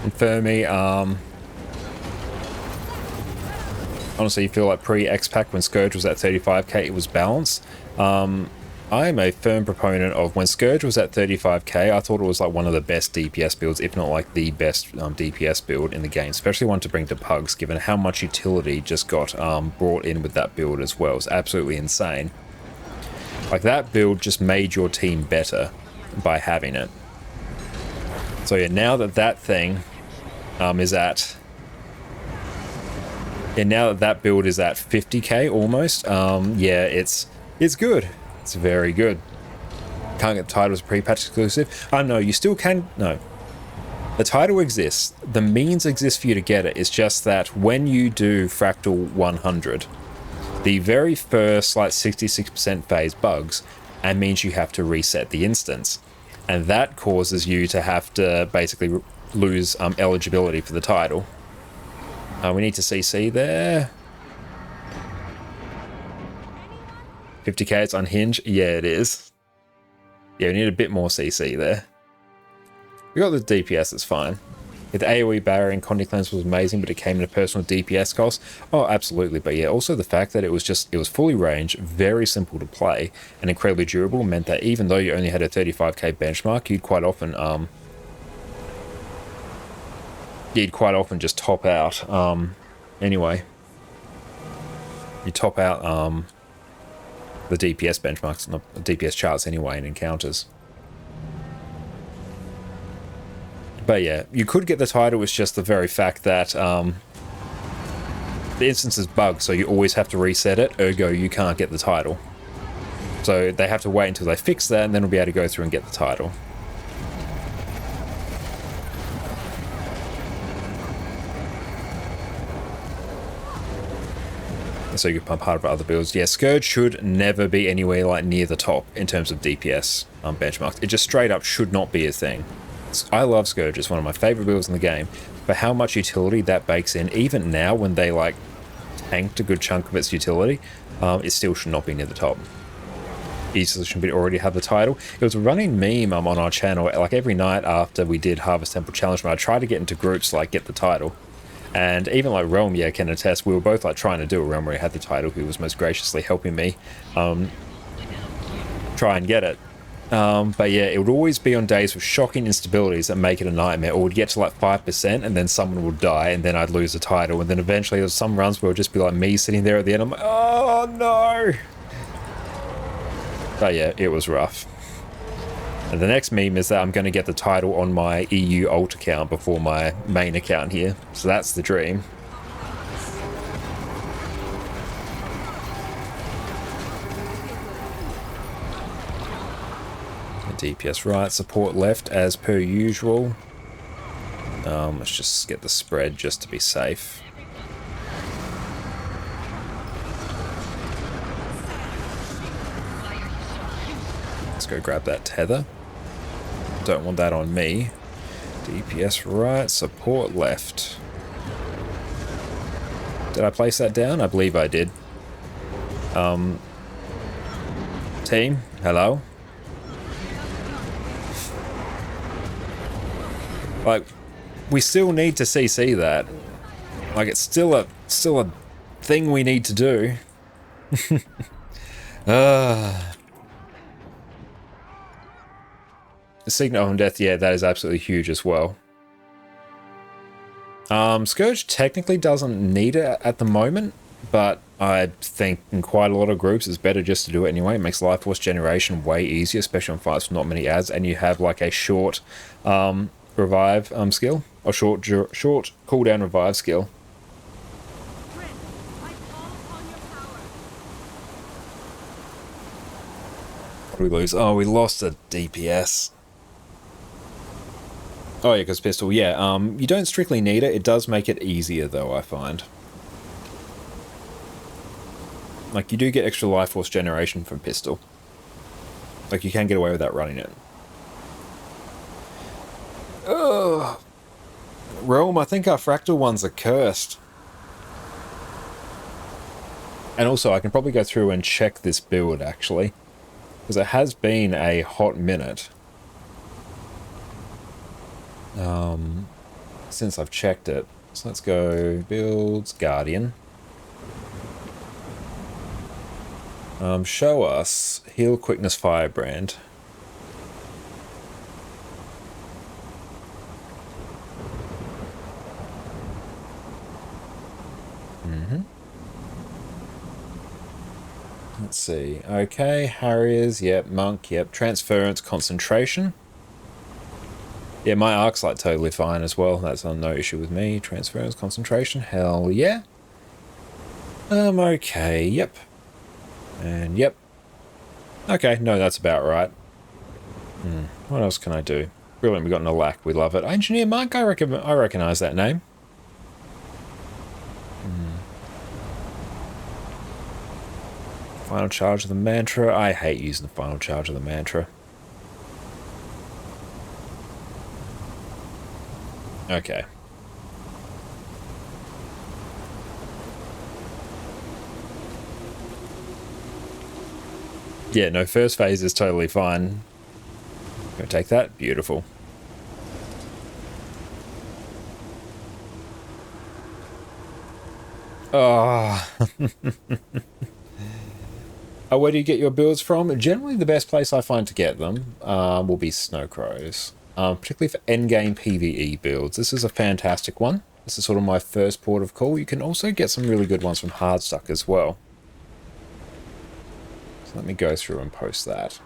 And Fermi, honestly, you feel like pre-X-Pack when Scourge was at 35k, it was balanced. I am a firm proponent of when Scourge was at 35k, I thought it was like one of the best DPS builds, if not like the best DPS build in the game, especially one to bring to Pugs, given how much utility just got brought in with that build as well. It's absolutely insane. Like, that build just made your team better by having it. So yeah, now that that thing is at... And now that that build is at 50k almost, yeah, it's good. It's very good. Can't get the title as a pre-patch exclusive. No, you still can. No. The title exists. The means exist for you to get it. It's just that when you do Fractal 100, the very first like 66% phase bugs and means you have to reset the instance. And that causes you to have to basically lose eligibility for the title. We need to CC there. 50k, it's unhinged. Yeah, it is. Yeah, we need a bit more CC there. We got the DPS, it's fine. The AoE barrier in Conti Clans was amazing, but it came at a personal DPS cost. Oh, absolutely. But yeah, also the fact that it was fully ranged, very simple to play, and incredibly durable meant that even though you only had a 35k benchmark, you'd quite often just top out. Anyway, you top out the DPS benchmarks, not the DPS charts anyway, in encounters. But yeah, you could get the title. It's just the very fact that the instance is bugged, so you always have to reset it, ergo you can't get the title. So they have to wait until they fix that, and then we'll be able to go through and get the title. So you can pump hard for other builds. Yeah, Scourge should never be anywhere like near the top in terms of DPS benchmarks. It just straight up should not be a thing. I love Scourge. It's one of my favorite builds in the game. But how much utility that bakes in, even now when they like tanked a good chunk of its utility, it still should not be near the top. Easily should already have the title. It was a running meme on our channel, like every night after we did Harvest Temple Challenge, when I tried to get into groups like get the title. And even like Realm, yeah, can attest, we were both like trying to do a Realm where he had the title, who was most graciously helping me try and get it. But yeah, it would always be on days with shocking instabilities that make it a nightmare, or would get to like 5% and then someone would die and then I'd lose the title. And then eventually there's some runs where it would just be like me sitting there at the end, I'm like, oh no! But yeah, it was rough. And the next meme is that I'm going to get the title on my EU alt account before my main account here. So that's the dream. DPS right, support left as per usual. Let's just get the spread just to be safe. Let's go grab that tether. Don't want that on me. DPS right, support left. Did I place that down? I believe I did. Team, hello? Like, we still need to CC that. Like, it's still a thing we need to do. The Signet of Death, yeah, that is absolutely huge as well. Scourge technically doesn't need it at the moment, but I think in quite a lot of groups it's better just to do it anyway. It makes Life Force generation way easier, especially on fights with not many ads, and you have like a short revive skill, or short cooldown revive skill. What did we lose? Oh, we lost a DPS. Oh yeah, because pistol, yeah. You don't strictly need it. It does make it easier though, I find. Like, you do get extra life force generation from pistol. Like, you can get away without running it. Ugh. Realm, I think our fractal ones are cursed. And also, I can probably go through and check this build, actually. Because it has been a hot minute. Since I've checked it. So let's go builds, Guardian. Show us heal, quickness, firebrand. Let's see. Okay, Harriers, yep, monk, yep, transference, concentration. Yeah, my arc's like totally fine as well. That's no issue with me. Transference, concentration, hell yeah. Okay, yep. And yep. Okay, no, that's about right. What else can I do? Brilliant, we got an alack, we love it. Engineer Monk, I recognize that name. Final charge of the mantra. I hate using the final charge of the mantra. Okay. Yeah, no, first phase is totally fine. Gonna take that. Beautiful. Oh. Where do you get your builds from? Generally, the best place I find to get them will be Snow Crows. Particularly for endgame PvE builds. This is a fantastic one. This is sort of my first port of call. You can also get some really good ones from Hardstuck as well. So let me go through and post that.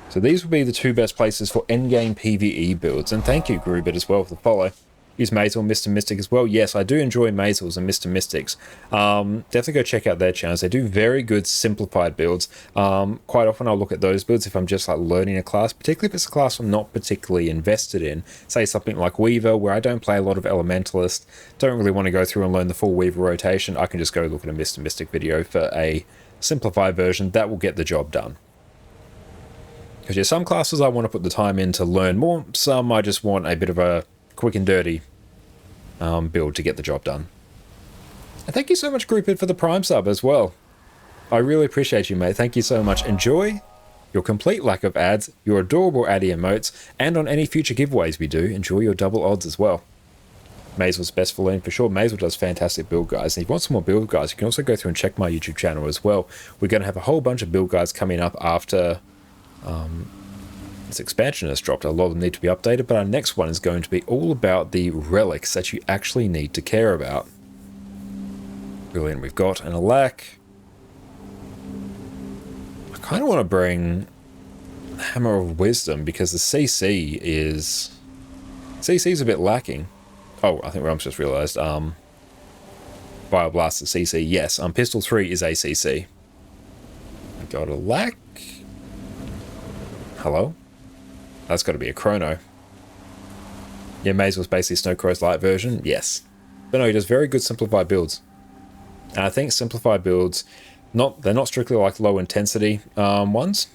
So these will be the two best places for endgame PvE builds. And thank you, Grubit, as well for the follow. use Mazel and Mr. Mystic as well. Yes, I do enjoy Mazels and Mr. Mystics. Definitely go check out their channels. They do very good simplified builds. Quite often I'll look at those builds if I'm just like learning a class, particularly if it's a class I'm not particularly invested in. Say something like Weaver, where I don't play a lot of Elementalist, don't really want to go through and learn the full Weaver rotation. I can just go look at a Mr. Mystic video for a simplified version that will get the job done. Because yeah, some classes I want to put the time in to learn more, some I just want a bit of a quick and dirty build to get the job done. And thank you so much, Grouped, for the Prime sub as well. I really appreciate you, mate. Thank you so much. Enjoy your complete lack of ads, your adorable addy emotes, and on any future giveaways we do, enjoy your double odds as well. Mazel's best for lean for sure. Mazel does fantastic build guides. And if you want some more build guides, you can also go through and check my YouTube channel as well. We're going to have a whole bunch of build guides coming up after this expansion has dropped. A lot of them need to be updated, but our next one is going to be all about the relics that you actually need to care about. Brilliant. We've got an Alack. I kind of want to bring Hammer of Wisdom because the CC is a bit lacking. Oh, I think Realms just realized. Bioblast the CC. Yes, Pistol 3 is ACC. I got a Lack. Hello? That's got to be a Chrono. Yeah, Mazel's basically Snowcrow's light version. Yes. But no, he does very good simplified builds. And I think simplified builds, they're not strictly like low intensity ones.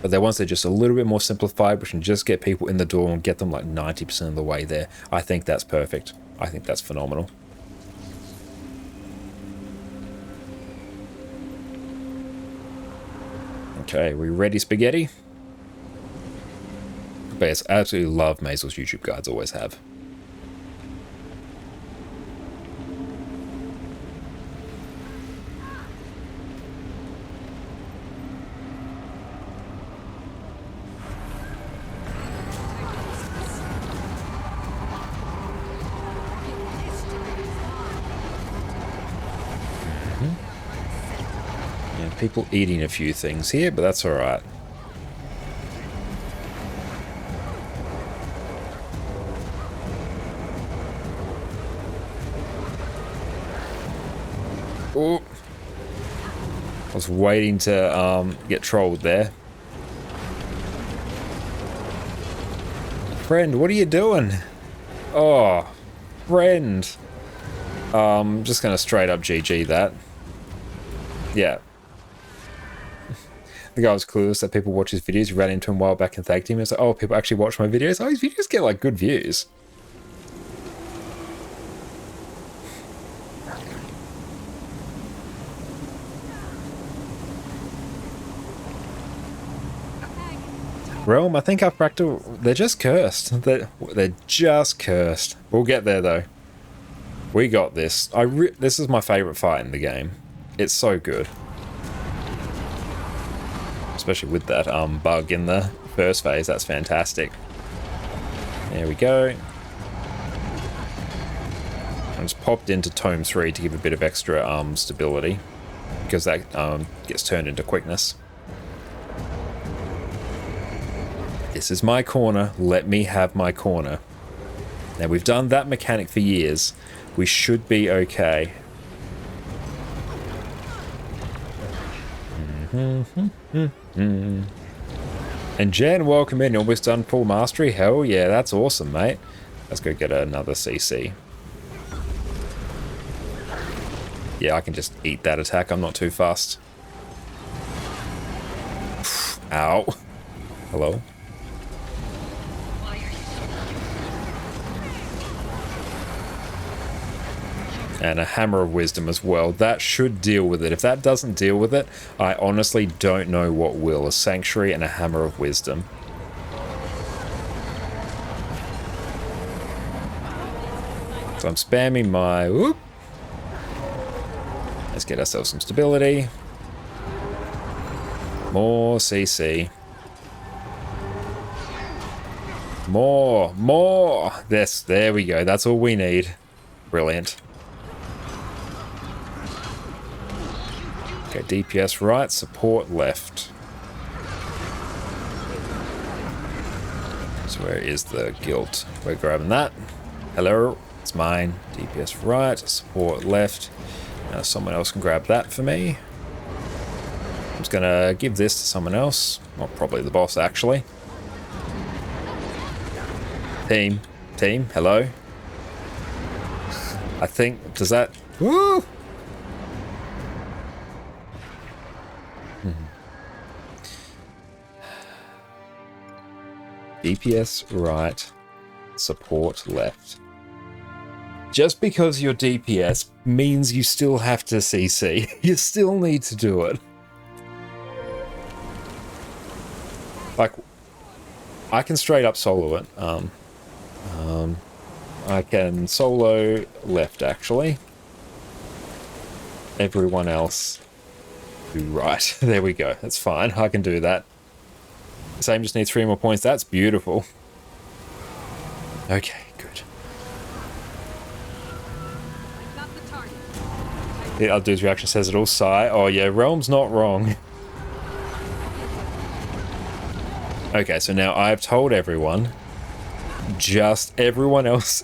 But they're ones that are just a little bit more simplified, which can just get people in the door and get them like 90% of the way there. I think that's perfect. I think that's phenomenal. Okay, we ready, spaghetti? But yes, I absolutely love Mazel's YouTube guides, always have. People eating a few things here, but that's alright. Oh, I was waiting to get trolled there. Friend, what are you doing? Oh, friend. Just gonna straight up GG that. Yeah. The guy was clueless that people watch his videos. He ran into him a while back and thanked him. It's like, oh, people actually watch my videos? Oh, his videos get like good views. Realm, I think our fractal, they're just cursed. They're just cursed. We'll get there though. We got this. This is my favorite fight in the game. It's so good. Especially with that bug in the first phase, that's fantastic. There we go. I just popped into Tome 3 to give a bit of extra stability, because that gets turned into quickness. This is my corner, let me have my corner. Now we've done that mechanic for years, we should be okay. And Jen, welcome in. Almost done full mastery. Hell yeah, that's awesome, mate. Let's go get another CC. Yeah, I can just eat that attack. I'm not too fussed. Ow. Hello? And a Hammer of Wisdom as well. That should deal with it. If that doesn't deal with it, I honestly don't know what will. A Sanctuary and a Hammer of Wisdom. So I'm spamming my... Whoop. Let's get ourselves some stability. More CC. More. There we go. That's all we need. Brilliant. Okay, DPS right, support left. So where is the guild? We're grabbing that. Hello, it's mine. DPS right, support left. Now someone else can grab that for me. I'm just gonna give this to someone else. Well, probably the boss, actually. Team, hello. I think, does that... Woo! DPS right, support left. Just because you're DPS means you still have to CC. You still need to do it. Like, I can straight up solo it. I can solo left, actually. Everyone else do right. There we go. That's fine. I can do that. Same just needs 3 more points. That's beautiful. Okay, good. The other dude's reaction says it all. Sigh. Oh yeah, Realm's not wrong. Okay, so now I've told everyone. Just everyone else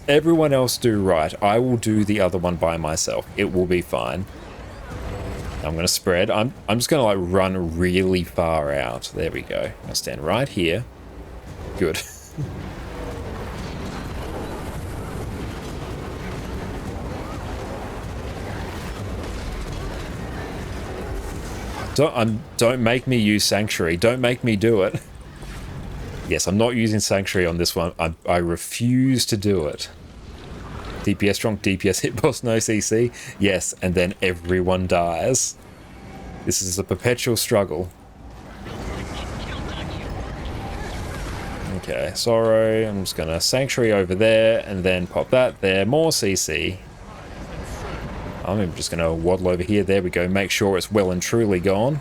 do right. I will do the other one by myself. It will be fine. I'm gonna spread. I'm just gonna like run really far out. There we go. I'll stand right here. Good. Don't make me use Sanctuary. Don't make me do it. Yes, I'm not using Sanctuary on this one. I refuse to do it. DPS strong, DPS hitbox, no CC. Yes, and then everyone dies. This is a perpetual struggle. Okay, Sorrow. I'm just gonna Sanctuary over there and then pop that there. More CC. I'm just gonna waddle over here. There we go. Make sure it's well and truly gone.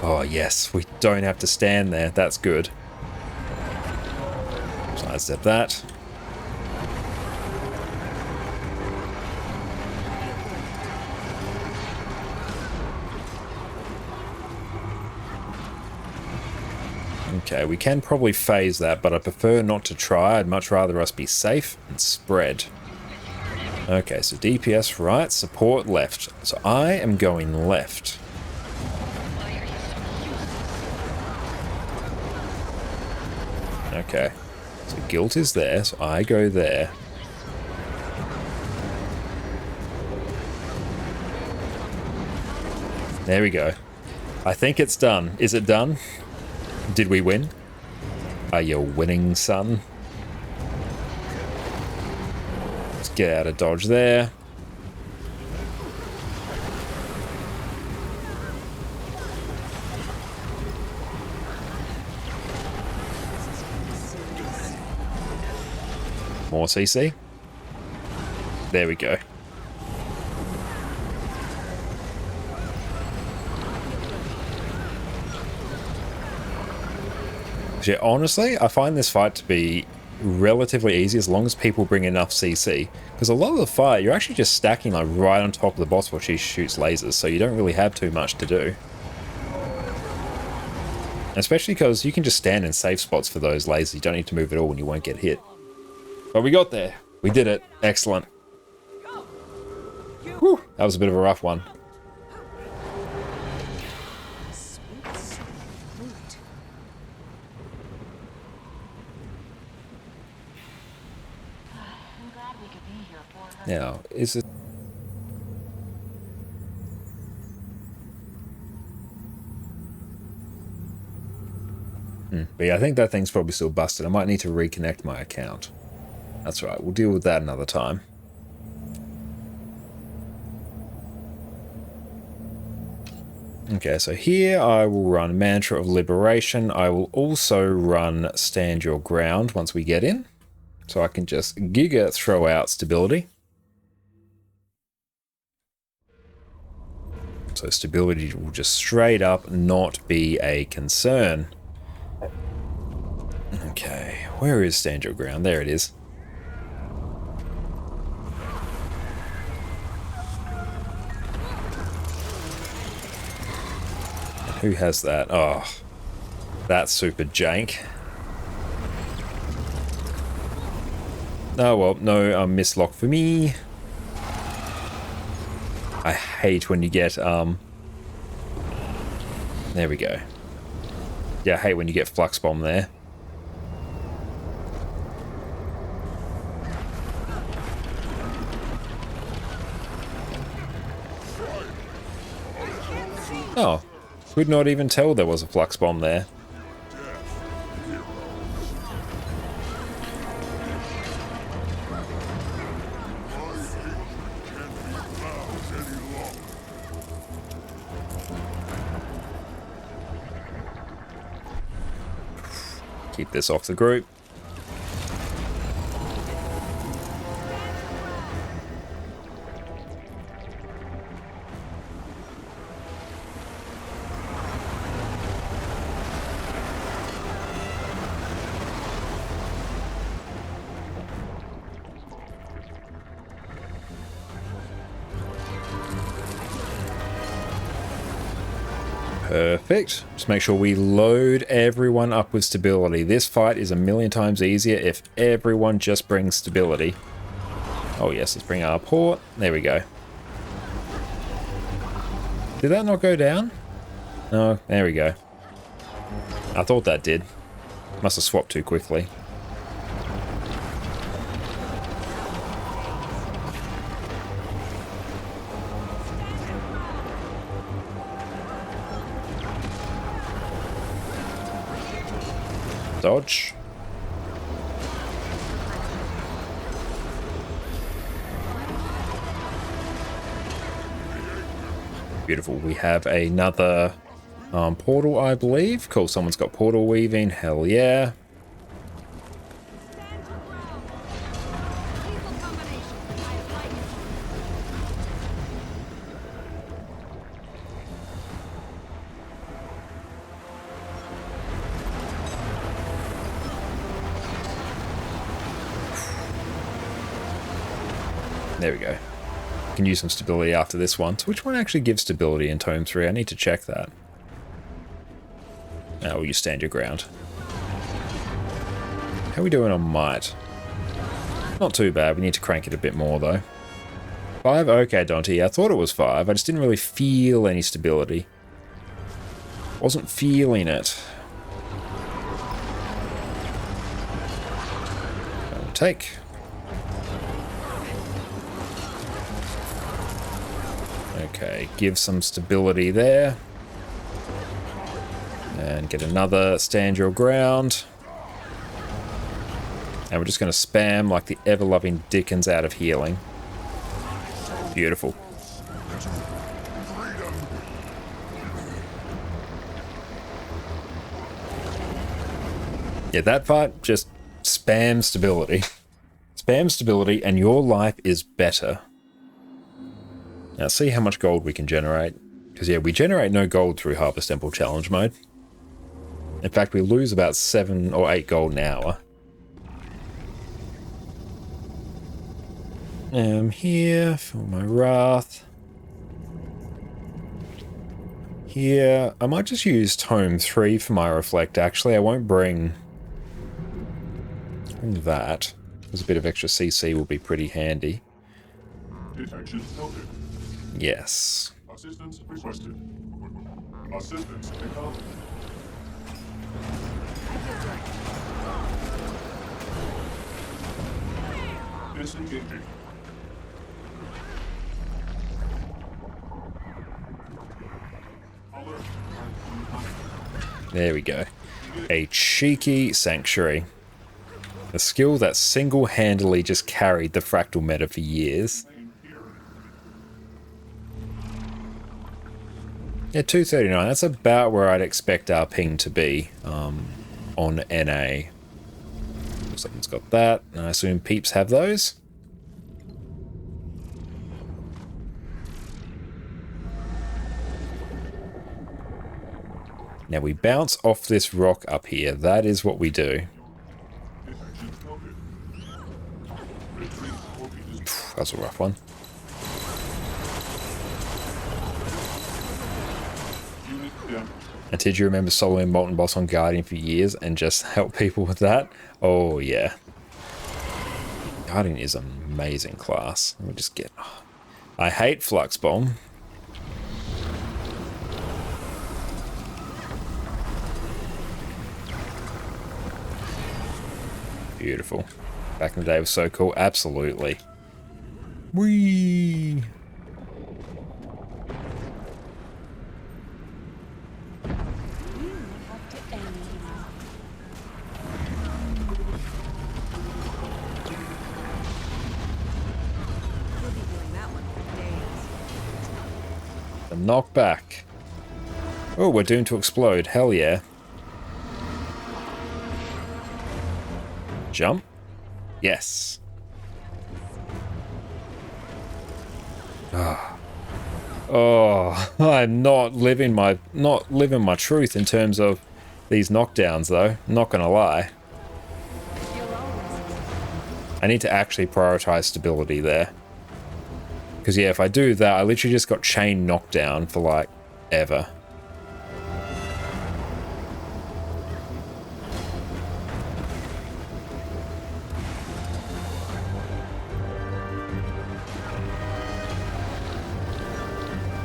Oh yes, we don't have to stand there. That's good. Sidestep that. Okay, we can probably phase that, but I prefer not to try. I'd much rather us be safe and spread. Okay, so DPS right, support left. So I am going left. Okay, so guilt is there, so I go there. There we go. I think it's done. Is it done? Did we win? Are you winning, son? Let's get out of dodge there. More CC. There we go. Yeah, honestly, I find this fight to be relatively easy as long as people bring enough CC. Because a lot of the fight, you're actually just stacking like right on top of the boss while she shoots lasers, so you don't really have too much to do. Especially because you can just stand in safe spots for those lasers. You don't need to move at all and you won't get hit. But we got there. We did it. Excellent. Whew, that was a bit of a rough one. Now, is it... But yeah, I think that thing's probably still busted. I might need to reconnect my account. That's right, we'll deal with that another time. Okay, so here I will run Mantra of Liberation. I will also run Stand Your Ground once we get in. So I can just Giga throw out stability. So stability will just straight up not be a concern. Okay, where is Stand Your Ground? There it is. Who has that? Oh, that's super jank. Oh well, no mislock for me. I hate when you get there we go. Yeah, I hate when you get flux bomb there. Oh, could not even tell there was a flux bomb there. Keep this off the group. Perfect. Just make sure we load everyone up with stability. This fight is a million times easier if everyone just brings stability. Oh yes, let's bring our port. There we go. Did that not go down? No, there we go. I thought that did. Must have swapped too quickly. Dodge. Beautiful. We have another portal, I believe. Cool. Someone's got portal weaving. Hell yeah. There we go. Can use some stability after this one. So which one actually gives stability in Tome 3? I need to check that. Oh, you stand your ground. How are we doing on might? Not too bad. We need to crank it a bit more though. 5? Okay, Dante. I thought it was 5. I just didn't really feel any stability. Wasn't feeling it. Take. Okay, give some stability there. And get another stand your ground. And we're just going to spam like the ever-loving Dickens out of healing. Beautiful. Yeah, that fight, just spam stability. Spam stability and your life is better. Now see how much gold we can generate. Because yeah, we generate no gold through Harvest Temple Challenge mode. In fact, we lose about 7 or 8 gold an hour. Here, for my Wrath. Here, I might just use Tome 3 for my Reflect, actually. I won't bring that. There's a bit of extra CC will be pretty handy. Detection noted. Yes. Assistance requested. Assistance incoming. Disengaging. Alert. There we go. A cheeky Sanctuary. A skill that single-handedly just carried the fractal meta for years. Yeah, 239. That's about where I'd expect our ping to be on NA. Someone's got that. And I assume peeps have those. Now we bounce off this rock up here. That is what we do. That's a rough one. And did you remember soloing Molten Boss on Guardian for years and just help people with that? Oh, yeah. Guardian is an amazing class. Let me just get... I hate Flux Bomb. Beautiful. Back in the day was so cool. Absolutely. Whee! The knockback. Oh, we're doomed to explode. Hell yeah. Jump. Yes. Oh, I'm not living my truth in terms of these knockdowns though. Not gonna lie. I need to actually prioritize stability there. Because yeah, if I do that, I literally just got chain knockdown for like ever.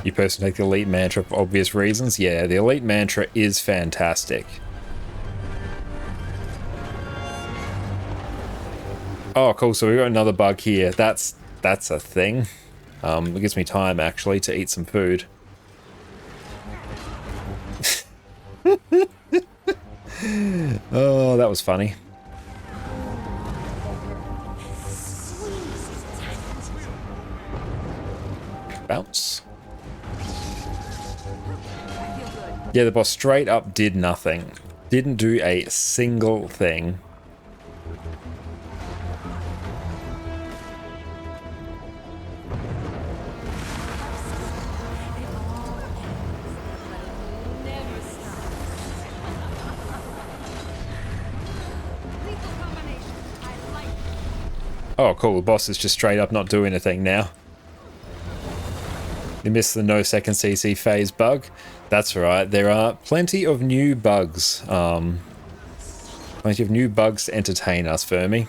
You personally take the Elite Mantra for obvious reasons? Yeah, the Elite Mantra is fantastic. Oh, cool. So we got another bug here. That's a thing. It gives me time, actually, to eat some food. Oh, that was funny. Bounce. Yeah, the boss straight up did nothing. Didn't do a single thing. Oh, cool. The boss is just straight up not doing anything now. You missed the no second CC phase bug. That's right. There are plenty of new bugs. Plenty of new bugs to entertain us, Fermi.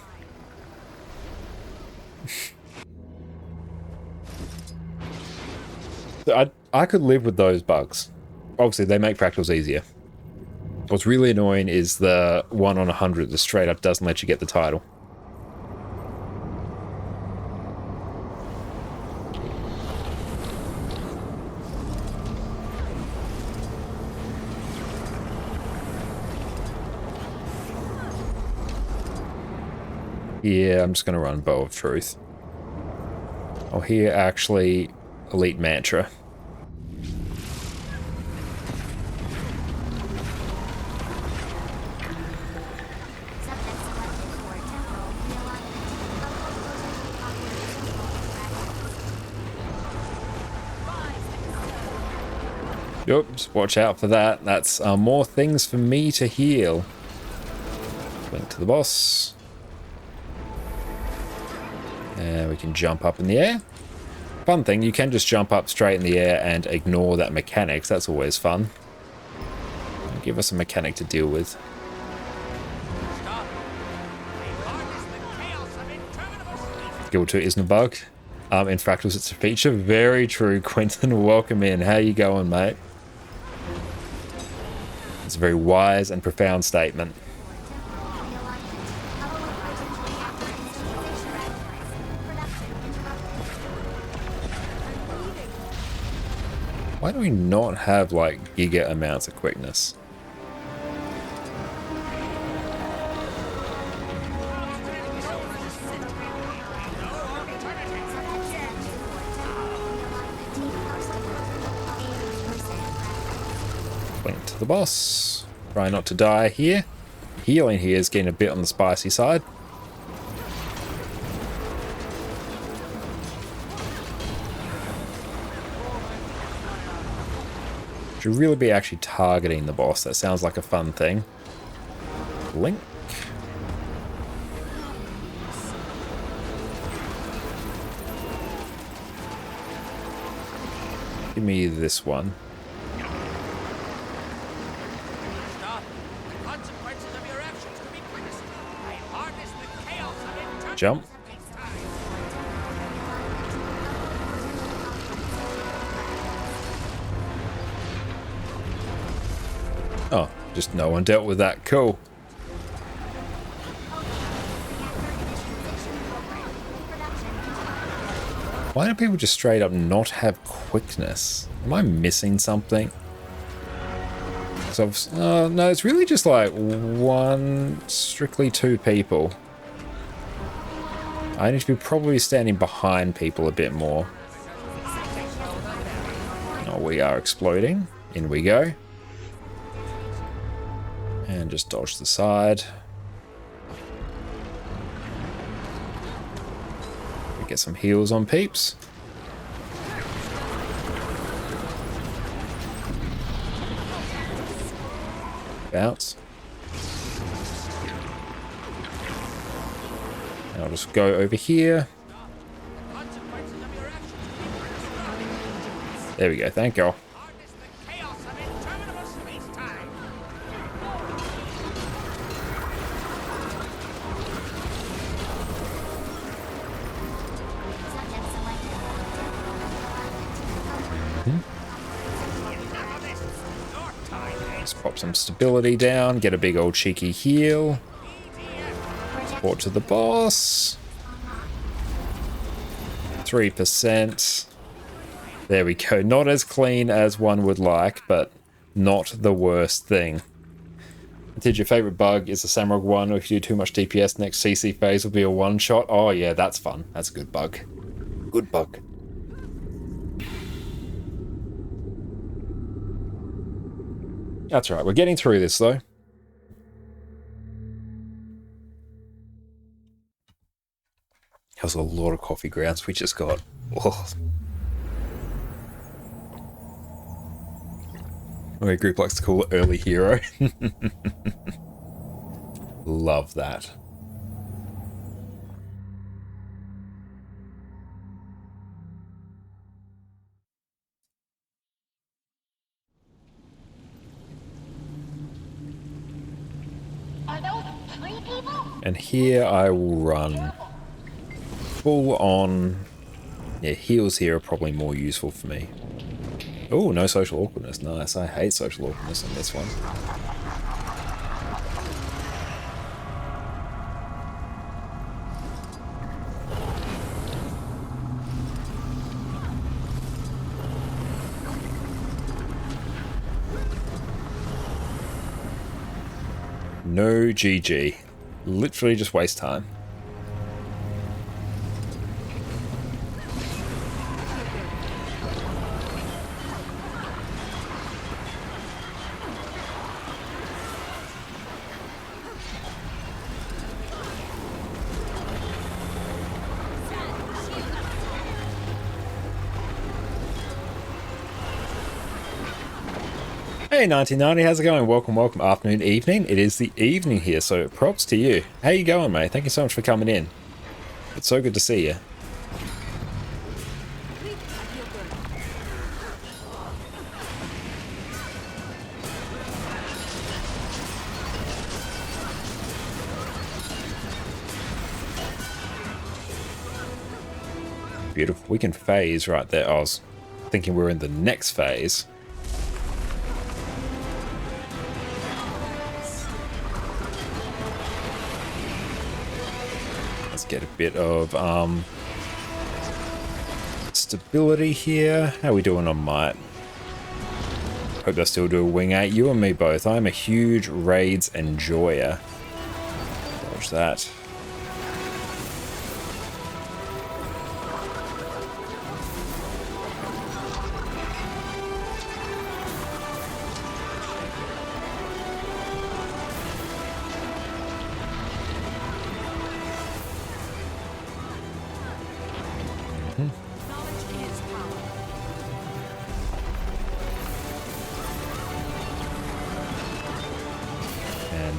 I could live with those bugs. Obviously, they make practicals easier. What's really annoying is the 1 on 100 that straight up doesn't let you get the title. Yeah, I'm just going to run Bow of Truth. Oh, here actually, Elite Mantra. Yep, just watch out for that. That's more things for me to heal. Link to the boss. And we can jump up in the air. Fun thing, you can just jump up straight in the air and ignore that mechanics. That's always fun. Give us a mechanic to deal with. Guild 2 isn't a bug. In Fractals, it's a feature. Very true, Quentin. Welcome in. How you going, mate? It's a very wise and profound statement. Why do we not have, like, giga amounts of quickness? Link to the boss. Try not to die here. Healing here is getting a bit on the spicy side. Should really be actually targeting the boss. That sounds like a fun thing. Link. Give me this one. Jump. Oh, just no one dealt with that. Cool. Why do people just straight up not have quickness? Am I missing something? So, no, it's really just like strictly two people. I need to be probably standing behind people a bit more. Oh, we are exploding. In we go. And just dodge the side. We get some heals on peeps. Bounce. And I'll just go over here. There we go, thank you. Just pop some stability down, get a big old cheeky heal. Report to the boss. 3%. There we go. Not as clean as one would like, but not the worst thing. Did your favorite bug is the Samurag one, or if you do too much DPS, next CC phase will be a one-shot? Oh yeah, that's fun. That's a good bug. Good bug. That's right, we're getting through this though. That was a lot of coffee grounds we just got. Oh. My group likes to call it early hero. Love that. And here I will run full on. Yeah, heals here are probably more useful for me. Oh, no social awkwardness. Nice. I hate social awkwardness on this one. No GG. Literally just waste time. Hey 1990, how's it going? Welcome, welcome, afternoon, evening. It is the evening here, so props to you. How you going, mate? Thank you so much for coming in. It's so good to see you. Beautiful. We can phase right there. I was thinking we were in the next phase. Get a bit of stability here. How are we doing on might? Hope I still do a wing 8. You and me both. I'm a huge raids enjoyer. Watch that.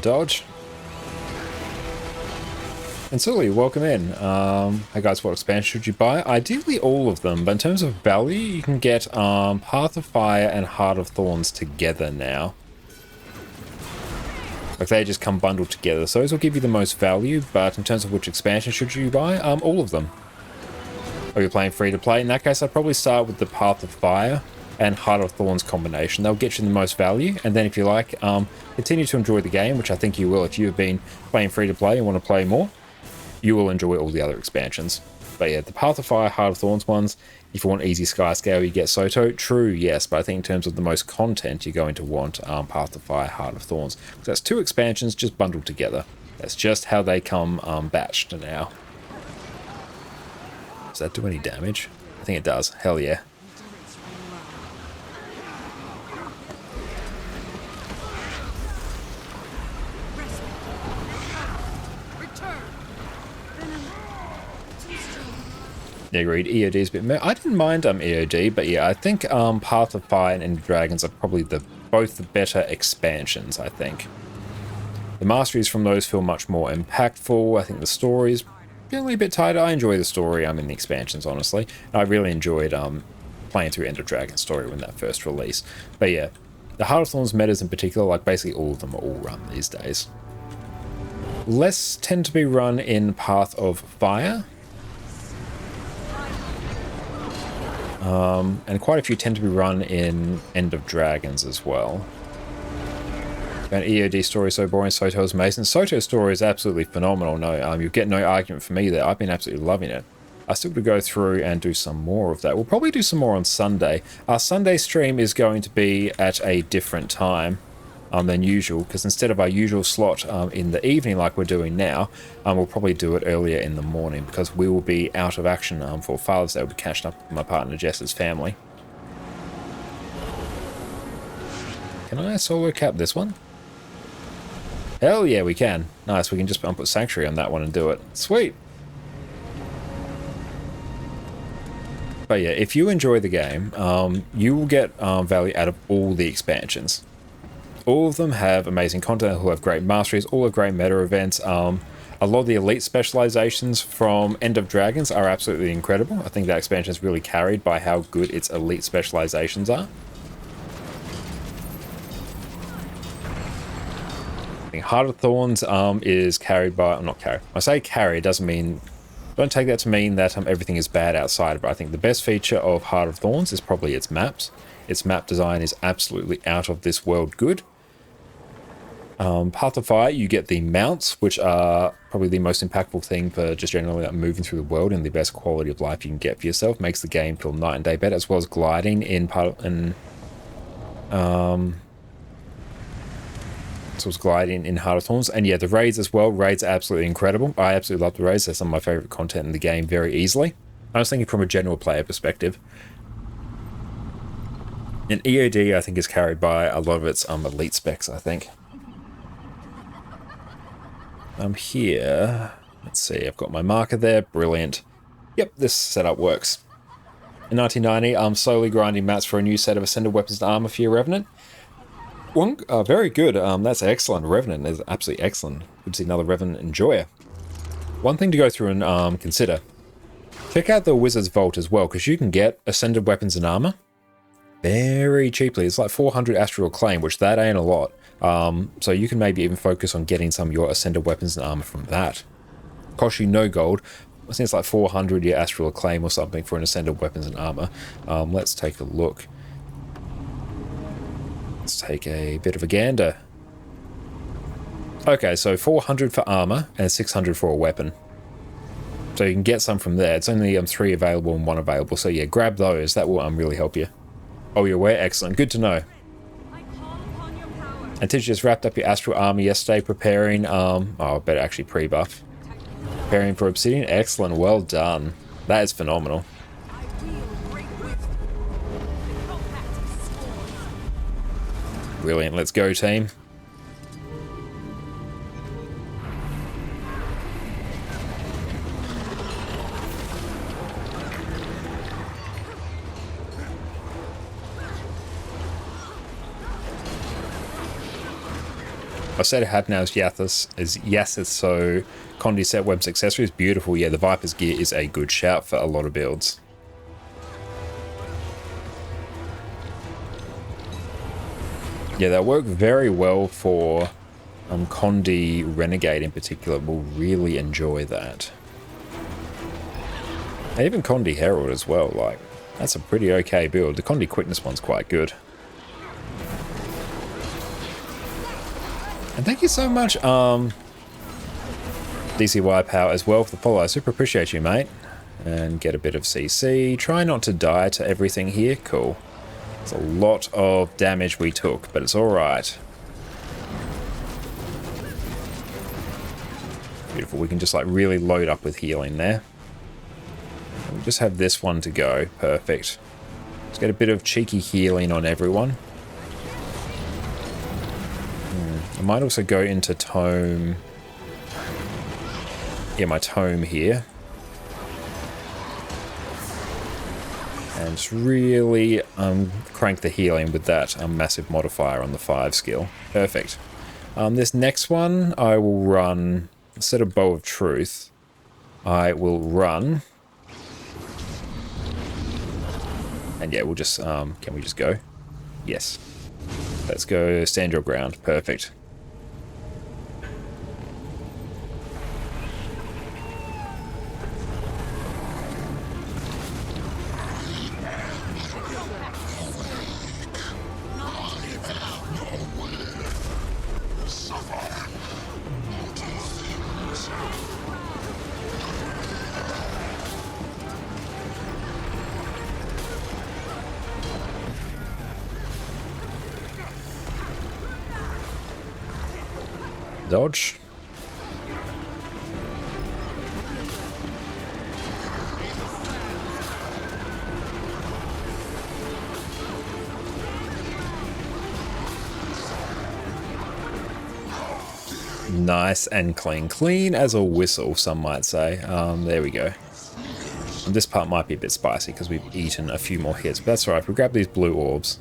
Dodge. And Sully, welcome in. Hey guys, what expansion should you buy? Ideally all of them, but in terms of value, you can get Path of Fire and Heart of Thorns together now. Like they just come bundled together. So those will give you the most value, but in terms of which expansion should you buy, all of them. Or you're playing free to play, in that case I'd probably start with the Path of Fire and Heart of Thorns combination. They'll get you the most value, and then if you like, continue to enjoy the game, which I think you will if you've been playing free to play and want to play more. You will enjoy all the other expansions. But yeah, the Path of Fire, Heart of Thorns ones, if you want easy sky scale, you get Soto. True, yes, but I think in terms of the most content, you're going to want Path of Fire, Heart of Thorns. Because that's two expansions just bundled together. That's just how they come batched now. Does that do any damage? I think it does. Hell yeah. Yeah, agreed. EOD is a bit more. I didn't mind EOD, but yeah, I think Path of Fire and End of Dragons are probably both the better expansions, I think. The masteries from those feel much more impactful. I think the story's generally a bit tighter. I enjoy the story in the expansions, honestly. I really enjoyed playing through End of Dragon's story when that first released. But yeah, the Heart of Thorns metas in particular, like basically all of them are all run these days. Less tend to be run in Path of Fire. And quite a few tend to be run in End of Dragons as well. And EOD story is so boring, Soto's amazing. Soto's story is absolutely phenomenal. No, you get no argument from me there. I've been absolutely loving it. I still got to go through and do some more of that. We'll probably do some more on Sunday. Our Sunday stream is going to be at a different time than usual, because instead of our usual slot in the evening like we're doing now, we'll probably do it earlier in the morning, because we will be out of action for Father's Day. We'll be catching up with my partner Jess's family. Can I solo cap this one? Hell yeah, we can. Nice, we can just put Sanctuary on that one and do it. Sweet. But yeah, if you enjoy the game, you will get value out of all the expansions. All of them have amazing content, who have great masteries, all have great meta events. A lot of the elite specializations from End of Dragons are absolutely incredible. I think that expansion is really carried by how good its elite specializations are. I think Heart of Thorns is carried by... not carried. When I say carry, it doesn't mean... don't take that to mean that everything is bad outside of it. I think the best feature of Heart of Thorns is probably its maps. Its map design is absolutely out of this world good. Path of Fire, you get the mounts, which are probably the most impactful thing for just generally moving through the world, and the best quality of life you can get for yourself. Makes the game feel night and day better, as well as gliding in Heart of Thorns. And yeah, the raids as well. Raids are absolutely incredible. I absolutely love the raids. They're some of my favorite content in the game very easily. I was thinking from a general player perspective. And EOD, I think, is carried by a lot of its elite specs, I think. I'm here. Let's see, I've got my marker there. Brilliant. Yep, this setup works. In 1990, I'm slowly grinding mats for a new set of Ascended Weapons and Armor for your Revenant. One, very good. That's excellent. Revenant is absolutely excellent. Good to see another Revenant enjoyer. One thing to go through and consider. Check out the Wizard's Vault as well, because you can get Ascended Weapons and Armor very cheaply. It's like 400 Astral Claim, which that ain't a lot. So you can maybe even focus on getting some of your Ascended Weapons and Armor from that. Costs you no gold. I think it's like 400 your Astral Claim or something for an Ascended Weapons and Armor. Let's take a look. Let's take a bit of a gander. Okay, so 400 for armor and 600 for a weapon. So you can get some from there. It's only 3 available and 1 available. So yeah, grab those. That will really help you. Oh, you're aware? Excellent. Good to know. And Tish just wrapped up your Astral Armor yesterday, preparing, oh, better actually pre-buff. Preparing for Obsidian. Excellent. Well done. That is phenomenal. Brilliant. Let's go, team. I said it had now is Yathis, so Condi set Web's accessory is beautiful. Yeah, the Viper's gear is a good shout for a lot of builds. Yeah, they'll work very well for Condi Renegade in particular will really enjoy that. And even Condi Herald as well, like, that's a pretty okay build. The Condi Quickness one's quite good. And thank you so much, DCY Power as well for the follow. I super appreciate you, mate. And get a bit of CC. Try not to die to everything here. Cool. It's a lot of damage we took, but it's alright. Beautiful. We can just like really load up with healing there. We just have this one to go. Perfect. Let's get a bit of cheeky healing on everyone. I might also go into Tome. Yeah, my Tome here. And just really crank the healing with that massive modifier on the 5 skill. Perfect. This next one, I will run, instead of Bow of Truth, I will run. And yeah, we'll just, can we just go? Yes. Let's go stand your ground. Perfect. Dodge. Nice and clean. Clean as a whistle, some might say. There we go. And this part might be a bit spicy because we've eaten a few more hits, but that's all right. If we grab these blue orbs.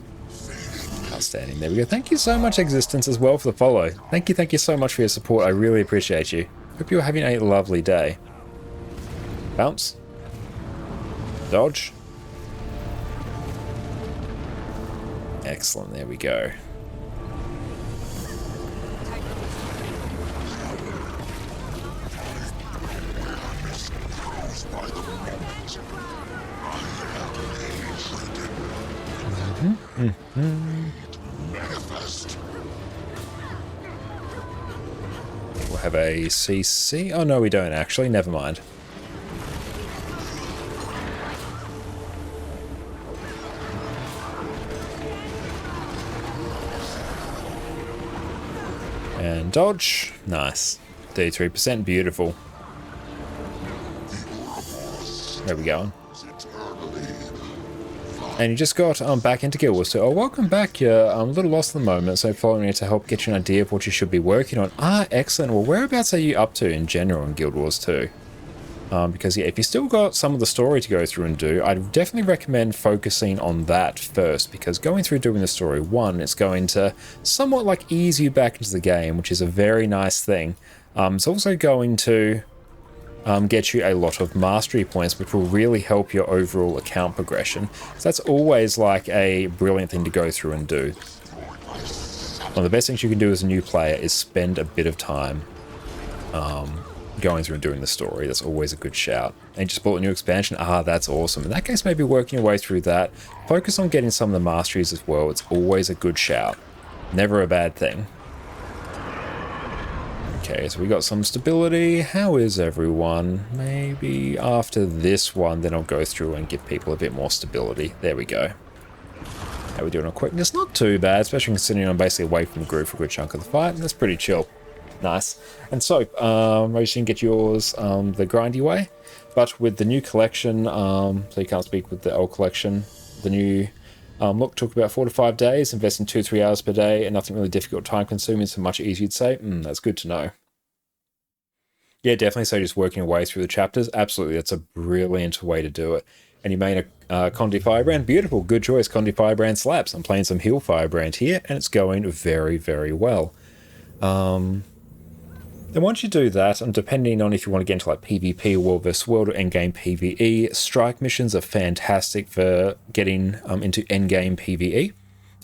Outstanding. There we go. Thank you so much, Existence, as well for the follow. Thank you so much for your support. I really appreciate you. Hope you're having a lovely day. Bounce. Dodge. Excellent. There we go. We'll have a CC. Oh no, we don't actually. Never mind. And dodge. Nice. 33%. Beautiful. There we go. And you just got back into Guild Wars, so welcome back. You're a little lost at the moment, so following it to help get you an idea of what you should be working on. Ah, excellent. Well, whereabouts are you up to in general in Guild Wars 2? Because yeah, if you still got some of the story to go through and do, I'd definitely recommend focusing on that first, because going through doing the story, one, it's going to somewhat like ease you back into the game, which is a very nice thing. It's also going to get you a lot of mastery points, which will really help your overall account progression. So that's always like a brilliant thing to go through and do. One of the best things you can do as a new player is spend a bit of time going through and doing the story. That's always a good shout. And you just bought a new expansion. Ah, that's awesome. In that case, maybe working your way through that. Focus on getting some of the masteries as well. It's always a good shout. Never a bad thing. Okay, so we got some stability. How is everyone? Maybe after this one, then I'll go through and give people a bit more stability. There we go. How are we doing on quickness? Not too bad, especially considering I'm basically away from the group for a good chunk of the fight. That's pretty chill. Nice. And so, maybe you can get yours the grindy way, but with the new collection, so you can't speak with the old collection, the new look took about 4 to 5 days, investing 2-3 hours per day, and nothing really difficult, time consuming, so much easier to say. That's good to know. Yeah, definitely. So just working your way through the chapters, absolutely, that's a brilliant way to do it. And you made a Condi Firebrand, beautiful, good choice. Condi Firebrand slaps. I'm playing some Heal Firebrand here, and it's going very, very well. Then once you do that, and depending on if you want to get into like PvP, World vs. World, or endgame PvE, strike missions are fantastic for getting into endgame PvE.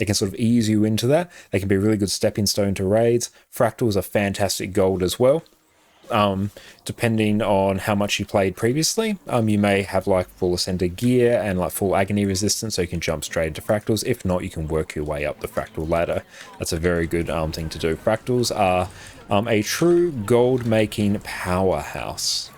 It can sort of ease you into that. They can be a really good stepping stone to raids. Fractals are fantastic gold as well. Depending on how much you played previously, you may have like full ascended gear and like full agony resistance, so you can jump straight into fractals. If not, you can work your way up the fractal ladder. That's a very good thing to do. Fractals are a true gold making powerhouse.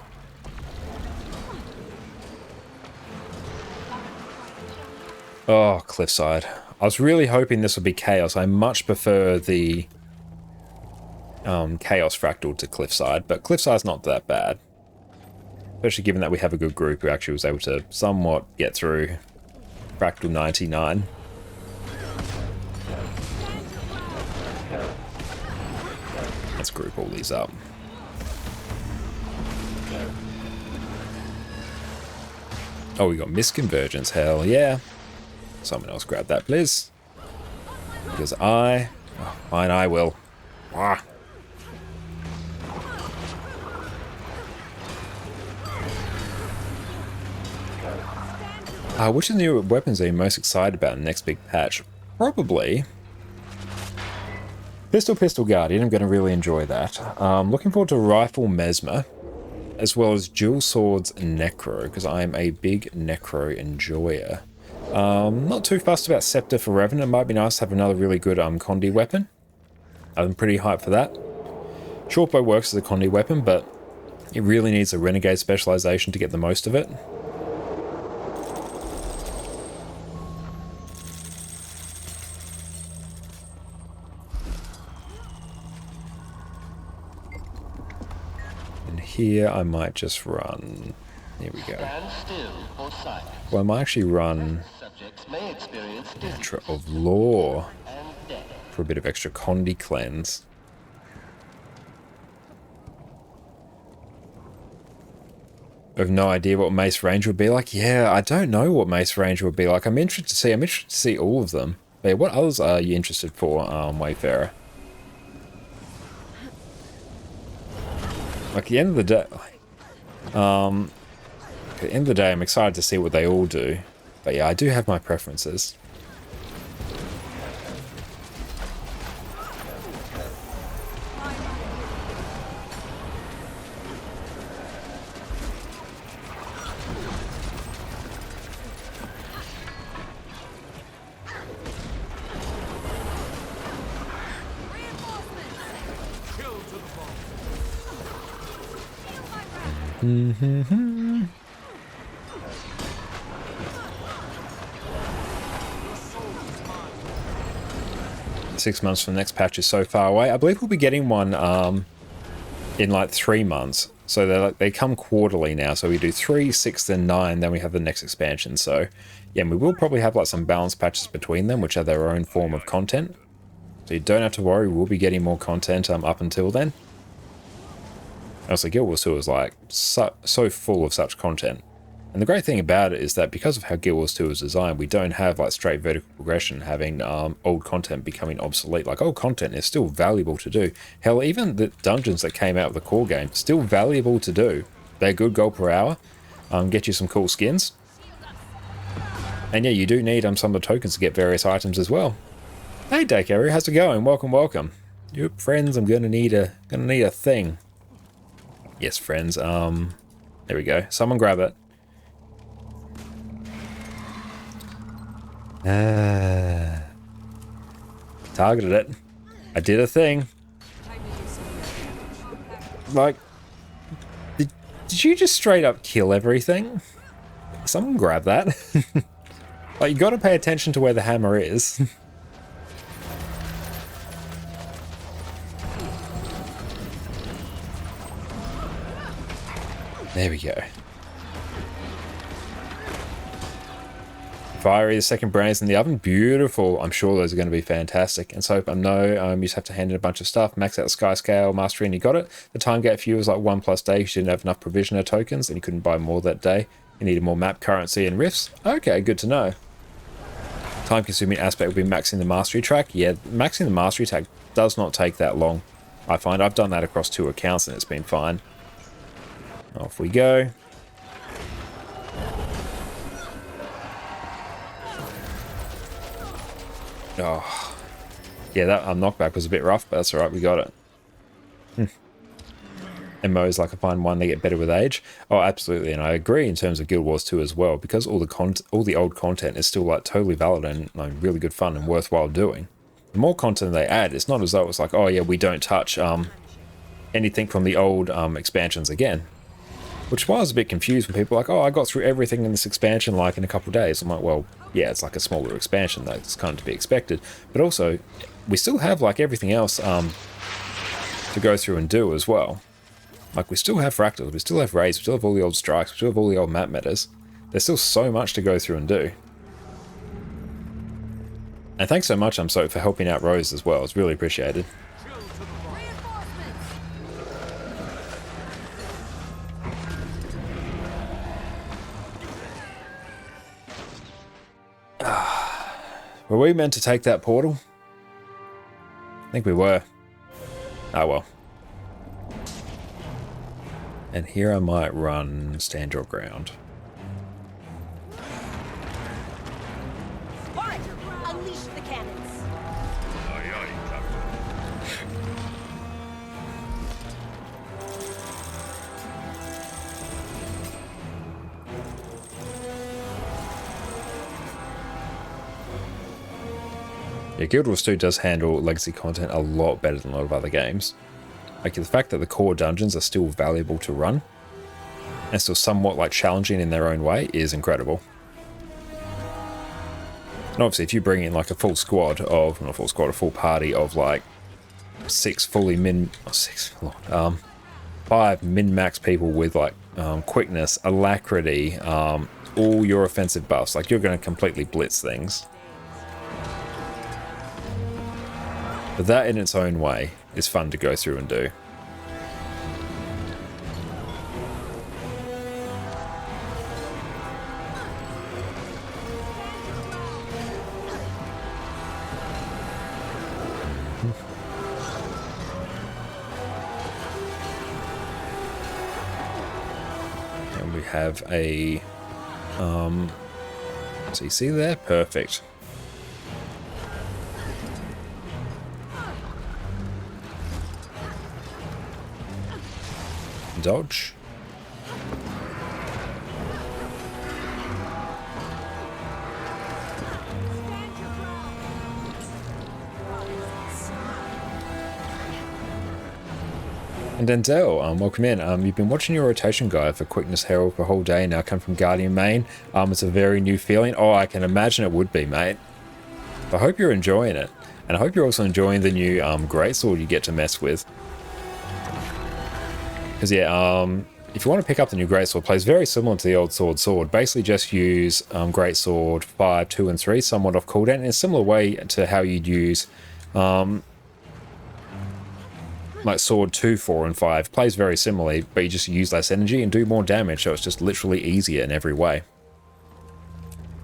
Oh, Cliffside. I was really hoping this would be Chaos. I much prefer the Chaos Fractal to Cliffside, but Cliffside's not that bad. Especially given that we have a good group who actually was able to somewhat get through Fractal 99. Let's group all these up. Oh, we got misconvergence. Hell yeah. Someone else grab that, please. Because I will. Ah. Which of the new weapons are you most excited about in the next big patch? Probably Pistol Guardian. I'm going to really enjoy that. Looking forward to Rifle Mesmer, as well as Dual Swords Necro, because I am a big Necro enjoyer. Not too fussed about Scepter for Revenant. It might be nice to have another really good Condi weapon. I'm pretty hyped for that. Shortbow works as a Condi weapon, but it really needs a Renegade specialization to get the most of it. And here I might just run... Here we go. Well, I might actually run Mantra of Law for a bit of extra Condi cleanse. I have no idea what Mace Ranger would be like. Yeah, I don't know what Mace Ranger would be like. I'm interested to see all of them. But yeah, what others are you interested for, Wayfarer? Like, at the end of the day... At the end of the day, I'm excited to see what they all do. But yeah, I do have my preferences. Mm-hmm. 6 months from the next patch is so far away. I believe we'll be getting one in like 3 months. So they come quarterly now. So we do 3, 6, then 9. Then we have the next expansion. So yeah, and we will probably have like some balance patches between them, which are their own form of content. So you don't have to worry. We'll be getting more content up until then. Also, Guild Wars 2 is like so full of such content. And the great thing about it is that because of how Guild Wars 2 is designed, we don't have like straight vertical progression, having old content becoming obsolete. Like, old content is still valuable to do. Hell, even the dungeons that came out of the core game, still valuable to do. They're good gold per hour. Get you some cool skins. And yeah, you do need some of the tokens to get various items as well. Hey, Daycarrier, how's it going? Welcome, welcome. Yep, friends, I'm gonna need a thing. Yes, friends. There we go. Someone grab it. Targeted it. I did a thing. Like, did you just straight up kill everything? Someone grab that. Like, you gotta pay attention to where the hammer is. There we go. Fiery, the second brains in the oven. Beautiful. I'm sure those are going to be fantastic. And so I know you just have to hand in a bunch of stuff. Max out the Sky Scale, Mastery, and you got it. The time gate for you was like 1+ day. You didn't have enough provisioner tokens and you couldn't buy more that day. You needed more map currency and rifts. Okay, good to know. Time-consuming aspect would be maxing the Mastery track. Yeah, maxing the Mastery track does not take that long. I find I've done that across 2 accounts and it's been fine. Off we go. Oh. Yeah, that knockback was a bit rough, but that's alright, we got it. MMOs like I find one, they get better with age. Oh, absolutely, and I agree in terms of Guild Wars 2 as well, because all the old content is still like totally valid and like, really good fun and worthwhile doing. The more content they add, it's not as though it's like, oh yeah, we don't touch anything from the old expansions again. Which is why I was a bit confused when people were like, oh, I got through everything in this expansion like in a couple of days. I'm like, well, yeah, it's like a smaller expansion, that's kind of to be expected. But also, we still have like everything else to go through and do as well. Like, we still have fractals, we still have raids, we still have all the old strikes, we still have all the old map metas. There's still so much to go through and do. And thanks so much, for helping out Rose as well. It's really appreciated. Were we meant to take that portal? I think we were. Oh well. And here I might run Stand Your Ground. Alright, unleash the cannons. Yeah, Guild Wars 2 does handle legacy content a lot better than a lot of other games. Like, the fact that the core dungeons are still valuable to run and still somewhat like challenging in their own way is incredible. And obviously if you bring in like a full squad of, not a full squad, a full party of like 5 min-max people with like quickness, alacrity, all your offensive buffs, like you're going to completely blitz things. But that in its own way is fun to go through and do. And we have a CC there, perfect. Dodge. And Denzel, welcome in. You've been watching your rotation guide for Quickness Herald for a whole day now, come from Guardian Main. It's a very new feeling. Oh, I can imagine it would be, mate. I hope you're enjoying it. And I hope you're also enjoying the new greatsword you get to mess with. Because yeah, if you want to pick up the new greatsword, it plays very similar to the old sword. Basically just use greatsword 5, 2 and 3 somewhat off cooldown in a similar way to how you'd use like sword 2, 4 and 5. Plays very similarly, but you just use less energy and do more damage, so it's just literally easier in every way.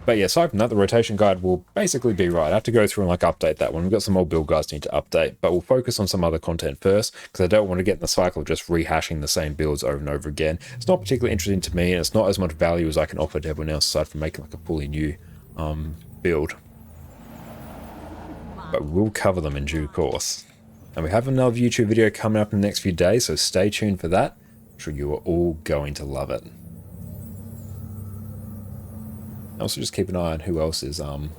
But yeah, aside from that, the rotation guide will basically be right. I have to go through and like update that one. We've got some more build guides to need to update, but we'll focus on some other content first because I don't want to get in the cycle of just rehashing the same builds over and over again. It's not particularly interesting to me, and it's not as much value as I can offer to everyone else aside from making like a fully new build. But we'll cover them in due course. And we have another YouTube video coming up in the next few days, so stay tuned for that. I'm sure you are all going to love it. Also just keep an eye on who else is online.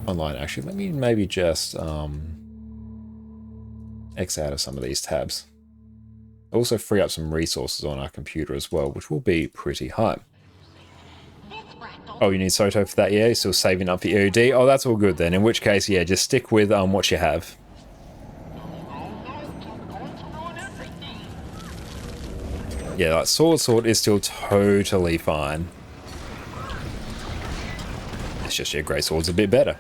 Actually, let me maybe just X out of some of these tabs. Also free up some resources on our computer as well, which will be pretty hype. Oh, you need Soto for that? Yeah, you're still saving up for EOD? Oh, that's all good then. In which case, yeah, just stick with what you have. Yeah, like sword is still totally fine. It's just your greatsword's a bit better.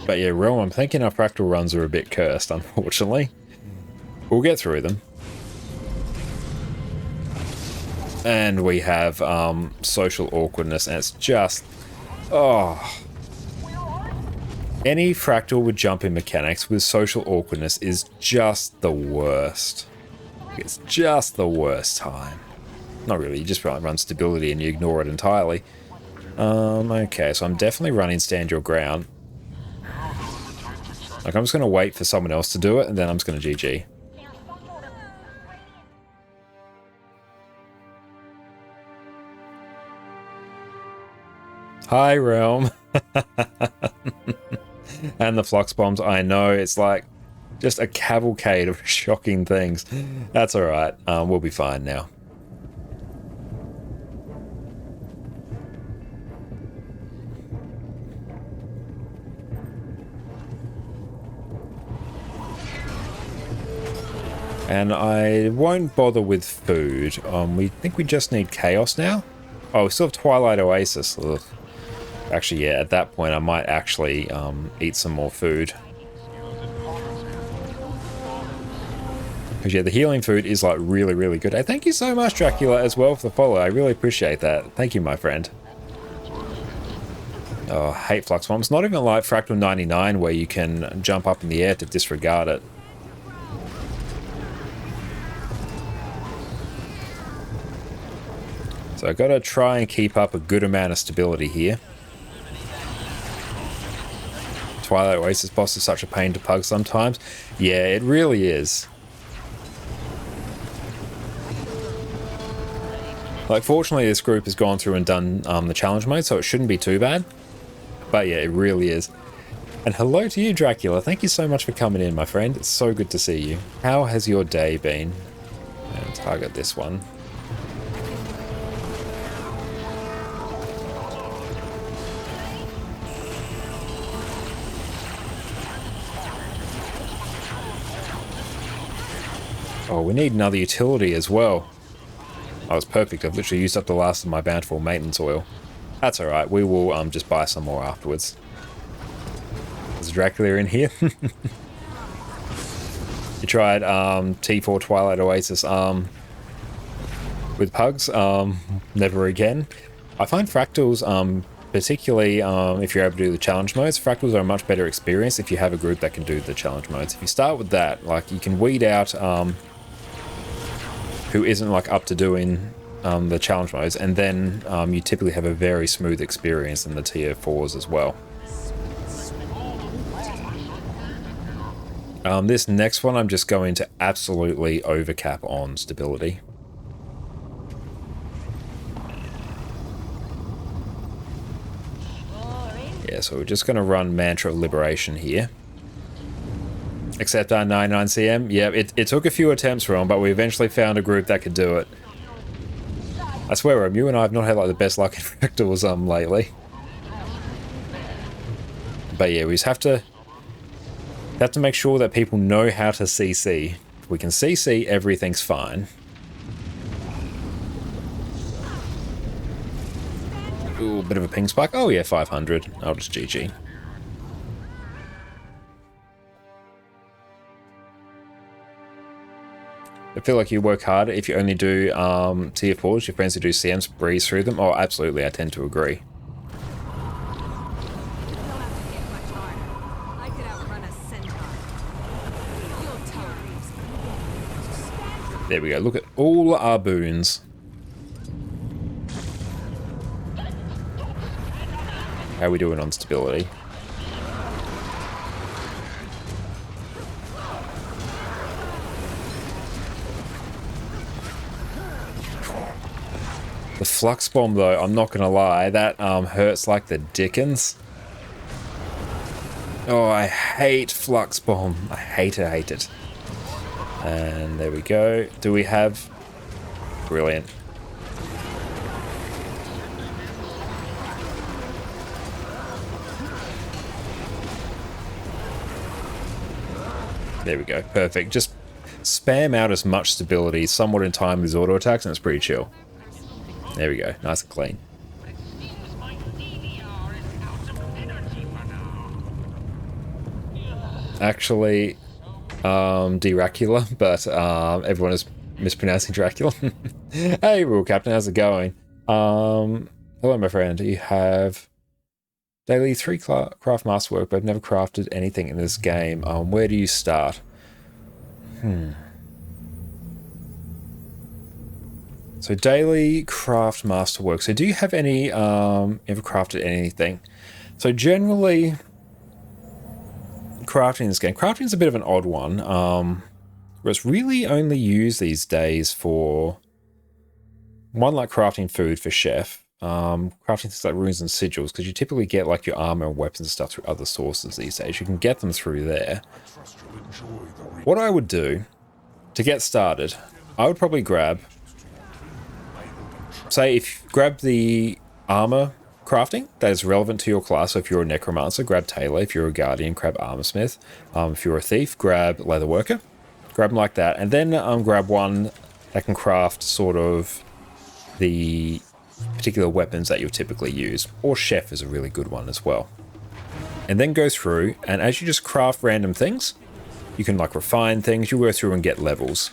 But yeah, Realm, I'm thinking our fractal runs are a bit cursed, unfortunately. We'll get through them. And we have social awkwardness, and it's just... oh... Any fractal with jumping mechanics with social awkwardness is just the worst. it's just the worst time. Not really, you just run stability and you ignore it entirely. Okay, so I'm definitely running stand your ground. Like, I'm just going to wait for someone else to do it, and then I'm just going to GG. Hi, Realm. And the flux bombs, I know, it's like just a cavalcade of shocking things. That's alright, we'll be fine now. And I won't bother with food. We think we just need chaos now. Oh, we still have Twilight Oasis. Ugh. Actually, yeah, at that point I might actually eat some more food. Because yeah, the healing food is like really, really good. Hey, thank you so much, Dracula, as well for the follow. I really appreciate that. Thank you, my friend. Oh, I hate flux bombs. Not even like Fractal 99 where you can jump up in the air to disregard it. So I've got to try and keep up a good amount of stability here. Twilight Oasis boss is such a pain to pug sometimes. Yeah, it really is. Like, fortunately this group has gone through and done the challenge mode, so it shouldn't be too bad. But yeah, it really is. And hello to you, Dracula. Thank you so much for coming in, my friend. It's so good to see you. How has your day been? And target this one. Oh, we need another utility as well. Oh, it's perfect. I've literally used up the last of my bountiful maintenance oil. That's alright. We will just buy some more afterwards. There's a Dracula in here. You tried T4 Twilight Oasis with pugs? Never again. I find fractals, particularly if you're able to do the challenge modes, fractals are a much better experience if you have a group that can do the challenge modes. If you start with that, like, you can weed out who isn't like up to doing the challenge modes, and then you typically have a very smooth experience in the tier 4s as well. This next one I'm just going to absolutely overcap on stability. Yeah, so we're just going to run Mantra of Liberation here. Except our 99cm, yeah, it took a few attempts wrong, but we eventually found a group that could do it. I swear, you and I have not had like the best luck in fractals lately. But yeah, we just have to make sure that people know how to CC. If we can CC, everything's fine. Ooh, bit of a ping spike. Oh yeah, 500. I'll just GG. I feel like you work harder if you only do tier 4s. Your friends who do CMs breeze through them. Oh, absolutely, I tend to agree. There we go. Look at all our boons. How are we doing on stability? The flux bomb, though, I'm not gonna lie, that hurts like the dickens. Oh, I hate flux bomb. I hate it. And there we go. Do we have... Brilliant. There we go. Perfect. Just spam out as much stability somewhat in time with his auto attacks, and it's pretty chill. There we go. Nice and clean. Actually, Dracula, but everyone is mispronouncing Dracula. Hey, Rule Captain, how's it going? Hello, my friend. You have daily 3 craft masterwork, but I've never crafted anything in this game. Where do you start? So daily craft masterwork. So do you have any, ever crafted anything? So generally, crafting in this game, crafting is a bit of an odd one. Where it's really only used these days for one, like crafting food for chef, crafting things like runes and sigils, because you typically get like your armor and weapons and stuff through other sources these days. You can get them through there. What I would do to get started, I would probably grab, say, if you grab the armor crafting that is relevant to your class. So if you're a necromancer, grab tailor. If you're a guardian, grab armorsmith. If you're a thief, grab leatherworker. Grab them like that, and then grab one that can craft sort of the particular weapons that you'll typically use. Or chef is a really good one as well. And then go through, and as you just craft random things, you can like refine things. You go through and get levels.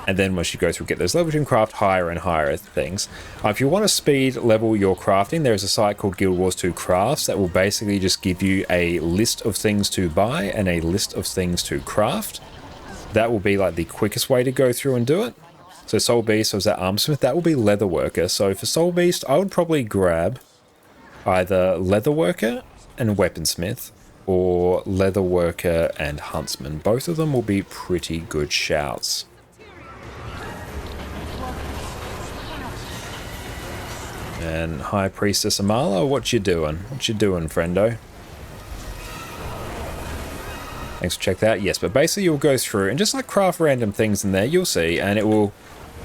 And then once you go through, get those levels, you can craft higher and higher things. If you want to speed level your crafting, there's a site called Guild Wars 2 Crafts that will basically just give you a list of things to buy and a list of things to craft. That will be like the quickest way to go through and do it. So Soul Beast, so is that Armorsmith? That will be Leatherworker. So for Soul Beast, I would probably grab either Leatherworker and Weaponsmith or Leatherworker and Huntsman. Both of them will be pretty good shouts. And High Priestess Amala, what you doing? What you doing, friendo? Thanks for checking that out. Yes, but basically you'll go through and just like craft random things in there, you'll see, and it will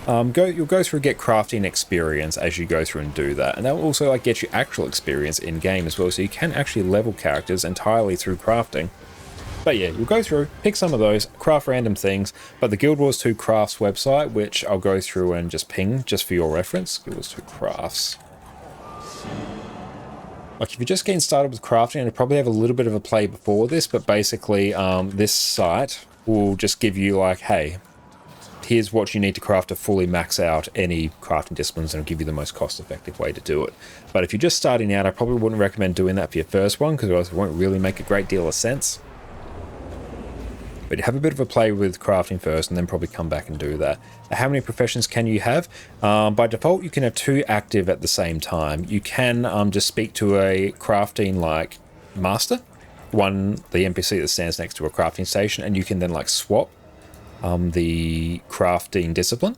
you'll go through get crafting experience as you go through and do that. And that will also like get you actual experience in game as well, so you can actually level characters entirely through crafting. But yeah, you'll go through, pick some of those, craft random things, but the Guild Wars 2 Crafts website, which I'll go through and just ping just for your reference, Guild Wars 2 Crafts. Like if you're just getting started with crafting, and probably have a little bit of a play before this, but basically this site will just give you like, hey, here's what you need to craft to fully max out any crafting disciplines, and it'll give you the most cost-effective way to do it. But if you're just starting out, I probably wouldn't recommend doing that for your first one, because it won't really make a great deal of sense. But have a bit of a play with crafting first, and then probably come back and do that. How many professions can you have? By default, you can have 2 active at the same time. You can just speak to a crafting like master, the NPC that stands next to a crafting station, and you can then like swap the crafting discipline.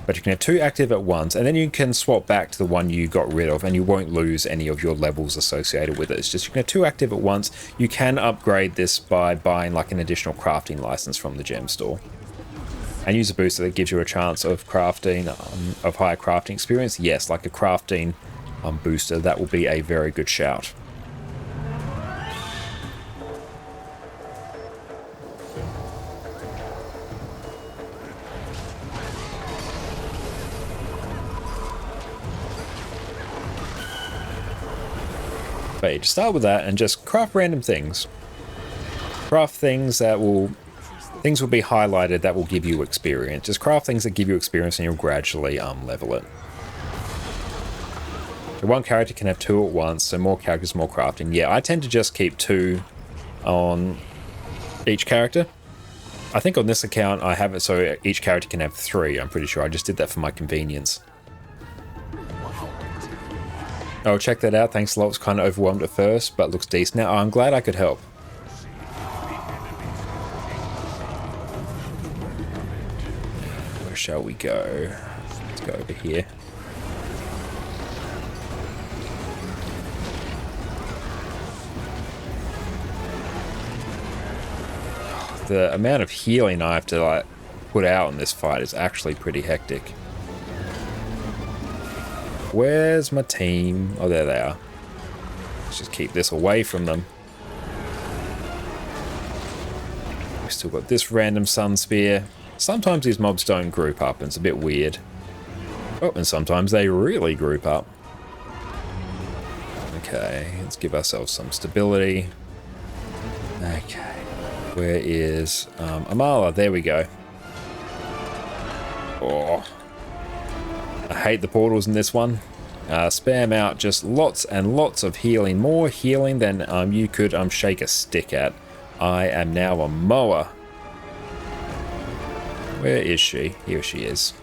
But you can have 2 active at once, and then you can swap back to the one you got rid of, and you won't lose any of your levels associated with it. It's just you can have 2 active at once. You can upgrade this by buying like an additional crafting license from the gem store. And use a booster that gives you a chance of crafting, of higher crafting experience. Yes, like a crafting booster, that will be a very good shout. But yeah, just start with that and just craft random things. Craft things that will... Things will be highlighted that will give you experience. Just craft things that give you experience and you'll gradually level it. So one character can have 2 at once, so more characters, more crafting. Yeah, I tend to just keep 2 on each character. I think on this account I have it so each character can have 3, I'm pretty sure. I just did that for my convenience. Oh, check that out. Thanks a lot. I was kind of overwhelmed at first, but looks decent now. Oh, I'm glad I could help. Where shall we go? Let's go over here. The amount of healing I have to like put out in this fight is actually pretty hectic. Where's my team? Oh, there they are. Let's just keep this away from them. We've still got this random sun spear. Sometimes these mobs don't group up, and it's a bit weird. Oh, and sometimes they really group up. Okay, let's give ourselves some stability. Okay, where is Amala? There we go. Oh. I hate the portals in this one. Spam out just lots and lots of healing. More healing than you could shake a stick at. I am now a mower. Where is she? Here she is.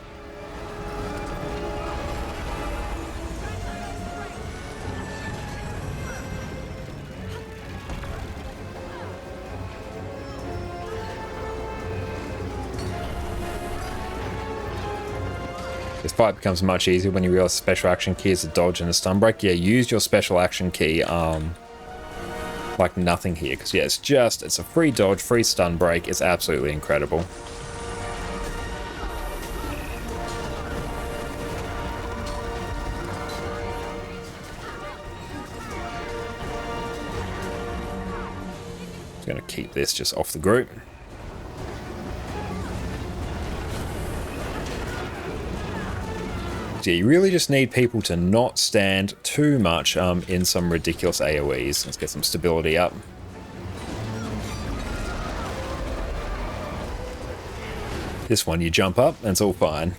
fight becomes much easier when you realize the special action key is a dodge and a stun break. Yeah, use your special action key like nothing here, because yeah, it's a free dodge, free stun break. It's absolutely incredible. Just gonna keep this just off the group. Yeah, you really just need people to not stand too much in some ridiculous AoEs. Let's get some stability up. This one, you jump up and it's all fine.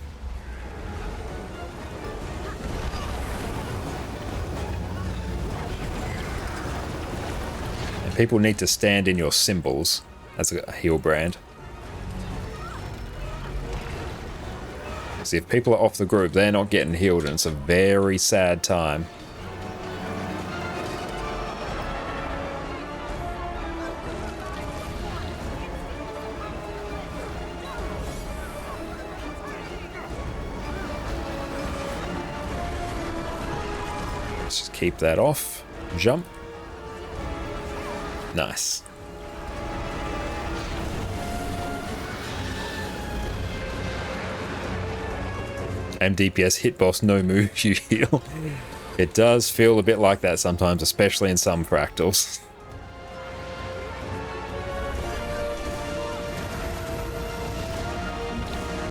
And people need to stand in your symbols as a heal brand. See, if people are off the group, they're not getting healed, and it's a very sad time. Let's just keep that off. Jump. Nice. DPS hit boss, no move, you heal. It does feel a bit like that sometimes, especially in some fractals.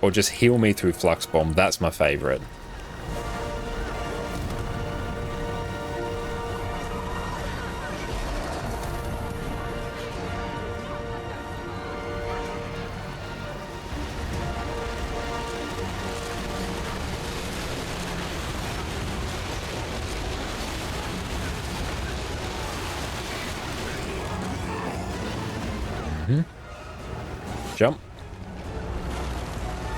Or just heal me through Flux Bomb, that's my favorite. Jump.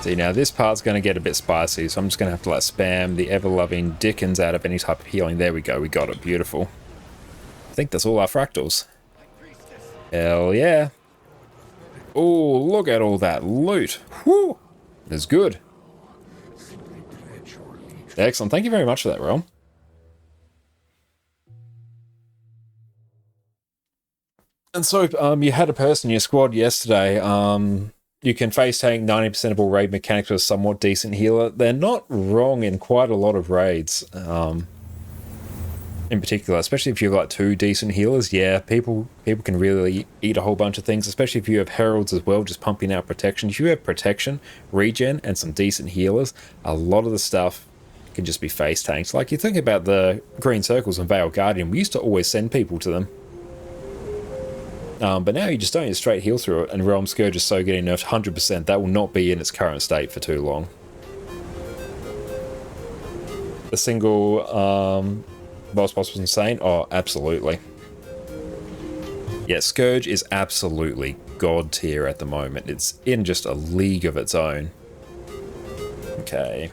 See, now this part's going to get a bit spicy, so I'm just going to have to like spam the ever-loving dickens out of any type of healing. There we go, we got it. Beautiful. I think that's all our fractals. Hell yeah. Oh, look at all that loot. Whew. It's good. Excellent. Thank you very much for that, Realm. And so, you had a person in your squad yesterday. You can face tank 90% of all raid mechanics with a somewhat decent healer. They're not wrong in quite a lot of raids. In particular, especially if you've got two decent healers. Yeah, people can really eat a whole bunch of things, especially if you have heralds as well, just pumping out protection. If you have protection, regen, and some decent healers, a lot of the stuff can just be face tanks. Like, you think about the green circles in Veil Guardian, we used to always send people to them. But now you just don't just straight heal through it, and Realm Scourge is so getting nerfed 100%. That will not be in its current state for too long. The single boss was insane. Oh, absolutely. Yeah, Scourge is absolutely god tier at the moment. It's in just a league of its own. Okay.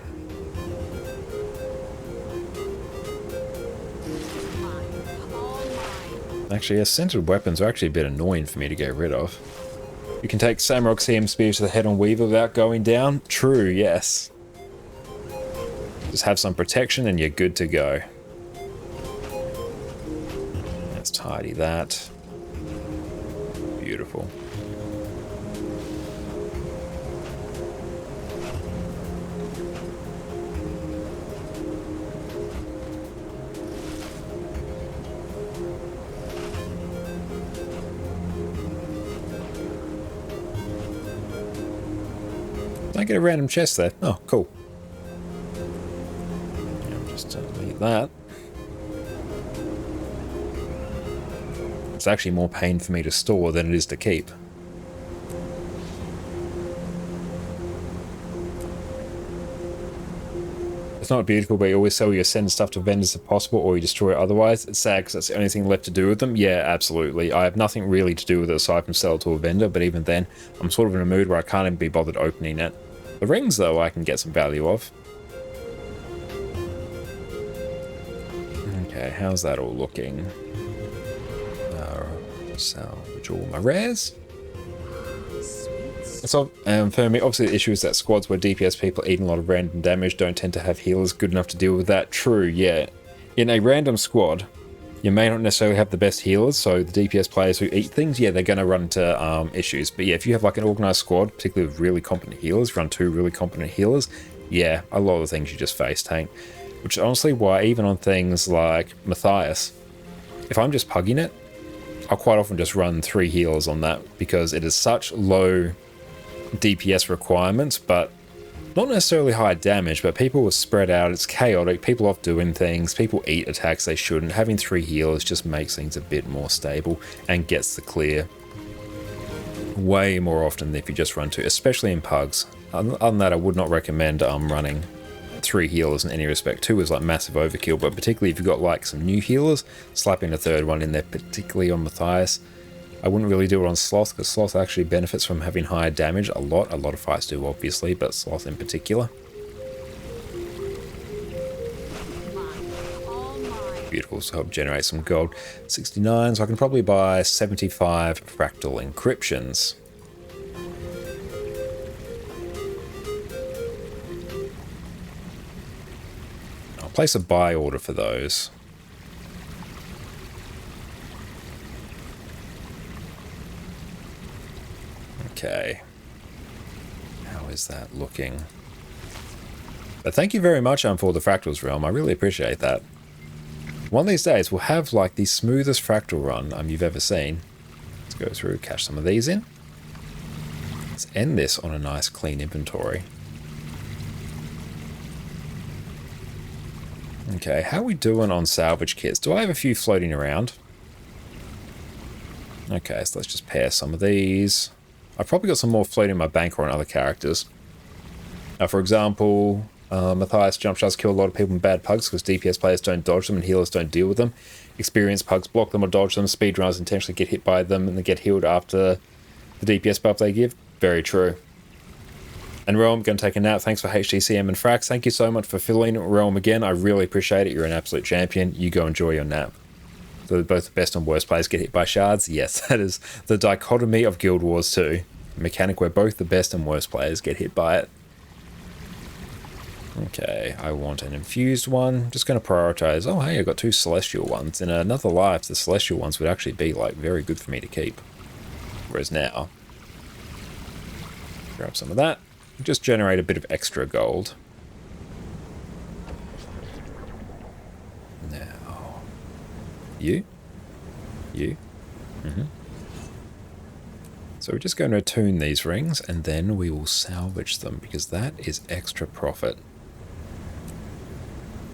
Actually, yeah, centered weapons are actually a bit annoying for me to get rid of. You can take Samrock CM Spear to the head on Weaver without going down. True, yes. Just have some protection and you're good to go. Let's tidy that. Beautiful. I get a random chest there. Oh, cool. Yeah, just delete that. It's actually more pain for me to store than it is to keep. It's not beautiful, but you always sell your send stuff to vendors if possible, or you destroy it otherwise. It's sad because that's the only thing left to do with them. Yeah, absolutely. I have nothing really to do with it aside from sell it to a vendor, but even then, I'm sort of in a mood where I can't even be bothered opening it. The rings, though, I can get some value of. Okay, how's that all looking? Salvage all my rares. Sweet So, for me, obviously the issue is that squads where DPS people eating a lot of random damage don't tend to have healers good enough to deal with that. True, yeah. In a random squad, you may not necessarily have the best healers, so the DPS players who eat things, yeah, they're going to run into issues. But yeah, if you have like an organized squad, particularly with really competent healers, run 2 really competent healers, yeah, a lot of the things you just face tank. Which is honestly why even on things like Matthias, if I'm just pugging it, I'll quite often just run 3 healers on that because it is such low DPS requirements, but not necessarily high damage, but people are spread out, it's chaotic, people off doing things, people eat attacks they shouldn't. Having 3 healers just makes things a bit more stable and gets the clear way more often than if you just run 2, especially in pugs. Other than that, I would not recommend running 3 healers in any respect. 2 is like massive overkill, but particularly if you've got like some new healers, slapping a 3rd one in there, particularly on Matthias. I wouldn't really do it on Sloth, because Sloth actually benefits from having higher damage a lot. A lot of fights do, obviously, but Sloth in particular. Beautiful, so help generate some gold. 69, so I can probably buy 75 fractal encryptions. I'll place a buy order for those. Okay, how is that looking? But thank you very much for the Fractals realm, I really appreciate that. One of these days we'll have like the smoothest fractal run you've ever seen. Let's go through, cash some of these in. Let's end this on a nice clean inventory. Okay, how are we doing on salvage kits? Do I have a few floating around? Okay, so let's just pair some of these. I've probably got some more floating in my bank or on other characters. For example, Matthias jump shots kill a lot of people in bad pugs because DPS players don't dodge them and healers don't deal with them. Experienced pugs block them or dodge them. Speedrunners intentionally get hit by them and they get healed after the DPS buff they give. Very true. And Realm, going to take a nap. Thanks for HTCM and Frax. Thank you so much for filling Realm again. I really appreciate it. You're an absolute champion. You go enjoy your nap. So both the best and worst players get hit by shards? Yes, that is the dichotomy of Guild Wars 2. A mechanic where both the best and worst players get hit by it. Okay, I want an infused one. Just going to prioritize. Oh, hey, I got 2 celestial ones. In another life, the celestial ones would actually be like very good for me to keep. Whereas now, grab some of that. Just generate a bit of extra gold. Now, you. So we're just going to attune these rings and then we will salvage them because that is extra profit.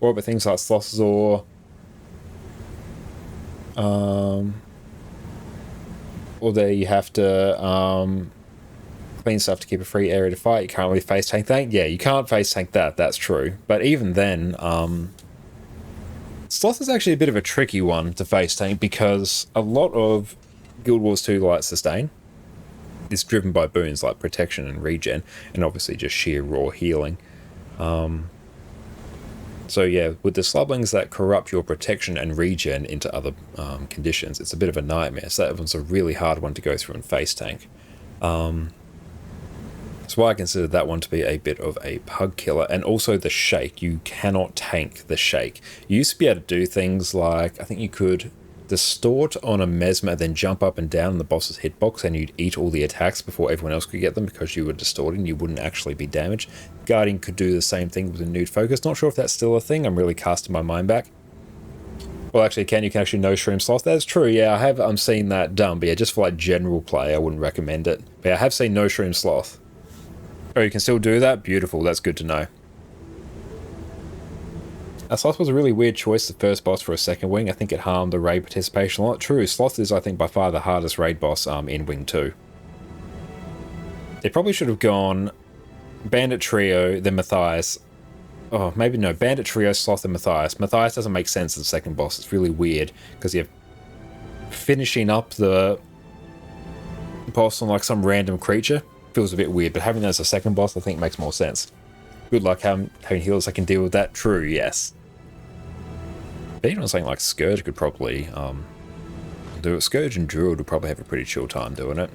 Or but things like Slothzor, or there you have to clean stuff to keep a free area to fight. You can't really face tank that. Yeah, you can't face tank that, that's true. But even then, Sloth is actually a bit of a tricky one to face tank because a lot of Guild Wars 2 light sustain is driven by boons like protection and regen, and obviously just sheer raw healing. So yeah, with the slublings that corrupt your protection and regen into other conditions, it's a bit of a nightmare. So that one's a really hard one to go through and face tank. That's why I consider that one to be a bit of a pug killer. And also the shake. You cannot tank the shake. You used to be able to do things like, I think you could distort on a mesmer, then jump up and down in the boss's hitbox, and you'd eat all the attacks before everyone else could get them because you were distorting. You wouldn't actually be damaged. Guardian could do the same thing with a nude focus. Not sure if that's still a thing. I'm really casting my mind back. Well, actually, you can actually no shroom sloth. That's true. Yeah, I have seen that done. But yeah, just for like general play, I wouldn't recommend it. But yeah, I have seen no shroom sloth. Oh, you can still do that? Beautiful. That's good to know. Sloth was a really weird choice, the first boss for a second wing. I think it harmed the raid participation a lot. True, Sloth is, I think, by far the hardest raid boss in Wing 2. They probably should have gone Bandit Trio, then Matthias. Oh, maybe no. Bandit Trio, Sloth, and Matthias. Matthias doesn't make sense as the second boss. It's really weird, because you're finishing up the boss on like some random creature. Feels a bit weird, but having that as a second boss, I think makes more sense. Good luck having healers that can deal with that. True, yes. But even something like Scourge could probably do it. Scourge and Druid would probably have a pretty chill time doing it.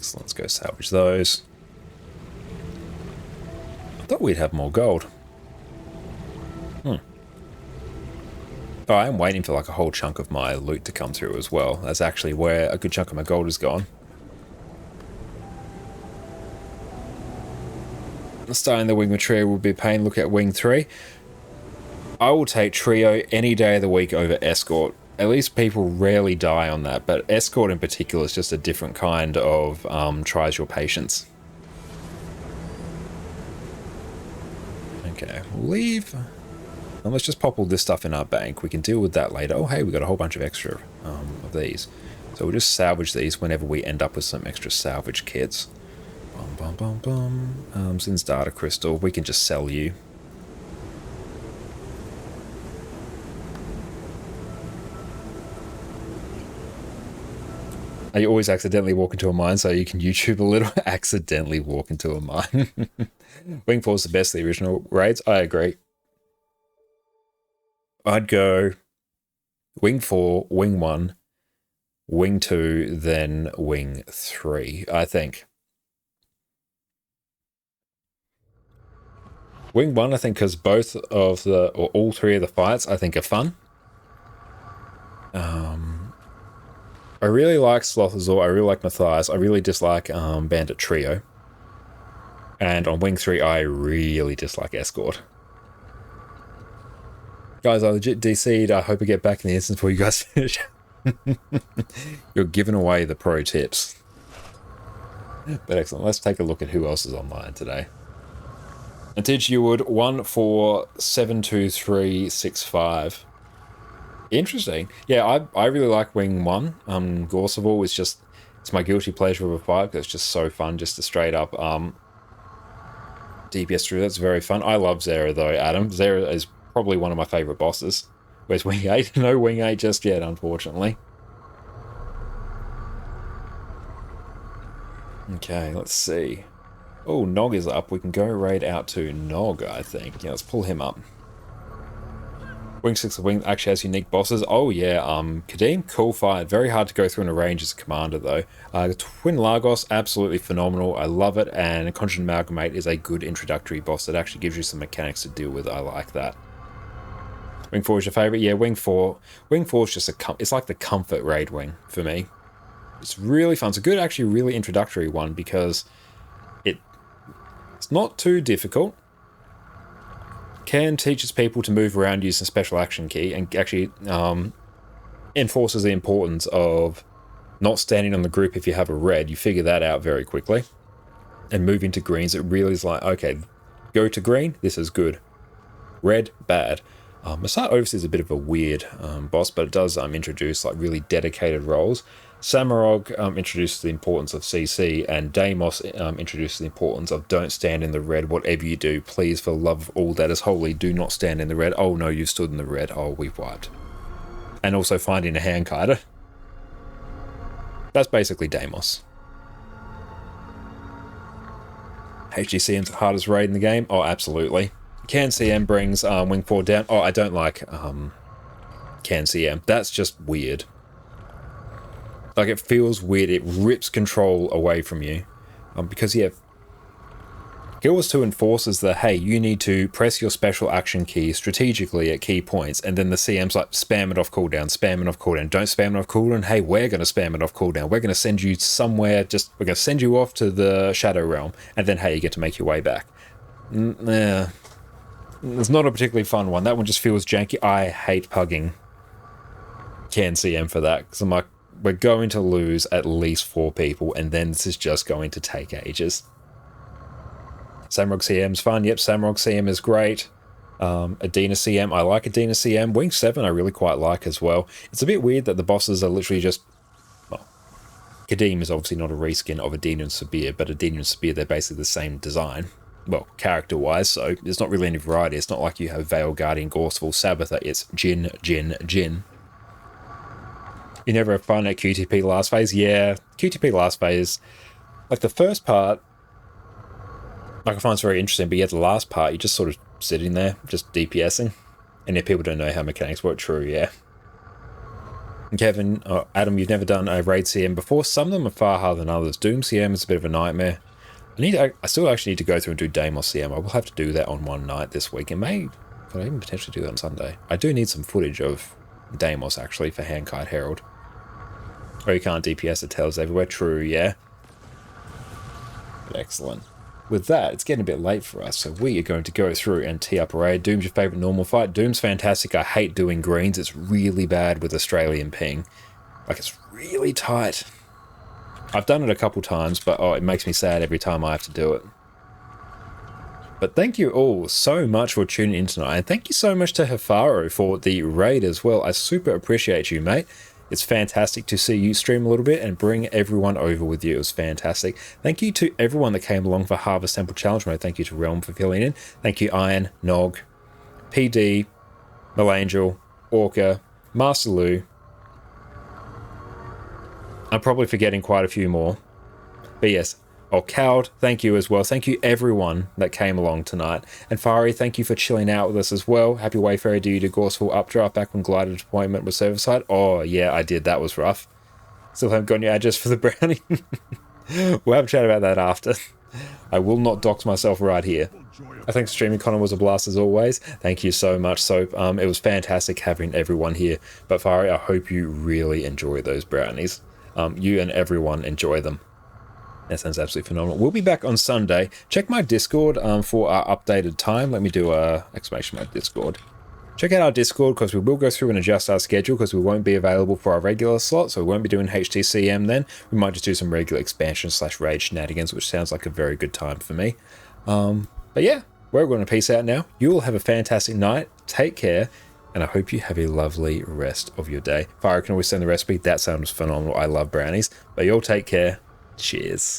Excellent, let's go salvage those. I thought we'd have more gold. Oh, I am waiting for like a whole chunk of my loot to come through as well. That's actually where a good chunk of my gold is gone. Starting the wing with trio would be a pain. Look at wing 3. I will take trio any day of the week over escort. At least people rarely die on that, but escort in particular is just a different kind of tries your patience. Okay, we'll leave. And let's just pop all this stuff in our bank. We can deal with that later. Oh, hey, we got a whole bunch of extra of these. So we'll just salvage these whenever we end up with some extra salvage kits. Bum, bum, bum, bum. Since data crystal, we can just sell you. You always accidentally walk into a mine, so you can YouTube a little. Accidentally walk into a mine. Wing 4 is the best of the original raids. I agree. I'd go wing 4, wing 1, wing 2, then wing 3, I think. Wing 1, I think, because both of the, or all three of the fights, I think are fun. I really like Slothazor, I really like Matthias, I really dislike Bandit Trio. And on wing 3, I really dislike Escort. Guys, I legit DC'd. I hope I get back in the instance before you guys finish. You're giving away the pro tips. But excellent. Let's take a look at who else is online today. Antij, you would 147235. Interesting. Yeah, I really like Wing 1. Gorseval is just, it's my guilty pleasure of a fight because it's just so fun just to straight up DPS through. That's very fun. I love Zera though, Adam. Zera is probably one of my favourite bosses. Where's Wing 8? No Wing 8 just yet, unfortunately. Okay, let's see. Oh, Nog is up. We can go raid out to Nog, I think. Yeah, let's pull him up. Wing 6 of Wing actually has unique bosses. Oh yeah, Kadim, cool fight. Very hard to go through in a range as a commander though. Twin Lagos, absolutely phenomenal. I love it. And Conjure Amalgamate is a good introductory boss that actually gives you some mechanics to deal with. I like that. Wing 4 is your favourite? Yeah, Wing 4. Wing 4 is just it's like the comfort raid wing for me. It's really fun. It's a good, actually really introductory one because it's not too difficult. Can teaches people to move around using special action key and actually enforces the importance of not standing on the group if you have a red. You figure that out very quickly. And moving to greens, it really is like, okay, go to green, this is good. Red, bad. Masat Overseer is a bit of a weird boss, but it does introduce like really dedicated roles. Samarog introduces the importance of CC, and Deimos introduces the importance of don't stand in the red, whatever you do. Please, for the love of all that is holy, do not stand in the red. Oh no, you've stood in the red. Oh, we've wiped. And also finding a hand carder. That's basically Deimos. HGCM's the hardest raid in the game? Oh, absolutely. Can CM brings Wing 4 down. Oh, I don't like Can CM. That's just weird. Like, it feels weird. It rips control away from you. Because, yeah, Guild 2 enforces the, hey, you need to press your special action key strategically at key points, and then the CM's like, spam it off cooldown, spam it off cooldown, don't spam it off cooldown, hey, we're going to spam it off cooldown, we're going to send you somewhere, we're going to send you off to the Shadow Realm, and then, hey, you get to make your way back. It's not a particularly fun one. That one just feels janky. I hate pugging Can CM for that, because I'm like, we're going to lose at least 4 people, and then this is just going to take ages. Samrog CM's fun. Yep, Samrog CM is great. Adina CM, I like Adina CM. Wing 7 I really quite like as well. It's a bit weird that the bosses are literally just... Well, Kadim is obviously not a reskin of Adina and Sabir, but Adina and Sabir, they're basically the same design. Well, character-wise, so there's not really any variety. It's not like you have Veil Guardian, Gorseful, Sabbather. It's Jin, Jin, Jin. You never have fun at QTP last phase? Yeah, QTP last phase, like the first part, like I find it's very interesting, but yeah, the last part, you're just sort of sitting there, just DPSing. And if people don't know how mechanics work, true, yeah. Kevin, Adam, you've never done a raid CM before. Some of them are far harder than others. Doom CM is a bit of a nightmare. I still actually need to go through and do Deimos CM. I will have to do that on one night this week. Could I even potentially do that on Sunday? I do need some footage of Deimos actually for Handkite Herald. Oh, you can't DPS it, tells everywhere. True, yeah. But excellent. With that, it's getting a bit late for us, so we are going to go through and tee up a raid. Doom's your favourite normal fight. Doom's fantastic. I hate doing greens. It's really bad with Australian ping. Like, it's really tight. I've done it a couple times, but oh, it makes me sad every time I have to do it. But thank you all so much for tuning in tonight, and thank you so much to Hafaro for the raid as well. I super appreciate you, mate. It's fantastic to see you stream a little bit and bring everyone over with you. It was fantastic. Thank you to everyone that came along for Harvest Temple Challenge Mode. Thank you to Realm for filling in. Thank you, Iron, Nog, PD, Melangel, Orca, Master Lou. I'm probably forgetting quite a few more. But yes, Cowed, thank you as well. Thank you everyone that came along tonight. And Fari, thank you for chilling out with us as well. Happy Wayfarer to you to Gorseful Updraft back when Glider Deployment was server-side. Oh yeah, I did. That was rough. Still haven't gotten your address for the brownie. We'll have a chat about that after. I will not dox myself right here. I think streaming Connor was a blast as always. Thank you so much, Soap. It was fantastic having everyone here. But Fari, I hope you really enjoy those brownies. You and everyone enjoy them. That sounds absolutely phenomenal. We'll be back on Sunday. Check my Discord for our updated time. Let me do a exclamation mark Discord. Check out our Discord because we will go through and adjust our schedule because we won't be available for our regular slot, so we won't be doing HTCM then. We might just do some regular expansion / raid shenanigans, which sounds like a very good time for me. But yeah, we're going to peace out now. You all have a fantastic night. Take care. And I hope you have a lovely rest of your day. Fire can always send the recipe. That sounds phenomenal. I love brownies. But you all take care. Cheers.